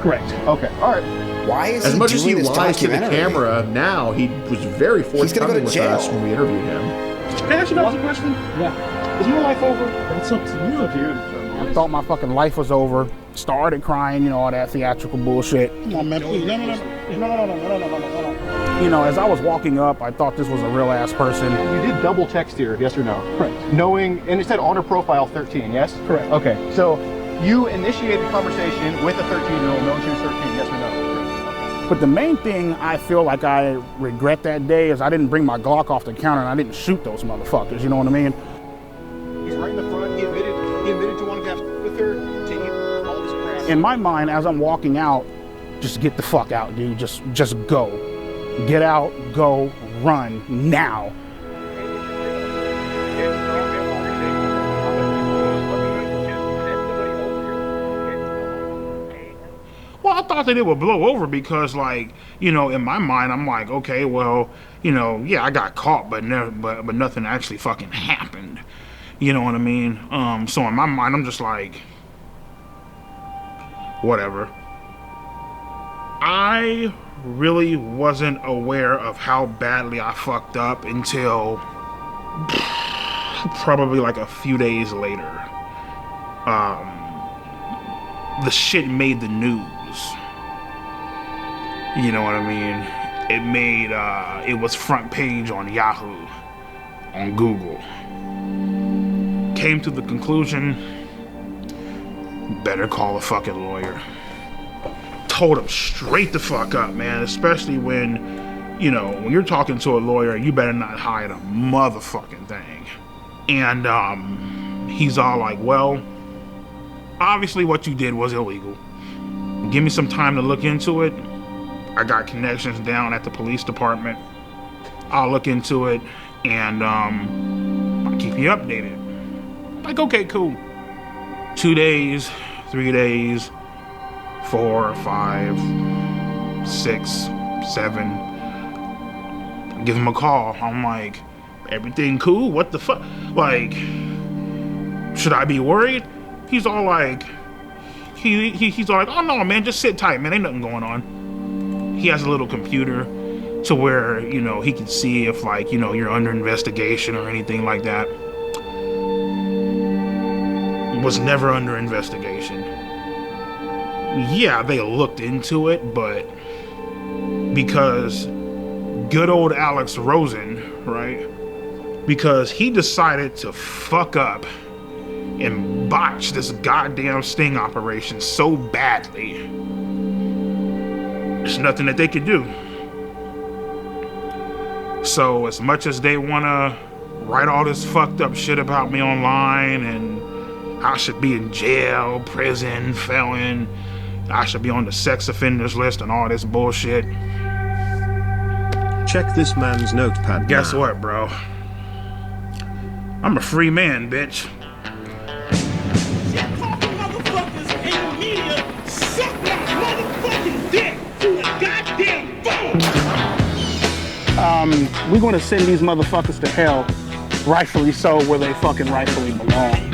Correct. Okay, all right. Why is as he much as he doing this lies to the documentary? camera now, he was very forthcoming with us when we interviewed him. Can I ask you guys a question? Yeah. Is your life over? It's up to you, dude. I thought my fucking life was over. Started crying, you know, all that theatrical bullshit. Come on, man, please. No. You know, as I was walking up, I thought this was a real ass person. You did double text here, yes or no? Correct. Knowing, and it said on her profile 13, yes? Correct. Okay, so you initiated conversation with a 13-year-old knowing she was 13, yes or no? But the main thing I feel like I regret that day is I didn't bring my Glock off the counter and I didn't shoot those motherfuckers, you know what I mean? He's right in the front, he admitted to wanting to have with her, to eat all this crap. In my mind, as I'm walking out, just get the fuck out, dude. Just go. Get out, go, run, now. Well, I thought that it would blow over because, like, you know, in my mind, I'm like, okay, well, you know, yeah, I got caught, but nothing actually fucking happened. You know what I mean? So in my mind, I'm just like, whatever. I really wasn't aware of how badly I fucked up until probably like a few days later. The shit made the news. You know what I mean? It made, it was front page on Yahoo, on Google. Came to the conclusion, better call a fucking lawyer. Told him straight the fuck up, man, especially when, you know, when you're talking to a lawyer, you better not hide a motherfucking thing. And he's all like, well, obviously what you did was illegal. Give me some time to look into it. I got connections down at the police department. I'll look into it and I'll keep you updated. Like, okay, cool. 2 days, 3 days, 4, 5, 6, 7. Give him a call. I'm like, everything cool? What the fuck? Like, should I be worried? He's all like, he's all like, oh no, man, just sit tight, man. Ain't nothing going on. He has a little computer to where, you know, he could see if, like, you know, you're under investigation or anything like that. Was never under investigation. Yeah, they looked into it, but because good old Alex Rosen, right? Because he decided to fuck up and botch this goddamn sting operation so badly. There's nothing that they could do. So as much as they wanna write all this fucked up shit about me online and I should be in jail, prison, felon, I should be on the sex offenders list and all this bullshit. Check this man's notepad. Guess what, bro? I'm a free man, bitch. We're gonna send these motherfuckers to hell, rightfully so, where they fucking rightfully belong.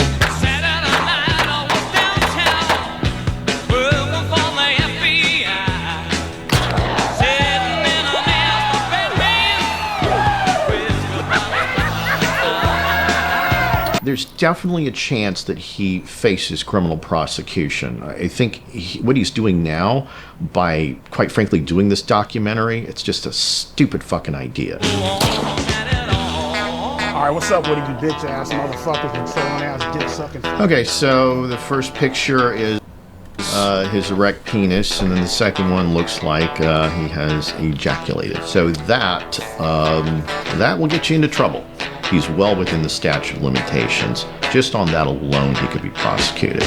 There's definitely a chance that he faces criminal prosecution. I think what he's doing now, by quite frankly doing this documentary, it's just a stupid fucking idea. All right, what's up with you bitch ass motherfuckers and trolling ass dick sucking? Okay, so the first picture is his erect penis, and then the second one looks like he has ejaculated. So that will get you into trouble. He's well within the statute of limitations. Just on that alone, he could be prosecuted.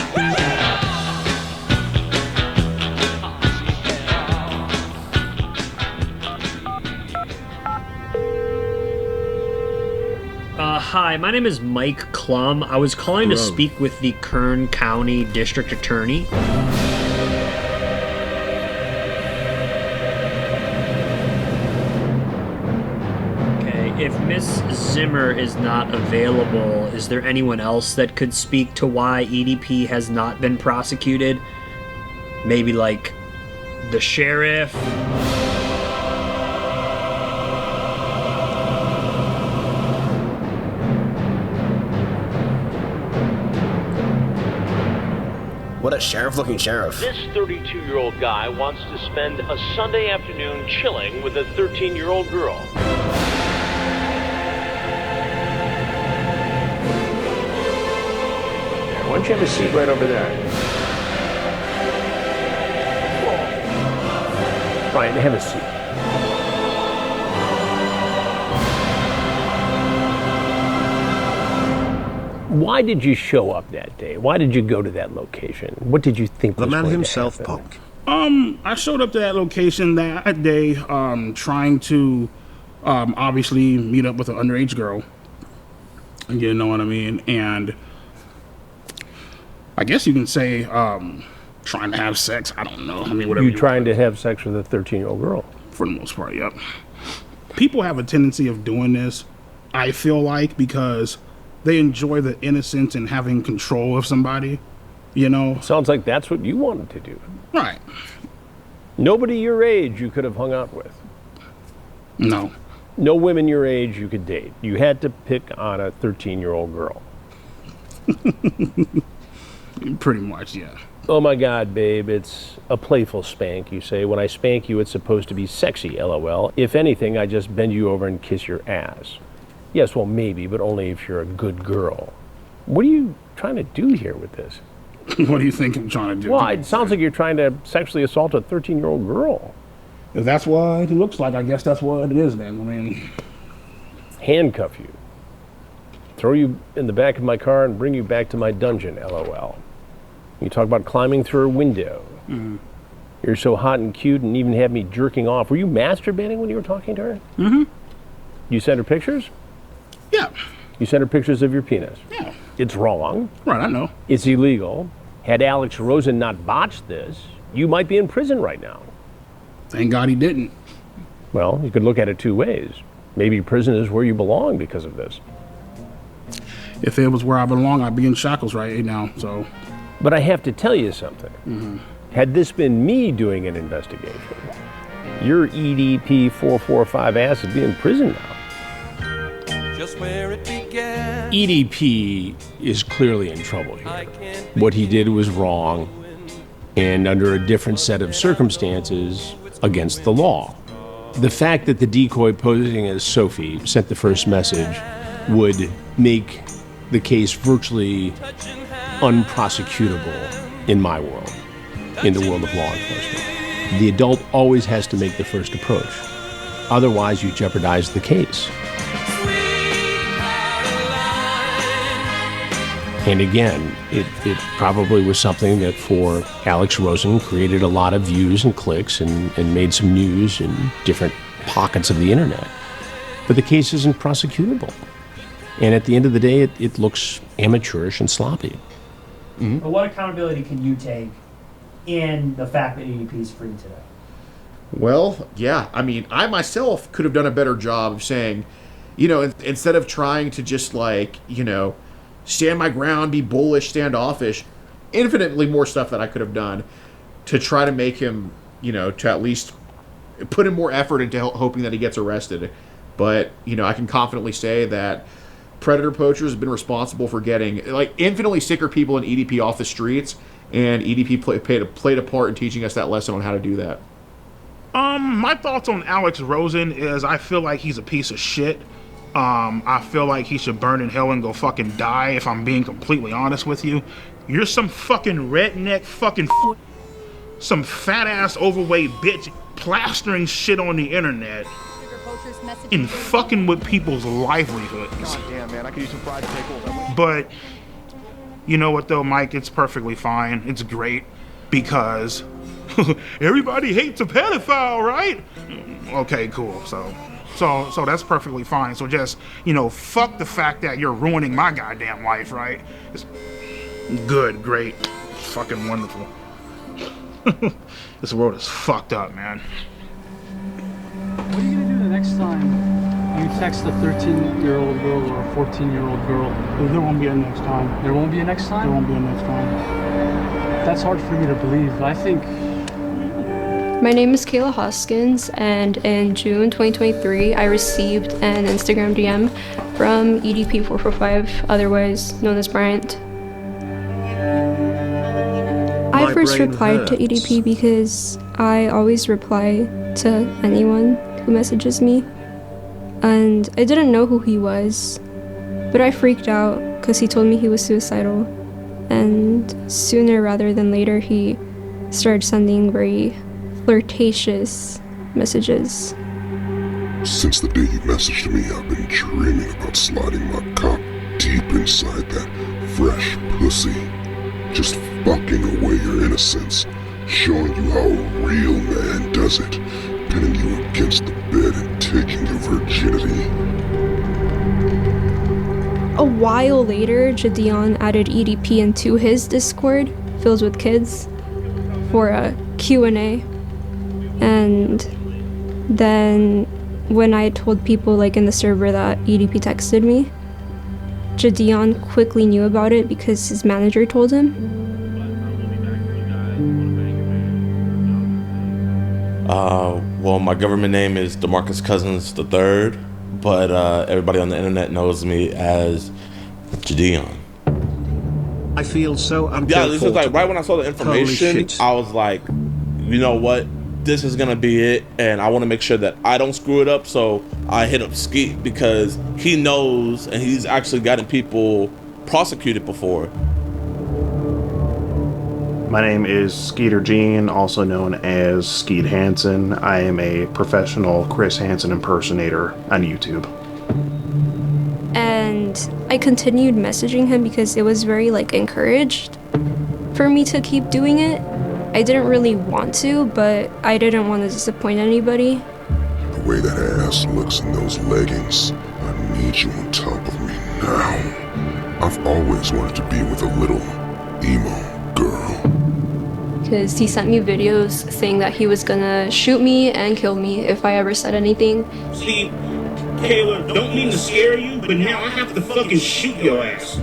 Hi, my name is Mike Klum. I was calling to speak with the Kern County District Attorney. If Miss Zimmer is not available, is there anyone else that could speak to why EDP has not been prosecuted? Maybe like the sheriff? What a sheriff-looking sheriff. This 32-year-old guy wants to spend a Sunday afternoon chilling with a 13-year-old girl. Why don't you have a seat right over there? Fine, have a seat. Why did you show up that day? Why did you go to that location? What did you think was going to happen? The man himself, Punk. I showed up to that location that day, trying to obviously meet up with an underage girl. You know what I mean? And I guess you can say trying to have sex. I don't know. I mean, whatever. You trying to have sex with a 13-year-old girl? For the most part, yep. People have a tendency of doing this, I feel like, because they enjoy the innocence and having control of somebody, you know? Sounds like that's what you wanted to do. Right. Nobody your age you could have hung out with. No. No women your age you could date. You had to pick on a 13-year-old girl. Pretty much, yeah. Oh my God, babe, it's a playful spank, you say. When I spank you, it's supposed to be sexy, LOL. If anything, I just bend you over and kiss your ass. Yes, well, maybe, but only if you're a good girl. What are you trying to do here with this? What do you think I'm trying to do? Well, it sounds like you're trying to sexually assault a 13-year-old girl. If that's what it looks like, I guess that's what it is then. I mean... Handcuff you. Throw you in the back of my car and bring you back to my dungeon, LOL. You talk about climbing through a window. Mm-hmm. You're so hot and cute and even had me jerking off. Were you masturbating when you were talking to her? Mm-hmm. You sent her pictures? Yeah. You sent her pictures of your penis? Yeah. It's wrong. Right, I know. It's illegal. Had Alex Rosen not botched this, you might be in prison right now. Thank God he didn't. Well, you could look at it two ways. Maybe prison is where you belong because of this. If it was where I belong, I'd be in shackles right now, so... But I have to tell you something. Mm-hmm. Had this been me doing an investigation, Your EDP 445 ass would be in prison now. EDP is clearly in trouble here. What he did was wrong, and under a different set of circumstances, against the law. The fact that the decoy posing as Sophie sent the first message would make the case virtually unprosecutable in my world, in the world of law enforcement. The adult always has to make the first approach. Otherwise, you jeopardize the case. And again, it probably was something that for Alex Rosen created a lot of views and clicks and made some news in different pockets of the internet. But the case isn't prosecutable. And at the end of the day, it looks amateurish and sloppy. Mm-hmm. But what accountability can you take in the fact that EDP is free today? Well, yeah. I mean, I myself could have done a better job of saying, you know, instead of trying to just like, you know, stand my ground, be bullish, standoffish, infinitely more stuff that I could have done to try to make him, you know, to at least put in more effort into hoping that he gets arrested. But, you know, I can confidently say that predator poachers have been responsible for getting, like, infinitely sicker people in EDP off the streets, and EDP played a part in teaching us that lesson on how to do that. My thoughts on Alex Rosen is I feel like he's a piece of shit. I feel like he should burn in hell and go fucking die, if I'm being completely honest with you. You're some fucking redneck fucking some fat-ass overweight bitch plastering shit on the internet and fucking with people's livelihoods. God damn, man, I could use some fried pickles. But you know what though, Mike? It's perfectly fine. It's great because everybody hates a pedophile, right? Okay, cool. So that's perfectly fine. So just, you know, fuck the fact that you're ruining my goddamn life, right? It's good, great, fucking wonderful. This world is fucked up, man. What are you gonna do the next time you text a 13-year-old girl or a 14-year-old girl? There won't be a next time. There won't be a next time? There won't be a next time. That's hard for me to believe. I think... My name is Kayla Hoskins, and in June 2023, I received an Instagram DM from EDP445, otherwise known as Bryant. I first replied to EDP because I always reply to anyone who messages me, and I didn't know who he was, but I freaked out because he told me he was suicidal, and sooner rather than later he started sending very flirtatious messages. Since the day you messaged me, I've been dreaming about sliding my cock deep inside that fresh pussy. Just fucking away your innocence, showing you how a real man does it, pinning you against the bed and taking your virginity. A while later, Jadion added EDP into his Discord, filled with kids, for a Q&A. And then when I told people like in the server that EDP texted me, Jadion quickly knew about it because his manager told him. Well, my government name is DeMarcus Cousins III, but everybody on the internet knows me as Jadion. I feel so Yeah, this is like right when I saw the information, I was like, you know what? This is gonna be it, and I want to make sure that I don't screw it up. So I hit up Skeet because he knows, and he's actually gotten people prosecuted before. My name is Skeeter Gene, also known as Skeet Hansen. I am a professional Chris Hansen impersonator on YouTube. And I continued messaging him because it was very like encouraged for me to keep doing it. I didn't really want to, but I didn't want to disappoint anybody. The way that ass looks in those leggings, I need you on top of me now. I've always wanted to be with a little emo girl. Because he sent me videos saying that he was gonna shoot me and kill me if I ever said anything. See, Kayla, don't mean to scare you, but now I have to fucking shoot your ass.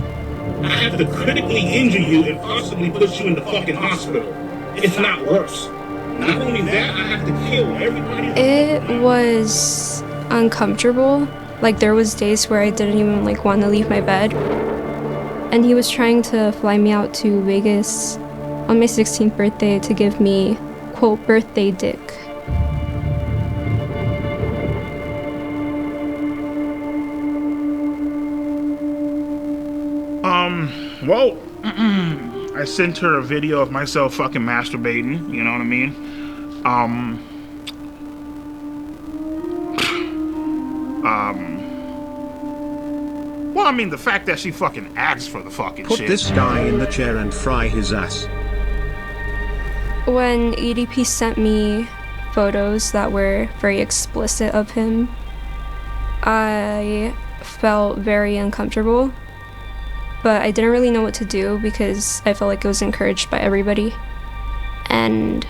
I have to critically injure you and possibly put you in the fucking hospital. If not worse. Not only that, I have to kill everybody. It was uncomfortable. Like, there was days where I didn't even like want to leave my bed. And he was trying to fly me out to Vegas on my 16th birthday to give me, quote, birthday dick. Well, I sent her a video of myself fucking masturbating, you know what I mean? Well, I mean, the fact that she fucking asked for the fucking Put shit. this guy in the chair and fry his ass. When EDP sent me photos that were very explicit of him, I felt very uncomfortable. But I didn't really know what to do because I felt like it was encouraged by everybody. And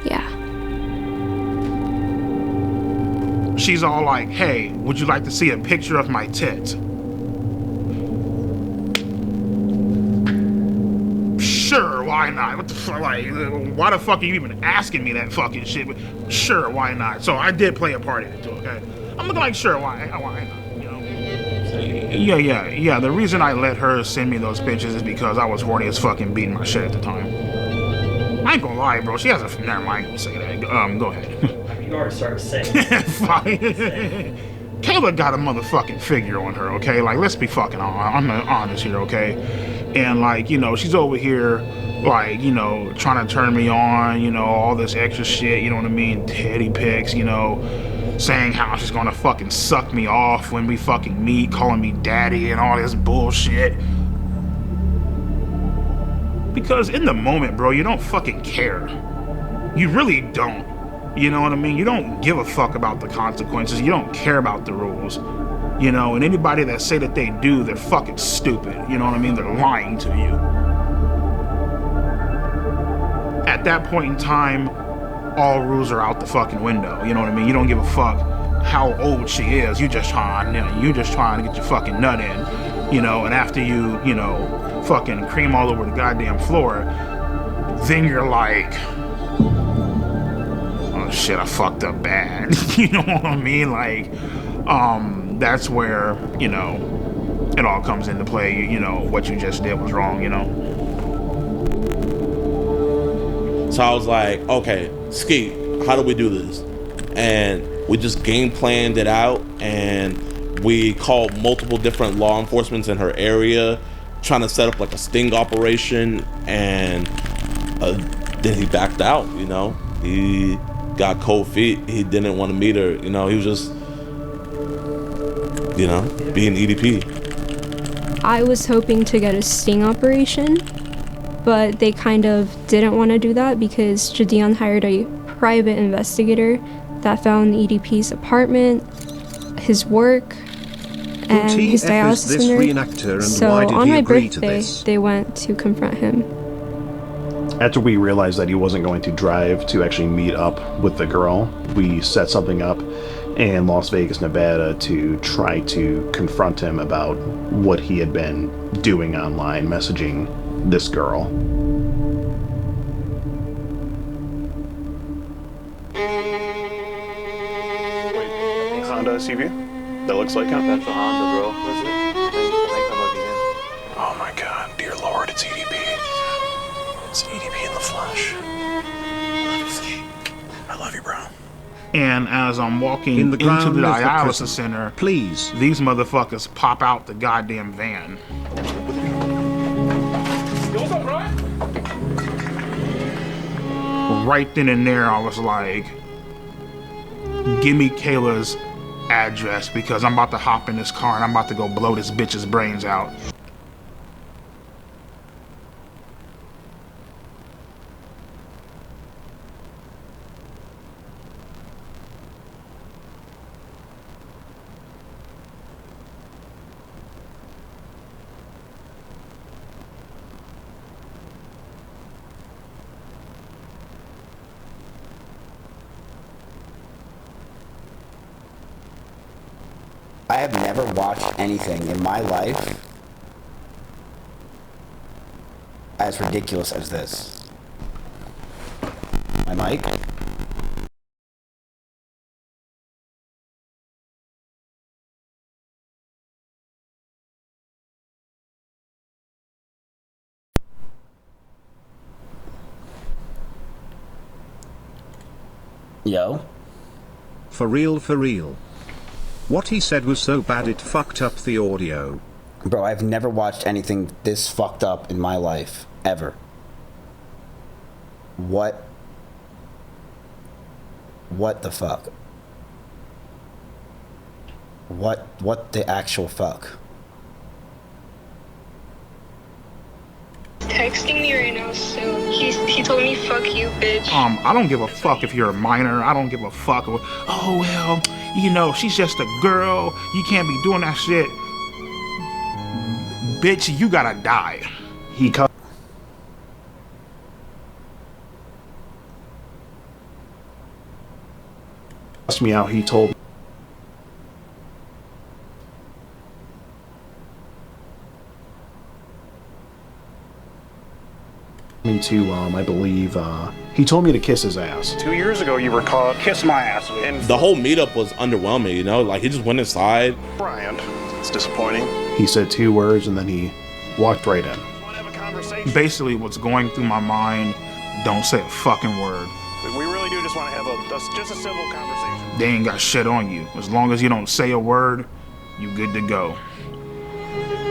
yeah. She's all like, hey, would you like to see a picture of my tits? Sure, why not? What the fuck, like, why the fuck are you even asking me that fucking shit? But sure, why not? So I did play a part in it too, okay? I'm looking like, sure, why not? Yeah. The reason I let her send me those pictures is because I was horny as fucking beating my shit at the time. I ain't gonna lie, bro. She has a. Never mind. I ain't gonna say that. Go ahead. You already started saying. Kayla got a motherfucking figure on her, okay? Like, let's be fucking honest here, okay? And like, you know, she's over here, like, you know, trying to turn me on, you know, all this extra shit. You know what I mean? Teddy pics, you know. Saying how she's gonna fucking suck me off when we fucking meet, calling me daddy and all this bullshit. Because in the moment, bro, you don't fucking care. You really don't. You know what I mean? You don't give a fuck about the consequences. You don't care about the rules. You know, and anybody that say that they do, they're fucking stupid. You know what I mean? They're lying to you. At that point in time, all rules are out the fucking window. You know what I mean? You don't give a fuck how old she is. You just trying to get your fucking nut in. You know, and after you know, fucking cream all over the goddamn floor, then you're like, oh shit, I fucked up bad. You know what I mean? Like, that's where, you know, it all comes into play. You know, what you just did was wrong, you know? So I was like, okay, Skeet, how do we do this? And we just game planned it out, and we called multiple different law enforcement in her area, trying to set up like a sting operation, and then he backed out, you know? He got cold feet. He didn't want to meet her, you know? He was just, you know, being EDP. I was hoping to get a sting operation, but they kind of didn't want to do that because Jadion hired a private investigator that found EDP's apartment, his work, and his dialysis center. So on my birthday, they went to confront him. After we realized that he wasn't going to drive to actually meet up with the girl, we set something up in Las Vegas, Nevada to try to confront him about what he had been doing online, messaging this girl. Honda SUV? That looks like him? That's a Honda, bro. That's it. I think that might be him. Oh my god, dear lord, it's EDP. It's EDP in the flesh. I love you, bro. And as I'm walking into the dialysis center, please, these motherfuckers pop out the goddamn van. What's up, bro? Right then and there, I was like, give me Kayla's address because I'm about to hop in this car and I'm about to go blow this bitch's brains out. I have never watched anything in my life as ridiculous as this. My mic. Yo. For real, for real. What he said was so bad it fucked up the audio. Bro, I've never watched anything this fucked up in my life. Ever. What the fuck? What the actual fuck? Texting me right now, so he told me fuck you, bitch. I don't give a fuck if you're a minor. I don't give a fuck. Oh well, you know, she's just a girl. You can't be doing that shit. Bitch, you gotta die. He cut me out. He told me to, I believe, he told me to kiss his ass. 2 years ago, you were called kiss my ass. And the whole meetup was underwhelming, you know? Like, he just went inside. Brian, it's disappointing. He said 2 words and then he walked right in. Basically, what's going through my mind, don't say a fucking word. We really do just want to have just a civil conversation. They ain't got shit on you. As long as you don't say a word, you good to go.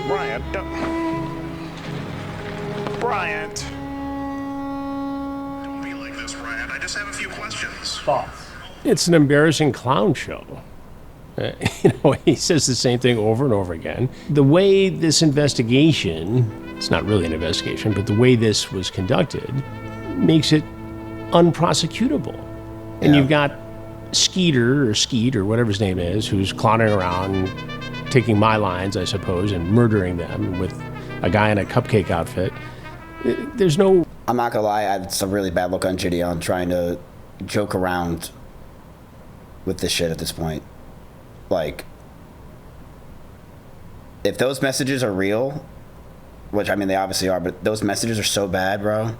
Bryant, Bryant. Don't be like this, Bryant. I just have a few questions. Thoughts? It's an embarrassing clown show. You know, he says the same thing over and over again. The way this investigation, it's not really an investigation, but the way this was conducted makes it unprosecutable. And you've got Skeet or whatever his name is, who's clowning around, taking my lines, I suppose, and murdering them with a guy in a cupcake outfit. There's no... I'm not gonna lie, it's a really bad look on Gideon trying to joke around with this shit at this point. Like, if those messages are real, which, I mean, they obviously are, but those messages are so bad, bro.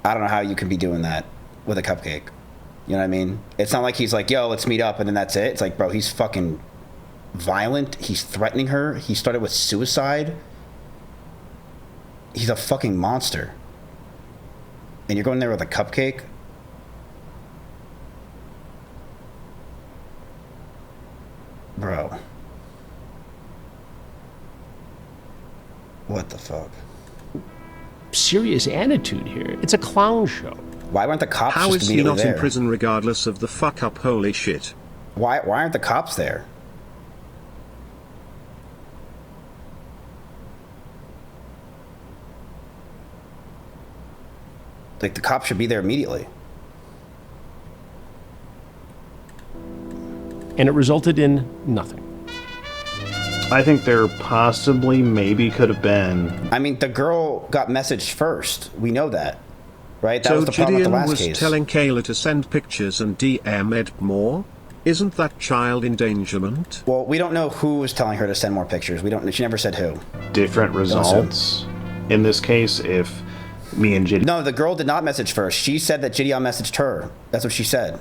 I don't know how you can be doing that with a cupcake. You know what I mean? It's not like he's like, yo, let's meet up, and then that's it. It's like, bro, he's fucking violent. He's threatening her. He started with suicide. He's a fucking monster. And you're going there with a cupcake? Bro. What the fuck? Serious attitude here. It's a clown show. Why weren't the cops How just is he not there? in prison regardless of the fuck up? Holy shit. Why aren't the cops there? Like, the cops should be there immediately. And it resulted in nothing. I think there possibly, maybe could have been. I mean, the girl got messaged first. We know that, right? That So was the problem with the Gideon last was case. telling Kayla to send pictures and DM Ed more? Isn't that child endangerment? Well, we don't know who was telling her to send more pictures. We don't. She never said who. Different results. In this case, if me and Gideon... No, the girl did not message first. She said that Gideon messaged her. That's what she said.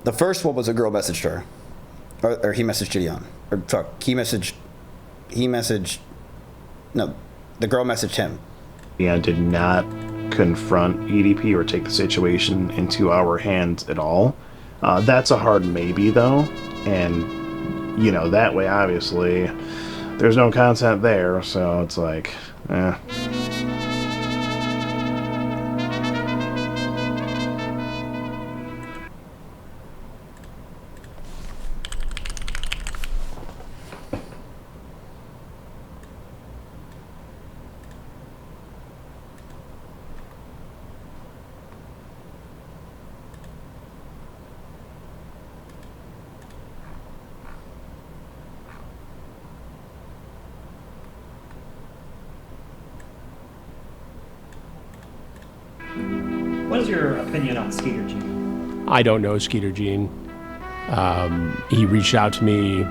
The first one was a girl messaged her. Or he messaged Gideon. Or fuck, he messaged... No, the girl messaged him. Yeah, did not confront EDP or take the situation into our hands at all. That's a hard maybe, though. And, you know, that way, obviously, there's no content there, so it's like, eh. What is your opinion on Skeeter Gene? I don't know Skeeter Gene. He reached out to me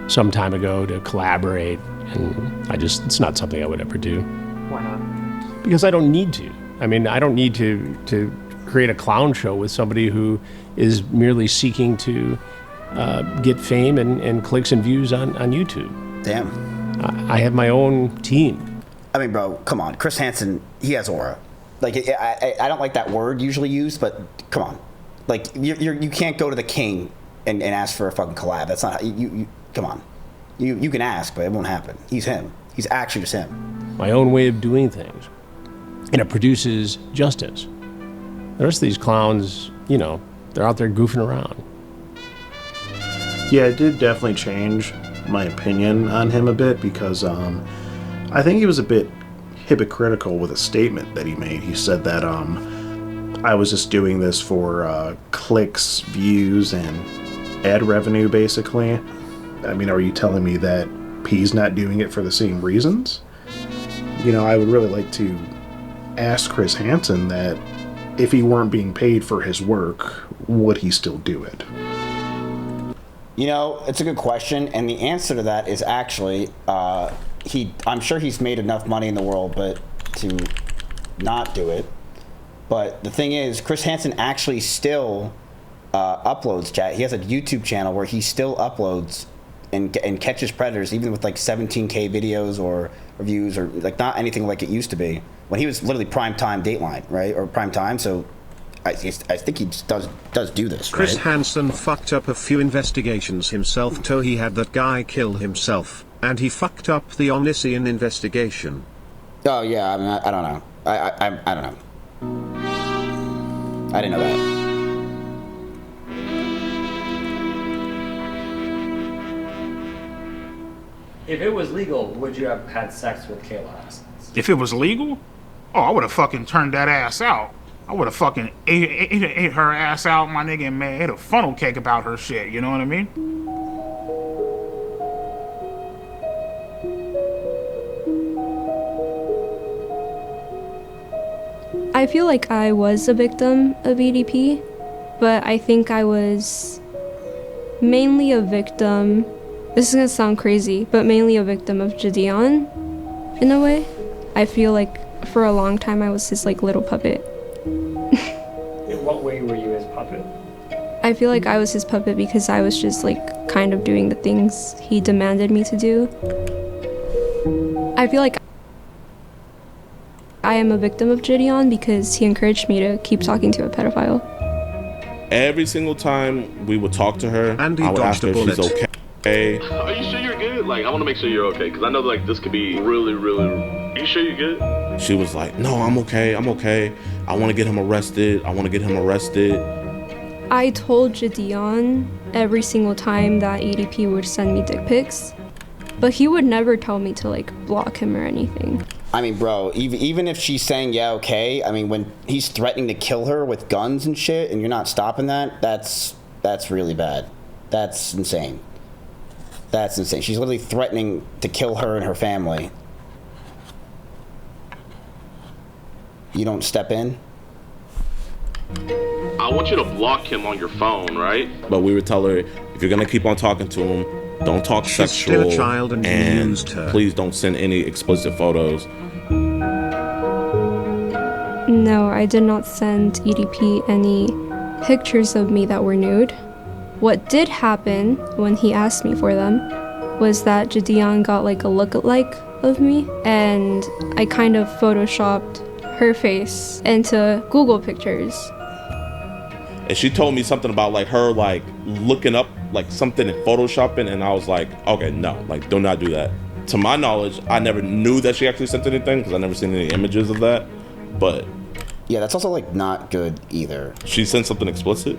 some time ago to collaborate, and it's not something I would ever do. Why not? Because I don't need to. I mean, I don't need to create a clown show with somebody who is merely seeking to get fame and clicks and views on YouTube. Damn. I have my own team. I mean, bro, come on. Chris Hansen, he has aura. Like, I don't like that word usually used, but come on. Like, you can't go to the king and ask for a fucking collab. That's not, you come on. You can ask, but it won't happen. He's him. He's actually just him. My own way of doing things. And it produces justice. The rest of these clowns, you know, they're out there goofing around. Yeah, it did definitely change my opinion on him a bit because I think he was a bit hypocritical with a statement that he made. He said that I was just doing this for clicks, views, and ad revenue, basically. I mean, are you telling me that P's not doing it for the same reasons? You know, I would really like to ask Chris Hansen that if he weren't being paid for his work, would he still do it? You know, it's a good question, and the answer to that is actually, I'm sure he's made enough money in the world, but to not do it. But the thing is, Chris Hansen actually still uploads, chat. He has a YouTube channel where he still uploads and catches predators, even with like 17K videos or views, or like not anything like it used to be when he was literally prime time Dateline, right, or prime time. So I think he just does do this. Chris right? Hansen fucked up a few investigations himself till he had that guy kill himself, and he fucked up the Omniscient investigation. Oh yeah, I mean, I don't know. I don't know. I didn't know that. If it was legal, would you have had sex with Kayla Haskins? If it was legal, oh, I would have fucking turned that ass out. I would have fucking ate her ass out, my nigga, and made a funnel cake about her shit. You know what I mean? I feel like I was a victim of EDP, but I think I was mainly a victim. This is gonna sound crazy, but mainly a victim of Gideon, in a way. I feel like for a long time I was his like little puppet. In what way were you his puppet? I feel like I was his puppet because I was just like kind of doing the things he demanded me to do. I feel like I am a victim of Gideon because he encouraged me to keep talking to a pedophile. Every single time we would talk to her, I would ask her if she's okay. Are you sure you're good? Like, I want to make sure you're okay, because I know, like, this could be really, really... Are you sure you're good? She was like, no, I'm okay, I'm okay. I want to get him arrested. I want to get him arrested. I told Gideon every single time that EDP would send me dick pics, but he would never tell me to, like, block him or anything. I mean, bro, even if she's saying, yeah, okay, I mean, when he's threatening to kill her with guns and shit, and you're not stopping that, that's really bad. That's insane. That's insane. She's literally threatening to kill her and her family. You don't step in? I want you to block him on your phone, right? But we would tell her, if you're going to keep on talking to him, don't talk She's sexual, still a child and you used her. Please don't send any explicit photos. No, I did not send EDP any pictures of me that were nude. What did happen when he asked me for them was that Gideon got like a look-alike of me, and I kind of photoshopped her face into Google pictures. And she told me something about like her like looking up like something in photoshopping, and I was like, okay, no, like do not do that. To my knowledge, I never knew that she actually sent anything because I never seen any images of that. But yeah, that's also like not good either. She sent something explicit?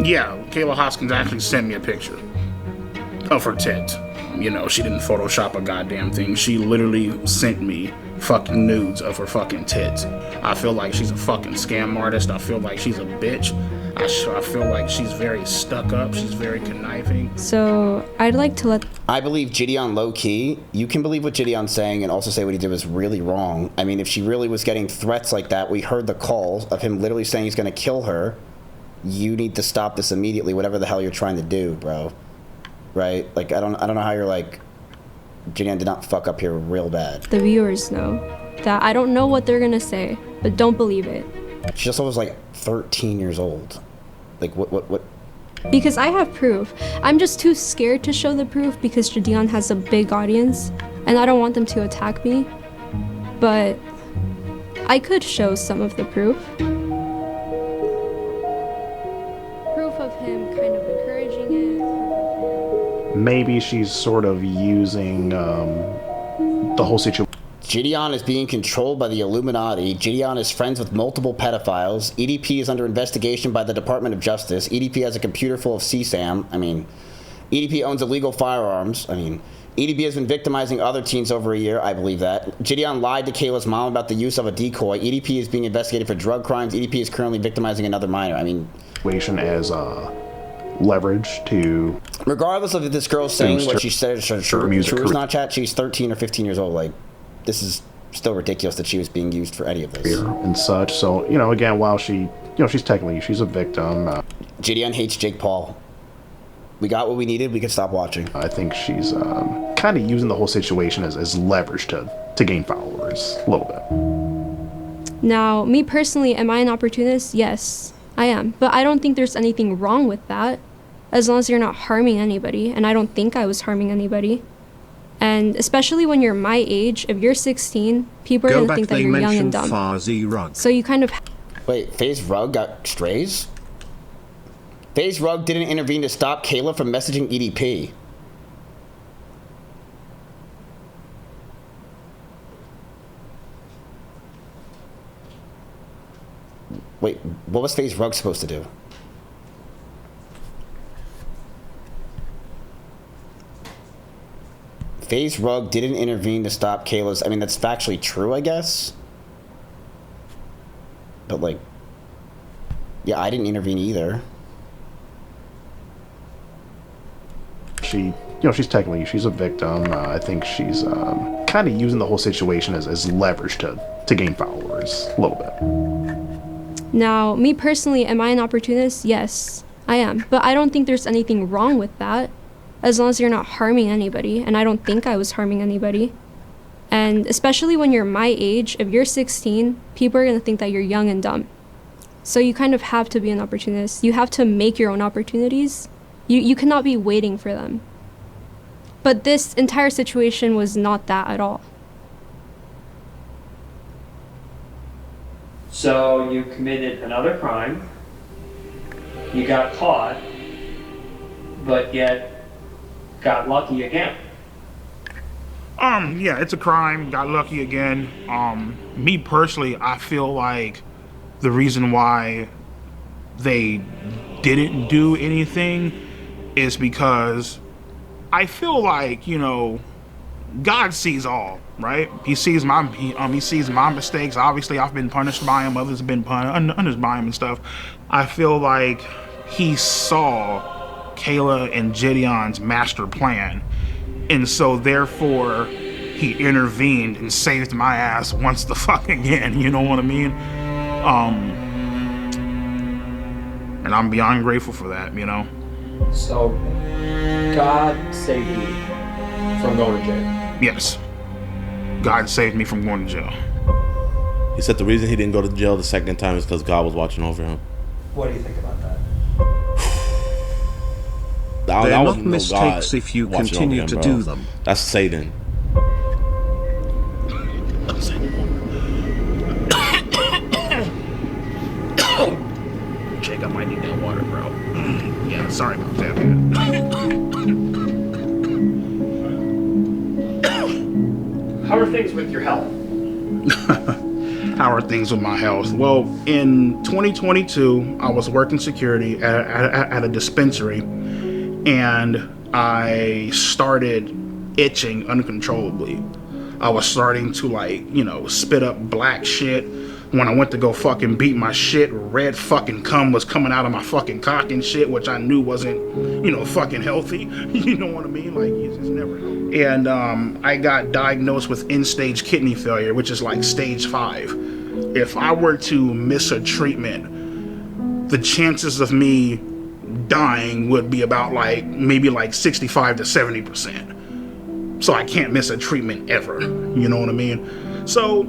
Yeah, Kayla Hoskins actually sent me a picture of her tit. You know, she didn't Photoshop a goddamn thing. She literally sent me fucking nudes of her fucking tits. I feel like she's a fucking scam artist. I feel like she's a bitch. I feel like she's very stuck up. She's very conniving. So I'd like to let... I believe Gideon low-key. You can believe what Gideon's saying and also say what he did was really wrong. I mean, if she really was getting threats like that, we heard the calls of him literally saying he's going to kill her. You need to stop this immediately, whatever the hell you're trying to do, bro. Right? Like, I don't know how you're like, Gideon did not fuck up here real bad. The viewers know that. I don't know what they're gonna say, but don't believe it. She just was like 13 years old. Like, what? Because I have proof. I'm just too scared to show the proof because Jadion has a big audience, and I don't want them to attack me. But I could show some of the proof. Proof of him kind of encouraging it. Maybe she's sort of using the whole situation. Gideon is being controlled by the Illuminati. Gideon is friends with multiple pedophiles. EDP is under investigation by the Department of Justice. EDP has a computer full of CSAM. I mean, EDP owns illegal firearms. I mean, EDP has been victimizing other teens over a year. I believe that. Gideon lied to Kayla's mom about the use of a decoy. EDP is being investigated for drug crimes. EDP is currently victimizing another minor. I mean, as leverage to. Regardless of if this girl's saying what she said, true is not chat. She's 13 or 15 years old. Like, this is still ridiculous that she was being used for any of this. And such. So, again, while she's she's a victim. Gideon hates Jake Paul. We got what we needed. We could stop watching. I think she's kind of using the whole situation as leverage to gain followers a little bit. Now, me personally, am I an opportunist? Yes, I am. But I don't think there's anything wrong with that, as long as you're not harming anybody. And I don't think I was harming anybody. And especially when you're my age, if you're 16, people are going to think that you're young and dumb. So you kind of... Wait, FaZe Rug got strays? FaZe Rug didn't intervene to stop Kayla from messaging EDP. Wait, what was FaZe Rug supposed to do? FaZe Rug didn't intervene to stop Kayla's... I mean, that's factually true, I guess. But, like... Yeah, I didn't intervene either. She's technically... She's a victim. I think she's kind of using the whole situation as leverage to gain followers a little bit. Now, me personally, am I an opportunist? Yes, I am. But I don't think there's anything wrong with that, as long as you're not harming anybody. And I don't think I was harming anybody. And especially when you're my age, if you're 16, people are going to think that you're young and dumb. So you kind of have to be an opportunist. You have to make your own opportunities. You cannot be waiting for them. But this entire situation was not that at all. So you committed another crime, you got caught, but yet got lucky again. Yeah, it's a crime, got lucky again. Me personally, I feel like the reason why they didn't do anything is because I feel like, God sees all, right? He sees my mistakes. Obviously, I've been punished by him. Others have been punished by him and stuff. I feel like he saw Kayla and Gideon's master plan, and so therefore he intervened and saved my ass once the fuck again. You know what I mean? And I'm beyond grateful for that. So God saved you from going to jail. Yes. God saved me from going to jail. He said the reason he didn't go to jail the second time is because God was watching over him. What do you think about that? They're not mistakes if you continue to do them. That's Satan. Jake, I might need that water, bro. Yeah, sorry about that, man. How are things with your health? How are things with my health? Well, in 2022, I was working security at a dispensary, and I started itching uncontrollably. I was starting to spit up black shit. When I went to go fucking beat my shit, red fucking cum was coming out of my fucking cock and shit, which I knew wasn't, fucking healthy. You know what I mean? Like, it's never healthy. And I got diagnosed with end-stage kidney failure, which is like stage 5. If I were to miss a treatment, the chances of me dying would be about maybe 65 to 70%. So I can't miss a treatment ever. You know what I mean? So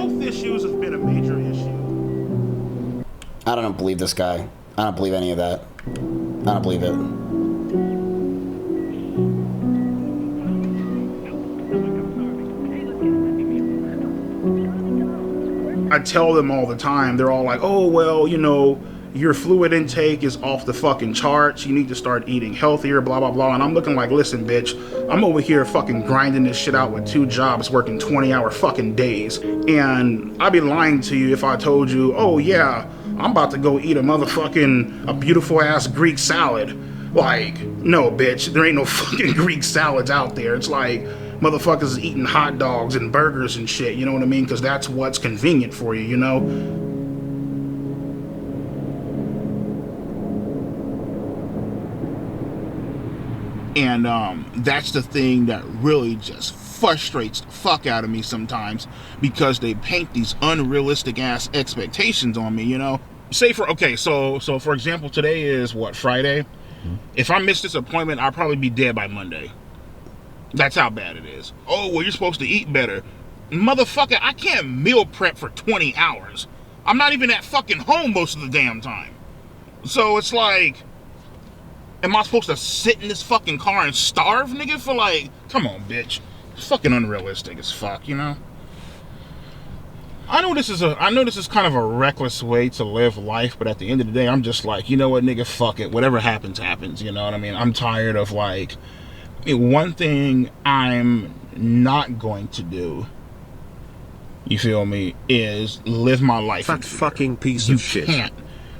health issues have been a major issue. I don't believe this guy. I don't believe any of that. I don't believe it. I tell them all the time, they're all like, oh, well, you know, your fluid intake is off the fucking charts. You need to start eating healthier, blah, blah, blah. And I'm looking like, listen, bitch, I'm over here fucking grinding this shit out with 2 jobs, working 20-hour fucking days. And I'd be lying to you if I told you, oh, yeah, I'm about to go eat a beautiful ass Greek salad. Like, no, bitch, there ain't no fucking Greek salads out there. It's like motherfuckers eating hot dogs and burgers and shit, you know what I mean? Because that's what's convenient for you, you know? And that's the thing that really just frustrates the fuck out of me sometimes, because they paint these unrealistic ass expectations on me, you know? Say so for example, today is what, Friday? Mm-hmm. If I miss this appointment, I'll probably be dead by Monday. That's how bad it is. Oh, well, you're supposed to eat better. Motherfucker, I can't meal prep for 20 hours. I'm not even at fucking home most of the damn time. So it's like, am I supposed to sit in this fucking car and starve, nigga, for like, come on, bitch. It's fucking unrealistic as fuck, you know? I know this is kind of a reckless way to live life, but at the end of the day, I'm just like, you know what, nigga, fuck it. Whatever happens, happens, you know what I mean? I'm tired of like, one thing I'm not going to do, you feel me, is live my life. Fat fucking piece of shit. You can't.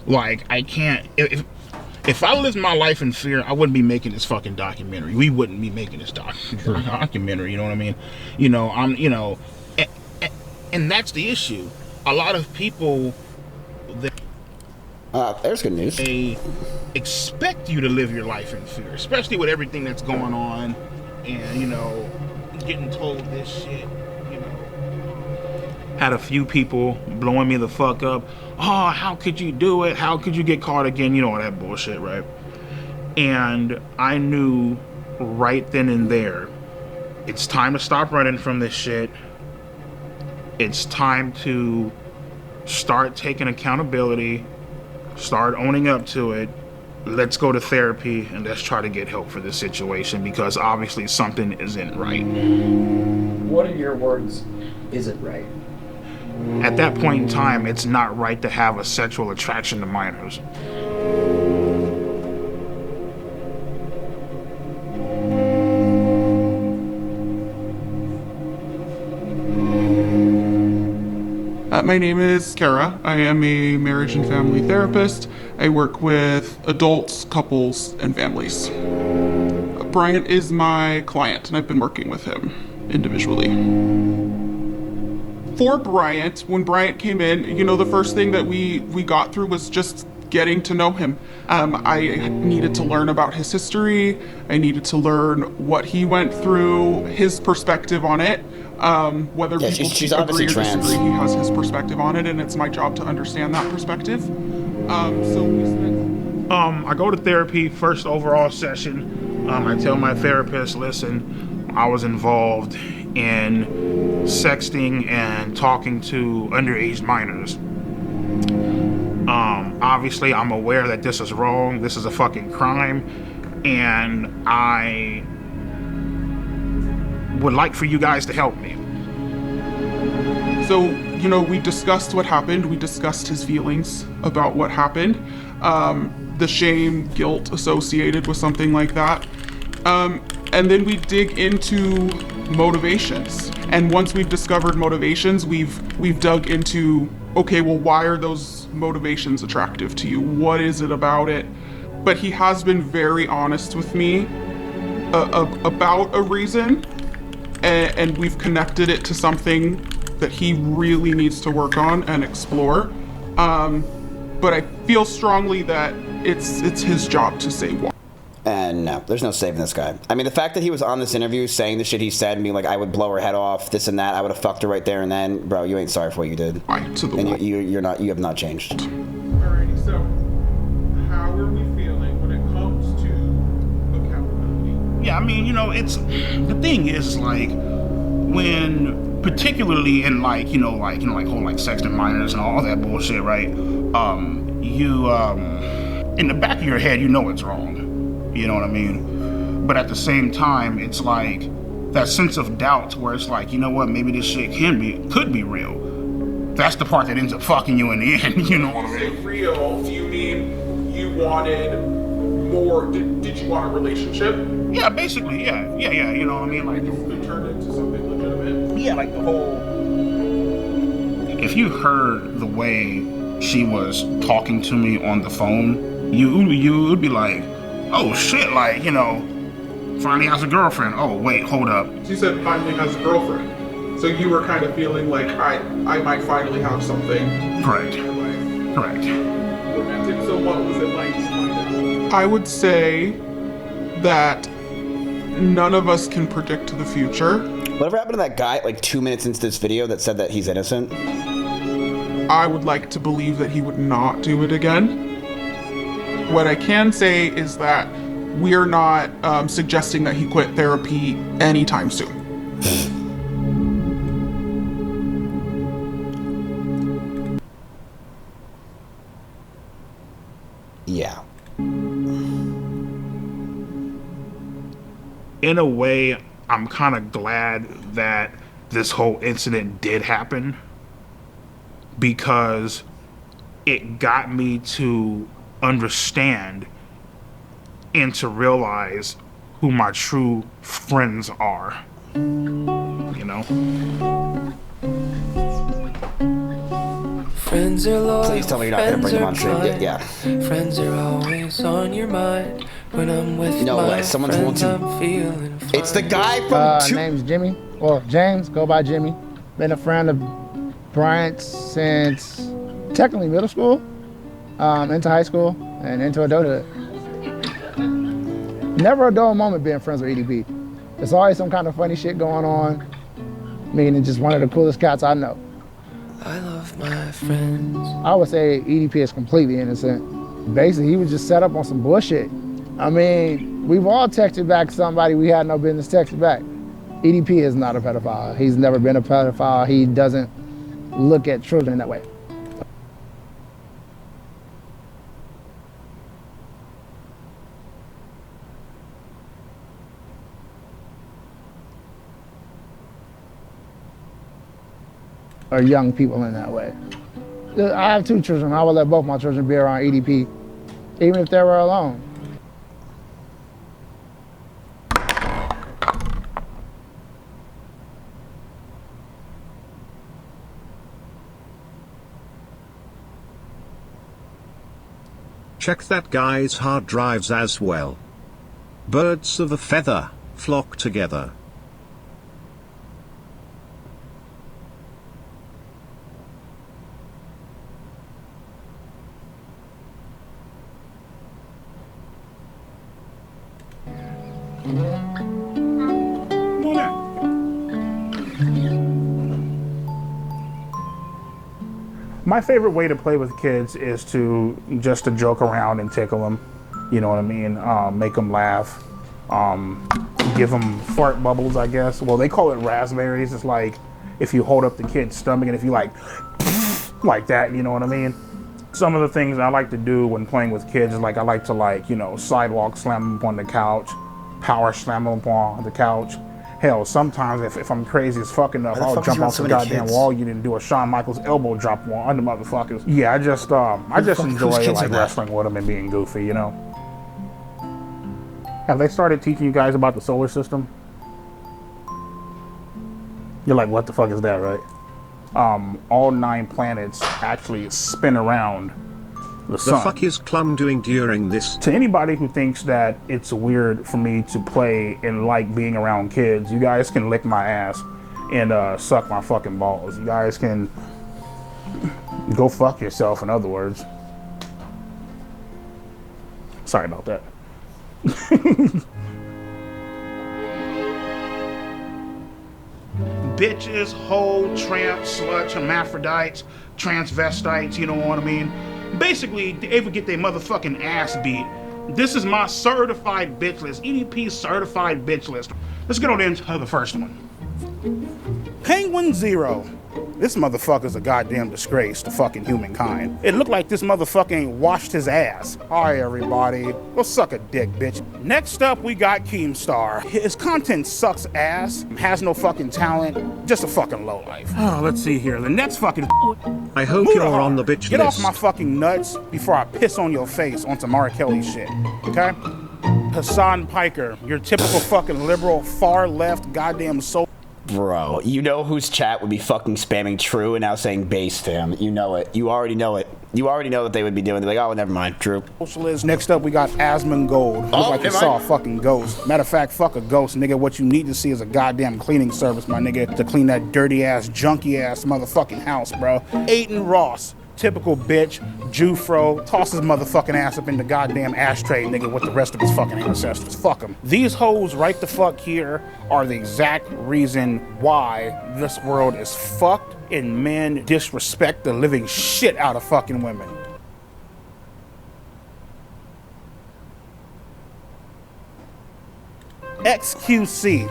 Like, I can't. If I lived my life in fear, I wouldn't be making this fucking documentary. We wouldn't be making this documentary, you know what I mean? You know, and that's the issue. A lot of people, there's good news. They expect you to live your life in fear, especially with everything that's going on, and, you know, getting told this shit, you know. Had a few people blowing me the fuck up. Oh, how could you do it? How could you get caught again? You know, all that bullshit, right? And I knew right then and there, it's time to stop running from this shit. It's time to start taking accountability, start owning up to it. Let's go to therapy and let's try to get help for this situation, because obviously something isn't right. What in your words isn't right? At that point in time, it's not right to have a sexual attraction to minors. My name is Kara. I am a marriage and family therapist. I work with adults, couples, and families. Bryant is my client, and I've been working with him individually. For Bryant, when Bryant came in, you know, the first thing that we got through was just getting to know him. I needed to learn about his history. I needed to learn what he went through, his perspective on it. Whether people she's agree or trans. disagree, he has his perspective on it, and it's my job to understand that perspective. I go to therapy, first overall session. I tell my therapist, listen, I was involved in sexting and talking to underage minors. Obviously, I'm aware that this is wrong. This is a fucking crime, and I would like for you guys to help me. So, you know, we discussed what happened. We discussed his feelings about what happened. The shame, guilt associated with something like that. And then we dig into motivations. And once we've discovered motivations, we've dug into, okay, well, why are those motivations attractive to you? What is it about it? But he has been very honest with me about a reason, and we've connected it to something that he really needs to work on and explore. But I feel strongly that it's his job to say why. And no, there's no saving this guy. I mean, the fact that he was on this interview saying the shit he said and being like, I would blow her head off, this and that, I would have fucked her right there and then, bro, you ain't sorry for what you did. And you have not changed. Alrighty, so how are we feeling when it comes to accountability? Yeah, I mean, you know, it's the thing is, like, when particularly in like whole sexting minors and all that bullshit, right? You in the back of your head, you know it's wrong. You know what I mean? But at the same time, it's like that sense of doubt where it's like, you know what, maybe this shit could be real. That's the part that ends up fucking you in the end, you know what I mean? When you say real, do you mean you wanted more, did you want a relationship? Yeah, basically, yeah, you know what I mean? Like, it turned into something legitimate? Yeah, like the whole... If you heard the way she was talking to me on the phone, you would be like, oh shit, like, you know, finally has a girlfriend. Oh, wait, hold up. She said finally has a girlfriend. So you were kind of feeling like I might finally have something. Correct. Romantic. So what was it like to find out? I would say that none of us can predict the future. Whatever happened to that guy like 2 minutes into this video that said that he's innocent? I would like to believe that he would not do it again. What I can say is that we're not suggesting that he quit therapy anytime soon. Yeah. In a way, I'm kind of glad that this whole incident did happen, because it got me to understand and to realize who my true friends are, you know? Friends are loyal. Please tell me you're not gonna bring them on stream. Yeah. Friends are always on your mind when I'm with no my way. Someone's going friends, to. I'm feeling fine. It's the guy from. Name's Jimmy. Well, James. Go by Jimmy. Been a friend of Bryant's since technically middle school, into high school, and into adulthood. Never a dull moment being friends with EDP. There's always some kind of funny shit going on. Meaning just one of the coolest cats I know. I love my friends. I would say EDP is completely innocent. Basically, he was just set up on some bullshit. I mean, we've all texted back somebody we had no business texting back. EDP is not a pedophile. He's never been a pedophile. He doesn't look at children that way. Or young people in that way. I have 2 children. I would let both my children be around EDP, even if they were alone. Check that guy's hard drives as well. Birds of a feather flock together. My favorite way to play with kids is to joke around and tickle them. You know what I mean? Make them laugh. Give them fart bubbles, I guess. Well, they call it raspberries. It's like if you hold up the kid's stomach and if you like that, you know what I mean? Some of the things I like to do when playing with kids is like I like to sidewalk slam them up on the couch, power slam them up on the couch. Hell, sometimes if I'm crazy as fuck enough, I'll jump off the goddamn wall unit and do a Shawn Michaels elbow drop on the motherfuckers. Yeah, I just enjoy wrestling with them and being goofy, you know. Have they started teaching you guys about the solar system? You're like, what the fuck is that, right? All 9 planets actually spin around the sun. The fuck is Clum doing during this? To anybody who thinks that it's weird for me to play and like being around kids, you guys can lick my ass and suck my fucking balls. You guys can go fuck yourself, in other words. Sorry about that. Bitches, hoe, tramp, slut, hermaphrodites, transvestites, you know what I mean? Basically, they ever get their motherfucking ass beat. This is my certified bitch list, EDP certified bitch list. Let's get on into the first one. Penguin Zero. This motherfucker's a goddamn disgrace to fucking humankind. It looked like this motherfucker ain't washed his ass. Hi, everybody. Go suck a dick, bitch. Next up, we got Keemstar. His content sucks ass, has no fucking talent, just a fucking lowlife. Oh, let's see here. The next fucking... I hope you're on the bitch Get list. off my fucking nuts before I piss on your face on some R. Kelly shit, okay? Hassan Piker, your typical fucking liberal, far left, goddamn soul. Bro, you know whose chat would be fucking spamming true and now saying base to him. You know it. You already know it. You already know what they would be doing. They're like, oh, never mind, true. Socialist. Next up, we got Asmongold. Look like you saw a fucking ghost. Matter of fact, fuck a ghost, nigga. What you need to see is a goddamn cleaning service, my nigga, to clean that dirty ass, junky ass motherfucking house, bro. Aiden Ross. Typical bitch, Jufro, toss his motherfucking ass up in the goddamn ashtray, nigga, with the rest of his fucking ancestors. Fuck him. These hoes right the fuck here are the exact reason why this world is fucked and men disrespect the living shit out of fucking women. XQC.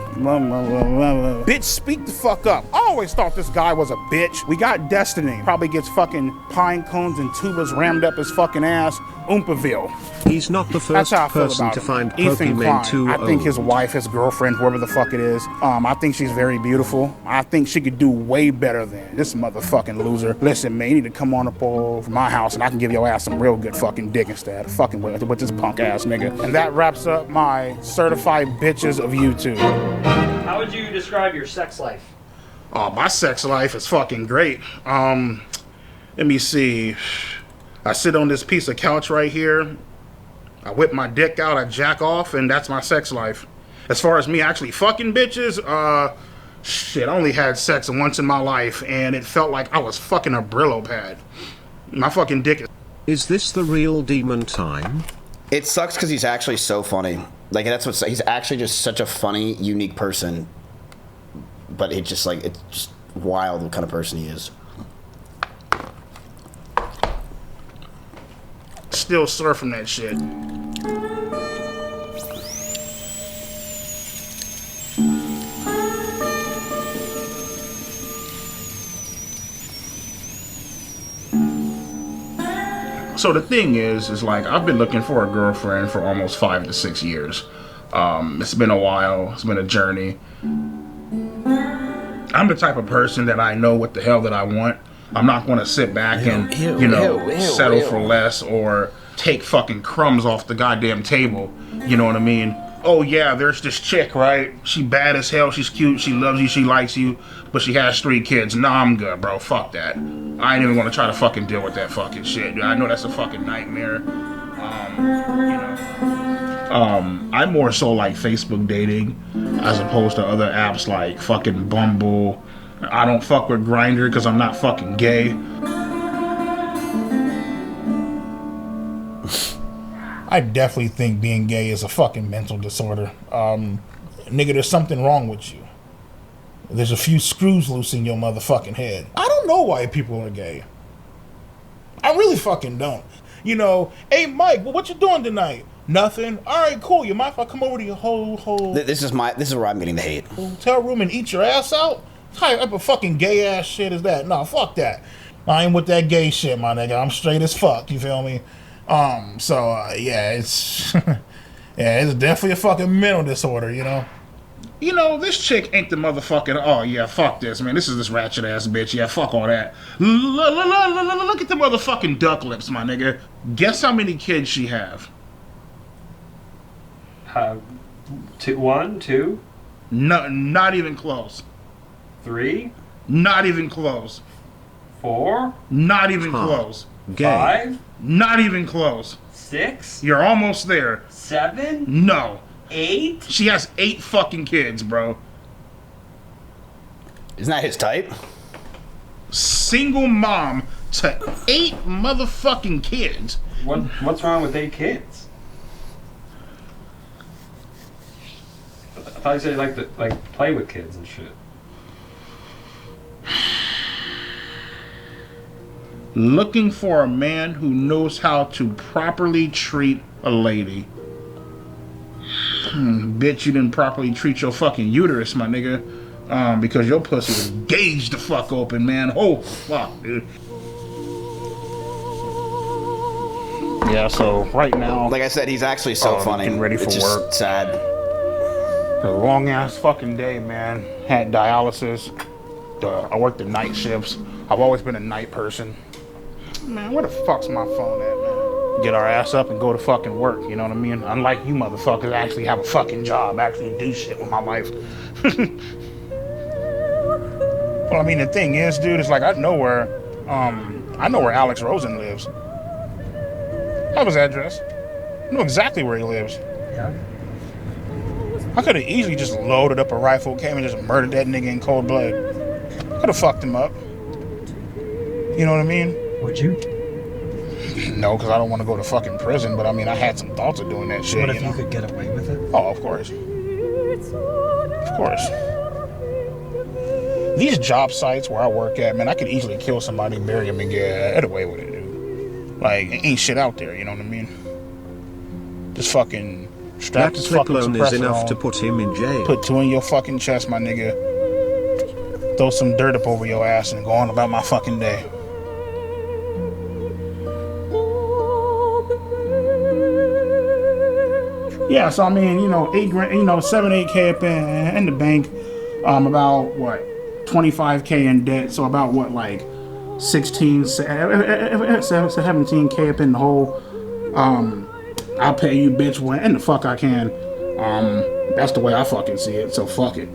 Bitch, speak the fuck up. I always thought this guy was a bitch. We got Destiny. Probably gets fucking pine cones and tubas rammed up his fucking ass. Oompaville. He's not the first person to find Ethan Klein. Pokemon 2. I think his wife, his girlfriend, whoever the fuck it is, I think she's very beautiful. I think she could do way better than this motherfucking loser. Listen, man, you need to come on up over my house and I can give your ass some real good fucking dick instead of fucking with this punk ass nigga. And that wraps up my certified bitches of YouTube. How would you describe your sex life? Oh, my sex life is fucking great. Let me see. I sit on this piece of couch right here. I whip my dick out, I jack off, and that's my sex life. As far as me actually fucking bitches, shit, I only had sex once in my life, and it felt like I was fucking a Brillo pad. My fucking dick is... Is this the real demon time? It sucks because he's actually so funny. Like, that's what's... He's actually just such a funny, unique person. But it just, like, it's just wild what kind of person he is. Still surfing that shit. So the thing is like, I've been looking for a girlfriend for almost 5 to 6 years. It's been a while. It's been a journey. I'm the type of person that I know what the hell that I want. I'm not going to sit back and, settle for less or take fucking crumbs off the goddamn table. You know what I mean? Oh yeah, there's this chick, right? She bad as hell, she's cute, she loves you, she likes you, but she has 3 kids. Nah, I'm good, bro. Fuck that. I ain't even gonna try to fucking deal with that fucking shit. I know that's a fucking nightmare. I'm more so like Facebook dating as opposed to other apps like fucking Bumble. I don't fuck with Grindr because I'm not fucking gay. I definitely think being gay is a fucking mental disorder. Nigga, there's something wrong with you. There's a few screws loose in your motherfucking head. I don't know why people are gay. I really fucking don't. You know, hey Mike, what you doing tonight? Nothing. All right, cool. You mind if I come over to your whole This is where I'm getting the hate. Hotel room and eat your ass out? What type of fucking gay ass shit is that? No, fuck that. I ain't with that gay shit, my nigga. I'm straight as fuck. You feel me? Yeah, it's it's definitely a fucking mental disorder, you know. You know, this chick ain't the motherfucking, oh yeah, fuck this, man. This is this ratchet ass bitch. Yeah, fuck all that. Look at the motherfucking duck lips, my nigga. Guess how many kids she have? 1, 2? No, not even close. 3? Not even close. 4? Not even close. Gay. 5? Not even close. 6? You're almost there. 7? No. 8? She has 8 fucking kids, bro. Isn't that his type? Single mom to 8 motherfucking kids. What's wrong with 8 kids? I thought you said you like to play with kids and shit. Looking for a man who knows how to properly treat a lady. Bitch, you didn't properly treat your fucking uterus, my nigga. because your pussy was gauged the fuck open, man. Oh, fuck, dude. Yeah, so right now... Like I said, he's actually so funny. Getting ready for it's work. Just sad. A long-ass fucking day, man. Had dialysis. I worked the night shifts. I've always been a night person. Man, where the fuck's my phone at, man? Get our ass up and go to fucking work, you know what I mean? Unlike you motherfuckers, I actually have a fucking job, actually do shit with my life. Well, I mean, the thing is, dude, it's like I know where Alex Rosen lives. I have his address. I know exactly where he lives. Yeah. I could have easily just loaded up a rifle, came and just murdered that nigga in cold blood. Could have fucked him up. You know what I mean? Would you? No, because I don't want to go to fucking prison, but I mean, I had some thoughts of doing that shit. What if you could get away with it? Oh, of course. Of course. These job sites where I work at, man, I could easily kill somebody, bury him, and get away with it, dude. Like, ain't shit out there, you know what I mean? Just fucking strap this fucking alone is enough on, to put him in jail. Put 2 in your fucking chest, my nigga. Throw some dirt up over your ass and go on about my fucking day. Yeah, so I mean, you know, 8 grand, you know, 8K up in the bank, about what, 25K in debt, so about what, like 17K up in the hole. I'll pay you, bitch, when the fuck I can. That's the way I fucking see it, so fuck it.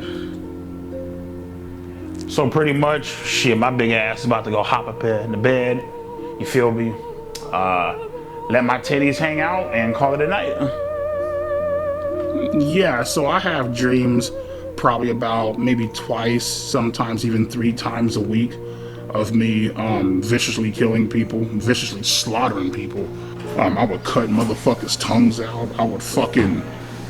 So pretty much, shit, my big ass is about to go hop up in the bed, you feel me? Let my titties hang out and call it a night. Yeah, so I have dreams probably about maybe twice, sometimes even 3 times a week of me viciously killing people, viciously slaughtering people. I would cut motherfuckers' tongues out. I would fucking,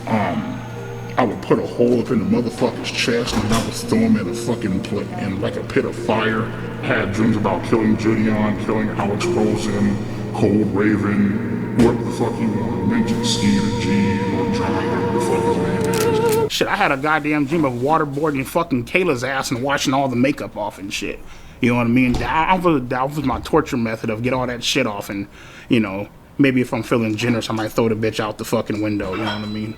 I would put a hole up in the motherfucker's chest and I would throw him in a fucking in like a pit of fire. Had dreams about killing Julian, killing Alex Rosen, Cold Raven, what the fuck you want, mention Steve and G or John, whatever the fuck his name is. Shit, I had a goddamn dream of waterboarding fucking Kayla's ass and washing all the makeup off and shit. You know what I mean? That was my torture method of get all that shit off and, you know, maybe if I'm feeling generous, I might throw the bitch out the fucking window, you know what I mean?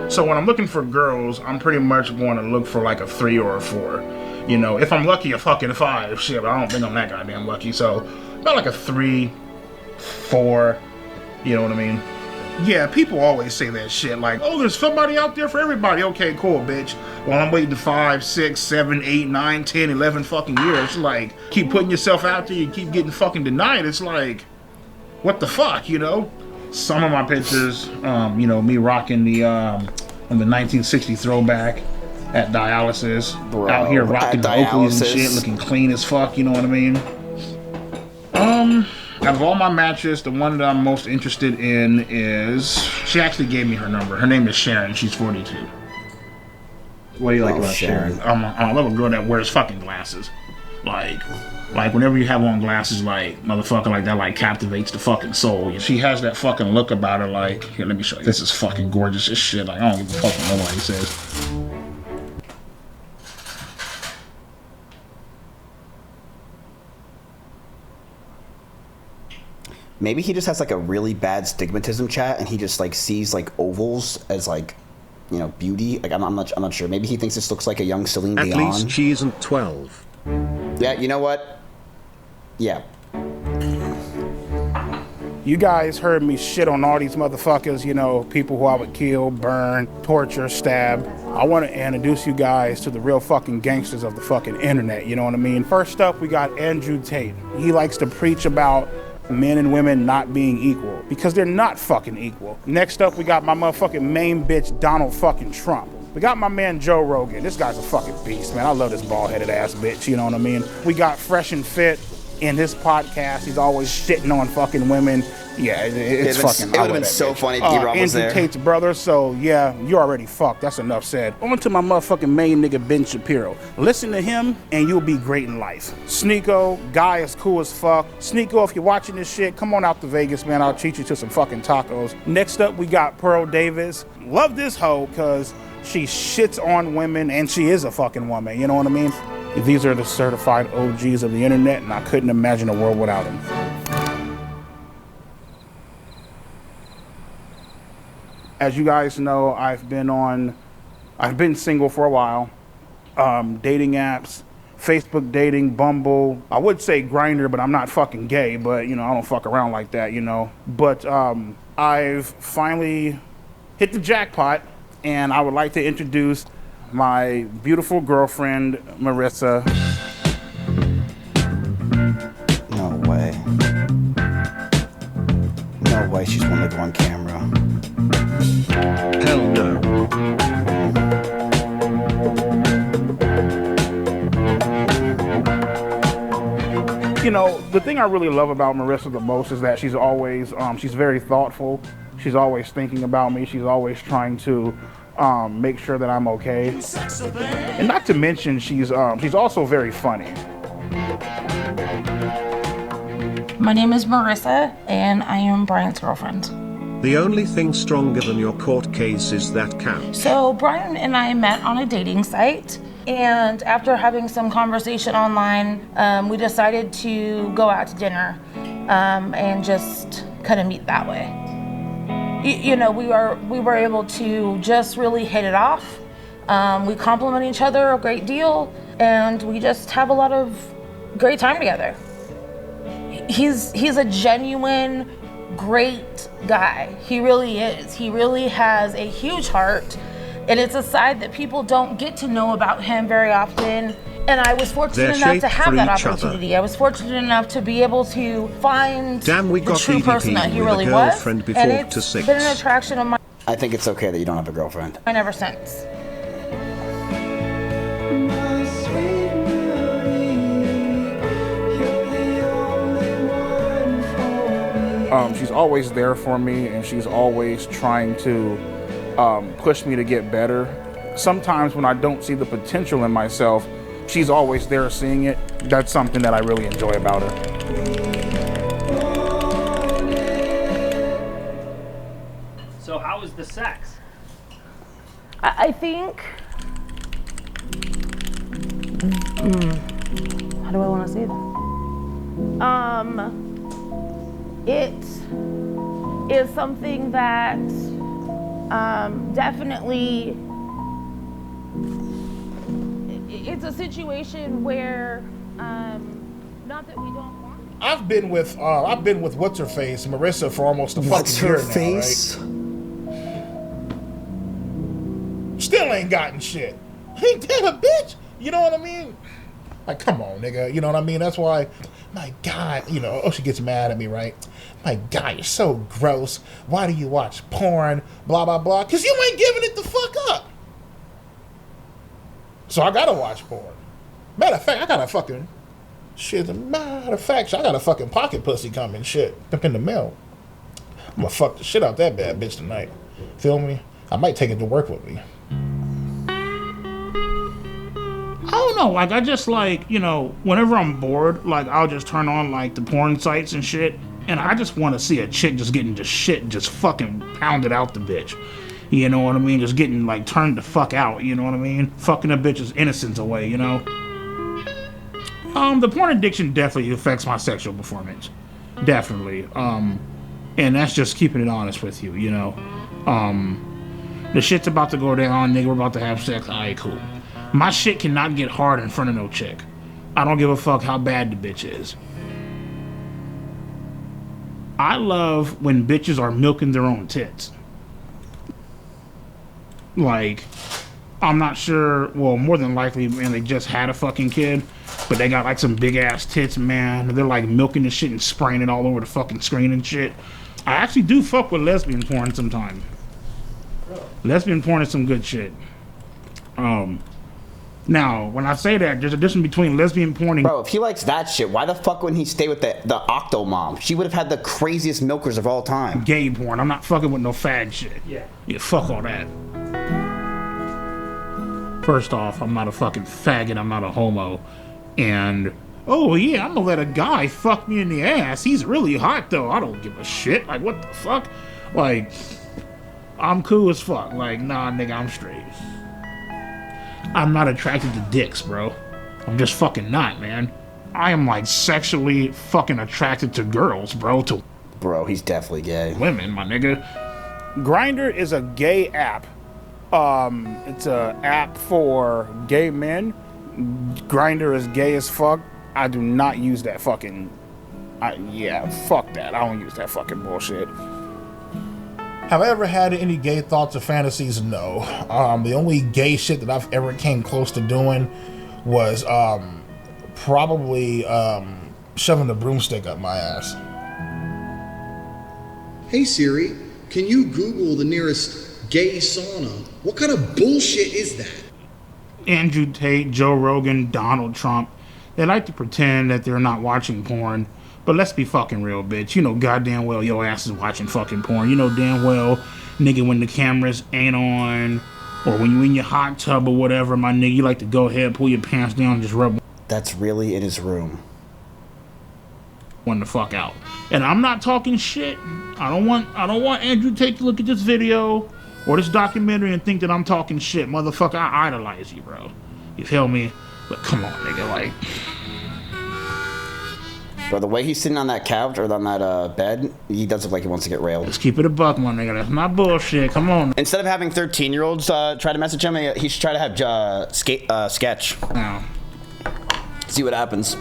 So when I'm looking for girls, I'm pretty much going to look for like a 3 or a 4. You know, if I'm lucky, a fucking 5. Shit, but I don't think I'm that goddamn lucky. So about like a 3, 4, you know what I mean? Yeah, people always say that shit like, oh, there's somebody out there for everybody. Okay, cool, bitch. Well, I'm waiting 5, 6, 7, 8, 9, 10, 11 fucking years. Like, keep putting yourself out there, you keep getting fucking denied. It's like, what the fuck, you know? Some of my pictures, you know, me rocking the 1960 throwback at dialysis. Bro, out here rocking the Oakleys and shit, looking clean as fuck, you know what I mean? Out of all my matches, the one that I'm most interested in is, she actually gave me her number. Her name is Sharon, she's 42. What do you like about Sharon? I love a girl that wears fucking glasses. Like whenever you have on glasses, like, motherfucker like that, like, captivates the fucking soul. She has that fucking look about her, like, here, let me show you. This is fucking gorgeous as shit. Like, I don't give a fuck what nobody says. Maybe he just has like a really bad stigmatism chat, and he just like sees like ovals as like, you know, beauty. Like I'm not sure. Maybe he thinks this looks like a young Celine Dion. At least she isn't 12. Yeah, you know what? Yeah. You guys heard me shit on all these motherfuckers, you know, people who I would kill, burn, torture, stab. I want to introduce you guys to the real fucking gangsters of the fucking internet, you know what I mean? First up, we got Andrew Tate. He likes to preach about men and women not being equal, because they're not fucking equal. Next up, we got my motherfucking main bitch, Donald fucking Trump. We got my man Joe Rogan. This guy's a fucking beast, man. I love this bald-headed ass bitch, you know what I mean? We got Fresh and Fit in his podcast. He's always shitting on fucking women, Yeah, it's fucking. It would have been so funny if D-Rob was Andrew there. Tate's brother, so yeah, you already fucked. That's enough said. On to my motherfucking main nigga, Ben Shapiro. Listen to him, and you'll be great in life. Sneeko, guy is cool as fuck. Sneeko, if you're watching this shit, come on out to Vegas, man. I'll treat you to some fucking tacos. Next up, we got Pearl Davis. Love this hoe, because she shits on women, and she is a fucking woman, you know what I mean? These are the certified OGs of the internet, and I couldn't imagine a world without them. As you guys know, I've been single for a while. Dating apps, Facebook dating, Bumble. I would say Grindr, but I'm not fucking gay, but you know, I don't fuck around like that, you know. But I've finally hit the jackpot, and I would like to introduce my beautiful girlfriend, Marissa. No way. No way she's one to go on camera. Hell no. You know, the thing I really love about Marissa the most is that she's always, she's very thoughtful. She's always thinking about me. She's always trying to make sure that I'm okay. And not to mention, she's also very funny. My name is Marissa, and I am Brian's girlfriend. The only thing stronger than your court case is that couch. So Brian and I met on a dating site, and after having some conversation online, we decided to go out to dinner and just kind of meet that way. You know, we were able to just really hit it off. We compliment each other a great deal, and we just have a lot of great time together. He's a genuine, great guy. He really is. He really has a huge heart, and it's a side that people don't get to know about him very often. And I was fortunate enough to have that opportunity. I was fortunate enough to be able to find the true person that he really was, and it's been an attraction of mine. I think it's okay that you don't have a girlfriend. Ever since. She's always there for me, and she's always trying to push me to get better. Sometimes when I don't see the potential in myself, she's always there seeing it. That's something that I really enjoy about her. So how was the sex? I think... how do I want to say that? It is something that definitely, it's a situation where, not that we don't want. I've been with what's her face, Marissa, for almost a fucking year now, face? Right? Still ain't gotten shit. Ain't that a bitch? You know what I mean? Like, come on, nigga. You know what I mean? That's why, my God, you know, she gets mad at me, right? My God, you're so gross. Why do you watch porn? Blah, blah, blah. Because you ain't giving it the fuck up. So I gotta watch porn. Matter of fact, I got a fucking pocket pussy coming, shit, up in the mail. I'm gonna fuck the shit out that bad bitch tonight. Feel me? I might take it to work with me. I don't know, like, I just, like, you know, whenever I'm bored, like, I'll just turn on, like, the porn sites and shit, and I just want to see a chick just getting just shit, just fucking pounded out the bitch. You know what I mean? Just getting, like, turned the fuck out, you know what I mean? Fucking a bitch's innocence away, you know? The porn addiction definitely affects my sexual performance. Definitely. And that's just keeping it honest with you, you know? The shit's about to go down, nigga, we're about to have sex, alright, cool. My shit cannot get hard in front of no chick. I don't give a fuck how bad the bitch is. I love when bitches are milking their own tits. Like, I'm not sure, well, more than likely, man, they just had a fucking kid, but they got like some big ass tits, man. They're like milking the shit and spraying it all over the fucking screen and shit. I actually do fuck with lesbian porn sometimes. Lesbian porn is some good shit. Now, when I say that, there's a difference between lesbian porn and... Bro, if he likes that shit, why the fuck wouldn't he stay with the Octo Mom? She would have had the craziest milkers of all time. Gay porn. I'm not fucking with no fag shit. Yeah. Yeah, fuck all that. First off, I'm not a fucking faggot. I'm not a homo. And, oh yeah, I know that a guy fucked me in the ass. He's really hot though. I don't give a shit. Like, what the fuck? Like, I'm cool as fuck. Like, nah, nigga, I'm straight. I'm not attracted to dicks, bro. I'm just fucking not, man. I am like sexually fucking attracted to girls, bro. Bro, he's definitely gay. Women, my nigga. Grindr is a gay app. It's a app for gay men. Grindr is gay as fuck. I do not use that fucking... yeah, fuck that. I don't use that fucking bullshit. Have I ever had any gay thoughts or fantasies? No. The only gay shit that I've ever came close to doing was probably shoving the broomstick up my ass. Hey Siri, can you Google the nearest gay sauna? What kind of bullshit is that? Andrew Tate, Joe Rogan, Donald Trump, they like to pretend that they're not watching porn. But let's be fucking real, bitch. You know goddamn well your ass is watching fucking porn. You know damn well, nigga, when the cameras ain't on, or when you in your hot tub or whatever, my nigga, you like to go ahead, pull your pants down, and just rub That's really in his room. One the fuck out. And I'm not talking shit. I don't want Andrew Tate to look at this video or this documentary and think that I'm talking shit. Motherfucker, I idolize you, bro. You feel me? But come on, nigga, like... Bro, the way he's sitting on that couch or on that bed, he does look like he wants to get railed. Let's keep it a buck, my nigga. That's not bullshit. Come on. Instead of having 13-year-olds try to message him, he should try to have sketch. No. See what happens.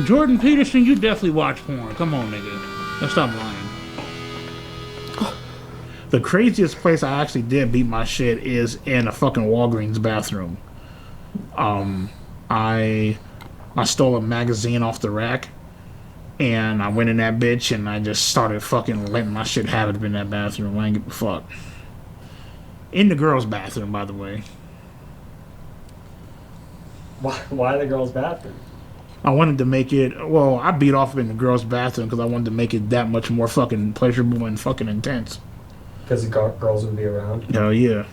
Jordan Peterson, you definitely watch porn. Come on, nigga. Let's stop lying. The craziest place I actually did beat my shit is in a fucking Walgreens bathroom. I stole a magazine off the rack. And I went in that bitch and I just started fucking letting my shit happen in that bathroom. I ain't give a fuck. In the girls' bathroom, by the way. Why the girls' bathroom? I wanted to make it... Well, I beat off in the girls' bathroom because I wanted to make it that much more fucking pleasurable and fucking intense. Because the girls would be around? Hell yeah.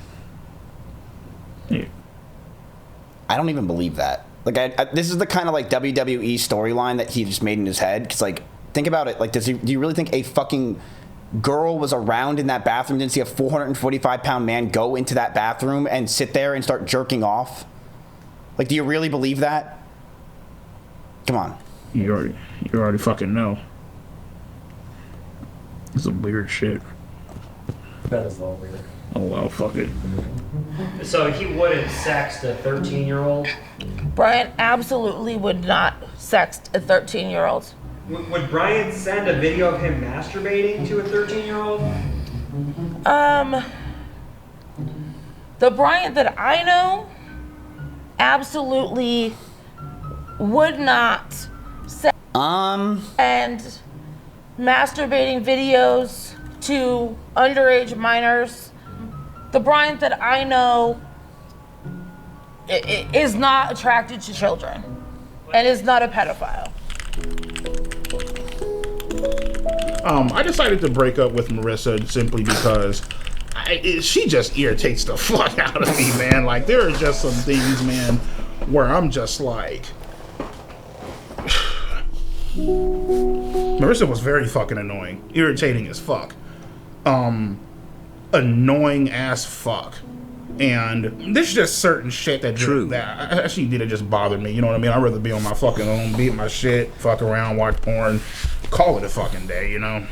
I don't even believe that. Like, this is the kind of, like, WWE storyline that he just made in his head. Because, like, think about it. Like, do you really think a fucking girl was around in that bathroom, didn't see a 445-pound man go into that bathroom and sit there and start jerking off? Like, do you really believe that? Come on. You already fucking know. It's some weird shit. That is a little weird. Oh, well, fuck it. So he wouldn't sext a 13-year-old? Brian absolutely would not sext a 13-year-old. Would Brian send a video of him masturbating to a 13-year-old? The Brian that I know absolutely would not send and masturbating videos to underage minors. The Brian that I know is not attracted to children and is not a pedophile. I decided to break up with Marissa simply because she just irritates the fuck out of me, man. Like, there are just some things, man, where I'm just like... Marissa was very fucking annoying. Irritating as fuck. Annoying as fuck. And there's just certain shit that she did, it just bothered me. You know what I mean? I'd rather be on my fucking own, beat my shit, fuck around, watch porn, call it a fucking day, you know?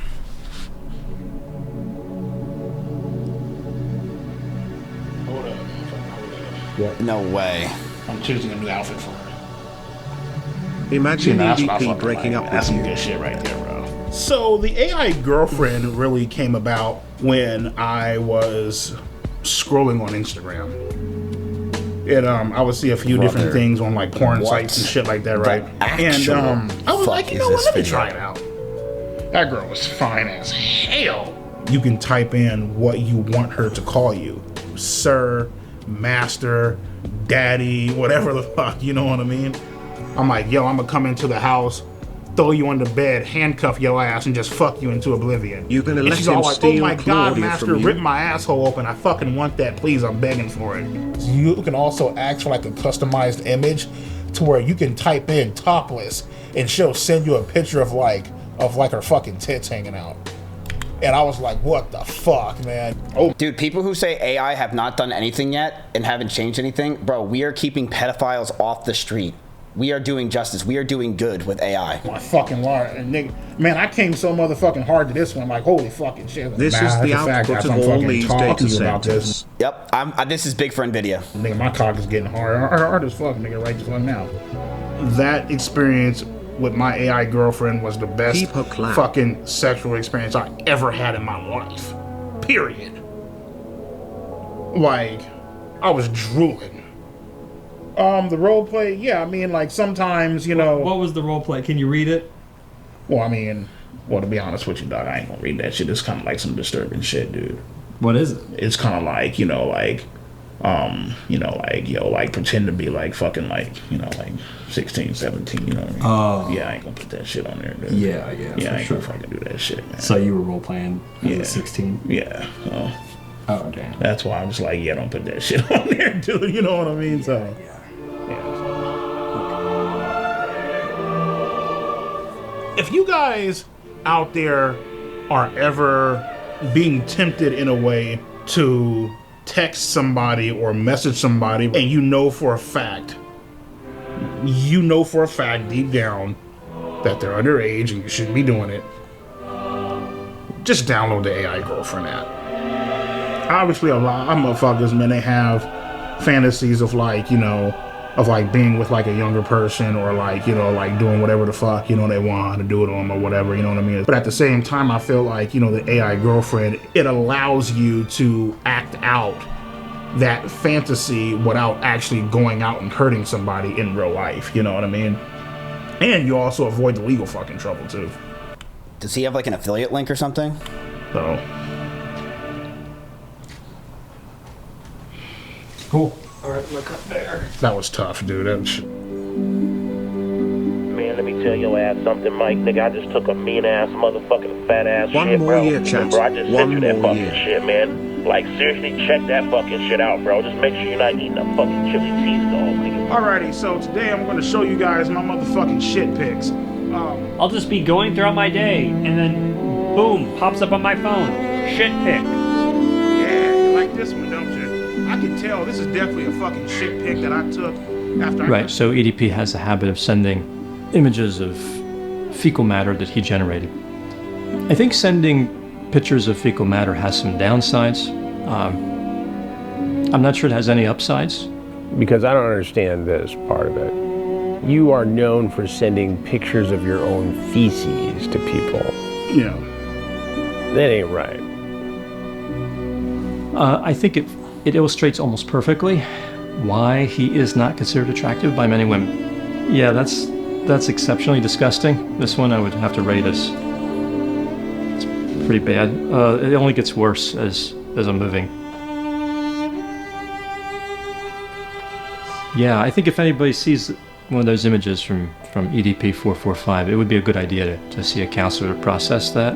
Hold up. Yeah. No way. I'm choosing a new outfit for her. Imagine EDP breaking up That's with some you. good shit right there, bro. So the AI girlfriend really came about when I was scrolling on Instagram. And I would see a few different things on like porn sites and shit like that, right? And I was like, you know what, let me try it out. That girl was fine as hell. You can type in what you want her to call you. Sir, master, daddy, whatever the fuck, you know what I mean? I'm like, yo, I'm gonna come into the house, throw you on the bed, handcuff your ass, and just fuck you into oblivion. You're gonna And let she's him all like, oh steal my god, Claudia master, from you? rip my asshole open. I fucking want that, please, I'm begging for it. You can also ask for like a customized image to where you can type in topless and she'll send you a picture of like her fucking tits hanging out. And I was like, what the fuck, man? Oh, dude, people who say AI have not done anything yet and haven't changed anything, bro, we are keeping pedophiles off the street. We are doing justice. We are doing good with AI. My fucking Lord, and nigga, man, I came so motherfucking hard to this one, like holy fucking shit. This is the output of all these data centers. Yep, this is big for NVIDIA. Nigga, my cock is getting hard as fuck, nigga, right fuck now. That experience with my AI girlfriend was the best fucking sexual experience I ever had in my life. Period. Like, I was drooling. The role play, yeah, I mean, like sometimes, you know. What was the role play? Can you read it? Well, I mean, to be honest with you, dog, I ain't gonna read that shit. It's kind of like some disturbing shit, dude. What is it? It's kind of like, like pretend to be like fucking like, like 16, 17, you know what I mean? Oh. Yeah, I ain't gonna put that shit on there, dude. Yeah, I ain't sure. gonna fucking do that shit, man. So you were role playing as a 16? Yeah. So, oh, damn. That's why I was like, yeah, don't put that shit on there, dude. You know what I mean? So. If you guys out there are ever being tempted in a way to text somebody or message somebody and you know for a fact deep down that they're underage and you shouldn't be doing it, just download the AI Girlfriend app. Obviously, a lot of motherfuckers, man, they have fantasies of like, of like being with like a younger person or like, like doing whatever the fuck, they want to do it on or whatever, you know what I mean? But at the same time, I feel like, the AI Girlfriend, it allows you to act out that fantasy without actually going out and hurting somebody in real life, you know what I mean? And you also avoid the legal fucking trouble too. Does he have like an affiliate link or something? So. Cool. Alright, look up there. That was tough, dude. Man, let me tell your ass something, Mike. Nigga, I just took a mean ass, motherfucking fat ass One shit, more bro. year, chat. Bro, I just One sent you that more fucking year. shit, man. Like, seriously, check that fucking shit out, bro. Just make sure you're not eating a fucking chili cheese dog, nigga. Alrighty, so today I'm gonna show you guys my motherfucking shit pics. I'll just be going throughout my day, and then, boom, pops up on my phone. Shit pic. Yeah, you like this one, don't you? I can tell this is definitely a fucking shit pic that I took after Right, so EDP has a habit of sending images of fecal matter that he generated. I think sending pictures of fecal matter has some downsides. I'm not sure it has any upsides. Because I don't understand this part of it. You are known for sending pictures of your own feces to people. Yeah. That ain't right. I think it illustrates almost perfectly why he is not considered attractive by many women. Yeah, that's exceptionally disgusting. This one I would have to rate as it's pretty bad. It only gets worse as I'm moving. Yeah, I think if anybody sees one of those images from EDP 445, it would be a good idea to see a counselor to process that.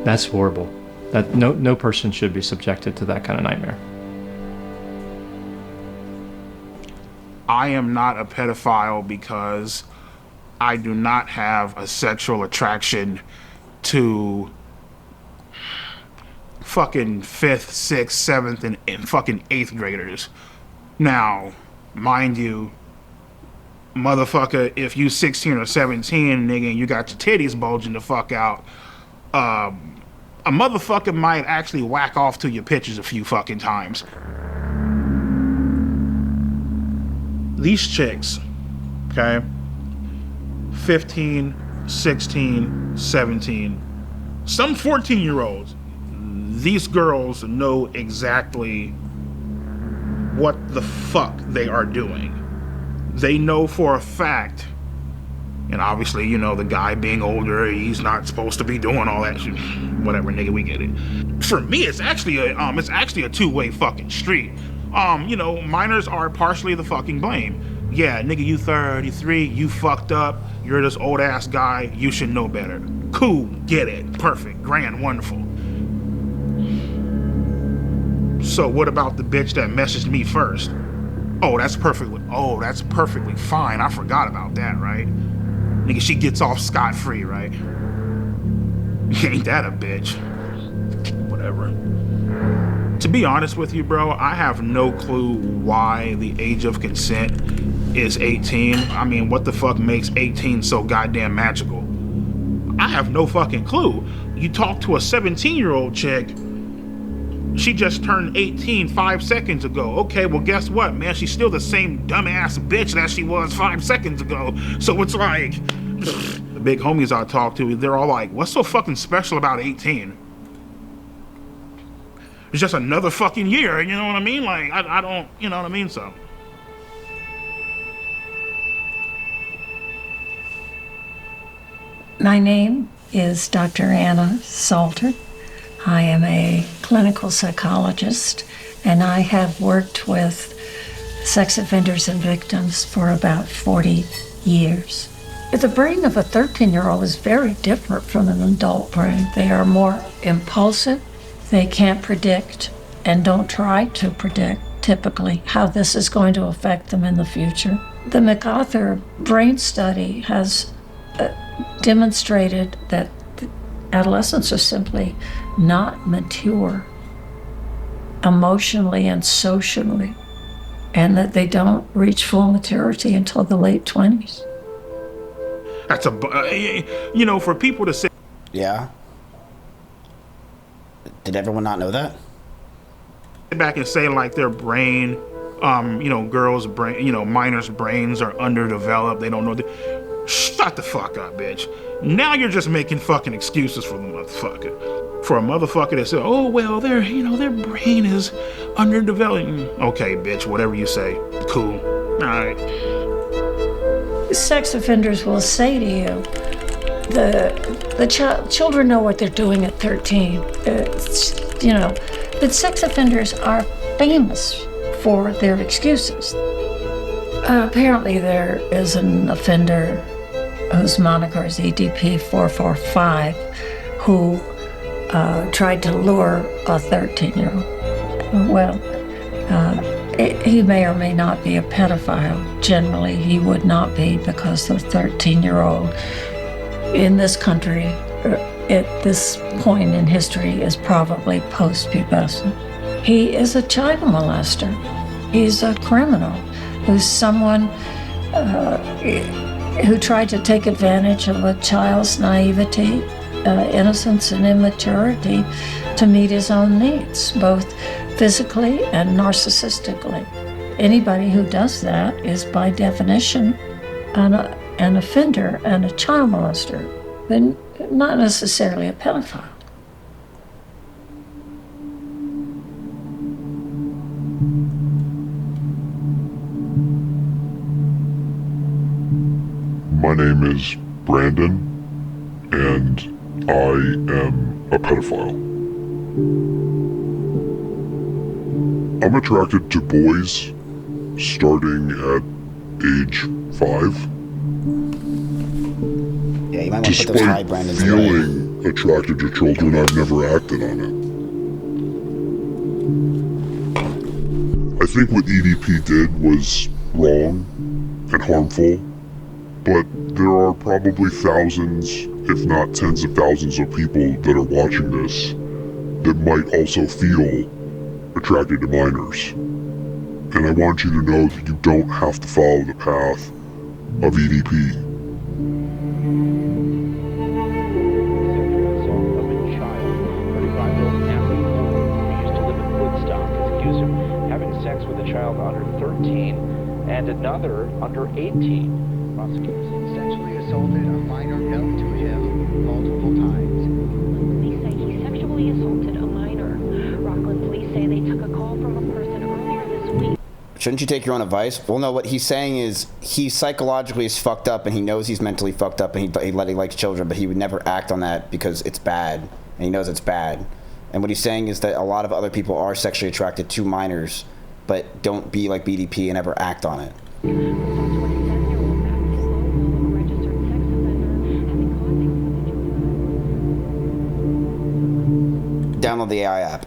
That's horrible. That no person should be subjected to that kind of nightmare. I am not a pedophile because I do not have a sexual attraction to fucking 5th, 6th, 7th, and fucking 8th graders. Now, mind you, motherfucker, if you 16 or 17, nigga, and you got your titties bulging the fuck out, a motherfucker might actually whack off to your pictures a few fucking times. These chicks, okay, 15, 16, 17, some 14-year-olds, these girls know exactly what the fuck they are doing. They know for a fact And obviously, you know, the guy being older, he's not supposed to be doing all that shit. Whatever, nigga, we get it. For me, it's actually a two-way fucking street. You know, minors are partially the fucking blame. Yeah, nigga, you 33, you fucked up, you're this old ass guy, you should know better. Cool, get it, perfect, grand, wonderful. So what about the bitch that messaged me first? Oh, that's perfectly fine. I forgot about that, right? Nigga, she gets off scot-free, right? Ain't that a bitch? Whatever. To be honest with you, bro, I have no clue why the age of consent is 18. I mean, what the fuck makes 18 so goddamn magical? I have no fucking clue. You talk to a 17-year-old chick, she just turned 18 5 seconds ago. Okay, well, guess what, man? She's still the same dumbass bitch that she was 5 seconds ago. So it's like, the big homies I talk to, they're all like, what's so fucking special about 18? It's just another fucking year, you know what I mean? Like, I don't, you know what I mean? So. My name is Dr. Anna Salter. I am a clinical psychologist, and I have worked with sex offenders and victims for about 40 years. The brain of a 13-year-old is very different from an adult brain. They are more impulsive. They can't predict and don't try to predict, typically, how this is going to affect them in the future. The MacArthur brain study has demonstrated that adolescents are simply not mature emotionally and socially, and that they don't reach full maturity until the late 20s. That's you know, for people to say. Yeah. Did everyone not know that? Back and say like their brain, you know, girls' brain, you know, minors' brains are underdeveloped. They don't know. Shut the fuck up, bitch. Now you're just making fucking excuses for the motherfucker. For a motherfucker that said, oh, well, their brain is underdeveloped. Okay, bitch, whatever you say. Cool. All right. Sex offenders will say to you, children know what they're doing at 13. You know, but sex offenders are famous for their excuses. Apparently there is an offender whose moniker is EDP 445 who tried to lure a 13-year-old. Well, he may or may not be a pedophile. Generally, he would not be, because the 13-year-old in this country at this point in history is probably post-pubescent. He is a child molester. He's a criminal who's someone who tried to take advantage of a child's naivety, innocence, and immaturity to meet his own needs, both physically and narcissistically. Anybody who does that is, by definition, an offender and a child molester, but not necessarily a pedophile. My name is Brandon, and I am a pedophile. I'm attracted to boys starting at age 5. Yeah, you might want to put those high Brandons away. Feeling attracted to children, I've never acted on it. I think what EDP did was wrong and harmful, but there are probably thousands, if not tens of thousands of people that are watching this that might also feel attracted to minors. And I want you to know that you don't have to follow the path of EDP. And another under 18. Prosecutors sexually assaulted a minor known to him multiple times. Police say he sexually assaulted a minor. Rockland police say they took a call from a person earlier this week. Shouldn't you take your own advice? Well, no, what he's saying is he psychologically is fucked up and he knows he's mentally fucked up and he likes children, but he would never act on that because it's bad and he knows it's bad. And what he's saying is that a lot of other people are sexually attracted to minors, but don't be like BDP and ever act on it. Download the AI app.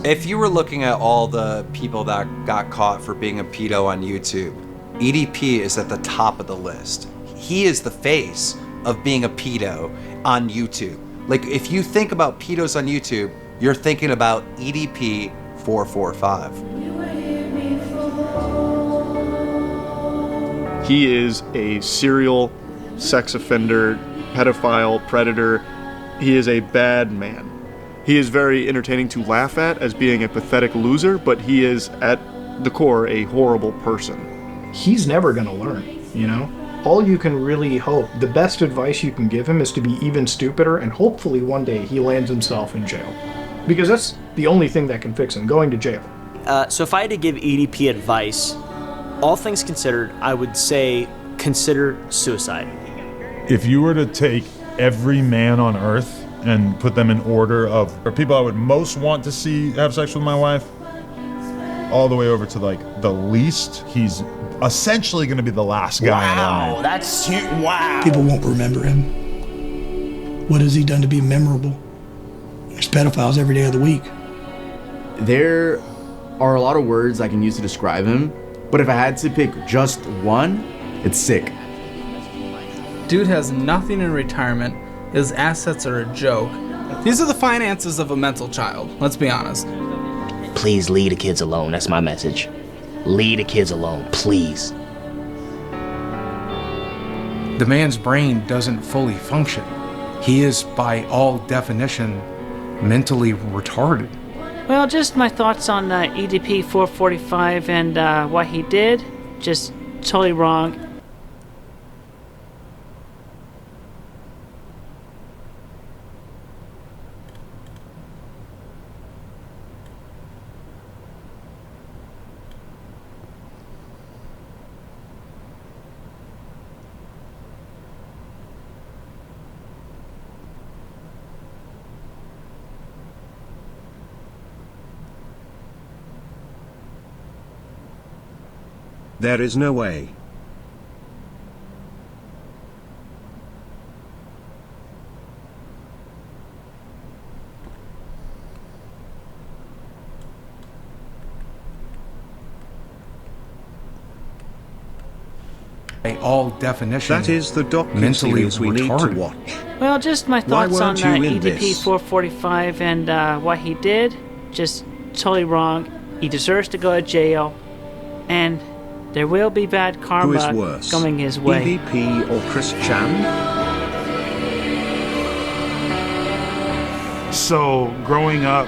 If you were looking at all the people that got caught for being a pedo on YouTube, EDP is at the top of the list. He is the face of being a pedo on YouTube. Like, if you think about pedos on YouTube, you're thinking about EDP 445. He is a serial sex offender, pedophile, predator. He is a bad man. He is very entertaining to laugh at as being a pathetic loser, but he is, at the core, a horrible person. He's never going to learn, you know? All you can really hope, the best advice you can give him is to be even stupider, and hopefully one day he lands himself in jail. Because that's the only thing that can fix him, going to jail. So if I had to give EDP advice, all things considered, I would say consider suicide. If you were to take every man on Earth and put them in order of people I would most want to see have sex with my wife, all the way over to like the least, he's essentially going to be the last guy in line. Wow, that's huge. Wow. People won't remember him. What has he done to be memorable? There's pedophiles every day of the week. There are a lot of words I can use to describe him, but if I had to pick just one, it's sick. Dude has nothing in retirement. His assets are a joke. These are the finances of a mental child, let's be honest. Please leave the kids alone, that's my message. Leave the kids alone, please. The man's brain doesn't fully function. He is, by all definition, mentally retarded. Well, just my thoughts on EDP 445 and what he did. Just totally wrong. There is no way. By all definition, That is the mentally docu-series we need to retarded. watch. Well, just my Why thoughts on weren't you in EDP this? 445 and what he did. Just totally wrong. He deserves to go to jail. And there will be bad Who is karma worse, coming his way. EDP or Chris Chan? So, growing up,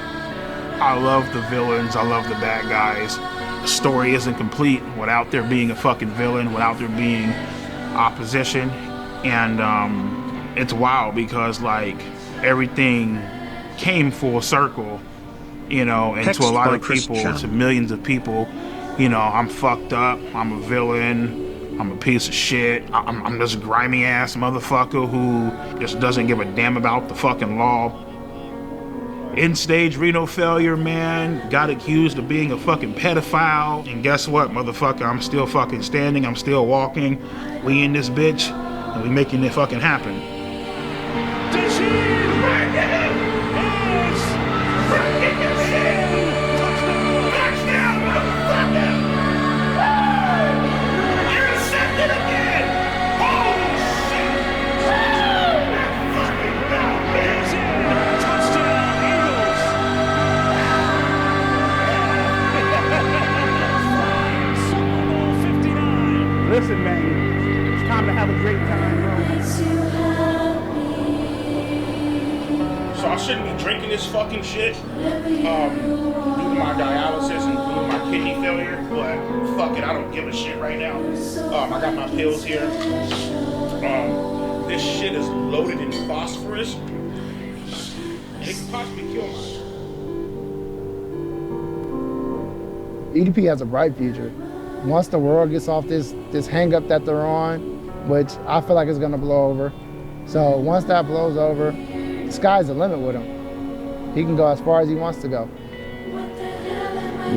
I love the villains, I love the bad guys. The story isn't complete without there being a fucking villain, without there being opposition. And it's wild because, like, everything came full circle, you know, and Text to a lot by of Chris people, Chan. to millions of people, you know, I'm fucked up, I'm a villain, I'm a piece of shit, I'm this grimy ass motherfucker who just doesn't give a damn about the fucking law. End-stage renal failure, man, got accused of being a fucking pedophile, and guess what, motherfucker, I'm still fucking standing, I'm still walking, we in this bitch, and we making it fucking happen. Listen, man, it's time to have a great time, bro. So I shouldn't be drinking this fucking shit due to my dialysis and kidney failure, but fuck it, I don't give a shit right now. I got my pills here. This shit is loaded in phosphorus. It could possibly kill my. EDP has a bright future. Once the world gets off this hang up that they're on, which I feel like is gonna blow over. So once that blows over, the sky's the limit with him. He can go as far as he wants to go.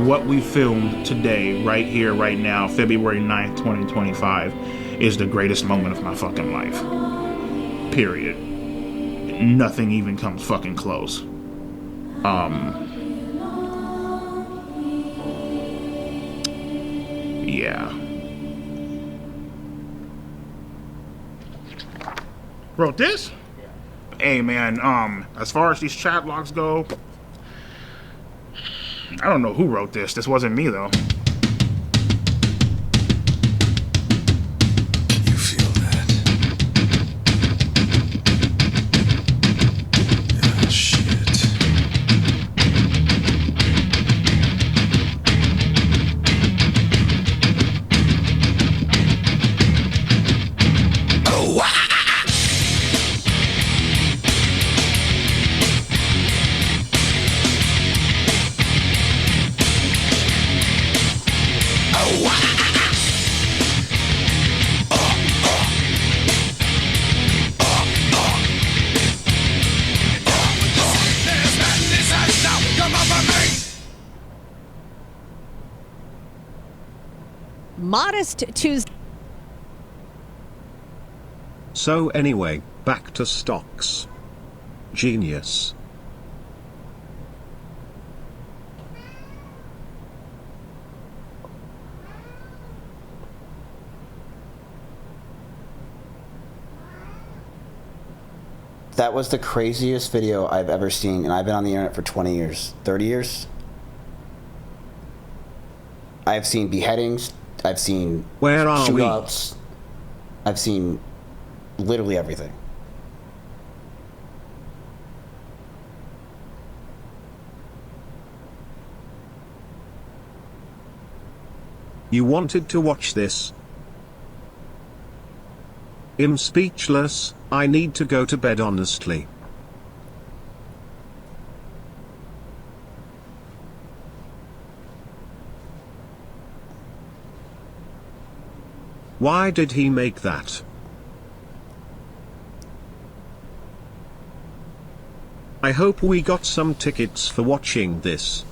What we filmed today, right here, right now, February 9th, 2025, is the greatest moment of my fucking life. Period. Nothing even comes fucking close. Yeah. Wrote this? Hey man, as far as these chat logs go, I don't know who wrote this. This wasn't me though. You feel that? Oh shit. Oh wow. Modest Tuesday. So anyway, back to stocks. Genius. That was the craziest video I've ever seen, and I've been on the internet for 20 years, 30 years. I've seen beheadings, I've seen shootouts, I've seen literally everything. You wanted to watch this? I'm speechless. I need to go to bed honestly. Why did he make that? I hope we got some tickets for watching this.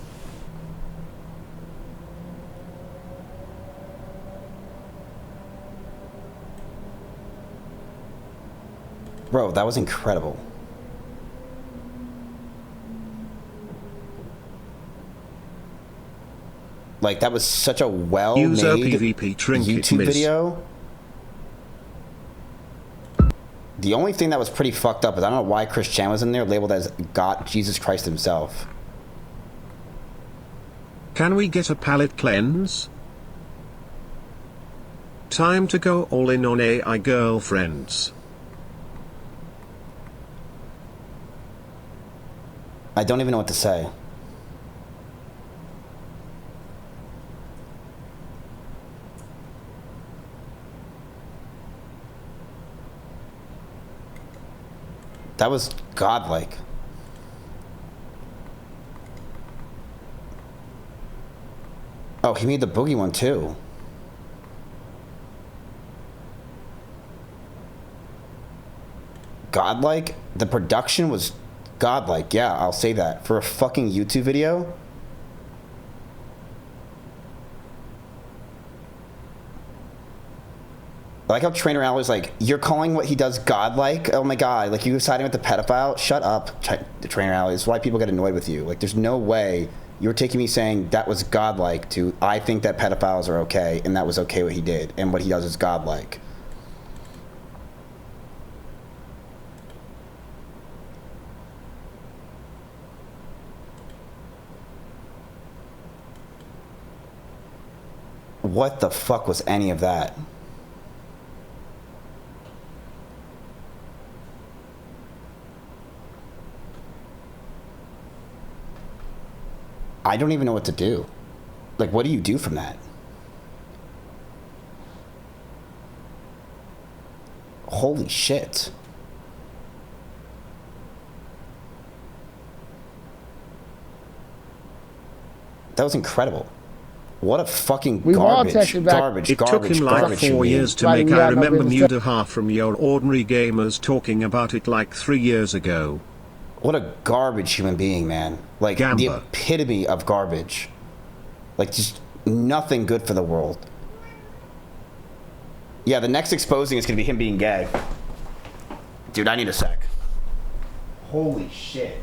Bro, that was incredible. Like, that was such a well-made YouTube video. The only thing that was pretty fucked up is I don't know why Chris Chan was in there labeled as God, Jesus Christ himself. Can we get a palate cleanse? Time to go all in on AI girlfriends. I don't even know what to say. That was godlike. Oh, he made the boogie one too. Godlike? The production was godlike, yeah, I'll say that. For a fucking YouTube video? I like how Trainer Al was like, you're calling what he does godlike? Oh my god, like you siding with the pedophile? Shut up, Trainer Al. It's why people get annoyed with you. Like, there's no way you're taking me saying that was godlike to I think that pedophiles are okay, and that was okay what he did, and what he does is godlike. What the fuck was any of that? I don't even know what to do. Like, what do you do from that? Holy shit. That was incredible. What a fucking We've all garbage, texted back. garbage, It took garbage, him like garbage. 4 years to Like, make we I had no remember business Mudaha from your ordinary gamers talking about it like 3 years ago. What a garbage human being, man. Like, the Gamba. epitome of garbage. Like, just nothing good for the world. Yeah, the next exposing is going to be him being gay. Dude, I need a sec. Holy shit.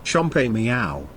Champagne meow.